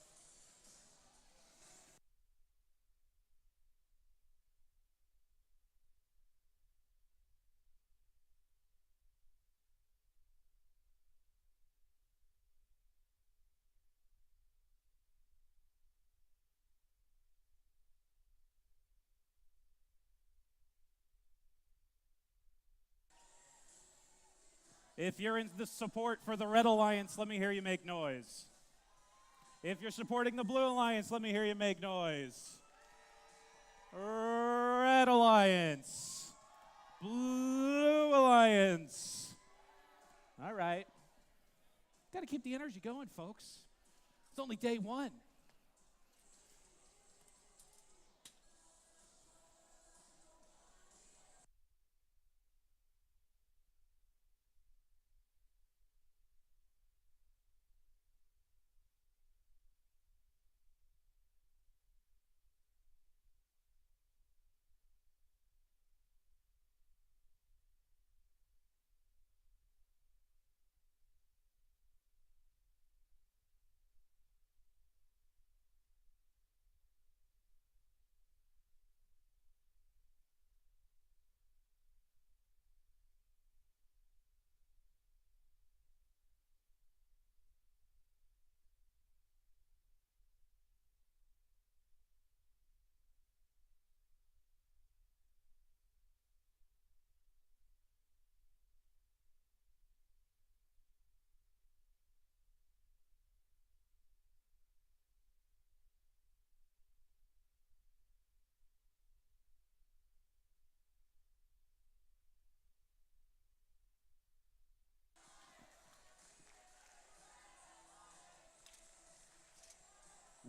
S1: If you're in the support for the Red Alliance, let me hear you make noise. If you're supporting the Blue Alliance, let me hear you make noise. Red Alliance. Blue Alliance. All right. Got to keep the energy going, folks. It's only day one.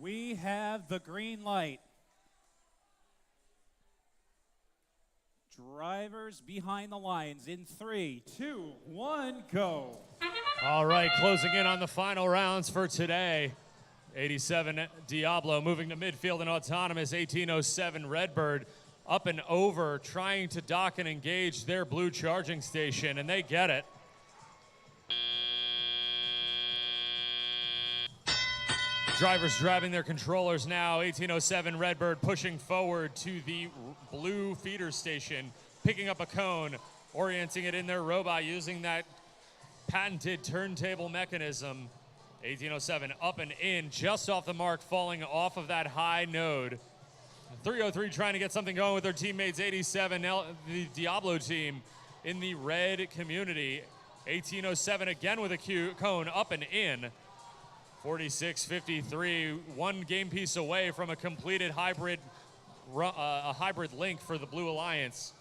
S1: We have the green light. Drivers behind the lines in 3, 2, 1, go.
S6: All right, closing in on the final rounds for today. 87 Diablo moving to midfield and autonomous. 1807 Redbird up and over, trying to dock and engage their blue charging station, and they get it. Drivers driving their controllers now. 1807 Redbird pushing forward to the blue feeder station, picking up a cone, orienting it in their robot using that patented turntable mechanism. 1807 up and in, just off the mark, falling off of that high node. 303 trying to get something going with their teammates. 87, now the Diablo team in the red community. 1807 again with a cone up and in. 46-53, one game piece away from a completed hybrid link for the Blue Alliance.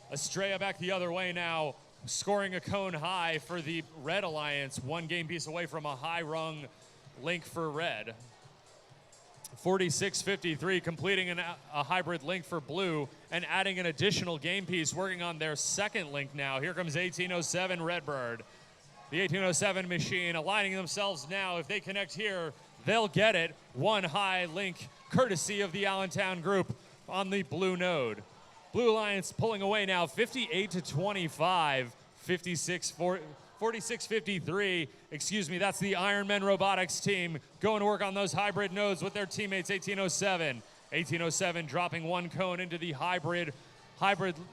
S6: Estrella back the other way now, scoring a cone high for the Red Alliance, one game piece away from a high rung link for Red. 46-53, completing a hybrid link for Blue and adding an additional game piece, working on their second link now. Here comes 1807 Redbird. The 1807 machine aligning themselves now. If they connect here, they'll get it. One high link, courtesy of the Allentown group on the blue node. Blue Alliance pulling away now, 58-25, 46-53. Excuse me, that's the Ironman Robotics team going to work on those hybrid nodes with their teammates. 1807. 1807 dropping one cone into the hybrid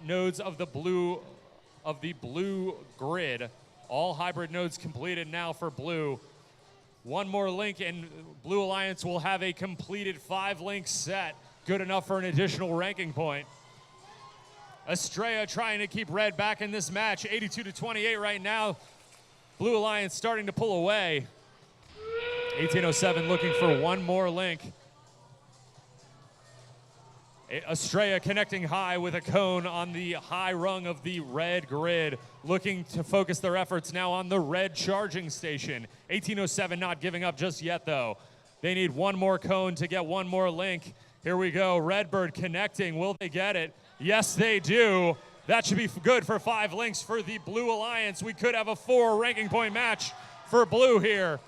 S6: nodes of the blue grid. All hybrid nodes completed now for Blue. One more link and Blue Alliance will have a completed 5-link set, good enough for an additional ranking point. Estrella trying to keep Red back in this match, 82-28 right now. Blue Alliance starting to pull away. 1807 looking for one more link. Estrella connecting high with a cone on the high rung of the red grid, looking to focus their efforts now on the red charging station. 1807 not giving up just yet, though. They need one more cone to get one more link. Here we go, Redbird connecting. Will they get it? Yes, they do. That should be good for 5 links for the Blue Alliance. We could have a 4 ranking point match for Blue here.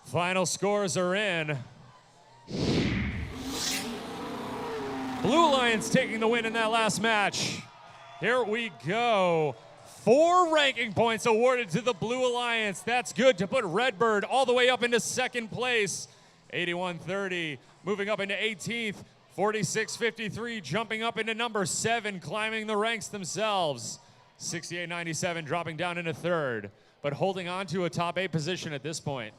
S6: Final scores are in. Blue Alliance taking the win in that last match. Here we go. 4 ranking points awarded to the Blue Alliance. That's good to put Redbird all the way up into second place. 81-30, moving up into 18th. 46-53 jumping up into number 7, climbing the ranks themselves. 68-97 dropping down into 3rd, but holding on to a top 8 position at this point.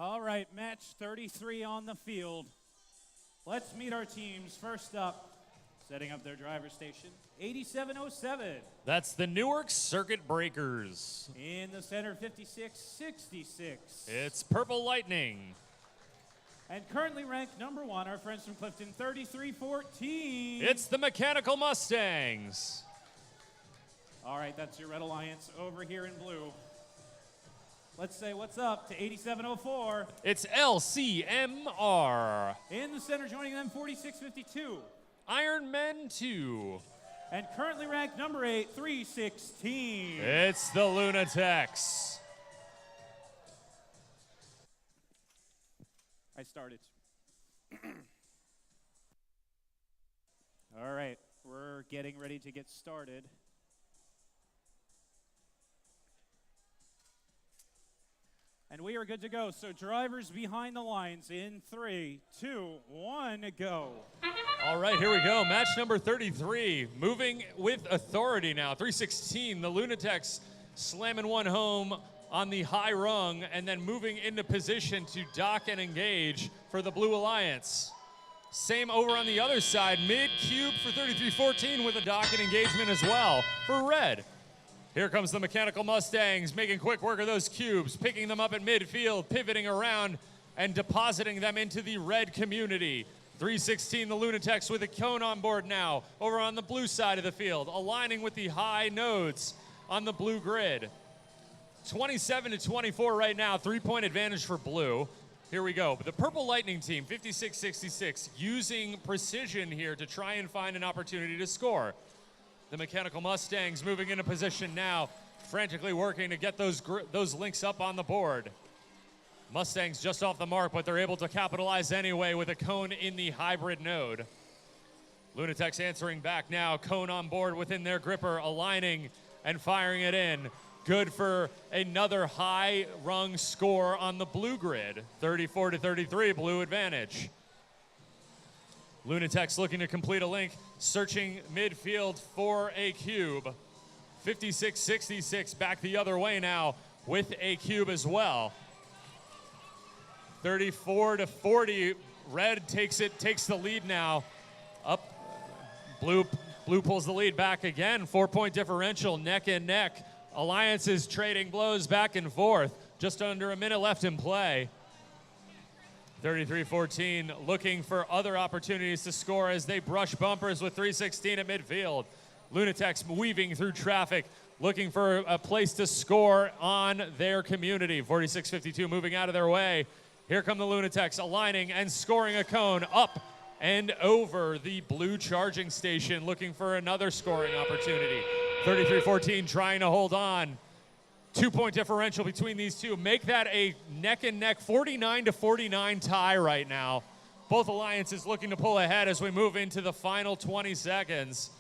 S1: All right, match 33 on the field. Let's meet our teams. First up, setting up their driver station, 8707.
S6: That's the Newark Circuit Breakers.
S1: In the center, 5666.
S6: It's Purple Lightning.
S1: And currently ranked number 1, our friends from Clifton, 3314.
S6: It's the Mechanical Mustangs.
S1: All right, that's your Red Alliance over here in blue. Let's say what's up to 8704.
S6: It's LCMR.
S1: In the center, joining them, 4652.
S6: Iron Men 2.
S1: And currently ranked number 8, 316.
S6: It's the Lunatics.
S1: I started. All right, we're getting ready to get started. And we are good to go. So drivers behind the lines in 3, 2, 1, go.
S6: All right, here we go. Match number 33, moving with authority now. 316, the Lunatics slamming one home on the high rung and then moving into position to dock and engage for the Blue Alliance. Same over on the other side, mid-cube for 3314 with a dock and engagement as well for red. Here comes the Mechanical Mustangs, making quick work of those cubes, picking them up at midfield, pivoting around, and depositing them into the red community. 316, the Lunatics with a cone on board now, over on the blue side of the field, aligning with the high nodes on the blue grid. 27-24 right now, 3-point advantage for blue. Here we go. The Purple Lightning team, 56-66, using precision here to try and find an opportunity to score. The Mechanical Mustangs moving into position now, frantically working to get those links up on the board. Mustangs just off the mark, but they're able to capitalize anyway with a cone in the hybrid node. Lunatics answering back now, cone on board within their gripper, aligning and firing it in. Good for another high rung score on the blue grid. 34-33, blue advantage. Lunatics looking to complete a link, searching midfield for a cube. 56-66 back the other way now with a cube as well. 34-40, red takes the lead now. Up, blue pulls the lead back again. 4-point differential, neck and neck. Alliances trading blows back and forth. Just under a minute left in play. 33-14 looking for other opportunities to score as they brush bumpers with 316 at midfield. Lunatics weaving through traffic, looking for a place to score on their community. 46-52 moving out of their way. Here come the Lunatics aligning and scoring a cone up and over the blue charging station, looking for another scoring opportunity. 33-14 trying to hold on. 2-point differential between these two. Make that a neck and neck 49-49 tie right now. Both alliances looking to pull ahead as we move into the final 20 seconds.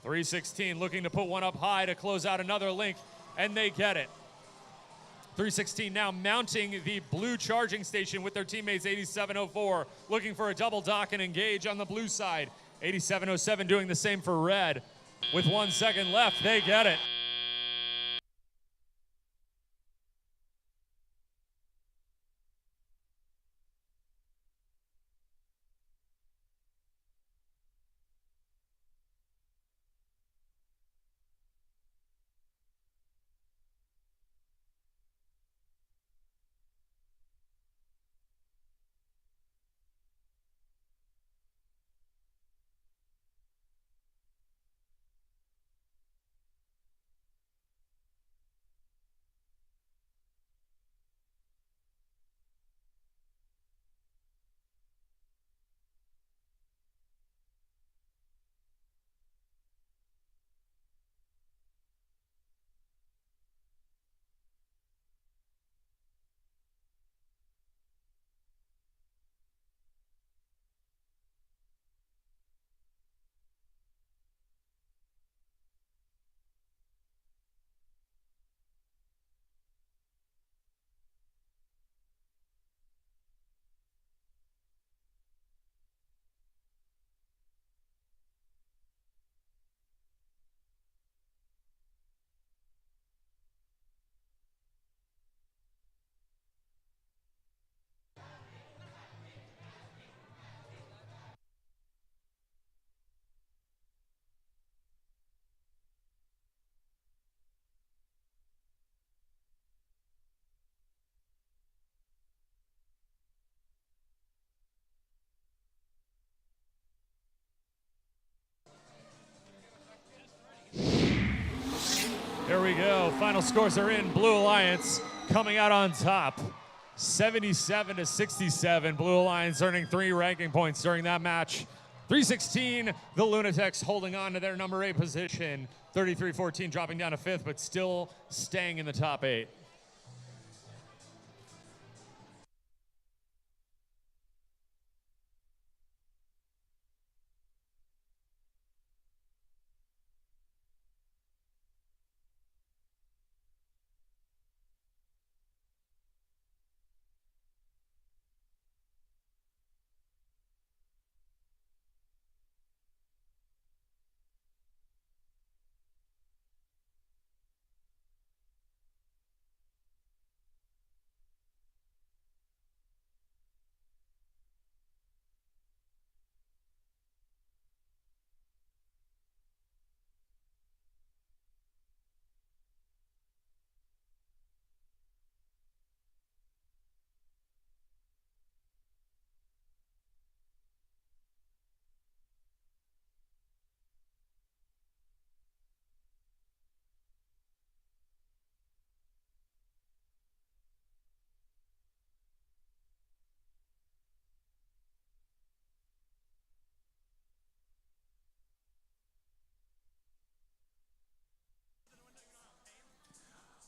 S6: 316 looking to put one up high to close out another link, and they get it. 316 now mounting the blue charging station with their teammates 8704, looking for a double dock and engage on the blue side. 8707 doing the same for red. With 1 second left, they get it. Here we go. Final scores are in. Blue Alliance coming out on top. 77-67. Blue Alliance earning 3 ranking points during that match. 316, the Lunatics holding on to their number 8 position. 33-14 dropping down to 5th, but still staying in the top 8.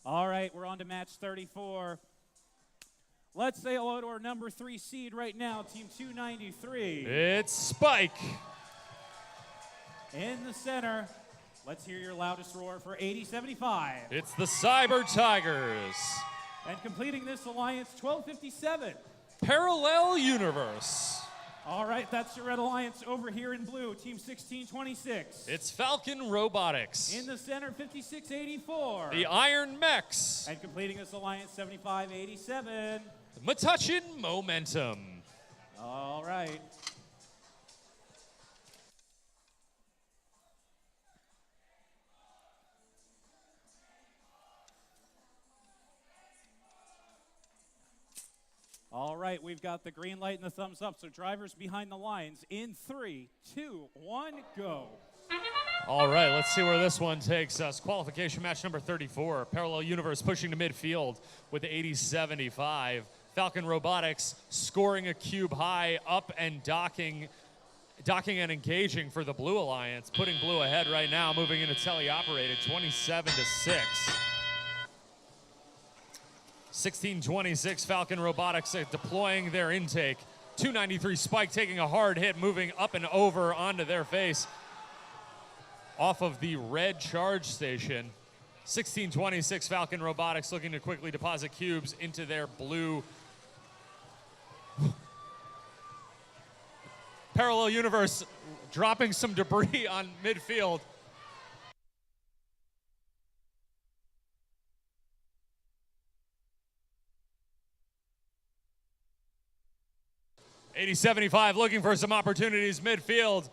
S1: All right, we're on to match 34. Let's say hello to our number 3 seed right now, Team 293.
S6: It's Spike.
S1: In the center, let's hear your loudest roar for 8075.
S6: It's the Cyber Tigers.
S1: And completing this alliance, 1257.
S6: Parallel Universe.
S1: All right, that's your Red Alliance over here in blue, Team 1626.
S6: It's Falcon Robotics.
S1: In the center, 5684.
S6: The Iron Mechs.
S1: And completing this alliance, 7587.
S6: Metuchen Momentum.
S1: All right. All right, we've got the green light and the thumbs up, so drivers behind the lines in 3, 2, 1, go.
S6: All right, let's see where this one takes us. Qualification match number 34. Parallel Universe pushing to midfield with 80-75. Falcon Robotics scoring a cube high, up and docking and engaging for the Blue Alliance, putting blue ahead right now, moving into teleoperated 27-6. 1626 Falcon Robotics deploying their intake 293 Spike taking a hard hit, moving up and over onto their face off of the red charge station. 1626 Falcon Robotics looking to quickly deposit cubes into their blue parallel universe, dropping some debris on midfield. '80-75 looking for some opportunities midfield.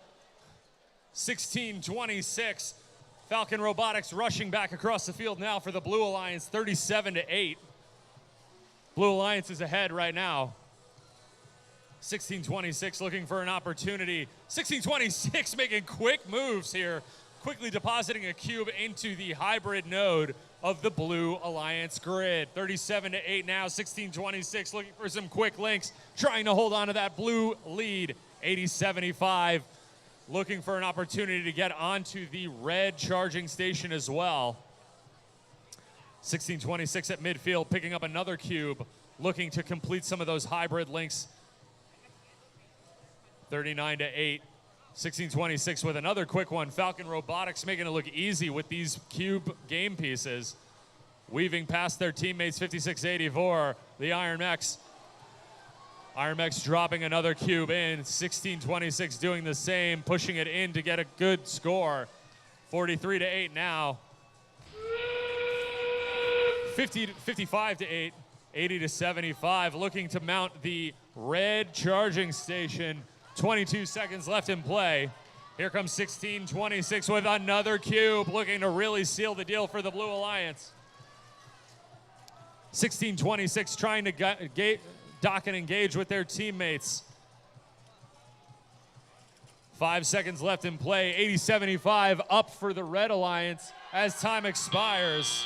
S6: 1626 Falcon Robotics rushing back across the field now for the Blue Alliance, 37-8. Blue Alliance is ahead right now. 1626 looking for an opportunity. 1626 making quick moves here, quickly depositing a cube into the hybrid node of the Blue Alliance grid. 37-8 now. 1626 looking for some quick links, trying to hold on to that blue lead. 80-75 looking for an opportunity to get onto the red charging station as well. 1626 at midfield, picking up another cube, looking to complete some of those hybrid links. 39-8. 1626 with another quick one. Falcon Robotics making it look easy with these cube game pieces. Weaving past their teammates, 56-84, the Iron Mechs. Iron Mechs dropping another cube in. 1626 doing the same, pushing it in to get a good score. 43-8 now. 55-8. 80-75 looking to mount the red charging station. 22 seconds left in play. Here comes 1626 with another cube, looking to really seal the deal for the Blue Alliance. 1626 trying to dock and engage with their teammates. 5 seconds left in play. 80-75 up for the Red Alliance as time expires.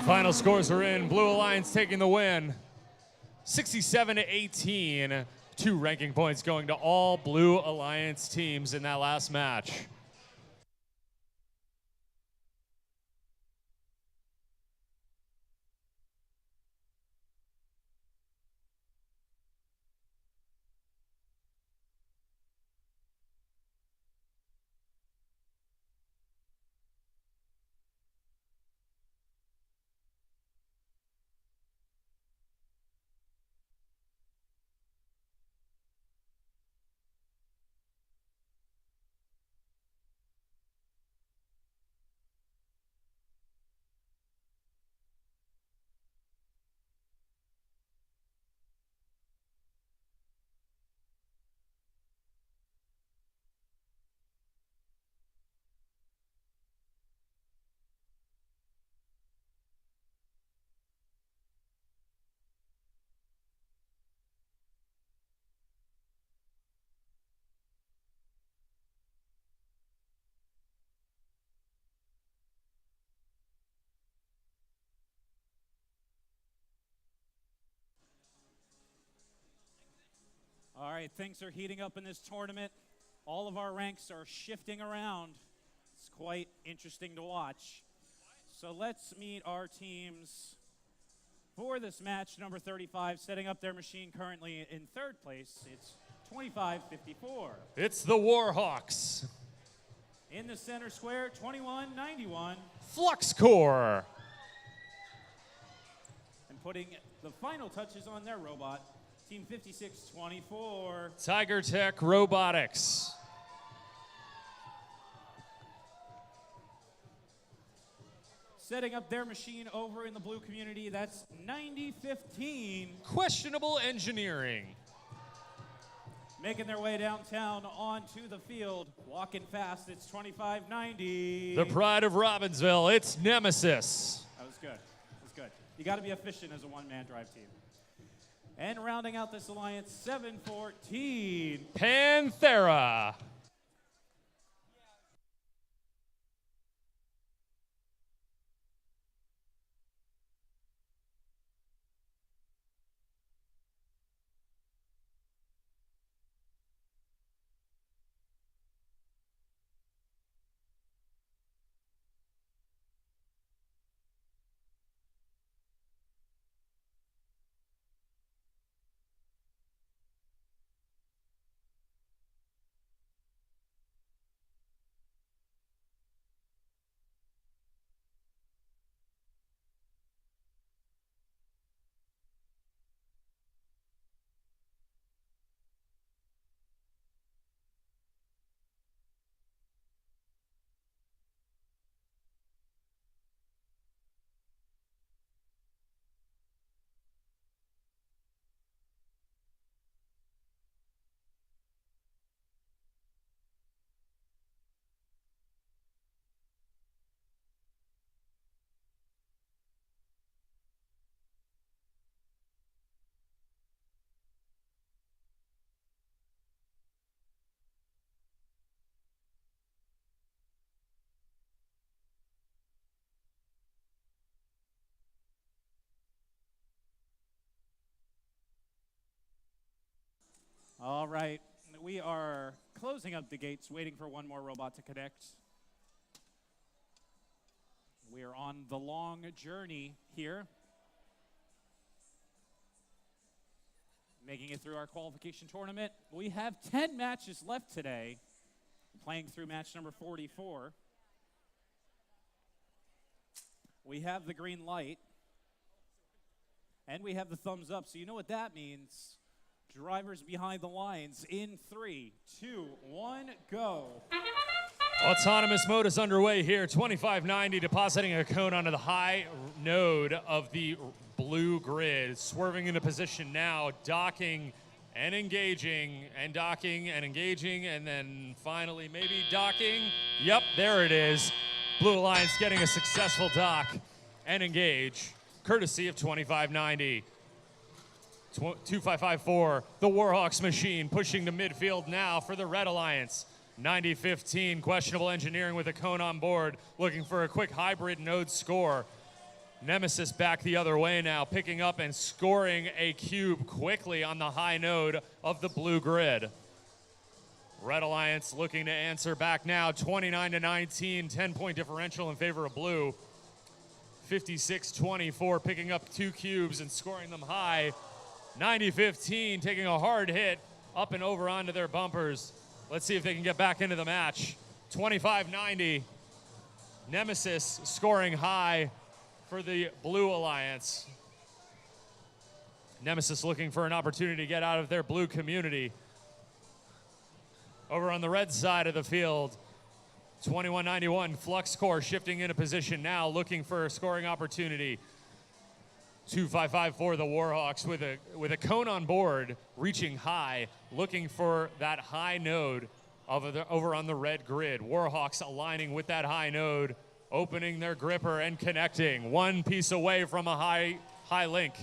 S6: Final scores are in. Blue Alliance taking the win. 67-18. 2 ranking points going to all Blue Alliance teams in that last match.
S1: All right, things are heating up in this tournament. All of our ranks are shifting around. It's quite interesting to watch. So let's meet our teams for this match. Number 35, setting up their machine currently in 3rd place. It's 25-54.
S6: It's the Warhawks.
S1: In the center square, 2191.
S6: Flux Core.
S1: And putting the final touches on their robot, Team 5624.
S6: Tiger Tech Robotics.
S1: Setting up their machine over in the blue community, that's 9015.
S6: Questionable Engineering.
S1: Making their way downtown onto the field, walking fast, it's 2590.
S6: The pride of Robbinsville, it's Nemesis.
S1: That was good. That was good. You got to be efficient as a one-man drive team. And rounding out this alliance, 714.
S6: Panthera.
S1: All right, we are closing up the gates, waiting for one more robot to connect. We are on the long journey here, making it through our qualification tournament. We have 10 matches left today, playing through match number 44. We have the green light, and we have the thumbs up, so you know what that means. Drivers behind the lines in 3, 2, 1, go.
S6: Autonomous mode is underway here. 2590 depositing a cone onto the high node of the blue grid. Swerving into position now, docking and engaging, and docking and engaging, and then finally maybe docking. Yep, there it is. Blue Alliance getting a successful dock and engage, courtesy of 2590. 2554, the Warhawks machine pushing to midfield now for the Red Alliance. 9015, questionable engineering with a cone on board, looking for a quick hybrid node score. Nemesis back the other way now, picking up and scoring a cube quickly on the high node of the blue grid. Red Alliance looking to answer back now, 29-19, 10-point differential in favor of blue. 56-24, picking up 2 cubes and scoring them high. 90-15, taking a hard hit up and over onto their bumpers. Let's see if they can get back into the match. 25-90, Nemesis scoring high for the Blue Alliance. Nemesis looking for an opportunity to get out of their blue community. Over on the red side of the field, 21-91, Flux Core shifting into position now, looking for a scoring opportunity. 2554, the Warhawks with a cone on board, reaching high, looking for that high node over on the red grid. Warhawks aligning with that high node, opening their gripper and connecting. One piece away from a high link.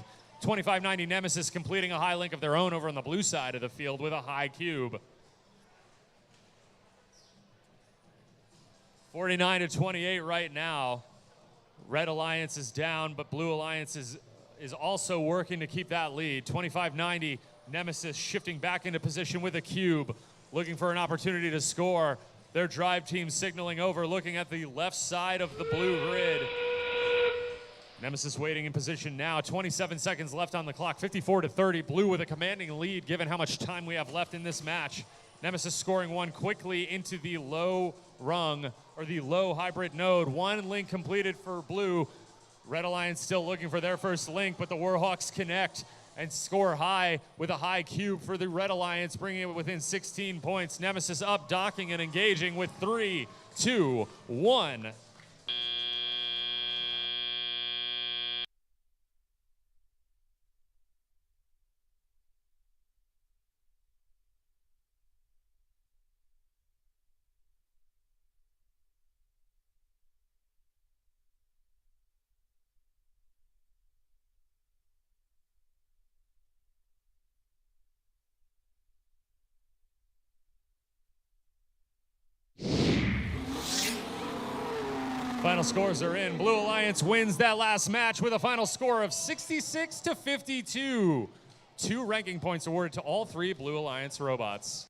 S6: 2590 Nemesis completing a high link of their own over on the blue side of the field with a high cube. 49-28 right now. Red Alliance is down, but Blue Alliance is also working to keep that lead. 25-90, Nemesis shifting back into position with a cube, looking for an opportunity to score. Their drive team signaling over, looking at the left side of the blue grid. Nemesis waiting in position now. 27 seconds left on the clock. 54-30, Blue with a commanding lead given how much time we have left in this match. Nemesis scoring one quickly into the low rung, or the low hybrid node. One link completed for blue. Red Alliance still looking for their first link, but the Warhawks connect and score high with a high cube for the Red Alliance, bringing it within 16 points. Nemesis up, docking and engaging with 3, 2, 1. Final scores are in. Blue Alliance wins that last match with a final score of 66-52. 2 ranking points awarded to all 3 Blue Alliance robots.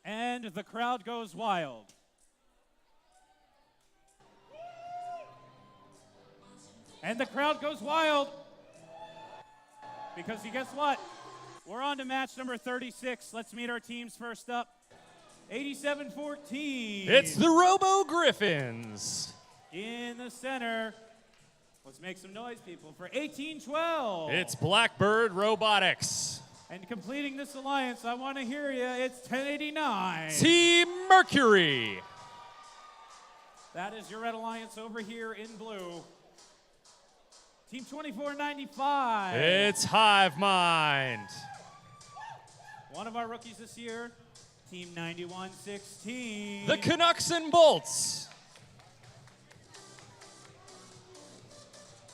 S1: And the crowd goes wild. And the crowd goes wild. Because guess what? We're on to match number 36. Let's meet our teams first up. 87-14.
S6: It's the Robo Griffins.
S1: In the center. Let's make some noise, people, for 18-12.
S6: It's Blackbird Robotics.
S1: And completing this alliance, I want to hear you. It's 1089.
S6: Team Mercury.
S1: That is your Red Alliance over here in blue. Team 2495.
S6: It's Hive Mind.
S1: One of our rookies this year, Team 9116.
S6: The Canucks and Bolts.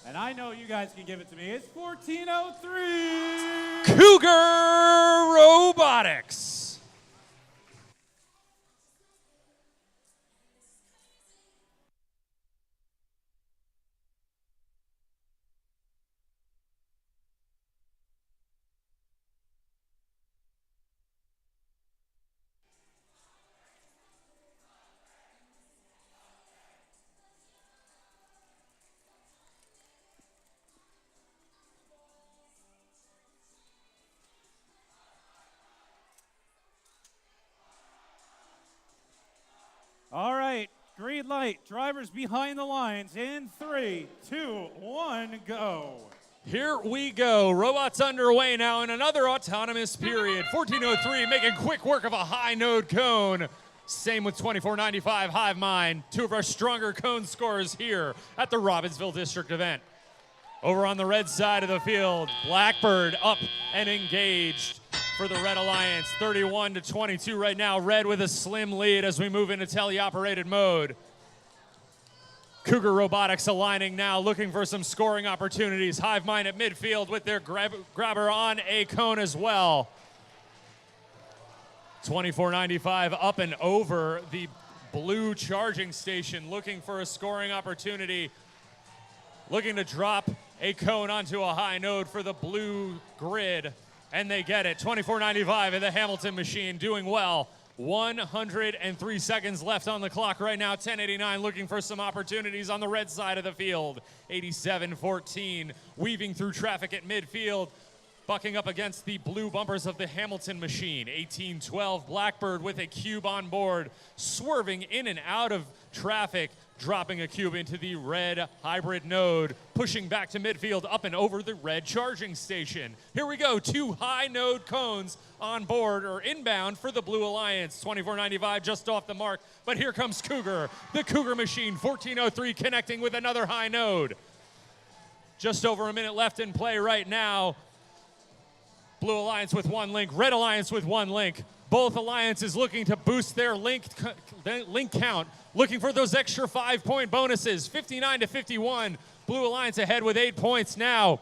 S1: And I know you guys can give it to me. It's 1403.
S6: Cougar Robotics.
S1: All right, green light. Drivers behind the lines in 3, 2, 1, go.
S6: Here we go. Robots underway now in another autonomous period. 1403 making quick work of a high node cone. Same with 2495 Hive Mind, two of our stronger cone scorers here at the Robbinsville District event. Over on the red side of the field, Blackbird up and engaged for the Red Alliance. 31-22 right now. Red with a slim lead as we move into teleoperated mode. Cougar Robotics aligning now, looking for some scoring opportunities. Hive Mind at midfield with their grabber on a cone as well. 2495 up and over the blue charging station, looking for a scoring opportunity. Looking to drop a cone onto a high node for the blue grid, and they get it. 2495 in the Hamilton machine doing well. 103 seconds left on the clock right now. 1089 looking for some opportunities on the red side of the field. 87-14 weaving through traffic at midfield, bucking up against the blue bumpers of the Hamilton machine. 1812 Blackbird with a cube on board, swerving in and out of traffic, dropping a cube into the red hybrid node, pushing back to midfield up and over the red charging station. Here we go, two high node cones on board or inbound for the Blue Alliance. 2495 just off the mark, but here comes Cougar. The Cougar machine, 1403 connecting with another high node. Just over a minute left in play right now. Blue Alliance with one link, Red Alliance with one link. Both alliances looking to boost their link count, looking for those extra 5-point bonuses. 59-51, Blue Alliance ahead with 8 points now.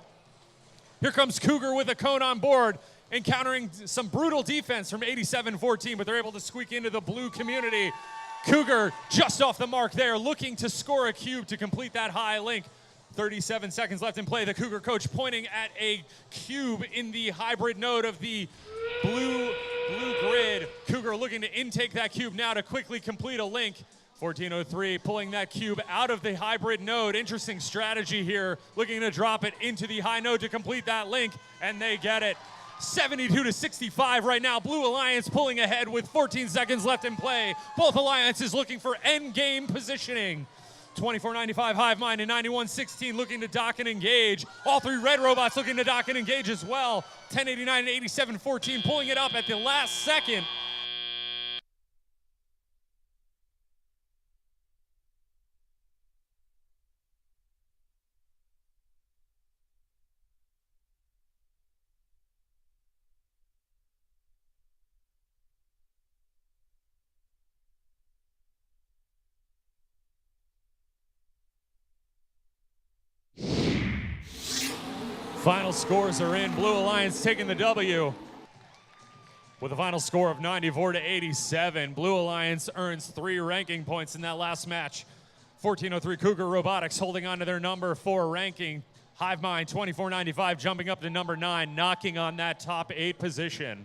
S6: Here comes Cougar with a cone on board, encountering some brutal defense from 87-14, but they're able to squeak into the blue community. Cougar just off the mark there, looking to score a cube to complete that high link. 37 seconds left in play. The Cougar coach pointing at a cube in the hybrid node of the blue grid. Cougar looking to intake that cube now to quickly complete a link. 1403 pulling that cube out of the hybrid node. Interesting strategy here, looking to drop it into the high node to complete that link, and they get it. 72-65 right now. Blue Alliance pulling ahead with 14 seconds left in play. Both alliances looking for end game positioning. 2495 Hive Mind and 9116 looking to dock and engage. All three red robots looking to dock and engage as well. 1089 and 8714 pulling it up at the last second. Final scores are in. Blue Alliance taking the W with a final score of 94-87. Blue Alliance earns 3 ranking points in that last match. 1403 Cougar Robotics holding on to their number 4 ranking. Hive Mind 2495 jumping up to number 9, knocking on that top 8 position.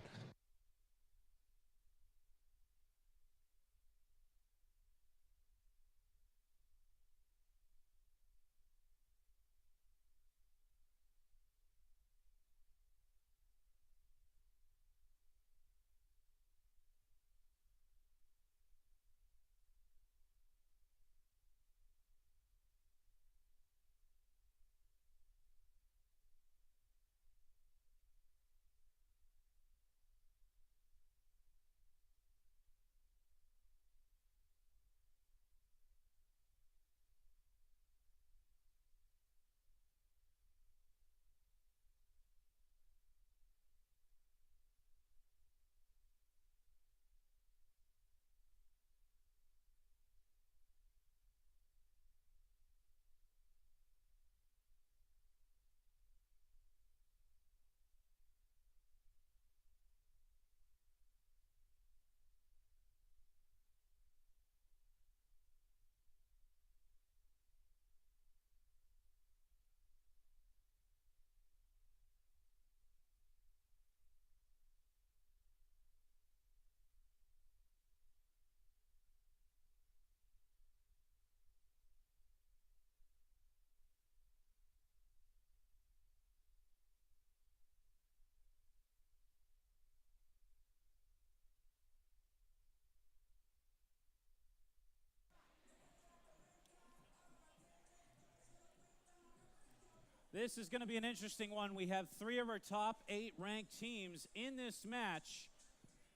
S13: This is going to be an interesting one. We have 3 of our top 8 ranked teams in this match.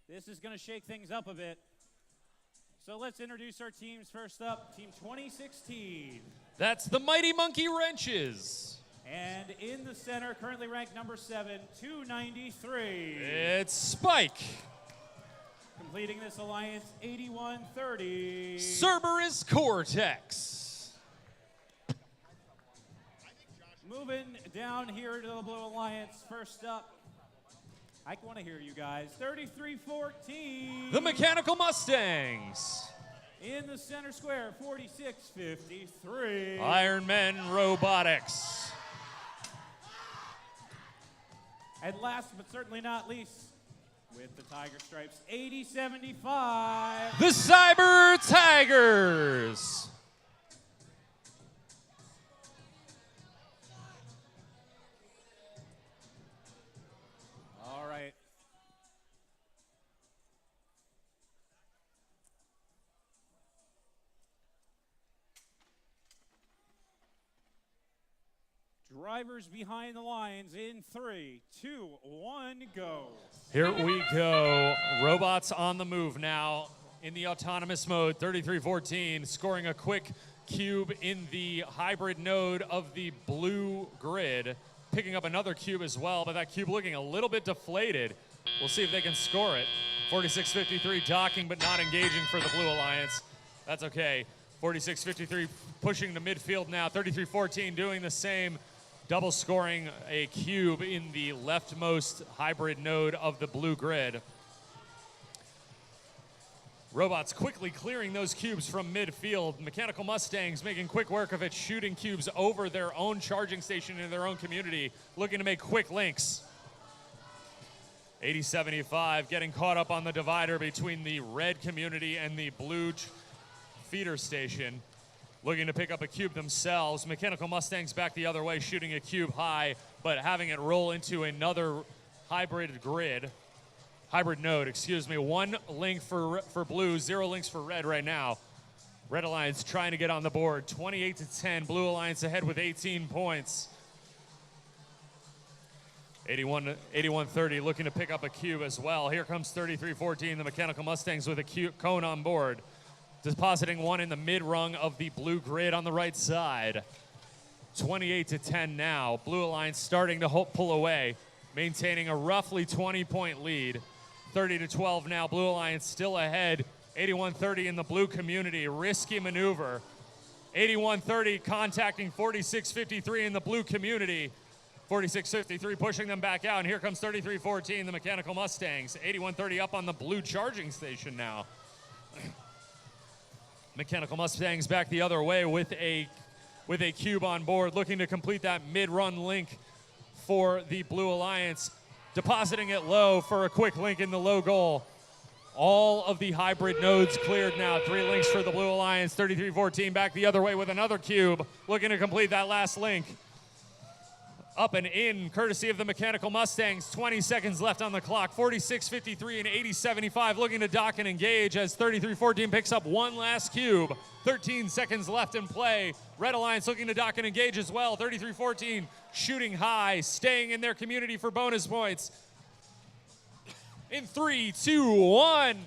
S13: This is going to shake things up a bit. So let's introduce our teams. First up, Team 2016.
S6: That's the Mighty Monkey Wrenches.
S13: And in the center, currently ranked number 7, 293.
S6: It's Spike.
S13: Completing this alliance, 8130.
S6: Cerberus Cortex.
S13: Moving down here to the Blue Alliance, first up, I want to hear you guys, 3314.
S6: The Mechanical Mustangs.
S13: In the center square, 4653.
S6: Iron Men Robotics.
S13: And last but certainly not least, with the Tiger Stripes, 8075.
S6: The Cyber Tigers.
S13: All right. Drivers behind the lines in 3, 2, 1, go.
S6: Here we go. Robots on the move now in the autonomous mode. 3314 scoring a quick cube in the hybrid node of the blue grid. Picking up another cube as well, but that cube looking a little bit deflated. We'll see if they can score it. 4653 docking but not engaging for the Blue Alliance. That's okay. 4653 pushing to midfield now. 3314 doing the same. Double scoring a cube in the leftmost hybrid node of the blue grid. Robots quickly clearing those cubes from midfield. Mechanical Mustangs making quick work of it, shooting cubes over their own charging station in their own community, looking to make quick links. 8075 getting caught up on the divider between the red community and the blue feeder station. Looking to pick up a cube themselves. Mechanical Mustangs back the other way, shooting a cube high, but having it roll into another hybrid node, excuse me. 1 link for blue, 0 links for red right now. Red Alliance trying to get on the board. 28-10, Blue Alliance ahead with 18 points. 81-30 looking to pick up a cube as well. Here comes 33-14, the Mechanical Mustangs with a cone on board. Depositing 1 in the mid-rung of the blue grid on the right side. 28-10 now. Blue Alliance starting to pull away, maintaining a roughly 20-point lead. 30-12 now. Blue Alliance still ahead. 81-30 in the blue community. Risky maneuver. 81-30 contacting 46-53 in the blue community. 46-53 pushing them back out. And here comes 33-14, the Mechanical Mustangs. 81-30 up on the blue charging station now. Mechanical Mustangs back the other way with a cube on board, looking to complete that mid-run link for the Blue Alliance. Depositing it low for a quick link in the low goal. All of the hybrid nodes cleared now. 3 links for the Blue Alliance. 33-14 back the other way with another cube, looking to complete that last link. Up and in, courtesy of the Mechanical Mustangs. 20 seconds left on the clock. 46-53 and 80-75 looking to dock and engage as 33-14 picks up 1 last cube. 13 seconds left in play. Red Alliance looking to dock and engage as well. 33-14 shooting high, staying in their community for bonus points. In 3, 2, 1.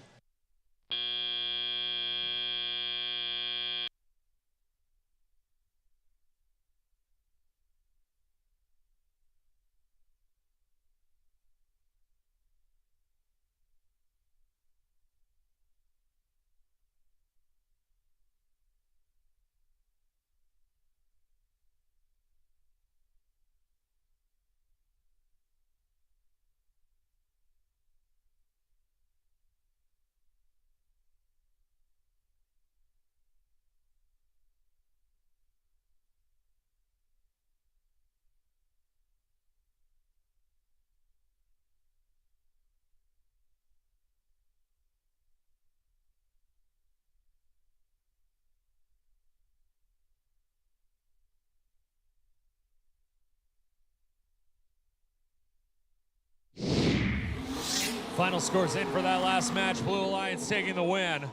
S6: Final scores in for that last match. Blue Alliance taking the win.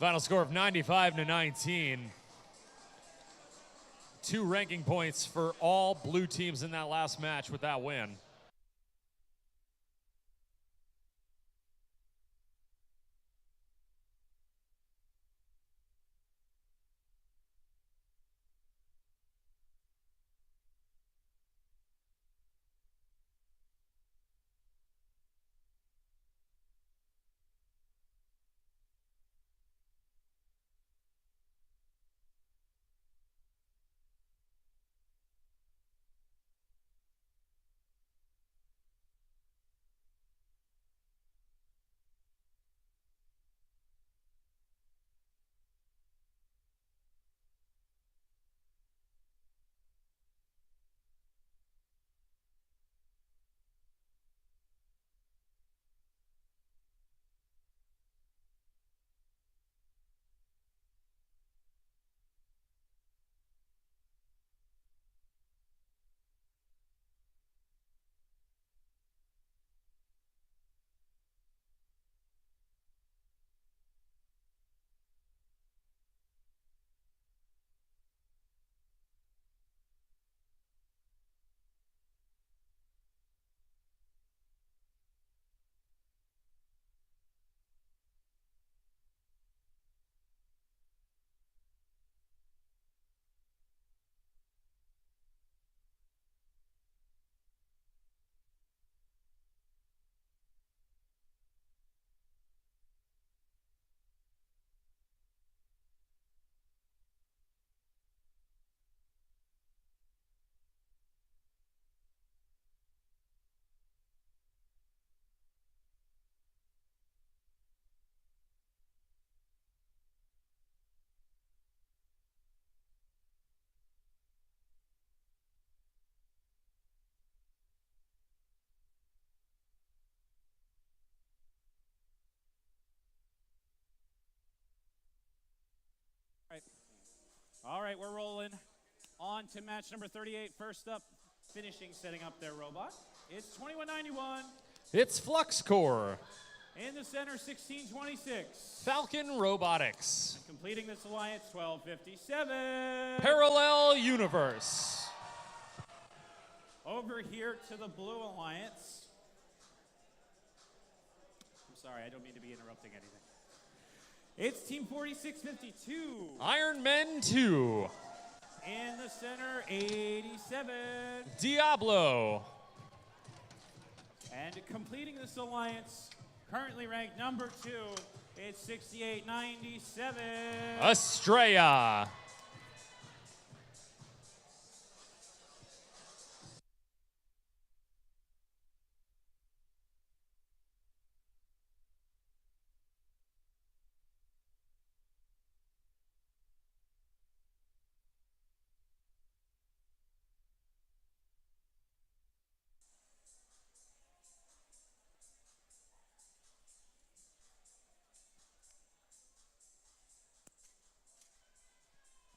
S6: Final score of 95-19. 2 ranking points for all blue teams in that last match with that win.
S13: All right, we're rolling on to match number 38. First up, finishing setting up their robot. It's 2191.
S6: It's Flux Core.
S13: In the center, 1626.
S6: Falcon Robotics.
S13: And completing this alliance, 1257.
S6: Parallel Universe.
S13: Over here to the Blue Alliance. I'm sorry, I don't mean to be interrupting anything. It's Team 4652.
S6: Iron Men 2.
S13: In the center, 87.
S6: Diablo.
S13: And completing this alliance, currently ranked number 2, it's 6897.
S6: Estrella.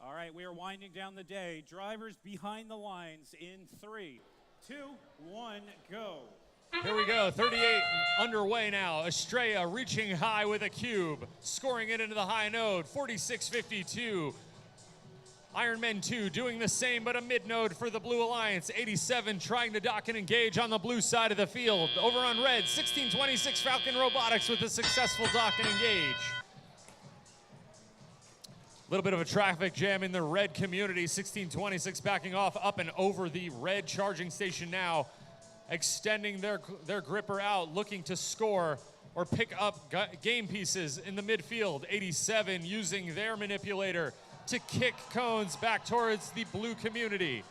S13: All right, we are winding down the day. Drivers behind the lines in 3, 2, 1, go.
S6: Here we go, 38 underway now. Estrella reaching high with a cube, scoring it into the high node, 4652. Iron Men 2 doing the same, but a mid node for the Blue Alliance. 87 trying to dock and engage on the blue side of the field. Over on red, 1626 Falcon Robotics with a successful dock and engage. A little bit of a traffic jam in the red community. 1626 backing off up and over the red charging station now, extending their gripper out, looking to score or pick up game pieces in the midfield. 87 using their manipulator to kick cones back towards the blue community.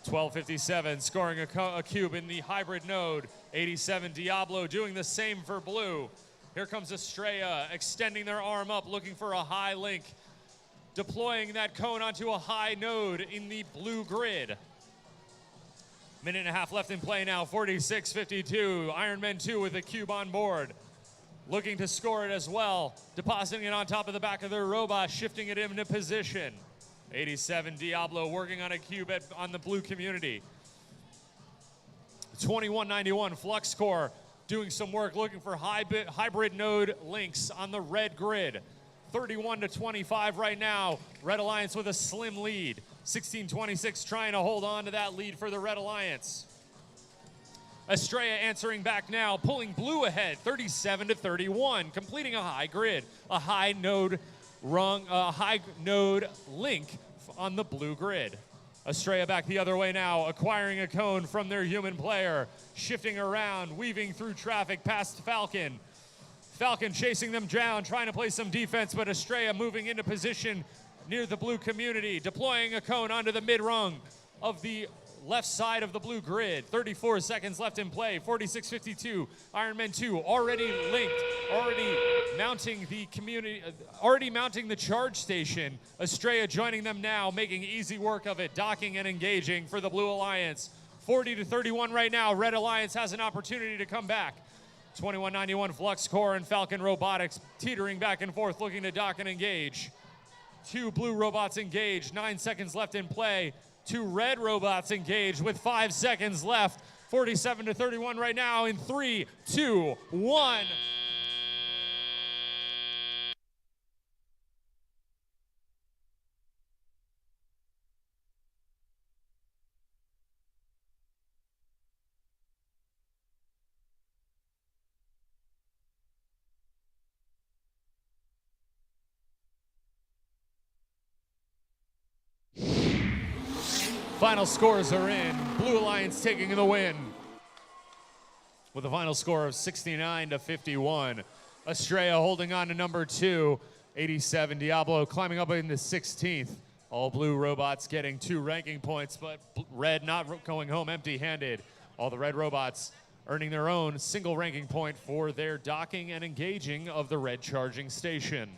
S6: 1257 scoring a cube in the hybrid node. 87 Diablo doing the same for blue. Here comes Estrella extending their arm up, looking for a high link, deploying that cone onto a high node in the blue grid. Minute and a half left in play now, 46-52. Iron Men 2 with a cube on board, looking to score it as well, depositing it on top of the back of their robot, shifting it into position. 87 Diablo working on a cube on the blue community. 2191 Flux Core doing some work, looking for hybrid node links on the red grid. 31-25 right now. Red Alliance with a slim lead. 1626 trying to hold on to that lead for the Red Alliance. Estrella answering back now, pulling blue ahead, 37-31, completing a high grid, a high node link on the blue grid. Estrella back the other way now, acquiring a cone from their human player, shifting around, weaving through traffic past Falcon. Falcon chasing them down, trying to play some defense, but Estrella moving into position near the blue community, deploying a cone onto the mid-rung of the left side of the blue grid. 34 seconds left in play, 46-52. Iron Men 2 already linked, already mounting the charge station. Estrella joining them now, making easy work of it, docking and engaging for the Blue Alliance. 40-31 right now. Red Alliance has an opportunity to come back. 2191 Flux Core and Falcon Robotics teetering back and forth, looking to dock and engage. 2 blue robots engaged, 9 seconds left in play. 2 red robots engaged with 5 seconds left. 47-31 right now in 3, 2, 1. Final scores are in. Blue Alliance taking the win with a final score of 69-51. Estrella holding on to number 2. 87 Diablo climbing up into 16th. All blue robots getting 2 ranking points, but red not going home empty-handed. All the red robots earning their own single ranking point for their docking and engaging of the red charging station.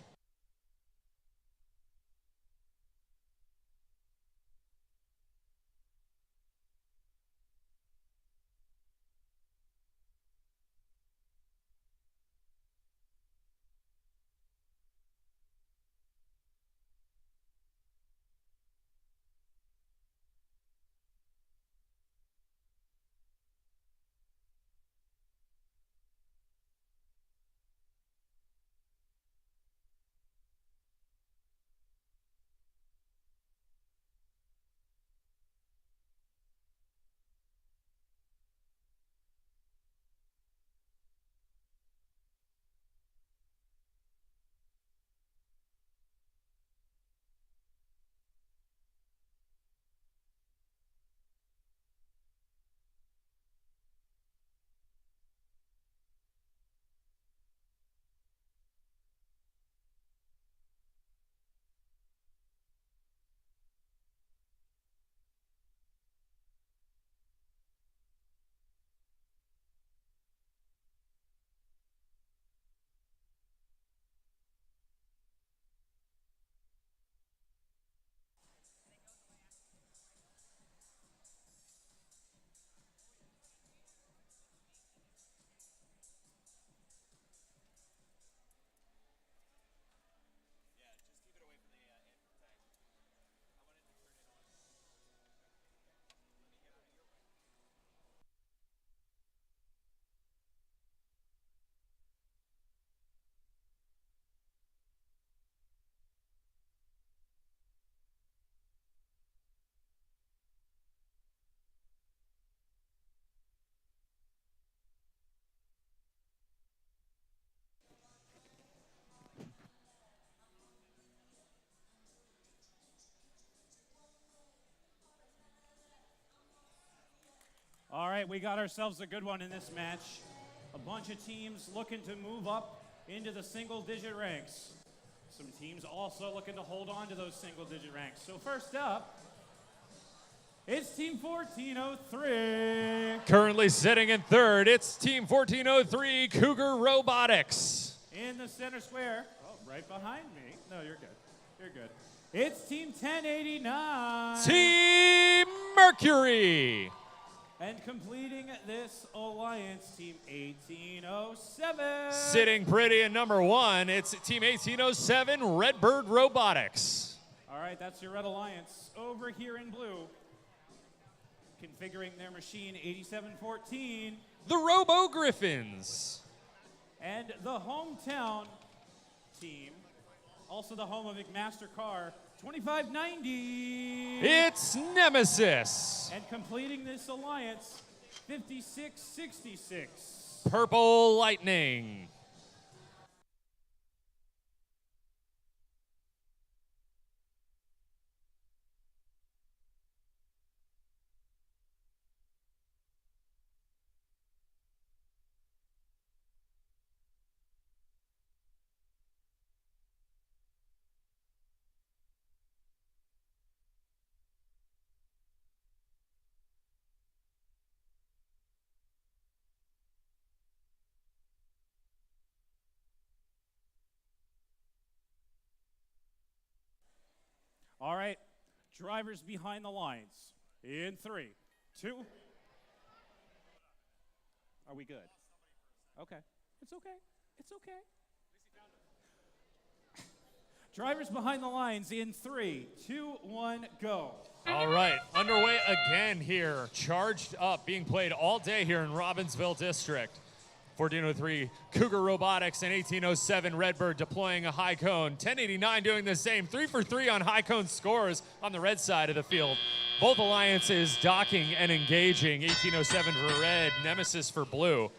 S13: All right, we got ourselves a good one in this match. A bunch of teams looking to move up into the single-digit ranks. Some teams also looking to hold on to those single-digit ranks. So first up, it's Team 1403.
S6: Currently sitting in third, it's Team 1403 Cougar Robotics.
S13: In the center square, right behind me. No, you're good. You're good. It's Team 1089.
S6: Team Mercury.
S13: And completing this alliance, Team 1807.
S6: Sitting pretty in number one, it's Team 1807 Redbird Robotics.
S13: All right, that's your Red Alliance. Over here in blue, configuring their machine 8714.
S6: The Robo Griffins.
S13: And the hometown team, also the home of McMaster Car, 2590.
S6: It's Nemesis.
S13: And completing this alliance, 5666.
S6: Purple Lightning.
S13: All right, drivers behind the lines. In 3, 2. Are we good? Okay. It's okay. It's okay. Drivers behind the lines in 3, 2, 1, go.
S6: All right, underway again here. Charged Up, being played all day here in Robbinsville District. 1403 Cougar Robotics and 1807 Redbird deploying a high cone. 1089 doing the same. 3 for 3 on high cone scores on the red side of the field. Both alliances docking and engaging. 1807 for red, Nemesis for blue.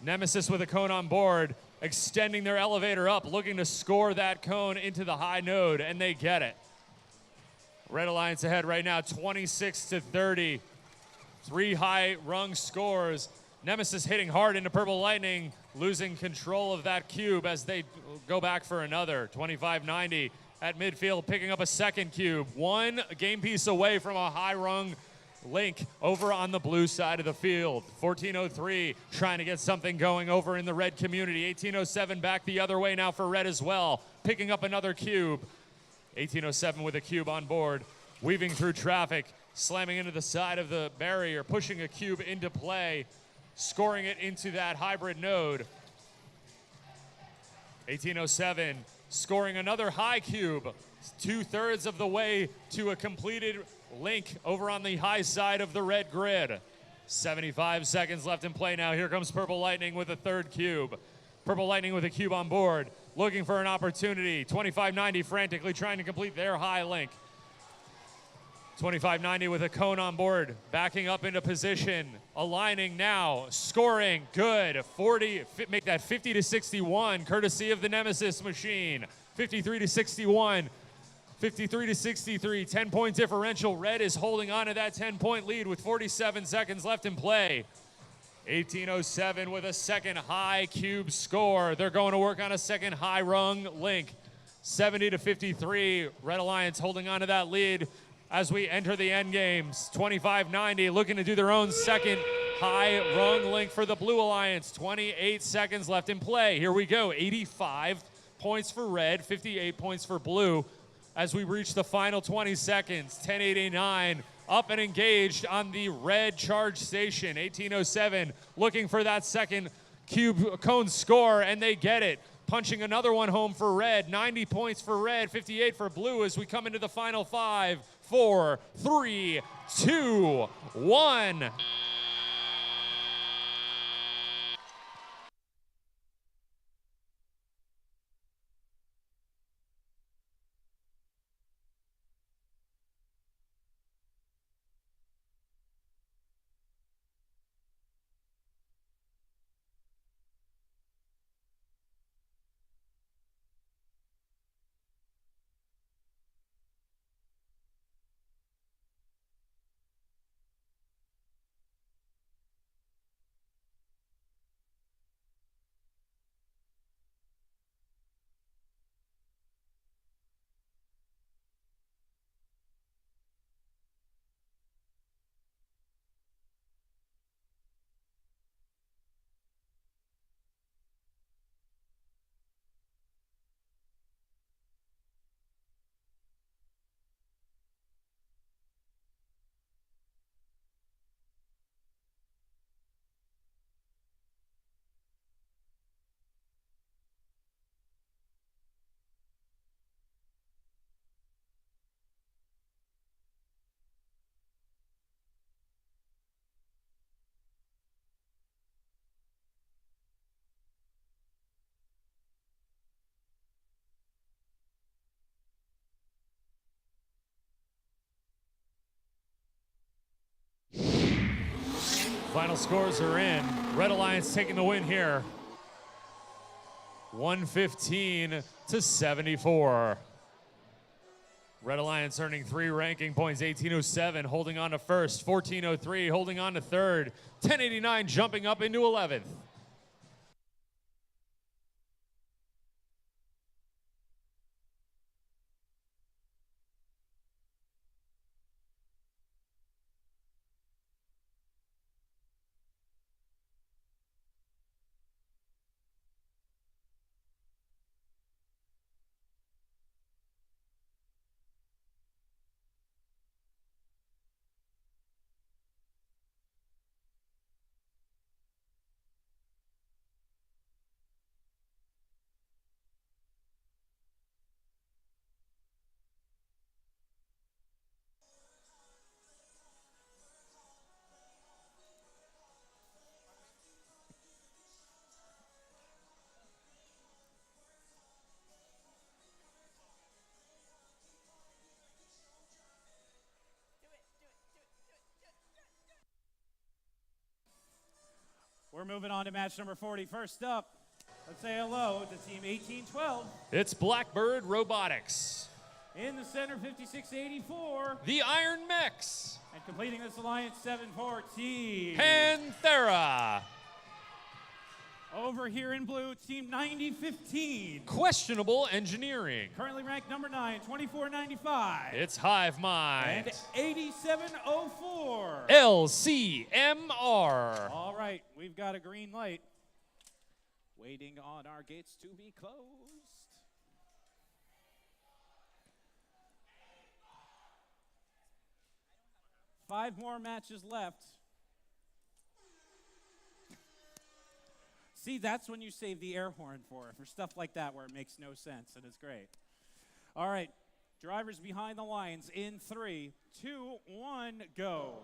S6: Nemesis with a cone on board, extending their elevator up, looking to score that cone into the high node, and they get it. Red Alliance ahead right now, 26-30. 3 high rung scores. Nemesis hitting hard into Purple Lightning, losing control of that cube as they go back for another. 2590 at midfield, picking up a second cube. 1 game piece away from a high rung link over on the blue side of the field. 1403 trying to get something going over in the red community. 1807 back the other way now for red as well, picking up another cube. 1807 with a cube on board, weaving through traffic, slamming into the side of the barrier, pushing a cube into play, scoring it into that hybrid node. 1807 scoring another high cube, 2/3 of the way to a completed link over on the high side of the red grid. 75 seconds left in play now. Here comes Purple Lightning with a third cube. Purple Lightning with a cube on board, looking for an opportunity. 2590 frantically trying to complete their high link. 2590 with a cone on board, backing up into position, aligning now, scoring, good, 40, make that 50-61, courtesy of the Nemesis machine. 53-61, 53-63, 10-point differential. Red is holding on to that 10-point lead with 47 seconds left in play. 1807 with a second high cube score. They're going to work on a second high rung link. 70-53, Red Alliance holding on to that lead as we enter the end games. 2590 looking to do their own second high rung link for the Blue Alliance. 28 seconds left in play. Here we go. 85 points for red, 58 points for blue as we reach the final 20 seconds. 1089 up and engaged on the red charge station. 1807 looking for that second cube cone score, and they get it. Punching another one home for red. 90 points for red, 58 for blue as we come into the final 5, 4, 3, 2, 1. Final scores are in. Red Alliance taking the win here. 115 to 74. Red Alliance earning 3 ranking points, 1807 holding on to first, 1403 holding on to third, 1089 jumping up into 11th.
S13: We're moving on to match number 40. First up, let's say hello to team 1812.
S6: It's Blackbird Robotics.
S13: In the center, 5684.
S6: The Iron Mechs.
S13: And completing this alliance, 714.
S6: Panthera.
S13: Over here in blue, team 9015.
S6: Questionable Engineering.
S13: Currently ranked number 9, 2495.
S6: It's Hive Mind.
S13: And 8704.
S6: LCMR.
S13: All right, we've got a green light. Waiting on our gates to be closed. Five more matches left. See, that's when you save the air horn for stuff like that where it makes no sense, and it's great. All right, drivers behind the lines in 3, 2, 1, go.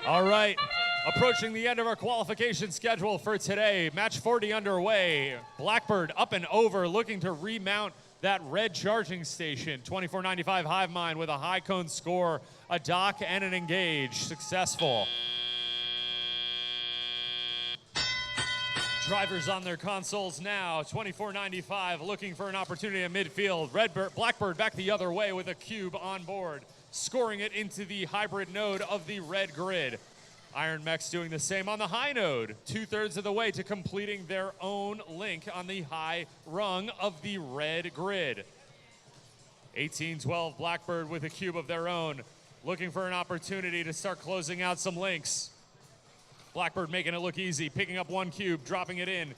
S6: All right, approaching the end of our qualification schedule for today. Match 40 underway. Blackbird up and over, looking to remount that red charging station. 2495 Hive Mind with a high cone score, a dock, and an engage. Successful. Drivers on their consoles now. 2495 looking for an opportunity at midfield. Blackbird back the other way with a cube on board, scoring it into the hybrid node of the red grid. Iron Mechs doing the same on the high node, 2/3 of the way to completing their own link on the high rung of the red grid. 1812 Blackbird with a cube of their own, looking for an opportunity to start closing out some links. Blackbird making it look easy, picking up one cube, dropping it in,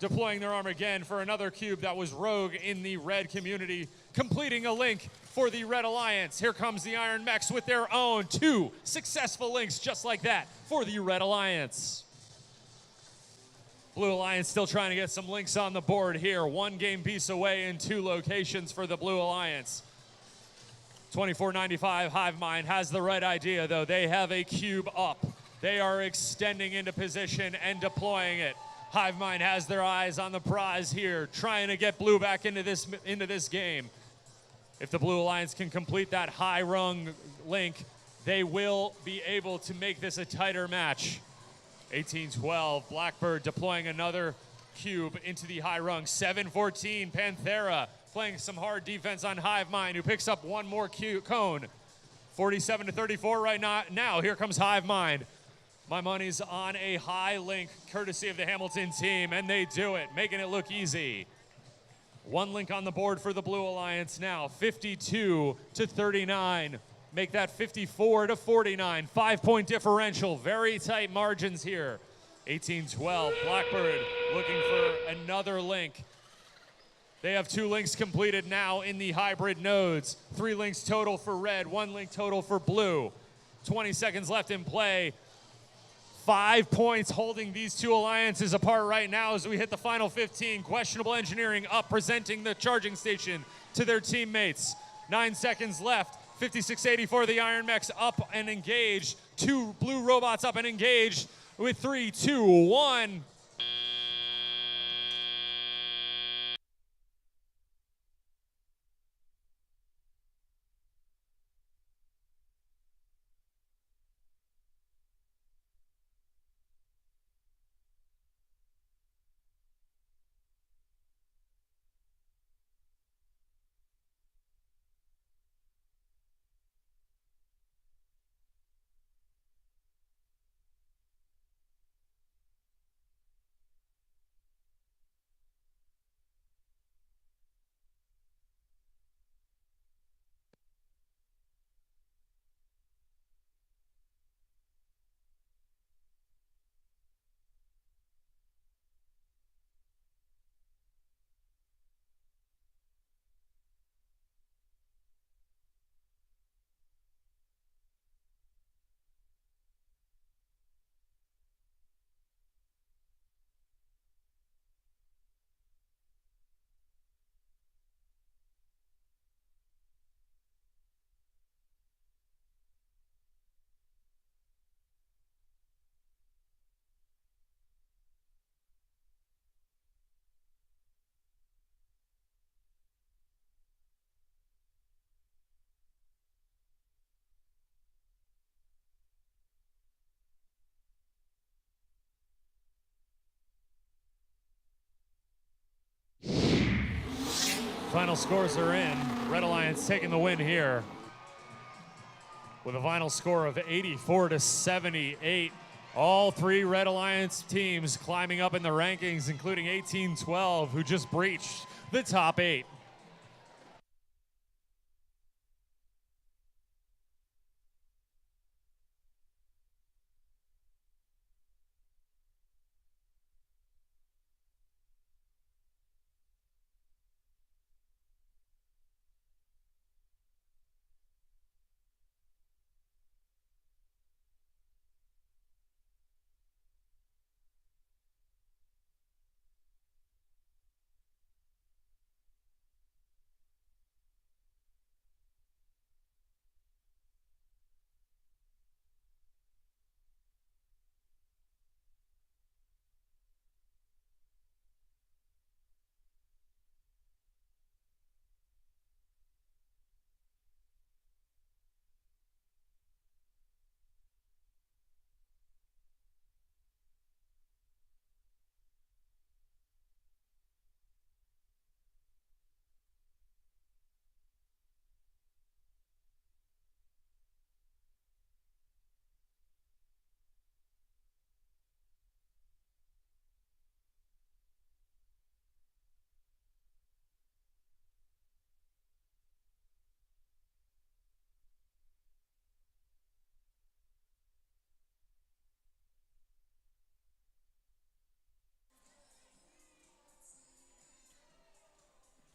S6: deploying their arm again for another cube that was rogue in the red community, completing a link for the Red Alliance. Here comes the Iron Mechs with their own 2 successful links just like that for the Red Alliance. Blue Alliance still trying to get some links on the board here. 1 game piece away in 2 locations for the Blue Alliance. 2495 Hive Mind has the right idea though. They have a cube up. They are extending into position and deploying it. Hive Mind has their eyes on the prize here, trying to get blue back into this game. If the Blue Alliance can complete that high rung link, they will be able to make this a tighter match. 1812, Blackbird deploying another cube into the high rung. 714, Panthera playing some hard defense on Hive Mind, who picks up one more cone. 47 to 34 right now. Here comes Hive Mind. My money's on a high link, courtesy of the Hamilton team, and they do it, making it look easy. 1 link on the board for the Blue Alliance now, 52 to 39. Make that 54 to 49. 5-point differential, very tight margins here. 1812, Blackbird looking for another link. They have 2 links completed now in the hybrid nodes. 3 links total for red, 1 link total for blue. 20 seconds left in play. 5 points holding these 2 alliances apart right now as we hit the final 15. Questionable Engineering up, presenting the charging station to their teammates. 9 seconds left. 5684, the Iron Mechs up and engaged. 2 blue robots up and engaged with 3, 2, 1. Final scores are in. Red Alliance taking the win here with a final score of 84-78. All three Red Alliance teams climbing up in the rankings, including 1812, who just breached the top 8.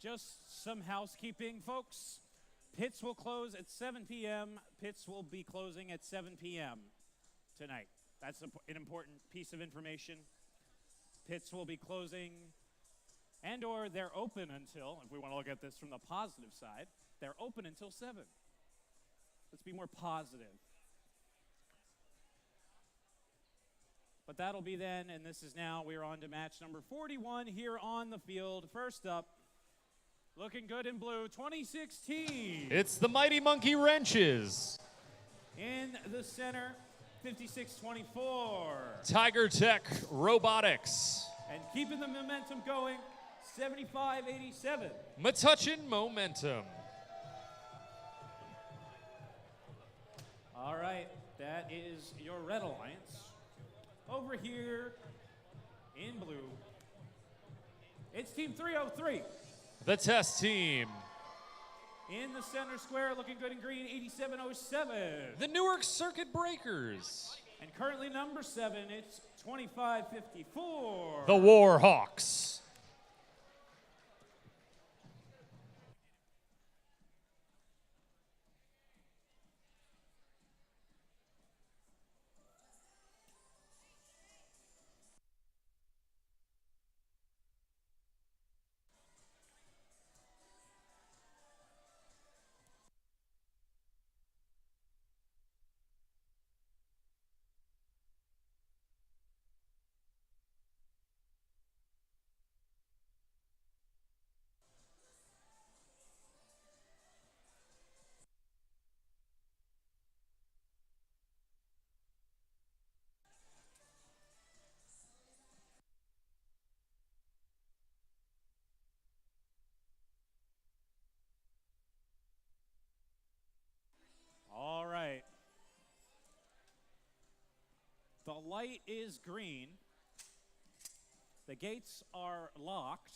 S13: Just some housekeeping, folks. Pits will close at 7 p.m. Pits will be closing at 7 p.m. tonight. That's an important piece of information. Pits will be closing and or they're open until, if we want to look at this from the positive side, they're open until 7. Let's be more positive. But that'll be then, and this is now, we're on to match number 41 here on the field. First up, looking good in blue, 2016.
S6: It's the Mighty Monkey Wrenches.
S13: In the center, 56-24.
S6: Tiger Tech Robotics.
S13: And keeping the momentum going, 75-87.
S6: Metuchen Momentum.
S13: All right, that is your Red Alliance. Over here in blue, it's Team 303.
S6: The test team.
S13: In the center square, looking good in green, 8707.
S6: The Newark Circuit Breakers.
S13: And currently number 7, it's 2554.
S6: The Warhawks.
S13: All right. The light is green. The gates are locked.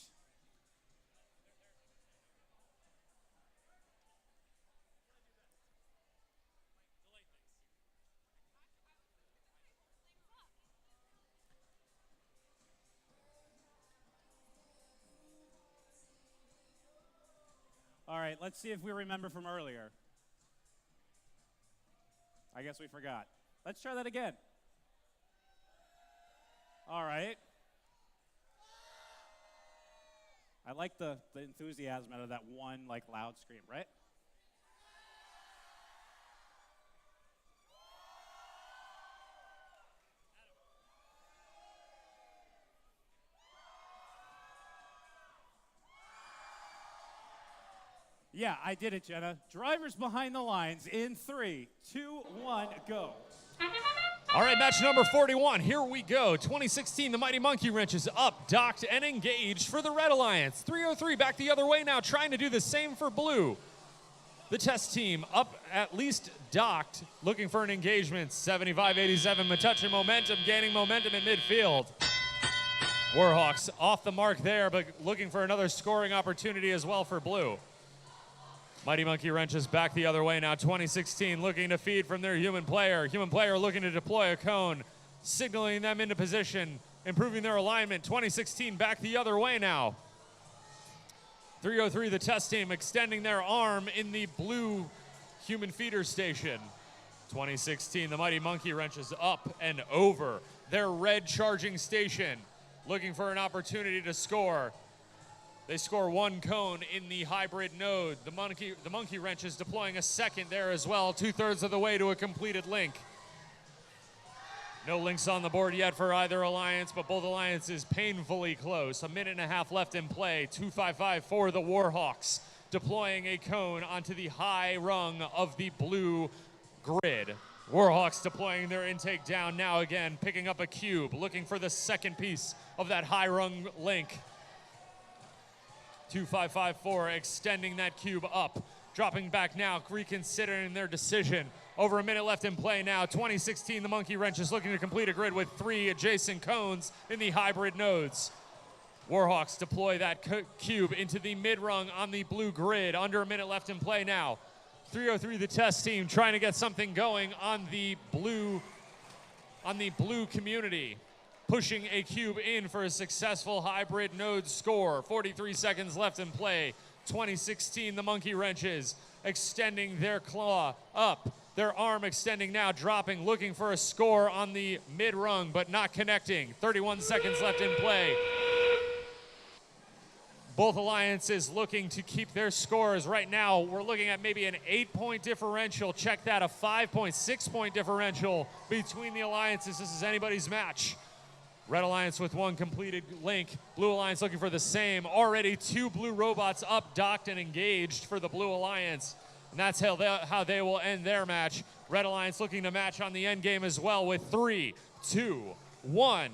S13: All right, let's see if we remember from earlier. I guess we forgot. Let's try that again. All right. I like the enthusiasm out of that one loud scream, right? Yeah, I did it, Jenna. Drivers behind the lines in 3, 2, 1, go.
S6: All right, match number 41. Here we go. 2016, the Mighty Monkey Wrench is up, docked, and engaged for the Red Alliance. 303 back the other way now, trying to do the same for Blue. The test team up, at least docked, looking for an engagement. 75-87, touching momentum, gaining momentum in midfield. Warhawks off the mark there, but looking for another scoring opportunity as well for Blue. Mighty Monkey Wrench is back the other way now. 2016 looking to feed from their human player. Human player looking to deploy a cone, signaling them into position, improving their alignment. 2016 back the other way now. 303, the test team, extending their arm in the blue human feeder station. 2016, the Mighty Monkey Wrench is up and over their red charging station, looking for an opportunity to score. They score one cone in the hybrid node. The monkey Wrench is deploying a second there as well, 2/3 of the way to a completed link. No links on the board yet for either alliance, but both alliances painfully close. A minute and a half left in play. 255 for the Warhawks, deploying a cone onto the high rung of the blue grid. Warhawks deploying their intake down now again, picking up a cube, looking for the second piece of that high rung link. 2554 extending that cube up, dropping back now, reconsidering their decision. Over a minute left in play now. 2016, the Monkey Wrench is looking to complete a grid with 3 adjacent cones in the hybrid nodes. Warhawks deploy that cube into the mid-rung on the blue grid. Under a minute left in play now. 303, the test team, trying to get something going on the blue community. Pushing a cube in for a successful hybrid node score. 43 seconds left in play. 2016, the Monkey Wrenches extending their claw up. Their arm extending now, dropping, looking for a score on the mid-rung, but not connecting. 31 seconds left in play. Both alliances looking to keep their scores. Right now, we're looking at maybe an 8-point differential. Check that, a 5-point, 6-point differential between the alliances. This is anybody's match. Red Alliance with one completed link. Blue Alliance looking for the same. Already 2 blue robots up, docked, and engaged for the Blue Alliance. And that's how they will end their match. Red Alliance looking to match on the end game as well with 3, 2, 1.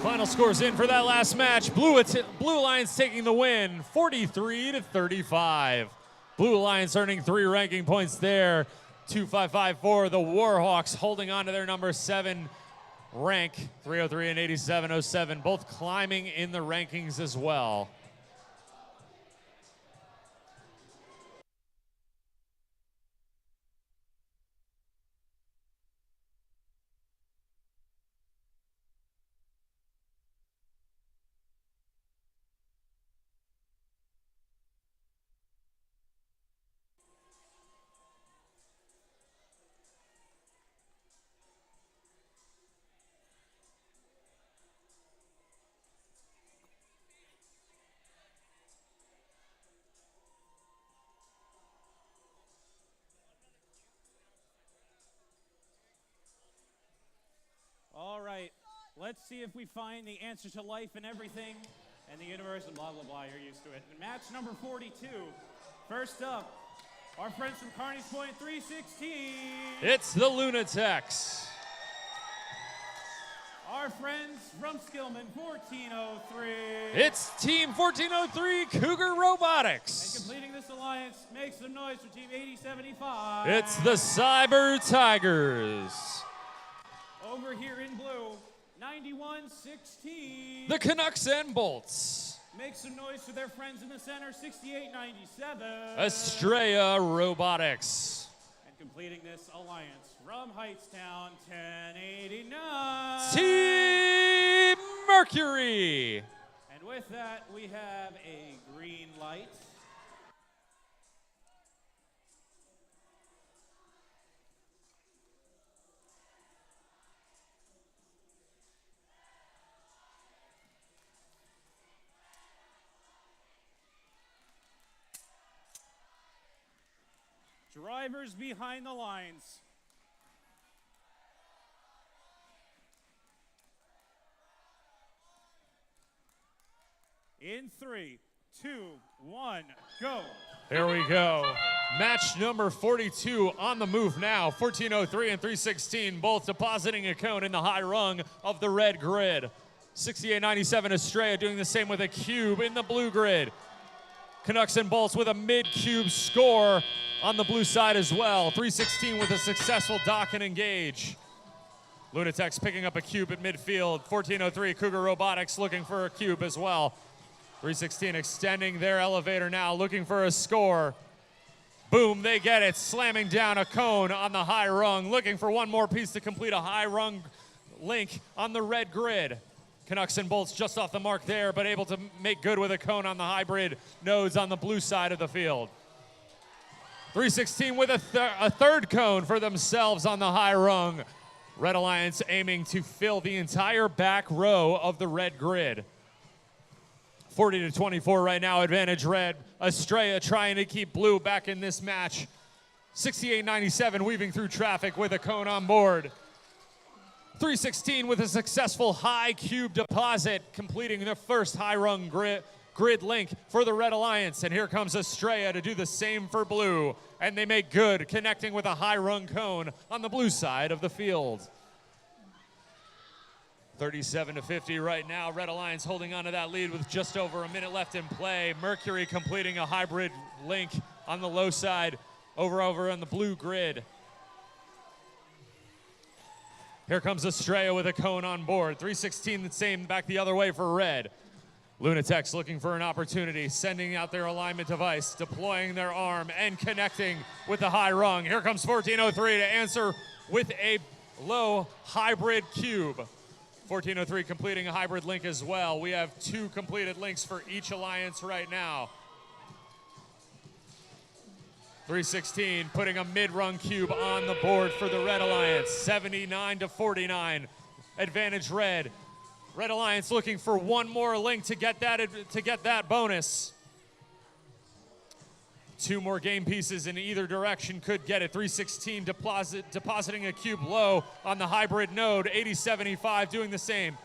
S6: Final scores in for that last match. Blue Alliance taking the win, 43-35. Blue Alliance earning 3 ranking points there. 2-5-5-4. The Warhawks holding on to their number 7 rank, 303 and 8707, both climbing in the rankings as well.
S13: All right, let's see if we find the answer to life and everything and the universe and blah, blah, blah. You're used to it. In match number 42, first up, our friends from Carney's Point 316.
S6: It's the Lunatics.
S13: Our friends from Skillman 1403.
S6: It's Team 1403 Cougar Robotics.
S13: And completing this alliance, make some noise for Team 8075.
S6: It's the Cyber Tigers.
S13: Over here in blue, 9116.
S6: The Canucks and Bolts.
S13: Make some noise for their friends in the center, 6897.
S6: Estrella Robotics.
S13: And completing this alliance from Heightstown, 1089.
S6: Team Mercury.
S13: And with that, we have a green light. Drivers behind the lines. In 3, 2, 1, go.
S6: Here we go. Match number 42 on the move now. 1403 and 316 both depositing a cone in the high rung of the red grid. 6897 Estrella doing the same with a cube in the blue grid. Canucks and Bolts with a mid-cube score on the blue side as well. 316 with a successful dock and engage. Lunatics picking up a cube at midfield. 1403 Cougar Robotics looking for a cube as well. 316 extending their elevator now, looking for a score. Boom, they get it, slamming down a cone on the high rung, looking for one more piece to complete a high rung link on the red grid. Canucks and Bolts just off the mark there, but able to make good with a cone on the hybrid nodes on the blue side of the field. 316 with a third cone for themselves on the high rung. Red Alliance aiming to fill the entire back row of the red grid. 40-24 right now, advantage red. Estrella trying to keep blue back in this match. 6897 weaving through traffic with a cone on board. 316 with a successful high cube deposit, completing the first high rung grid link for the Red Alliance. And here comes Estrella to do the same for blue. And they make good, connecting with a high rung cone on the blue side of the field. 37-50 right now. Red Alliance holding on to that lead with just over a minute left in play. Mercury completing a hybrid link on the low side over on the blue grid. Here comes Estrella with a cone on board. 316 the same back the other way for red. Lunatics looking for an opportunity, sending out their alignment device, deploying their arm and connecting with the high rung. Here comes 1403 to answer with a low hybrid cube. 1403 completing a hybrid link as well. We have 2 completed links for each alliance right now. 316 putting a mid-rung cube on the board for the Red Alliance. 79-49, advantage red. Red Alliance looking for one more link to get that bonus. 2 more game pieces in either direction could get it. 316 depositing a cube low on the hybrid node. 8075 doing the same.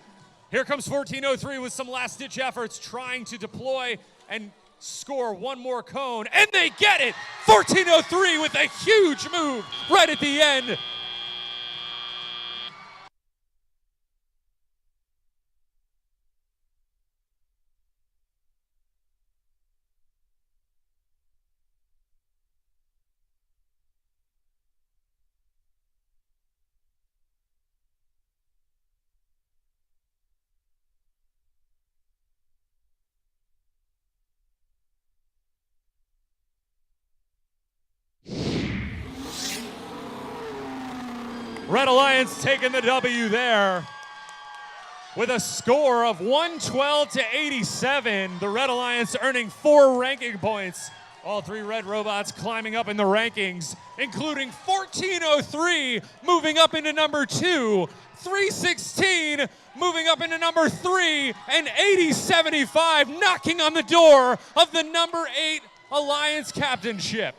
S6: Here comes 1403 with some last-ditch efforts, trying to deploy and score one more cone, and they get it! 1403 with a huge move right at the end. Red Alliance taking the W there with a score of 112 to 87. The Red Alliance earning 4 ranking points. All 3 red robots climbing up in the rankings, including 1403 moving up into number 2, 316 moving up into number 3, and 8075 knocking on the door of the number 8 Alliance captainship.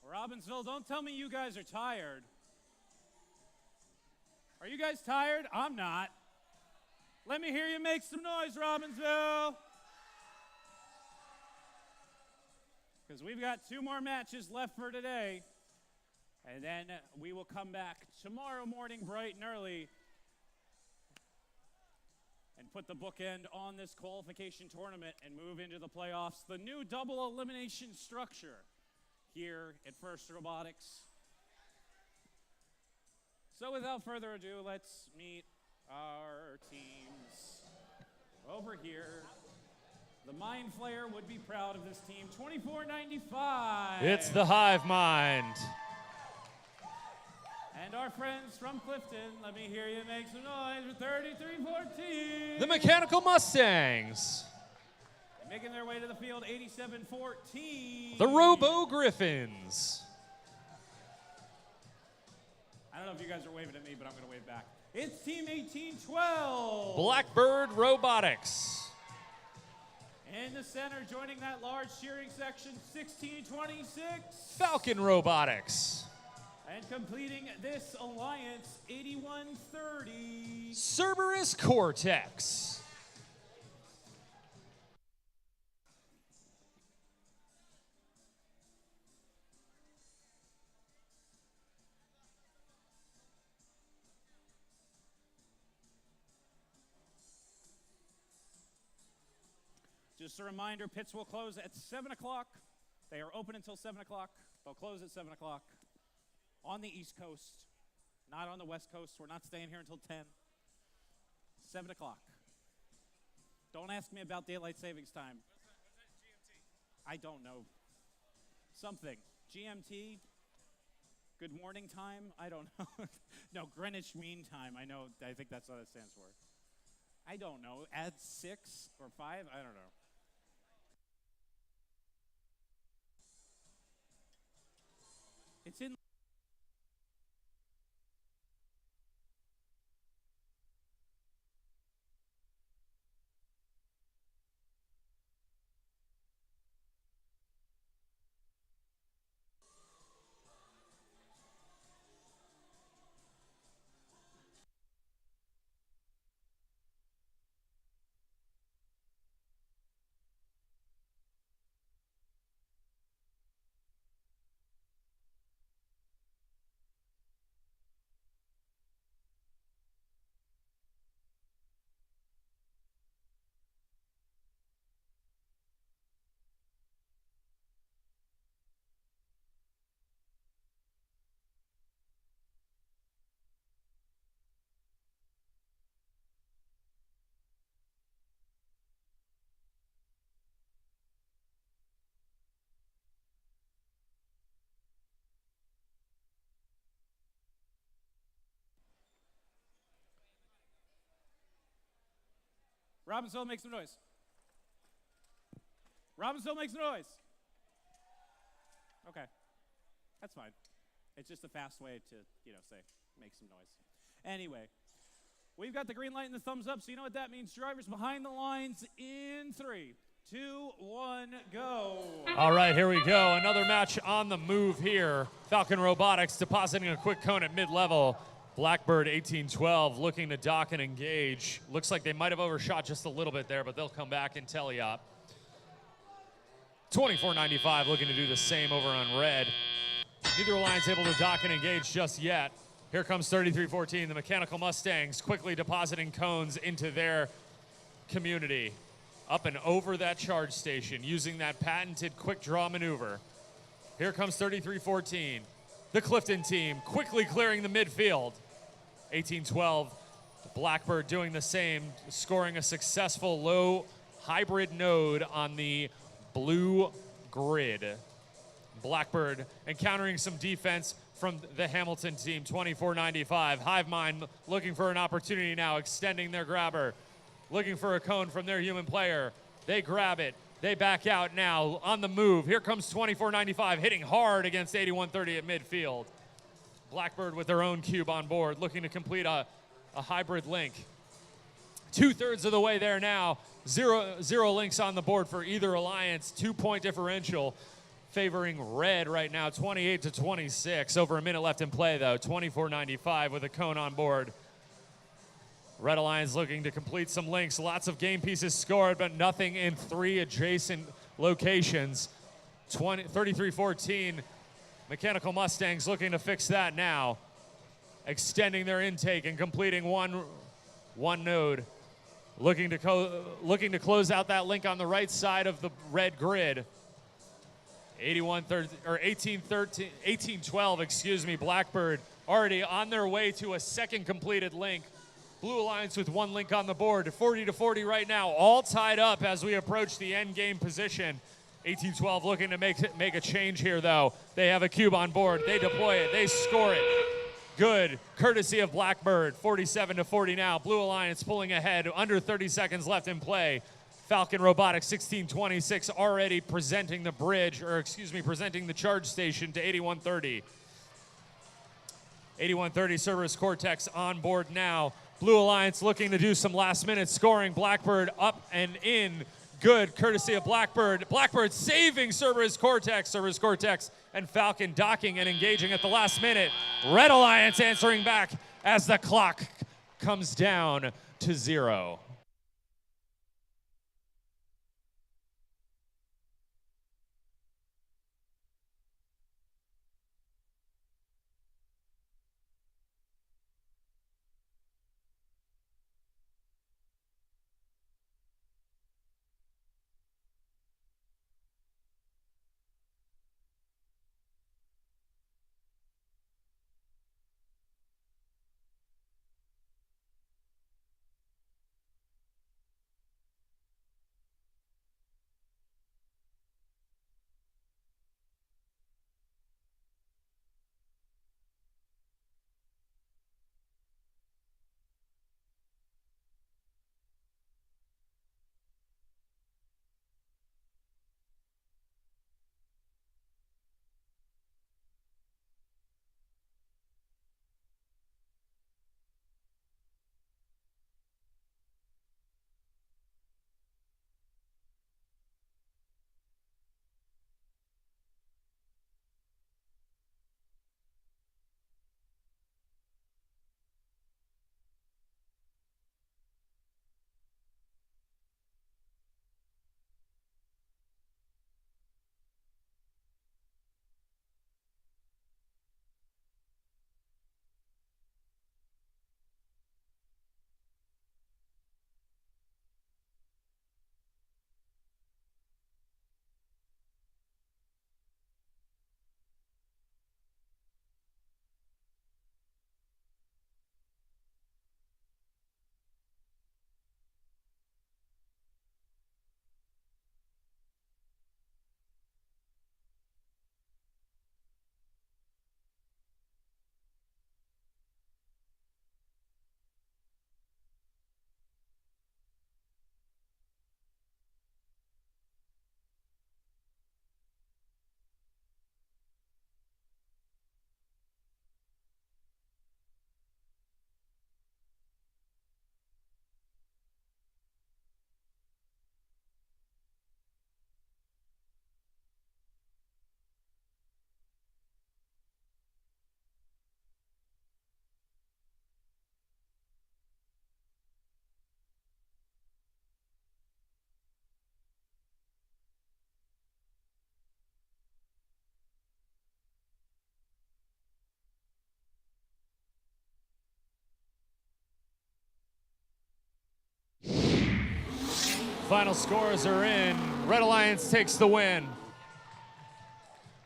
S13: Robbinsville, don't tell me you guys are tired. Are you guys tired? I'm not. Let me hear you make some noise, Robbinsville. Because we've got 2 more matches left for today. And then we will come back tomorrow morning bright and early and put the bookend on this qualification tournament and move into the playoffs. The new double elimination structure here at First Robotics. So without further ado, let's meet our teams over here. The Mind Flayer would be proud of this team. 2495.
S6: It's the Hive Mind.
S13: And our friends from Clifton, let me hear you make some noise for 3314.
S6: The Mechanical Mustangs.
S13: Making their way to the field, 8714.
S6: The Robo Griffins.
S13: I don't know if you guys are waving at me, but I'm going to wave back. It's Team 1812.
S6: Blackbird Robotics.
S13: In the center, joining that large cheering section, 1626.
S6: Falcon Robotics.
S13: And completing this alliance, 8130.
S6: Cerberus Cortex.
S13: Just a reminder, pits will close at 7 o'clock. They are open until 7 o'clock. They'll close at 7 o'clock on the East Coast, not on the West Coast. We're not staying here until 10. 7 o'clock. Don't ask me about daylight savings time. I don't know. Something. GMT? Good morning time? I don't know. No, Greenwich Mean Time. I think that's what it stands for. I don't know. Add 6 or 5? I don't know. It's in. Robbinsville, make some noise. Robbinsville, make some noise. Okay, that's fine. It's just a fast way to, say, make some noise. Anyway, we've got the green light and the thumbs up, so you know what that means. Drivers behind the lines in 3, 2, 1, go.
S6: All right, here we go. Another match on the move here. Falcon Robotics depositing a quick cone at mid-level. Blackbird 1812 looking to dock and engage. Looks like they might have overshot just a little bit there, but they'll come back and tele-op. 2495 looking to do the same over on red. Neither alliance able to dock and engage just yet. Here comes 3314, the Mechanical Mustangs quickly depositing cones into their community. Up and over that charge station using that patented quick draw maneuver. Here comes 3314. The Clifton team quickly clearing the midfield. 1812, Blackbird doing the same, scoring a successful low hybrid node on the blue grid. Blackbird encountering some defense from the Hamilton team, 2495. Hive Mind looking for an opportunity now, extending their grabber, looking for a cone from their human player. They grab it. They back out now on the move. Here comes 2495 hitting hard against 8130 at midfield. Blackbird with their own cube on board, looking to complete a hybrid link. 2/3 of the way there now. Zero links on the board for either alliance. 2-point differential favoring red right now, 28-26. Over a minute left in play though. 2495 with a cone on board. Red Alliance looking to complete some links. Lots of game pieces scored, but nothing in 3 adjacent locations. 3314, Mechanical Mustangs looking to fix that now. Extending their intake and completing one node. Looking to close out that link on the right side of the red grid. 1812, excuse me, Blackbird already on their way to a second completed link. Blue Alliance with 1 link on the board, 40-40 right now, all tied up as we approach the end game position. 1812 looking to make a change here though. They have a cube on board, they deploy it, they score it. Good, courtesy of Blackbird, 47-40 now. Blue Alliance pulling ahead, under 30 seconds left in play. Falcon Robotics 1626 already presenting the bridge, or excuse me, presenting the charge station to 8130. 8130 Cerberus Cortex on board now. Blue Alliance looking to do some last minute scoring. Blackbird up and in. good courtesy of Blackbird. Blackbird saving Cerberus Cortex. Cerberus Cortex and Falcon docking and engaging at the last minute. Red Alliance answering back as the clock comes down to 0. Final scores are in. Red Alliance takes the win.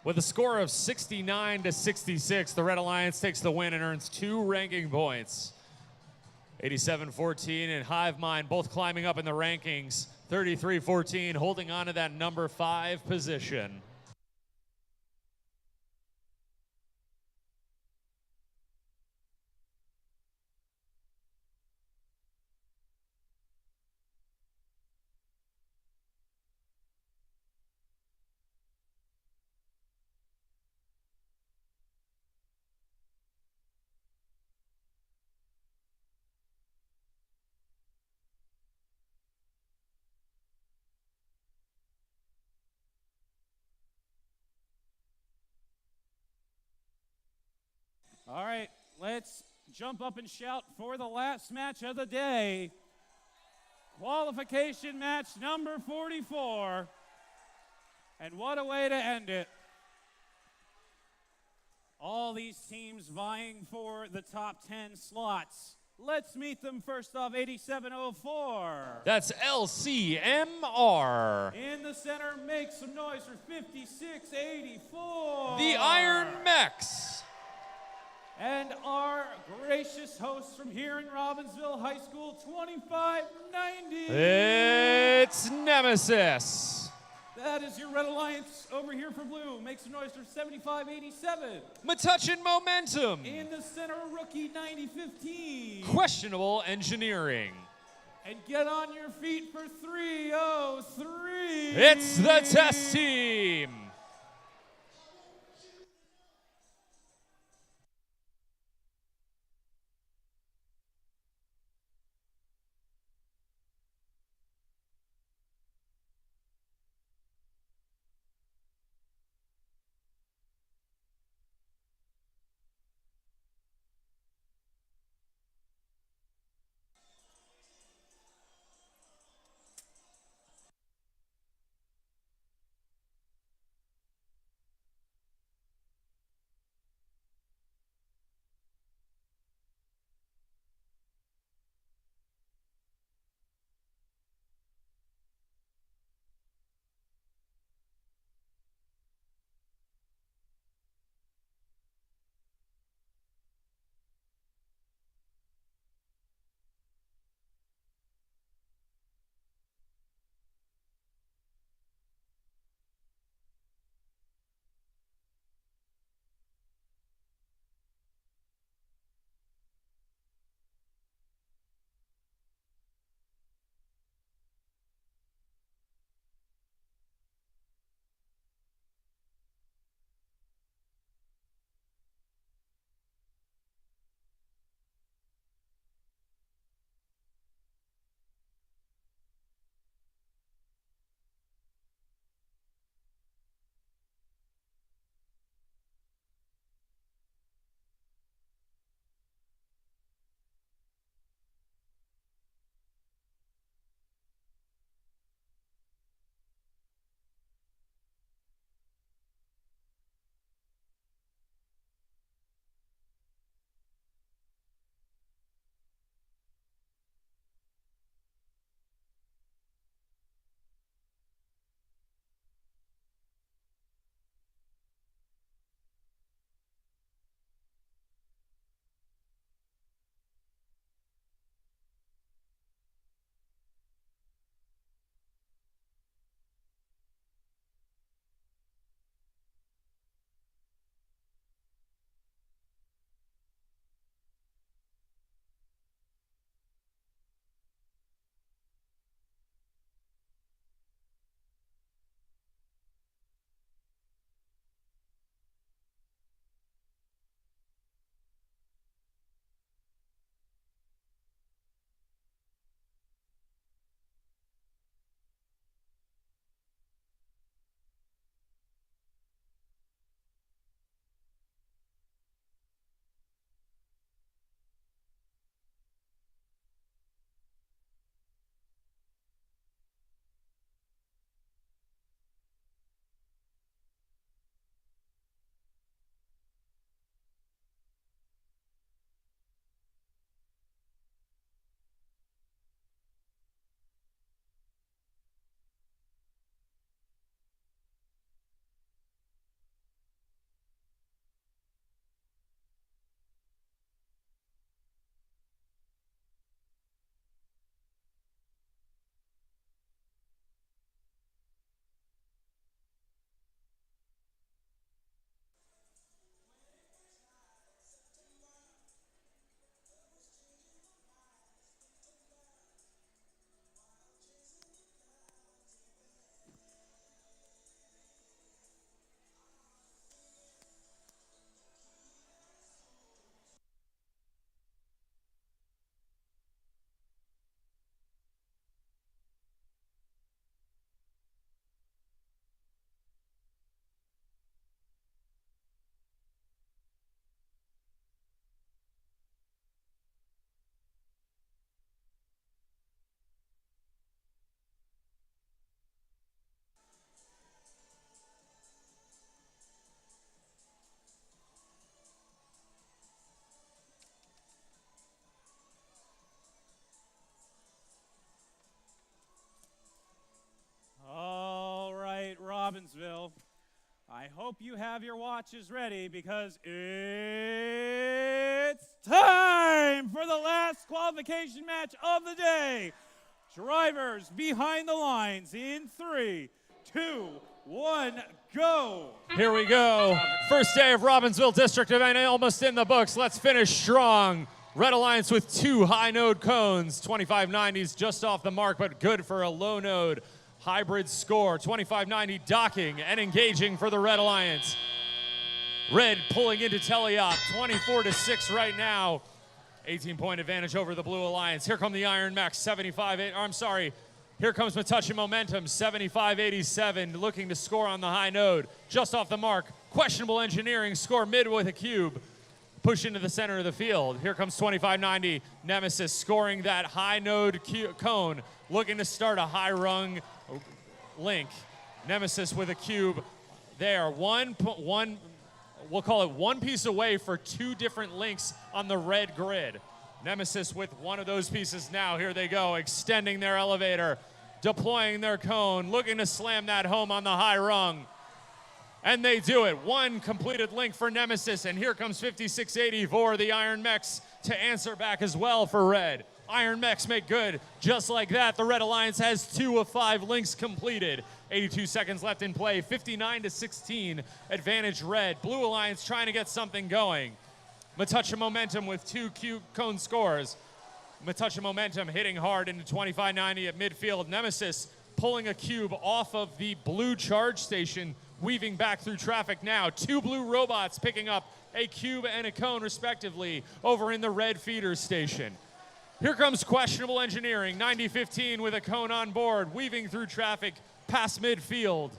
S6: With a score of 69-66, the Red Alliance takes the win and earns 2 ranking points. 87-14 and Hive Mind both climbing up in the rankings. 33-14 holding on to that number 5 position.
S13: All right, let's jump up and shout for the last match of the day. Qualification match number 44. And what a way to end it. All these teams vying for the top 10 slots. Let's meet them first off, 8704.
S6: That's LCMR.
S13: In the center, make some noise for 5684.
S6: The Iron Mechs.
S13: And our gracious hosts from here in Robbinsville High School, 2590.
S6: It's Nemesis.
S13: That is your Red Alliance over here for blue. Make some noise for 7587.
S6: Metuchen Momentum.
S13: In the center, rookie 9015.
S6: Questionable Engineering.
S13: And get on your feet for 303.
S6: It's the Test Team.
S13: Robbinsville. I hope you have your watches ready because it's time for the last qualification match of the day. Drivers behind the lines in 3, 2, 1, go.
S6: Here we go. First day of Robbinsville District event almost in the books. Let's finish strong. Red Alliance with 2 high node cones. 2590s just off the mark, but good for a low node hybrid score. 2590 docking and engaging for the Red Alliance. Red pulling into Teleop. 24-6 right now. 18-point advantage over the Blue Alliance. Here come the Iron Max. 75. I'm sorry. Here comes Metuchen Momentum, 75-87, looking to score on the high node. Just off the mark, questionable engineering, score mid with a cube. Push into the center of the field. Here comes 2590, Nemesis scoring that high node cone, looking to start a high rung link. Nemesis with a cube there. We'll call it one piece away for 2 different links on the red grid. Nemesis with one of those pieces now. Here they go, extending their elevator, deploying their cone, looking to slam that home on the high rung. And they do it. 1 completed link for Nemesis, and here comes 5684, the Iron Mechs, to answer back as well for Red. Iron Mechs make good. Just like that, the Red Alliance has 2 of 5 links completed. 82 seconds left in play, 59-16, advantage Red. Blue Alliance trying to get something going. Metuchen Momentum with 2 cube cone scores. Metuchen Momentum hitting hard into 2590 at midfield. Nemesis pulling a cube off of the blue charge station, weaving back through traffic now. 2 blue robots picking up a cube and a cone respectively over in the red feeder station. Here comes questionable engineering, 9015 with a cone on board, weaving through traffic past midfield.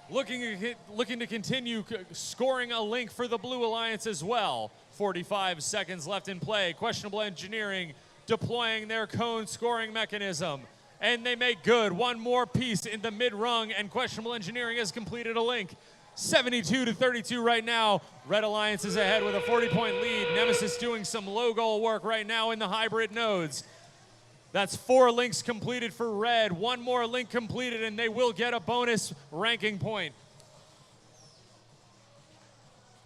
S6: Looking to continue scoring a link for the Blue Alliance as well. 45 seconds left in play. Questionable engineering deploying their cone scoring mechanism. And they make good. 1 more piece in the mid-rung, and questionable engineering has completed a link. 72-32 right now. Red Alliance is ahead with a 40-point lead. Nemesis doing some low goal work right now in the hybrid nodes. That's 4 links completed for Red. 1 more link completed, and they will get a bonus ranking point.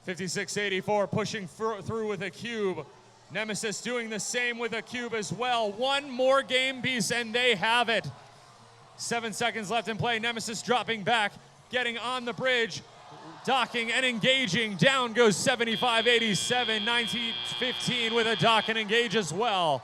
S6: 5684 pushing through with a cube. Nemesis doing the same with a cube as well. 1 more game piece, and they have it. 7 seconds left in play. Nemesis dropping back, getting on the bridge, docking and engaging. Down goes 75-87, 19-15 with a dock and engage as well.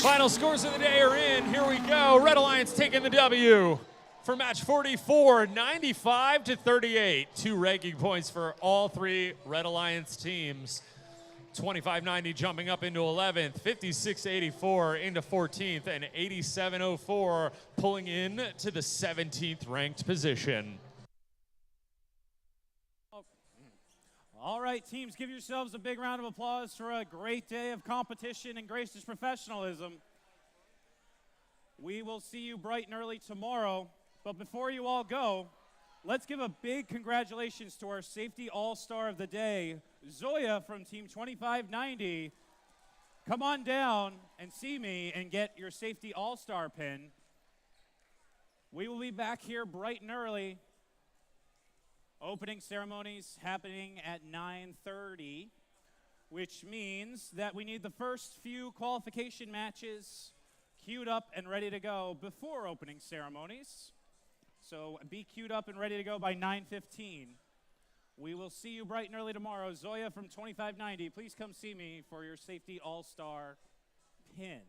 S6: Final scores of the day are in. Here we go. Red Alliance taking the W for match 44, 95-38. 2 ranking points for all 3 Red Alliance teams. 2590 jumping up into 11th, 5684 into 14th, and 8704 pulling in to the 17th ranked position.
S13: All right, teams, give yourselves a big round of applause for a great day of competition and gracious professionalism. We will see you bright and early tomorrow, but before you all go, let's give a big congratulations to our safety all-star of the day, Zoya from Team 2590. come on down and see me and get your safety all-star pin. We will be back here bright and early. Opening ceremonies happening at 9:30, which means that we need the first few qualification matches queued up and ready to go before opening ceremonies. So be queued up and ready to go by 9:15. We will see you bright and early tomorrow. Zoya from 2590, please come see me for your safety all-star pin.